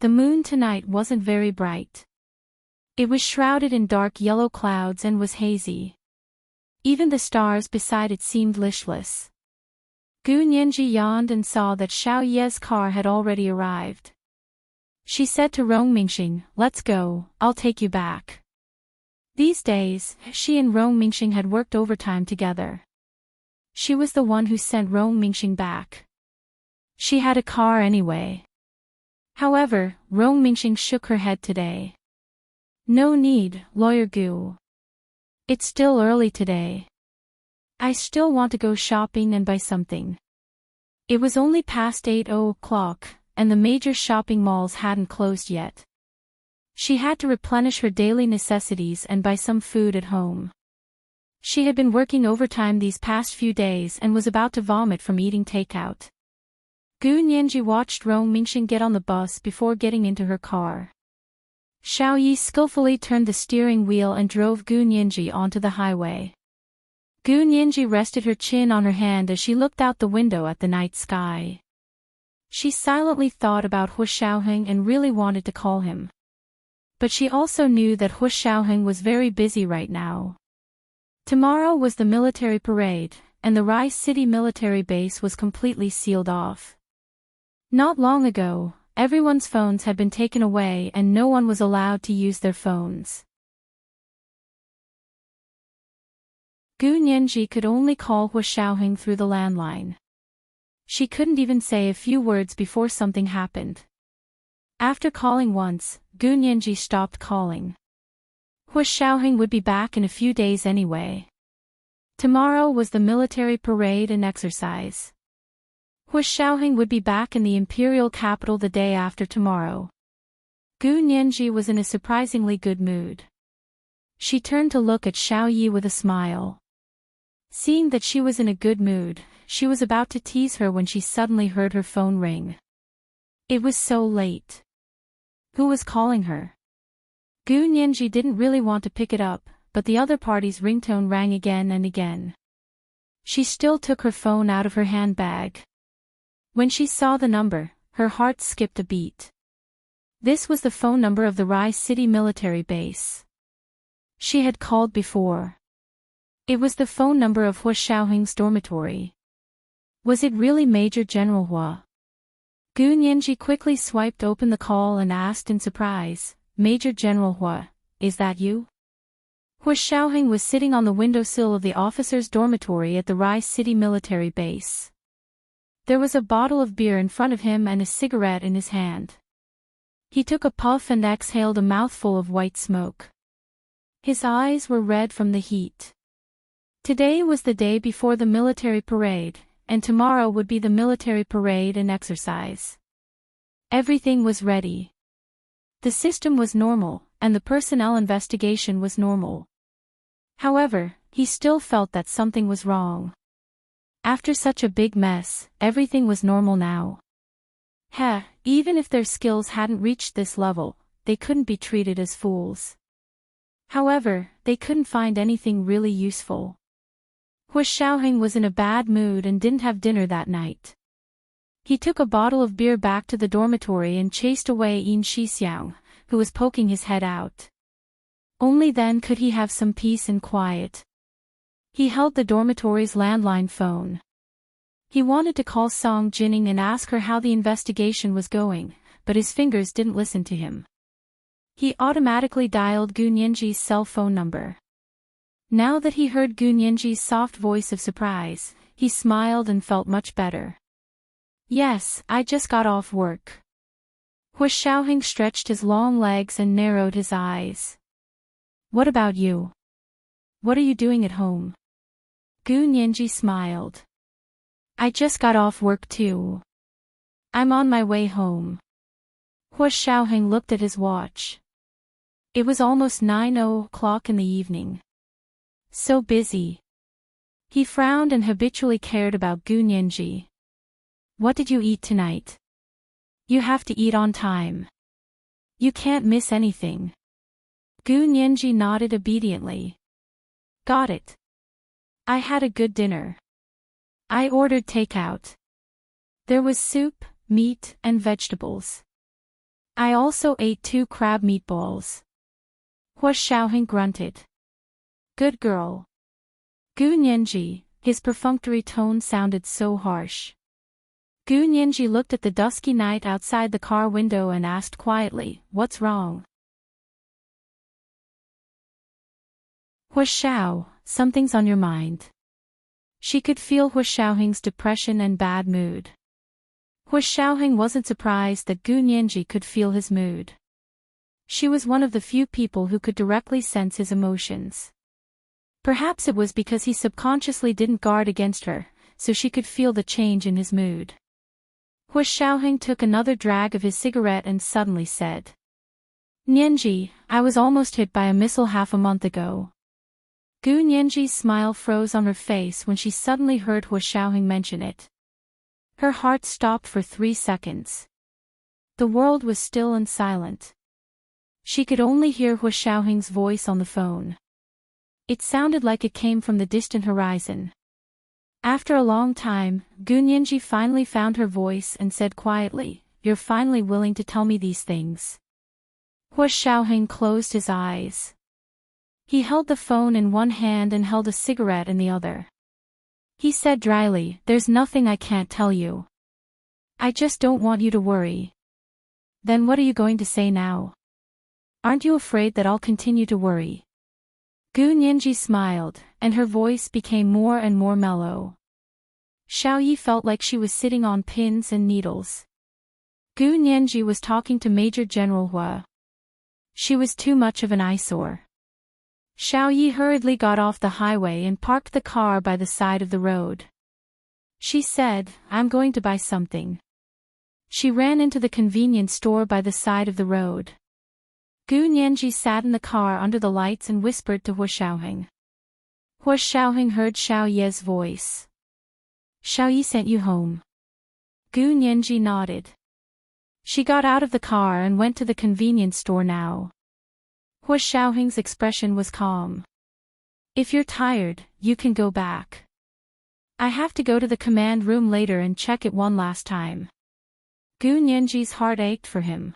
S1: The moon tonight wasn't very bright. It was shrouded in dark yellow clouds and was hazy. Even the stars beside it seemed listless. Gu Nianji yawned and saw that Xiao Ye's car had already arrived. She said to Rong Mingxing, "Let's go, I'll take you back." These days, she and Rong Mingxing had worked overtime together. She was the one who sent Rong Mingxing back. She had a car anyway. However, Rong Mingxing shook her head today. "No need, Lawyer Gu. It's still early today. I still want to go shopping and buy something." It was only past 8:00, and the major shopping malls hadn't closed yet. She had to replenish her daily necessities and buy some food at home. She had been working overtime these past few days and was about to vomit from eating takeout. Gu Nianji watched Rong Mingxing get on the bus before getting into her car. Xiao Yi skillfully turned the steering wheel and drove Gu Nianji onto the highway. Gu Nianji rested her chin on her hand as she looked out the window at the night sky. She silently thought about Hu Xiaoheng and really wanted to call him. But she also knew that Hu Xiaoheng was very busy right now. Tomorrow was the military parade, and the Rai City military base was completely sealed off. Not long ago, everyone's phones had been taken away and no one was allowed to use their phones. Gu Nianji could only call Hu Xiaoheng through the landline. She couldn't even say a few words before something happened. After calling once, Gu Nianji stopped calling. Hu Xiaoheng would be back in a few days anyway. Tomorrow was the military parade and exercise. Hu Xiaoheng would be back in the imperial capital the day after tomorrow. Gu Nianji was in a surprisingly good mood. She turned to look at Xiao Yi with a smile. Seeing that she was in a good mood, she was about to tease her when she suddenly heard her phone ring. It was so late. Who was calling her? Gu Nianji didn't really want to pick it up, but the other party's ringtone rang again and again. She still took her phone out of her handbag. When she saw the number, her heart skipped a beat. This was the phone number of the Rai City military base. She had called before. It was the phone number of Hu Xiaoheng's dormitory. Was it really Major General Hua? Gu Nianji quickly swiped open the call and asked in surprise, "Major General Hua, is that you?" Hu Xiaoheng was sitting on the windowsill of the officers' dormitory at the Rai City military base. There was a bottle of beer in front of him and a cigarette in his hand. He took a puff and exhaled a mouthful of white smoke. His eyes were red from the heat. Today was the day before the military parade, and tomorrow would be the military parade and exercise. Everything was ready. The system was normal, and the personnel investigation was normal. However, he still felt that something was wrong. After such a big mess, everything was normal now. Even if their skills hadn't reached this level, they couldn't be treated as fools. However, they couldn't find anything really useful. Hu Xiaoheng was in a bad mood and didn't have dinner that night. He took a bottle of beer back to the dormitory and chased away Yin Shixiang, who was poking his head out. Only then could he have some peace and quiet. He held the dormitory's landline phone. He wanted to call Song Jining and ask her how the investigation was going, but his fingers didn't listen to him. He automatically dialed Gu Nianji's cell phone number. Now that he heard Gu Nianji's soft voice of surprise, he smiled and felt much better. "Yes, I just got off work." Hu Xiaoheng stretched his long legs and narrowed his eyes. "What about you? What are you doing at home?" Gu Nianji smiled. "I just got off work too. I'm on my way home." Hu Xiaoheng looked at his watch. It was almost 9 o'clock in the evening. So busy. He frowned and habitually cared about Gu Nianji. "What did you eat tonight? You have to eat on time. You can't miss anything." Gu Nianji nodded obediently. "Got it. I had a good dinner. I ordered takeout. There was soup, meat, and vegetables. I also ate 2 crab meatballs." Hu Xiaoheng grunted. "Good girl." Gu Nianji, his perfunctory tone sounded so harsh. Gu Nianji looked at the dusky night outside the car window and asked quietly, "What's wrong?" "Hu Xiao, something's on your mind." She could feel Hu Xiaoheng's depression and bad mood. Hu Xiaoheng wasn't surprised that Gu Nianji could feel his mood. She was one of the few people who could directly sense his emotions. Perhaps it was because he subconsciously didn't guard against her, so she could feel the change in his mood. Hu Xiaoheng took another drag of his cigarette and suddenly said, "Nianji, I was almost hit by a missile half a month ago." Gu Nianji's smile froze on her face when she suddenly heard Hu Xiaoheng mention it. Her heart stopped for 3 seconds. The world was still and silent. She could only hear Hu Xiaoheng's voice on the phone. It sounded like it came from the distant horizon. After a long time, Gu Nianji finally found her voice and said quietly, "You're finally willing to tell me these things." Hu Xiaoheng closed his eyes. He held the phone in one hand and held a cigarette in the other. He said dryly, "There's nothing I can't tell you. I just don't want you to worry." "Then what are you going to say now? Aren't you afraid that I'll continue to worry?" Gu Nianji smiled, and her voice became more and more mellow. Xiaoyi felt like she was sitting on pins and needles. Gu Nianji was talking to Major General Hua. She was too much of an eyesore. Xiaoyi hurriedly got off the highway and parked the car by the side of the road. She said, "I'm going to buy something." She ran into the convenience store by the side of the road. Gu Nianji sat in the car under the lights and whispered to Hua Xiaoheng. Hua Xiaoheng heard Xiaoye's voice. "Xiaoyi sent you home." Gu Nianji nodded. She got out of the car and went to the convenience store now. Hua Xiaoheng's expression was calm. "If you're tired, you can go back. I have to go to the command room later and check it one last time." Gu Nianji's heart ached for him.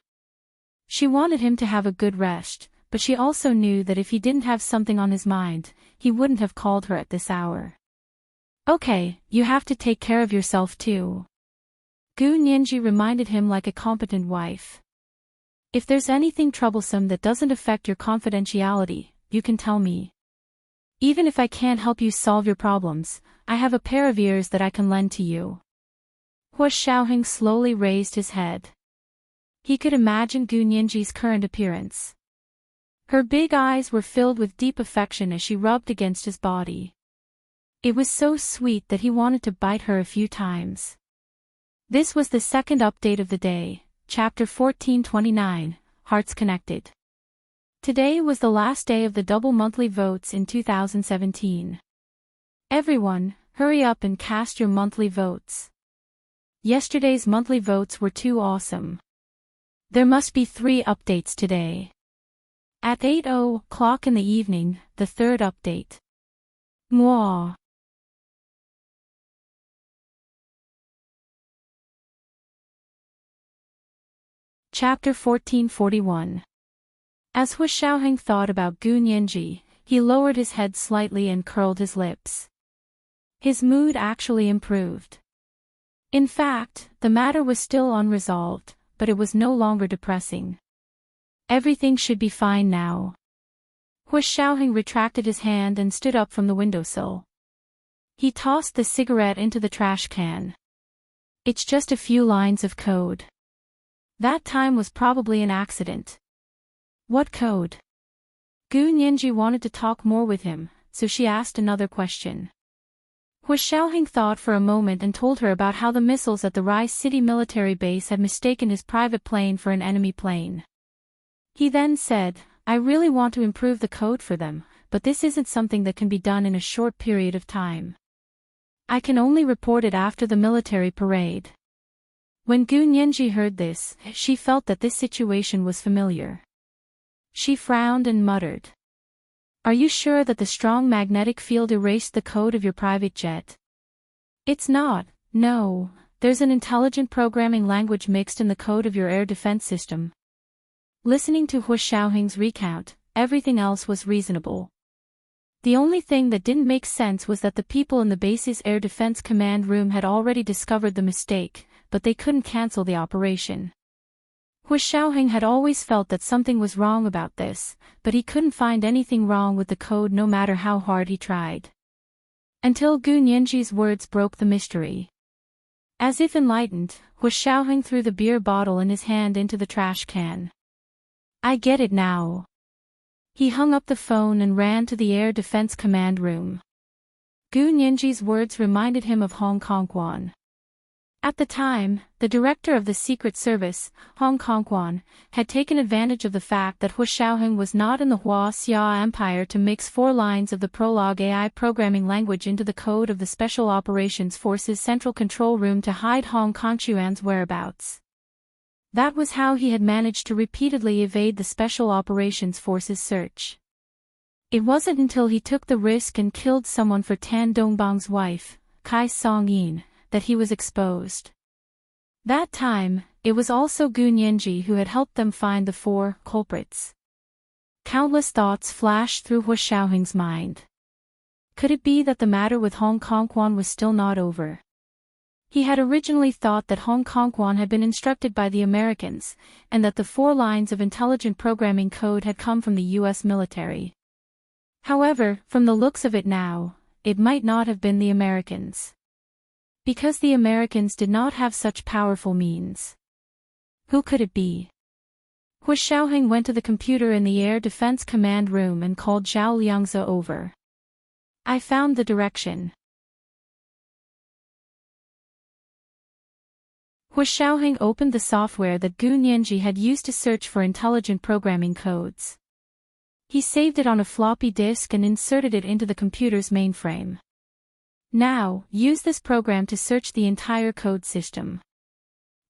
S1: She wanted him to have a good rest, but she also knew that if he didn't have something on his mind, he wouldn't have called her at this hour. "Okay, you have to take care of yourself too." Gu Nianji reminded him like a competent wife. "If there's anything troublesome that doesn't affect your confidentiality, you can tell me. Even if I can't help you solve your problems, I have a pair of ears that I can lend to you." Hua Xiaoheng slowly raised his head. He could imagine Gu Nianji's current appearance. Her big eyes were filled with deep affection as she rubbed against his body. It was so sweet that he wanted to bite her a few times. This was the second update of the day, Chapter 1429, Hearts Connected. Today was the last day of the double monthly votes in 2017. Everyone, hurry up and cast your monthly votes. Yesterday's monthly votes were too awesome. There must be 3 updates today. At 8:00 in the evening, the third update. Mwah. Chapter 1441. As Hua Xiaoheng thought about Gu Nianji, he lowered his head slightly and curled his lips. His mood actually improved. In fact, the matter was still unresolved, but it was no longer depressing. Everything should be fine now. Hua Xiaoheng retracted his hand and stood up from the windowsill. He tossed the cigarette into the trash can. It's just a few lines of code. That time was probably an accident. What code? Gu Nianji wanted to talk more with him, so she asked another question. Hua Xiaoheng thought for a moment and told her about how the missiles at the Rai City military base had mistaken his private plane for an enemy plane. He then said, "I really want to improve the code for them, but this isn't something that can be done in a short period of time. I can only report it after the military parade." When Gu Nianji heard this, she felt that this situation was familiar. She frowned and muttered. "Are you sure that the strong magnetic field erased the code of your private jet?" "It's not, no, there's an intelligent programming language mixed in the code of your air defense system." Listening to Hua Xiaoheng's recount, everything else was reasonable. The only thing that didn't make sense was that the people in the base's air defense command room had already discovered the mistake, but they couldn't cancel the operation. Hua Xiaoheng had always felt that something was wrong about this, but he couldn't find anything wrong with the code no matter how hard he tried. Until Gu Nianji's words broke the mystery. As if enlightened, Hua Xiaoheng threw the beer bottle in his hand into the trash can. "I get it now." He hung up the phone and ran to the Air Defense Command room. Gu Nianji's words reminded him of Hong Kongwan. At the time, the director of the Secret Service, Hong Kongwan, had taken advantage of the fact that Hua Xiaoheng was not in the Hua Xia Empire to mix 4 lines of the Prologue AI programming language into the code of the Special Operations Force's Central Control Room to hide Hong Kongchuan's whereabouts. That was how he had managed to repeatedly evade the Special Operations Force's search. It wasn't until he took the risk and killed someone for Tan Dongbang's wife, Kai Song-yin, that he was exposed. That time, it was also Gu Nianji who had helped them find the 4 culprits. Countless thoughts flashed through Hua Xiaoheng's mind. Could it be that the matter with Hong Kongwan was still not over? He had originally thought that Hong Kongwan had been instructed by the Americans, and that the 4 lines of intelligent programming code had come from the US military. However, from the looks of it now, it might not have been the Americans. Because the Americans did not have such powerful means. Who could it be? Hu Xiaoheng went to the computer in the Air Defense Command room and called Zhao Liangzi over. I found the direction. Hu Xiaoheng opened the software that Gu Nianji had used to search for intelligent programming codes. He saved it on a floppy disk and inserted it into the computer's mainframe. Now, use this program to search the entire code system.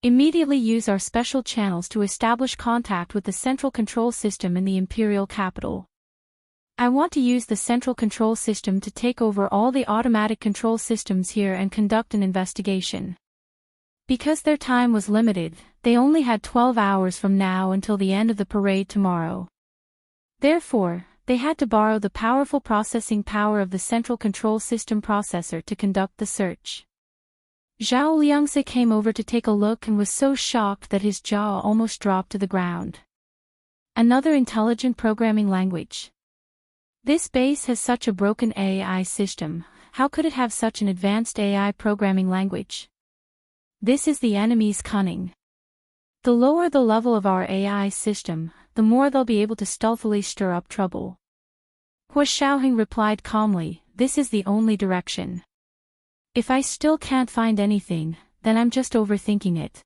S1: Immediately use our special channels to establish contact with the central control system in the imperial capital. I want to use the central control system to take over all the automatic control systems here and conduct an investigation. Because their time was limited, they only had 12 hours from now until the end of the parade tomorrow. Therefore, they had to borrow the powerful processing power of the central control system processor to conduct the search. Zhao Liangzi came over to take a look and was so shocked that his jaw almost dropped to the ground. Another intelligent programming language. This base has such a broken AI system, how could it have such an advanced AI programming language? This is the enemy's cunning. The lower the level of our AI system, the more they'll be able to stealthily stir up trouble. Hu Xiaoheng replied calmly, this is the only direction. If I still can't find anything, then I'm just overthinking it.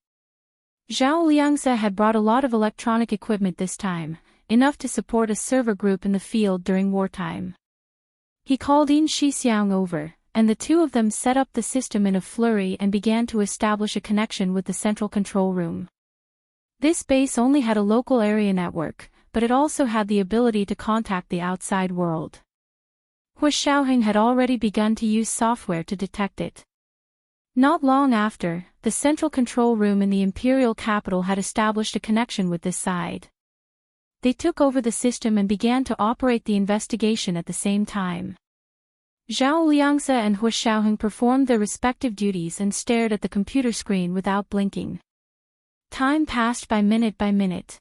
S1: Zhao Liangzi had brought a lot of electronic equipment this time, enough to support a server group in the field during wartime. He called In Shixiang over, and the two of them set up the system in a flurry and began to establish a connection with the central control room. This base only had a local area network, but it also had the ability to contact the outside world. Hu Xiaoheng had already begun to use software to detect it. Not long after, the central control room in the imperial capital had established a connection with this side. They took over the system and began to operate the investigation at the same time. Zhao Liangzi and Hu Xiaoheng performed their respective duties and stared at the computer screen without blinking. Time passed by minute.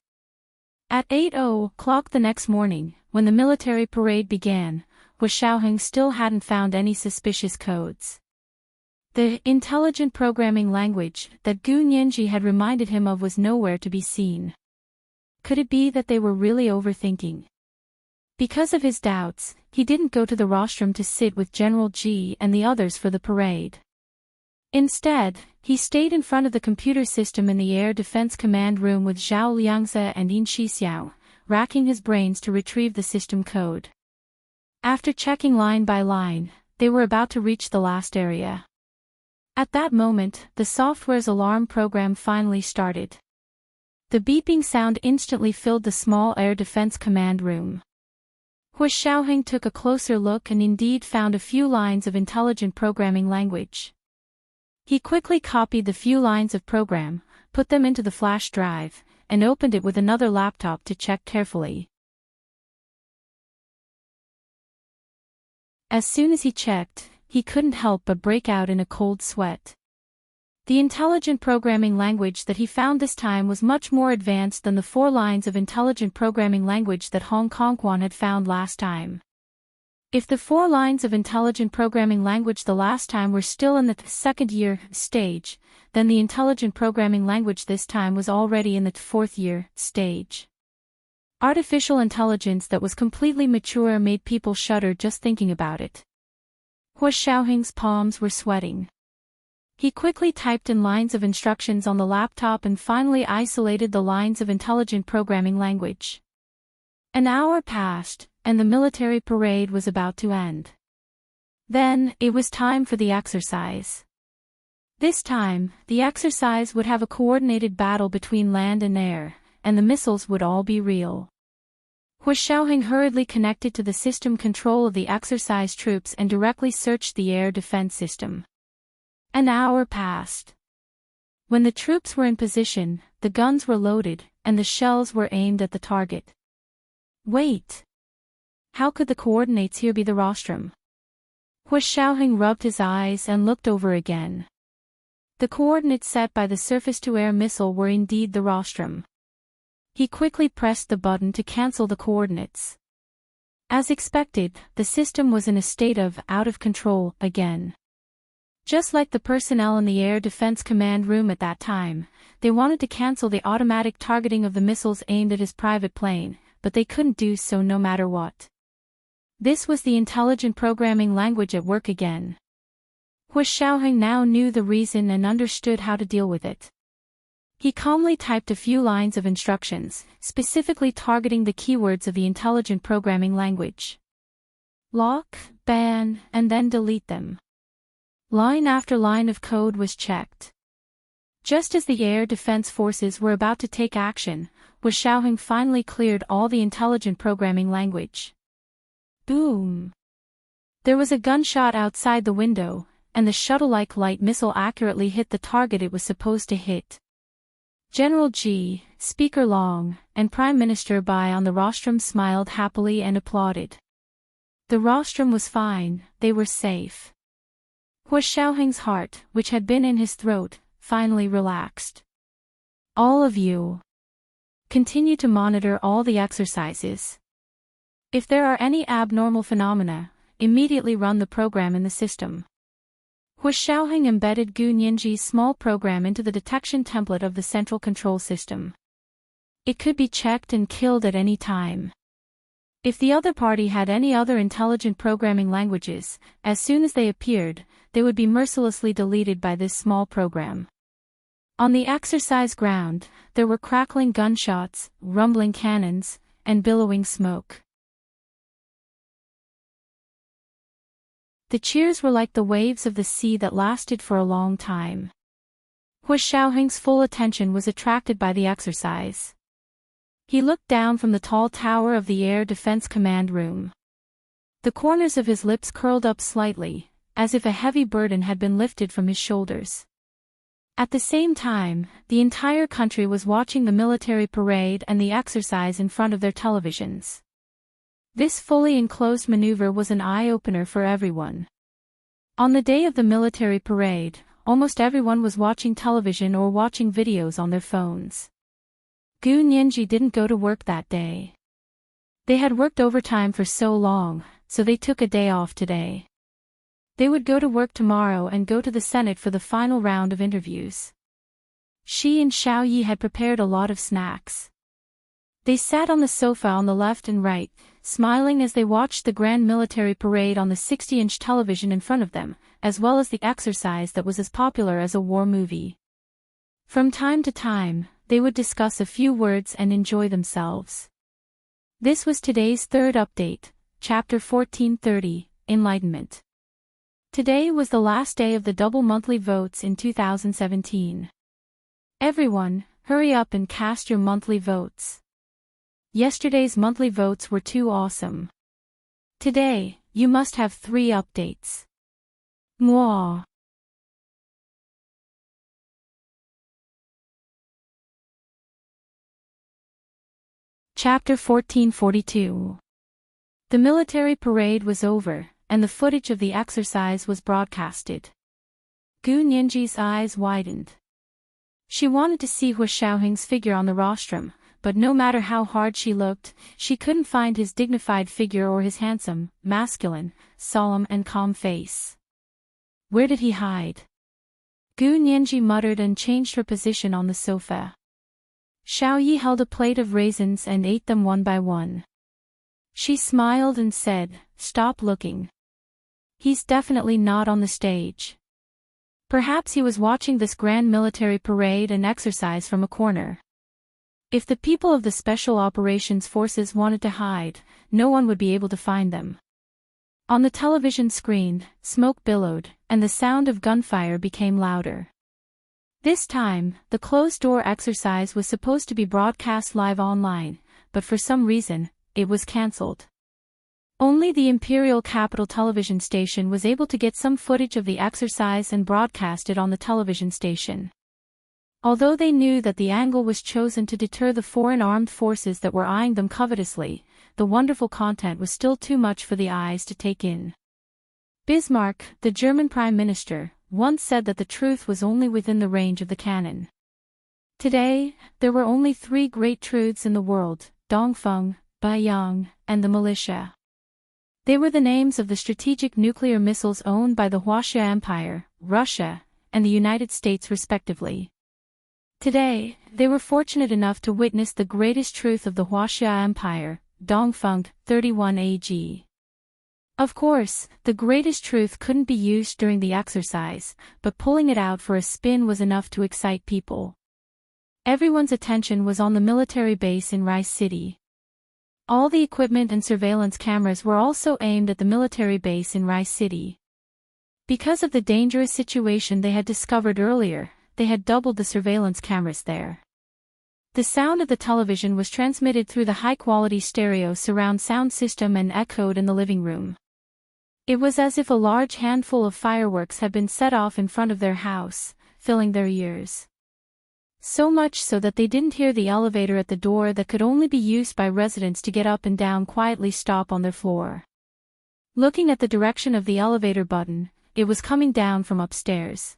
S1: At 8:00 the next morning, when the military parade began, Hu Xiaoheng still hadn't found any suspicious codes. The intelligent programming language that Gu Nianji had reminded him of was nowhere to be seen. Could it be that they were really overthinking? Because of his doubts, he didn't go to the rostrum to sit with General Ji and the others for the parade. Instead, he stayed in front of the computer system in the Air Defense Command room with Zhao Liangzi and In Shixiao, racking his brains to retrieve the system code. After checking line by line, they were about to reach the last area. At that moment, the software's alarm program finally started. The beeping sound instantly filled the small Air Defense Command room. Hu Xiaoheng took a closer look and indeed found a few lines of intelligent programming language. He quickly copied the few lines of program, put them into the flash drive, and opened it with another laptop to check carefully. As soon as he checked, he couldn't help but break out in a cold sweat. The intelligent programming language that he found this time was much more advanced than the 4 lines of intelligent programming language that Hong Kongquan had found last time. If the 4 lines of intelligent programming language the last time were still in the second-year stage, then the intelligent programming language this time was already in the 4th-year stage. Artificial intelligence that was completely mature made people shudder just thinking about it. Hu Xiaoheng's palms were sweating. He quickly typed in lines of instructions on the laptop and finally isolated the lines of intelligent programming language. An hour passed, and the military parade was about to end. Then, it was time for the exercise. This time, the exercise would have a coordinated battle between land and air, and the missiles would all be real. Hu Xiaoheng hurriedly connected to the system control of the exercise troops and directly searched the air defense system. An hour passed. When the troops were in position, the guns were loaded, and the shells were aimed at the target. Wait! How could the coordinates here be the rostrum? Hu Xiaoheng rubbed his eyes and looked over again. The coordinates set by the surface-to-air missile were indeed the rostrum. He quickly pressed the button to cancel the coordinates. As expected, the system was in a state of out of control again. Just like the personnel in the Air Defense Command room at that time, they wanted to cancel the automatic targeting of the missiles aimed at his private plane, but they couldn't do so no matter what. This was the intelligent programming language at work again. Hu Xiaoheng now knew the reason and understood how to deal with it. He calmly typed a few lines of instructions, specifically targeting the keywords of the intelligent programming language. Lock, ban, and then delete them. Line after line of code was checked. Just as the air defense forces were about to take action, Hu Xiaoheng finally cleared all the intelligent programming language. Boom! There was a gunshot outside the window, and the shuttle-like light missile accurately hit the target it was supposed to hit. General Ji, Speaker Long, and Prime Minister Bai on the rostrum smiled happily and applauded. The rostrum was fine, they were safe. Hu Xiaoheng's heart, which had been in his throat, finally relaxed. All of you. Continue to monitor all the exercises. If there are any abnormal phenomena, immediately run the program in the system. Hu Xiaoheng embedded Gu Nianji's small program into the detection template of the central control system. It could be checked and killed at any time. If the other party had any other intelligent programming languages, as soon as they appeared, they would be mercilessly deleted by this small program. On the exercise ground, there were crackling gunshots, rumbling cannons, and billowing smoke. The cheers were like the waves of the sea that lasted for a long time. Hu Xiaoheng's full attention was attracted by the exercise. He looked down from the tall tower of the Air Defense Command room. The corners of his lips curled up slightly, as if a heavy burden had been lifted from his shoulders. At the same time, the entire country was watching the military parade and the exercise in front of their televisions. This fully enclosed maneuver was an eye-opener for everyone. On the day of the military parade, almost everyone was watching television or watching videos on their phones. Gu Nianji didn't go to work that day. They had worked overtime for so long, so they took a day off today. They would go to work tomorrow and go to the Senate for the final round of interviews. Shi and Xiao Yi had prepared a lot of snacks. They sat on the sofa on the left and right, smiling as they watched the grand military parade on the 60-inch television in front of them, as well as the exercise that was as popular as a war movie. From time to time, they would discuss a few words and enjoy themselves. This was today's third update, Chapter 1430, Enlightenment. Today was the last day of the double monthly votes in 2017. Everyone, hurry up and cast your monthly votes. Yesterday's monthly votes were too awesome. Today, you must have 3 updates. Mwah. Chapter 1442. The military parade was over, and the footage of the exercise was broadcasted. Gu Nianji's eyes widened. She wanted to see Hu Xiaoheng's figure on the rostrum, but no matter how hard she looked, she couldn't find his dignified figure or his handsome, masculine, solemn and calm face. Where did he hide? Gu Nianji muttered and changed her position on the sofa. Xiao Yi held a plate of raisins and ate them one by one. She smiled and said, "Stop looking. He's definitely not on the stage. Perhaps he was watching this grand military parade and exercise from a corner. If the people of the Special Operations Forces wanted to hide, no one would be able to find them." On the television screen, smoke billowed, and the sound of gunfire became louder. This time, the closed-door exercise was supposed to be broadcast live online, but for some reason, it was cancelled. Only the Imperial Capital television station was able to get some footage of the exercise and broadcast it on the television station. Although they knew that the angle was chosen to deter the foreign armed forces that were eyeing them covetously, the wonderful content was still too much for the eyes to take in. Bismarck, the German Prime Minister, once said that the truth was only within the range of the cannon. Today, there were only 3 great truths in the world: Dongfeng, Baiyang, and the militia. They were the names of the strategic nuclear missiles owned by the Huaxia Empire, Russia, and the United States respectively. Today, they were fortunate enough to witness the greatest truth of the Huaxia Empire, Dongfeng, 31 AG. Of course, the greatest truth couldn't be used during the exercise, but pulling it out for a spin was enough to excite people. Everyone's attention was on the military base in Rice City. All the equipment and surveillance cameras were also aimed at the military base in Rice City. Because of the dangerous situation they had discovered earlier, they had doubled the surveillance cameras there. The sound of the television was transmitted through the high-quality stereo surround sound system and echoed in the living room. It was as if a large handful of fireworks had been set off in front of their house, filling their ears. So much so that they didn't hear the elevator at the door that could only be used by residents to get up and down quietly stop on their floor. Looking at the direction of the elevator button, it was coming down from upstairs.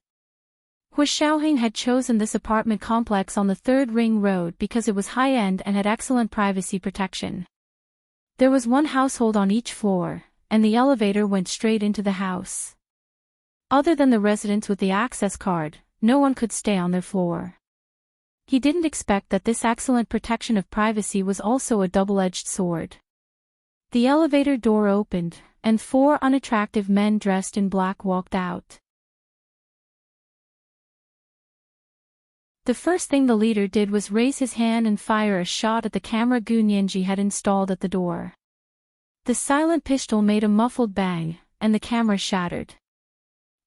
S1: Hu Xiaoheng had chosen this apartment complex on the 3rd Ring Road because it was high-end and had excellent privacy protection. There was one household on each floor, and the elevator went straight into the house. Other than the residents with the access card, no one could stay on their floor. He didn't expect that this excellent protection of privacy was also a double-edged sword. The elevator door opened, and 4 unattractive men dressed in black walked out. The first thing the leader did was raise his hand and fire a shot at the camera Gu Nianji had installed at the door. The silent pistol made a muffled bang, and the camera shattered.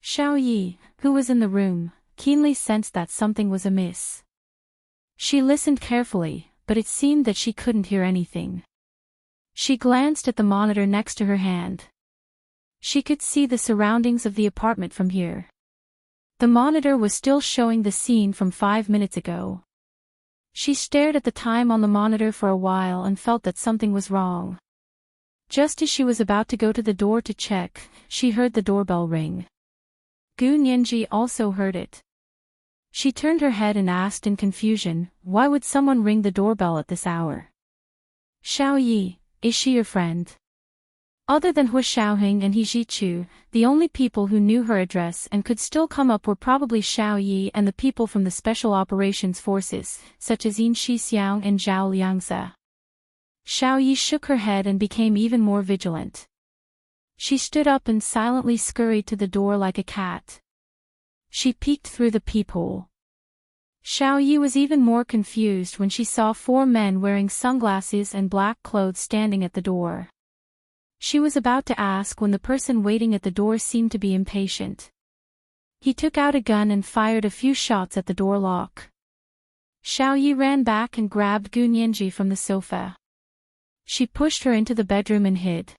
S1: Xiao Yi, who was in the room, keenly sensed that something was amiss. She listened carefully, but it seemed that she couldn't hear anything. She glanced at the monitor next to her hand. She could see the surroundings of the apartment from here. The monitor was still showing the scene from 5 minutes ago. She stared at the time on the monitor for a while and felt that something was wrong. Just as she was about to go to the door to check, she heard the doorbell ring. Gu Nianji also heard it. She turned her head and asked in confusion, "Why would someone ring the doorbell at this hour?" "Xiao Yi, is she your friend?" Other than Hu Xiaoheng and He Zhichu, the only people who knew her address and could still come up were probably Xiao Yi and the people from the Special Operations Forces, such as Yin Shixiang and Zhao Liangze. Xiao Yi shook her head and became even more vigilant. She stood up and silently scurried to the door like a cat. She peeked through the peephole. Xiao Yi was even more confused when she saw 4 men wearing sunglasses and black clothes standing at the door. She was about to ask when the person waiting at the door seemed to be impatient. He took out a gun and fired a few shots at the door lock. Xiao Yi ran back and grabbed Gu Nianji from the sofa. She pushed her into the bedroom and hid.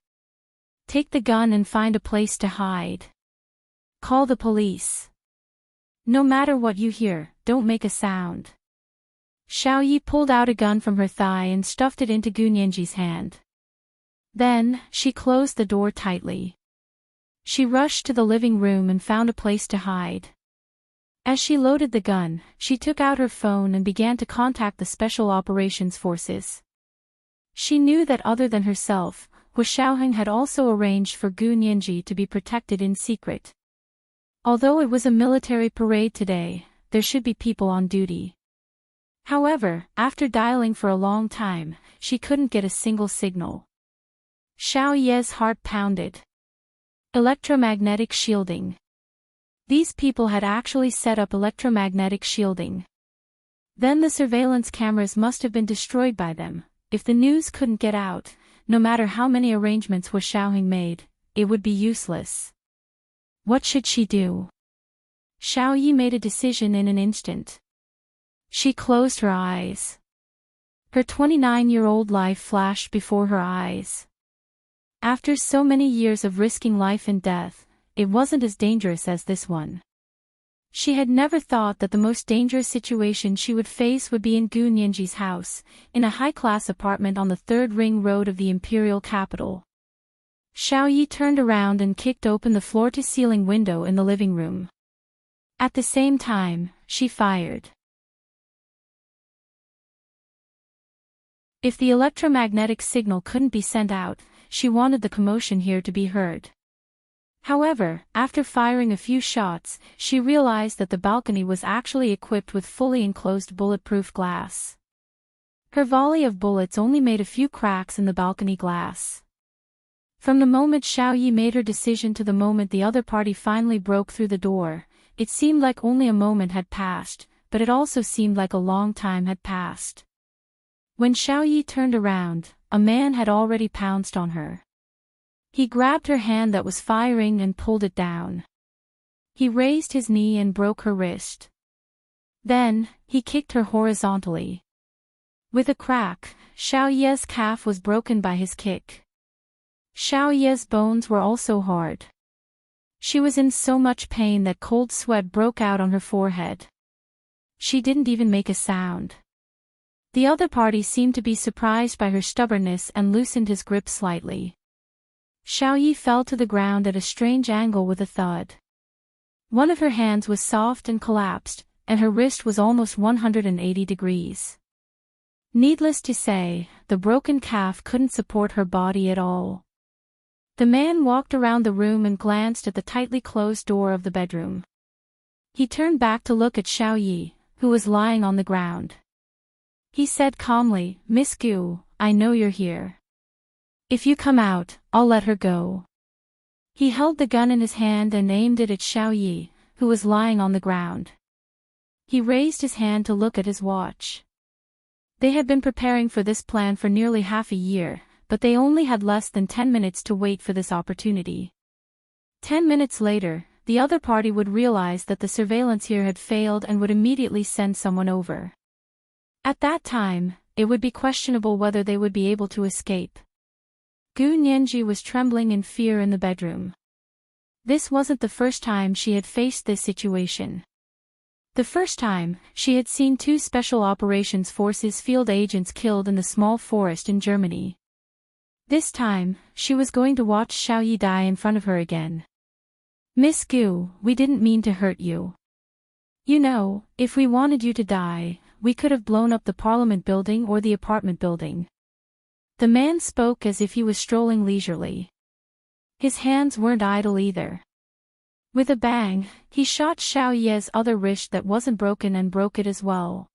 S1: "Take the gun and find a place to hide. Call the police. No matter what you hear, don't make a sound." Xiao Yi pulled out a gun from her thigh and stuffed it into Gu Nianji's hand. Then, she closed the door tightly. She rushed to the living room and found a place to hide. As she loaded the gun, she took out her phone and began to contact the Special Operations Forces. She knew that other than herself, Hu Xiaoheng had also arranged for Gu Nianji to be protected in secret. Although it was a military parade today, there should be people on duty. However, after dialing for a long time, she couldn't get a single signal. Xiao Ye's heart pounded. Electromagnetic shielding. These people had actually set up electromagnetic shielding. Then the surveillance cameras must have been destroyed by them. If the news couldn't get out, no matter how many arrangements Hu Xiaoheng made, it would be useless. What should she do? Xiao Yi made a decision in an instant. She closed her eyes. Her 29-year-old life flashed before her eyes. After so many years of risking life and death, it wasn't as dangerous as this one. She had never thought that the most dangerous situation she would face would be in Gu Nianji's house, in a high-class apartment on the 3rd Ring Road of the imperial capital. Xiao Yi turned around and kicked open the floor-to-ceiling window in the living room. At the same time, she fired. If the electromagnetic signal couldn't be sent out, she wanted the commotion here to be heard. However, after firing a few shots, she realized that the balcony was actually equipped with fully enclosed bulletproof glass. Her volley of bullets only made a few cracks in the balcony glass. From the moment Xiao Yi made her decision to the moment the other party finally broke through the door, it seemed like only a moment had passed, but it also seemed like a long time had passed. When Xiao Yi turned around, a man had already pounced on her. He grabbed her hand that was firing and pulled it down. He raised his knee and broke her wrist. Then, he kicked her horizontally. With a crack, Xiao Ye's calf was broken by his kick. Xiao Ye's bones were also hard. She was in so much pain that cold sweat broke out on her forehead. She didn't even make a sound. The other party seemed to be surprised by her stubbornness and loosened his grip slightly. Xiao Yi fell to the ground at a strange angle with a thud. One of her hands was soft and collapsed, and her wrist was almost 180 degrees. Needless to say, the broken calf couldn't support her body at all. The man walked around the room and glanced at the tightly closed door of the bedroom. He turned back to look at Xiao Yi, who was lying on the ground. He said calmly, "Miss Gu, I know you're here. If you come out, I'll let her go." He held the gun in his hand and aimed it at Xiao Yi, who was lying on the ground. He raised his hand to look at his watch. They had been preparing for this plan for nearly half a year, but they only had less than 10 minutes to wait for this opportunity. 10 minutes later, the other party would realize that the surveillance here had failed and would immediately send someone over. At that time, it would be questionable whether they would be able to escape. Gu Nianji was trembling in fear in the bedroom. This wasn't the first time she had faced this situation. The first time, she had seen 2 Special Operations Forces field agents killed in the small forest in Germany. This time, she was going to watch Xiao Yi die in front of her again. "Miss Gu, we didn't mean to hurt you. You know, if we wanted you to die, we could have blown up the Parliament building or the apartment building." The man spoke as if he was strolling leisurely. His hands weren't idle either. With a bang, he shot Xiao Ye's other wrist that wasn't broken and broke it as well.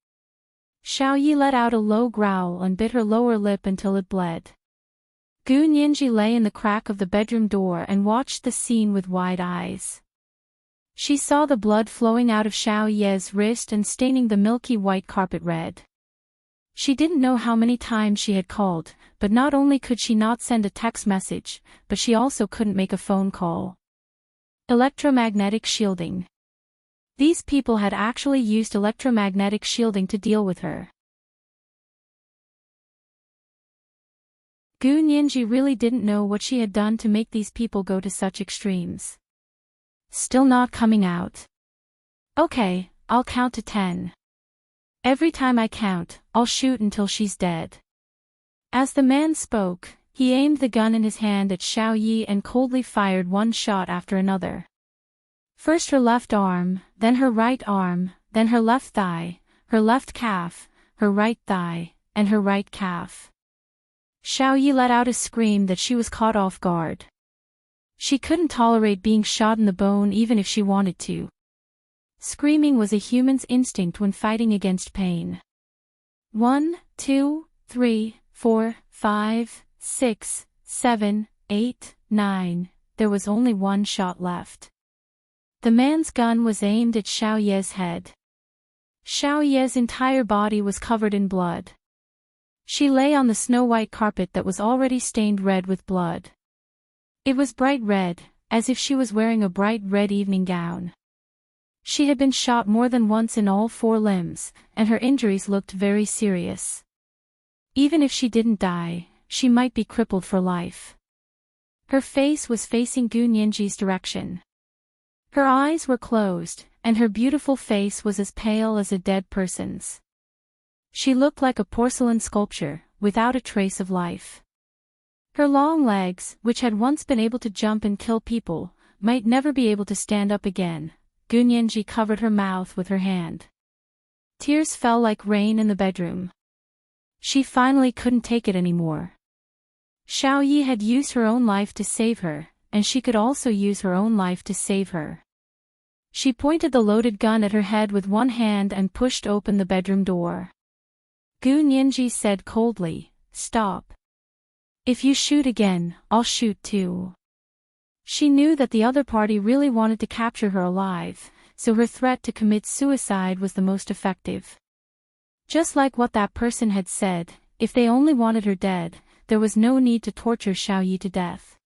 S1: Xiao Yi let out a low growl and bit her lower lip until it bled. Gu Nianji lay in the crack of the bedroom door and watched the scene with wide eyes. She saw the blood flowing out of Xiao Ye's wrist and staining the milky white carpet red. She didn't know how many times she had called, but not only could she not send a text message, but she also couldn't make a phone call. Electromagnetic shielding. These people had actually used electromagnetic shielding to deal with her. Gu Nianji really didn't know what she had done to make these people go to such extremes. Still not coming out. Okay, I'll count to 10. Every time I count, I'll shoot until she's dead. As the man spoke, he aimed the gun in his hand at Xiao Yi and coldly fired one shot after another. First her left arm, then her right arm, then her left thigh, her left calf, her right thigh, and her right calf. Xiao Yi let out a scream that she was caught off guard. She couldn't tolerate being shot in the bone even if she wanted to. Screaming was a human's instinct when fighting against pain. 1, 2, 3, 4, 5, 6, 7, 8, 9, there was only one shot left. The man's gun was aimed at Xiao Ye's head. Xiao Ye's entire body was covered in blood. She lay on the snow-white carpet that was already stained red with blood. It was bright red, as if she was wearing a bright red evening gown. She had been shot more than once in all 4 limbs, and her injuries looked very serious. Even if she didn't die, she might be crippled for life. Her face was facing Gu Nianji's direction. Her eyes were closed, and her beautiful face was as pale as a dead person's. She looked like a porcelain sculpture, without a trace of life. Her long legs, which had once been able to jump and kill people, might never be able to stand up again. Gu Nianji covered her mouth with her hand. Tears fell like rain in the bedroom. She finally couldn't take it anymore. Xiao Yi had used her own life to save her, and she could also use her own life to save her. She pointed the loaded gun at her head with one hand and pushed open the bedroom door. Gu Nianji said coldly, "Stop. If you shoot again, I'll shoot too." She knew that the other party really wanted to capture her alive, so her threat to commit suicide was the most effective. Just like what that person had said, if they only wanted her dead, there was no need to torture Xiaoyi to death.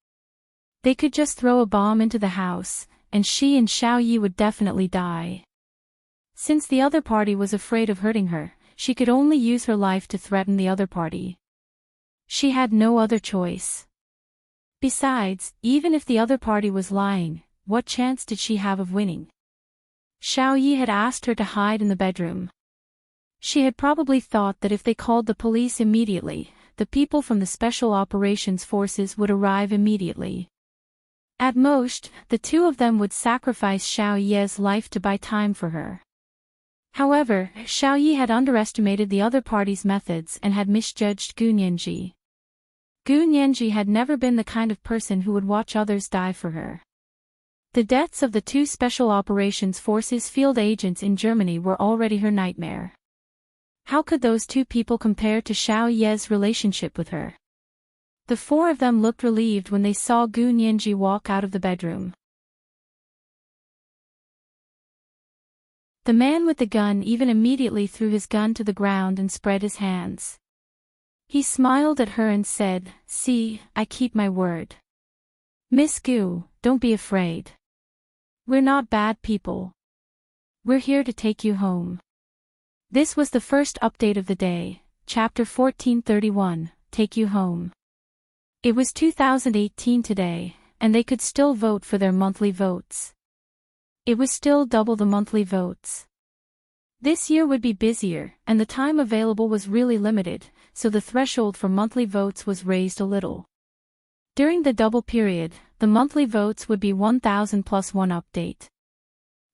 S1: They could just throw a bomb into the house, and she and Xiaoyi would definitely die. Since the other party was afraid of hurting her, she could only use her life to threaten the other party. She had no other choice. Besides, even if the other party was lying, what chance did she have of winning? Xiaoyi had asked her to hide in the bedroom. She had probably thought that if they called the police immediately, the people from the Special Operations Forces would arrive immediately. At most, the two of them would sacrifice Xiaoyi's life to buy time for her. However, Xiaoyi had underestimated the other party's methods and had misjudged Gu Nianji. Gu Nianji had never been the kind of person who would watch others die for her. The deaths of the two Special Operations Forces field agents in Germany were already her nightmare. How could those two people compare to Xiaoyi's relationship with her? The four of them looked relieved when they saw Gu Nianji walk out of the bedroom. The man with the gun even immediately threw his gun to the ground and spread his hands. He smiled at her and said, "See, I keep my word. Miss Gu, don't be afraid. We're not bad people. We're here to take you home." This was the first update of the day, Chapter 1431, Take You Home. It was 2018 today, and they could still vote for their monthly votes. It was still double the monthly votes. This year would be busier, and the time available was really limited, so the threshold for monthly votes was raised a little. During the double period, the monthly votes would be 1,000 plus one update.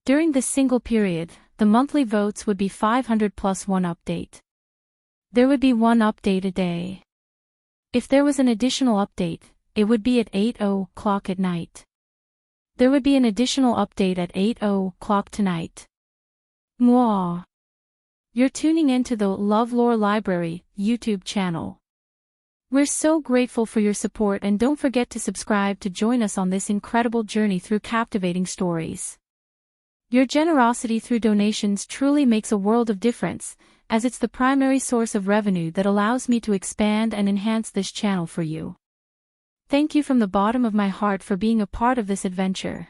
S1: During the single period, the monthly votes would be 500 plus one update. There would be one update a day. If there was an additional update, it would be at 8:00 at night. There would be an additional update at 8:00 tonight. Mwah. You're tuning into the LoveLore Library YouTube channel. We're so grateful for your support, and don't forget to subscribe to join us on this incredible journey through captivating stories. Your generosity through donations truly makes a world of difference, as it's the primary source of revenue that allows me to expand and enhance this channel for you. Thank you from the bottom of my heart for being a part of this adventure.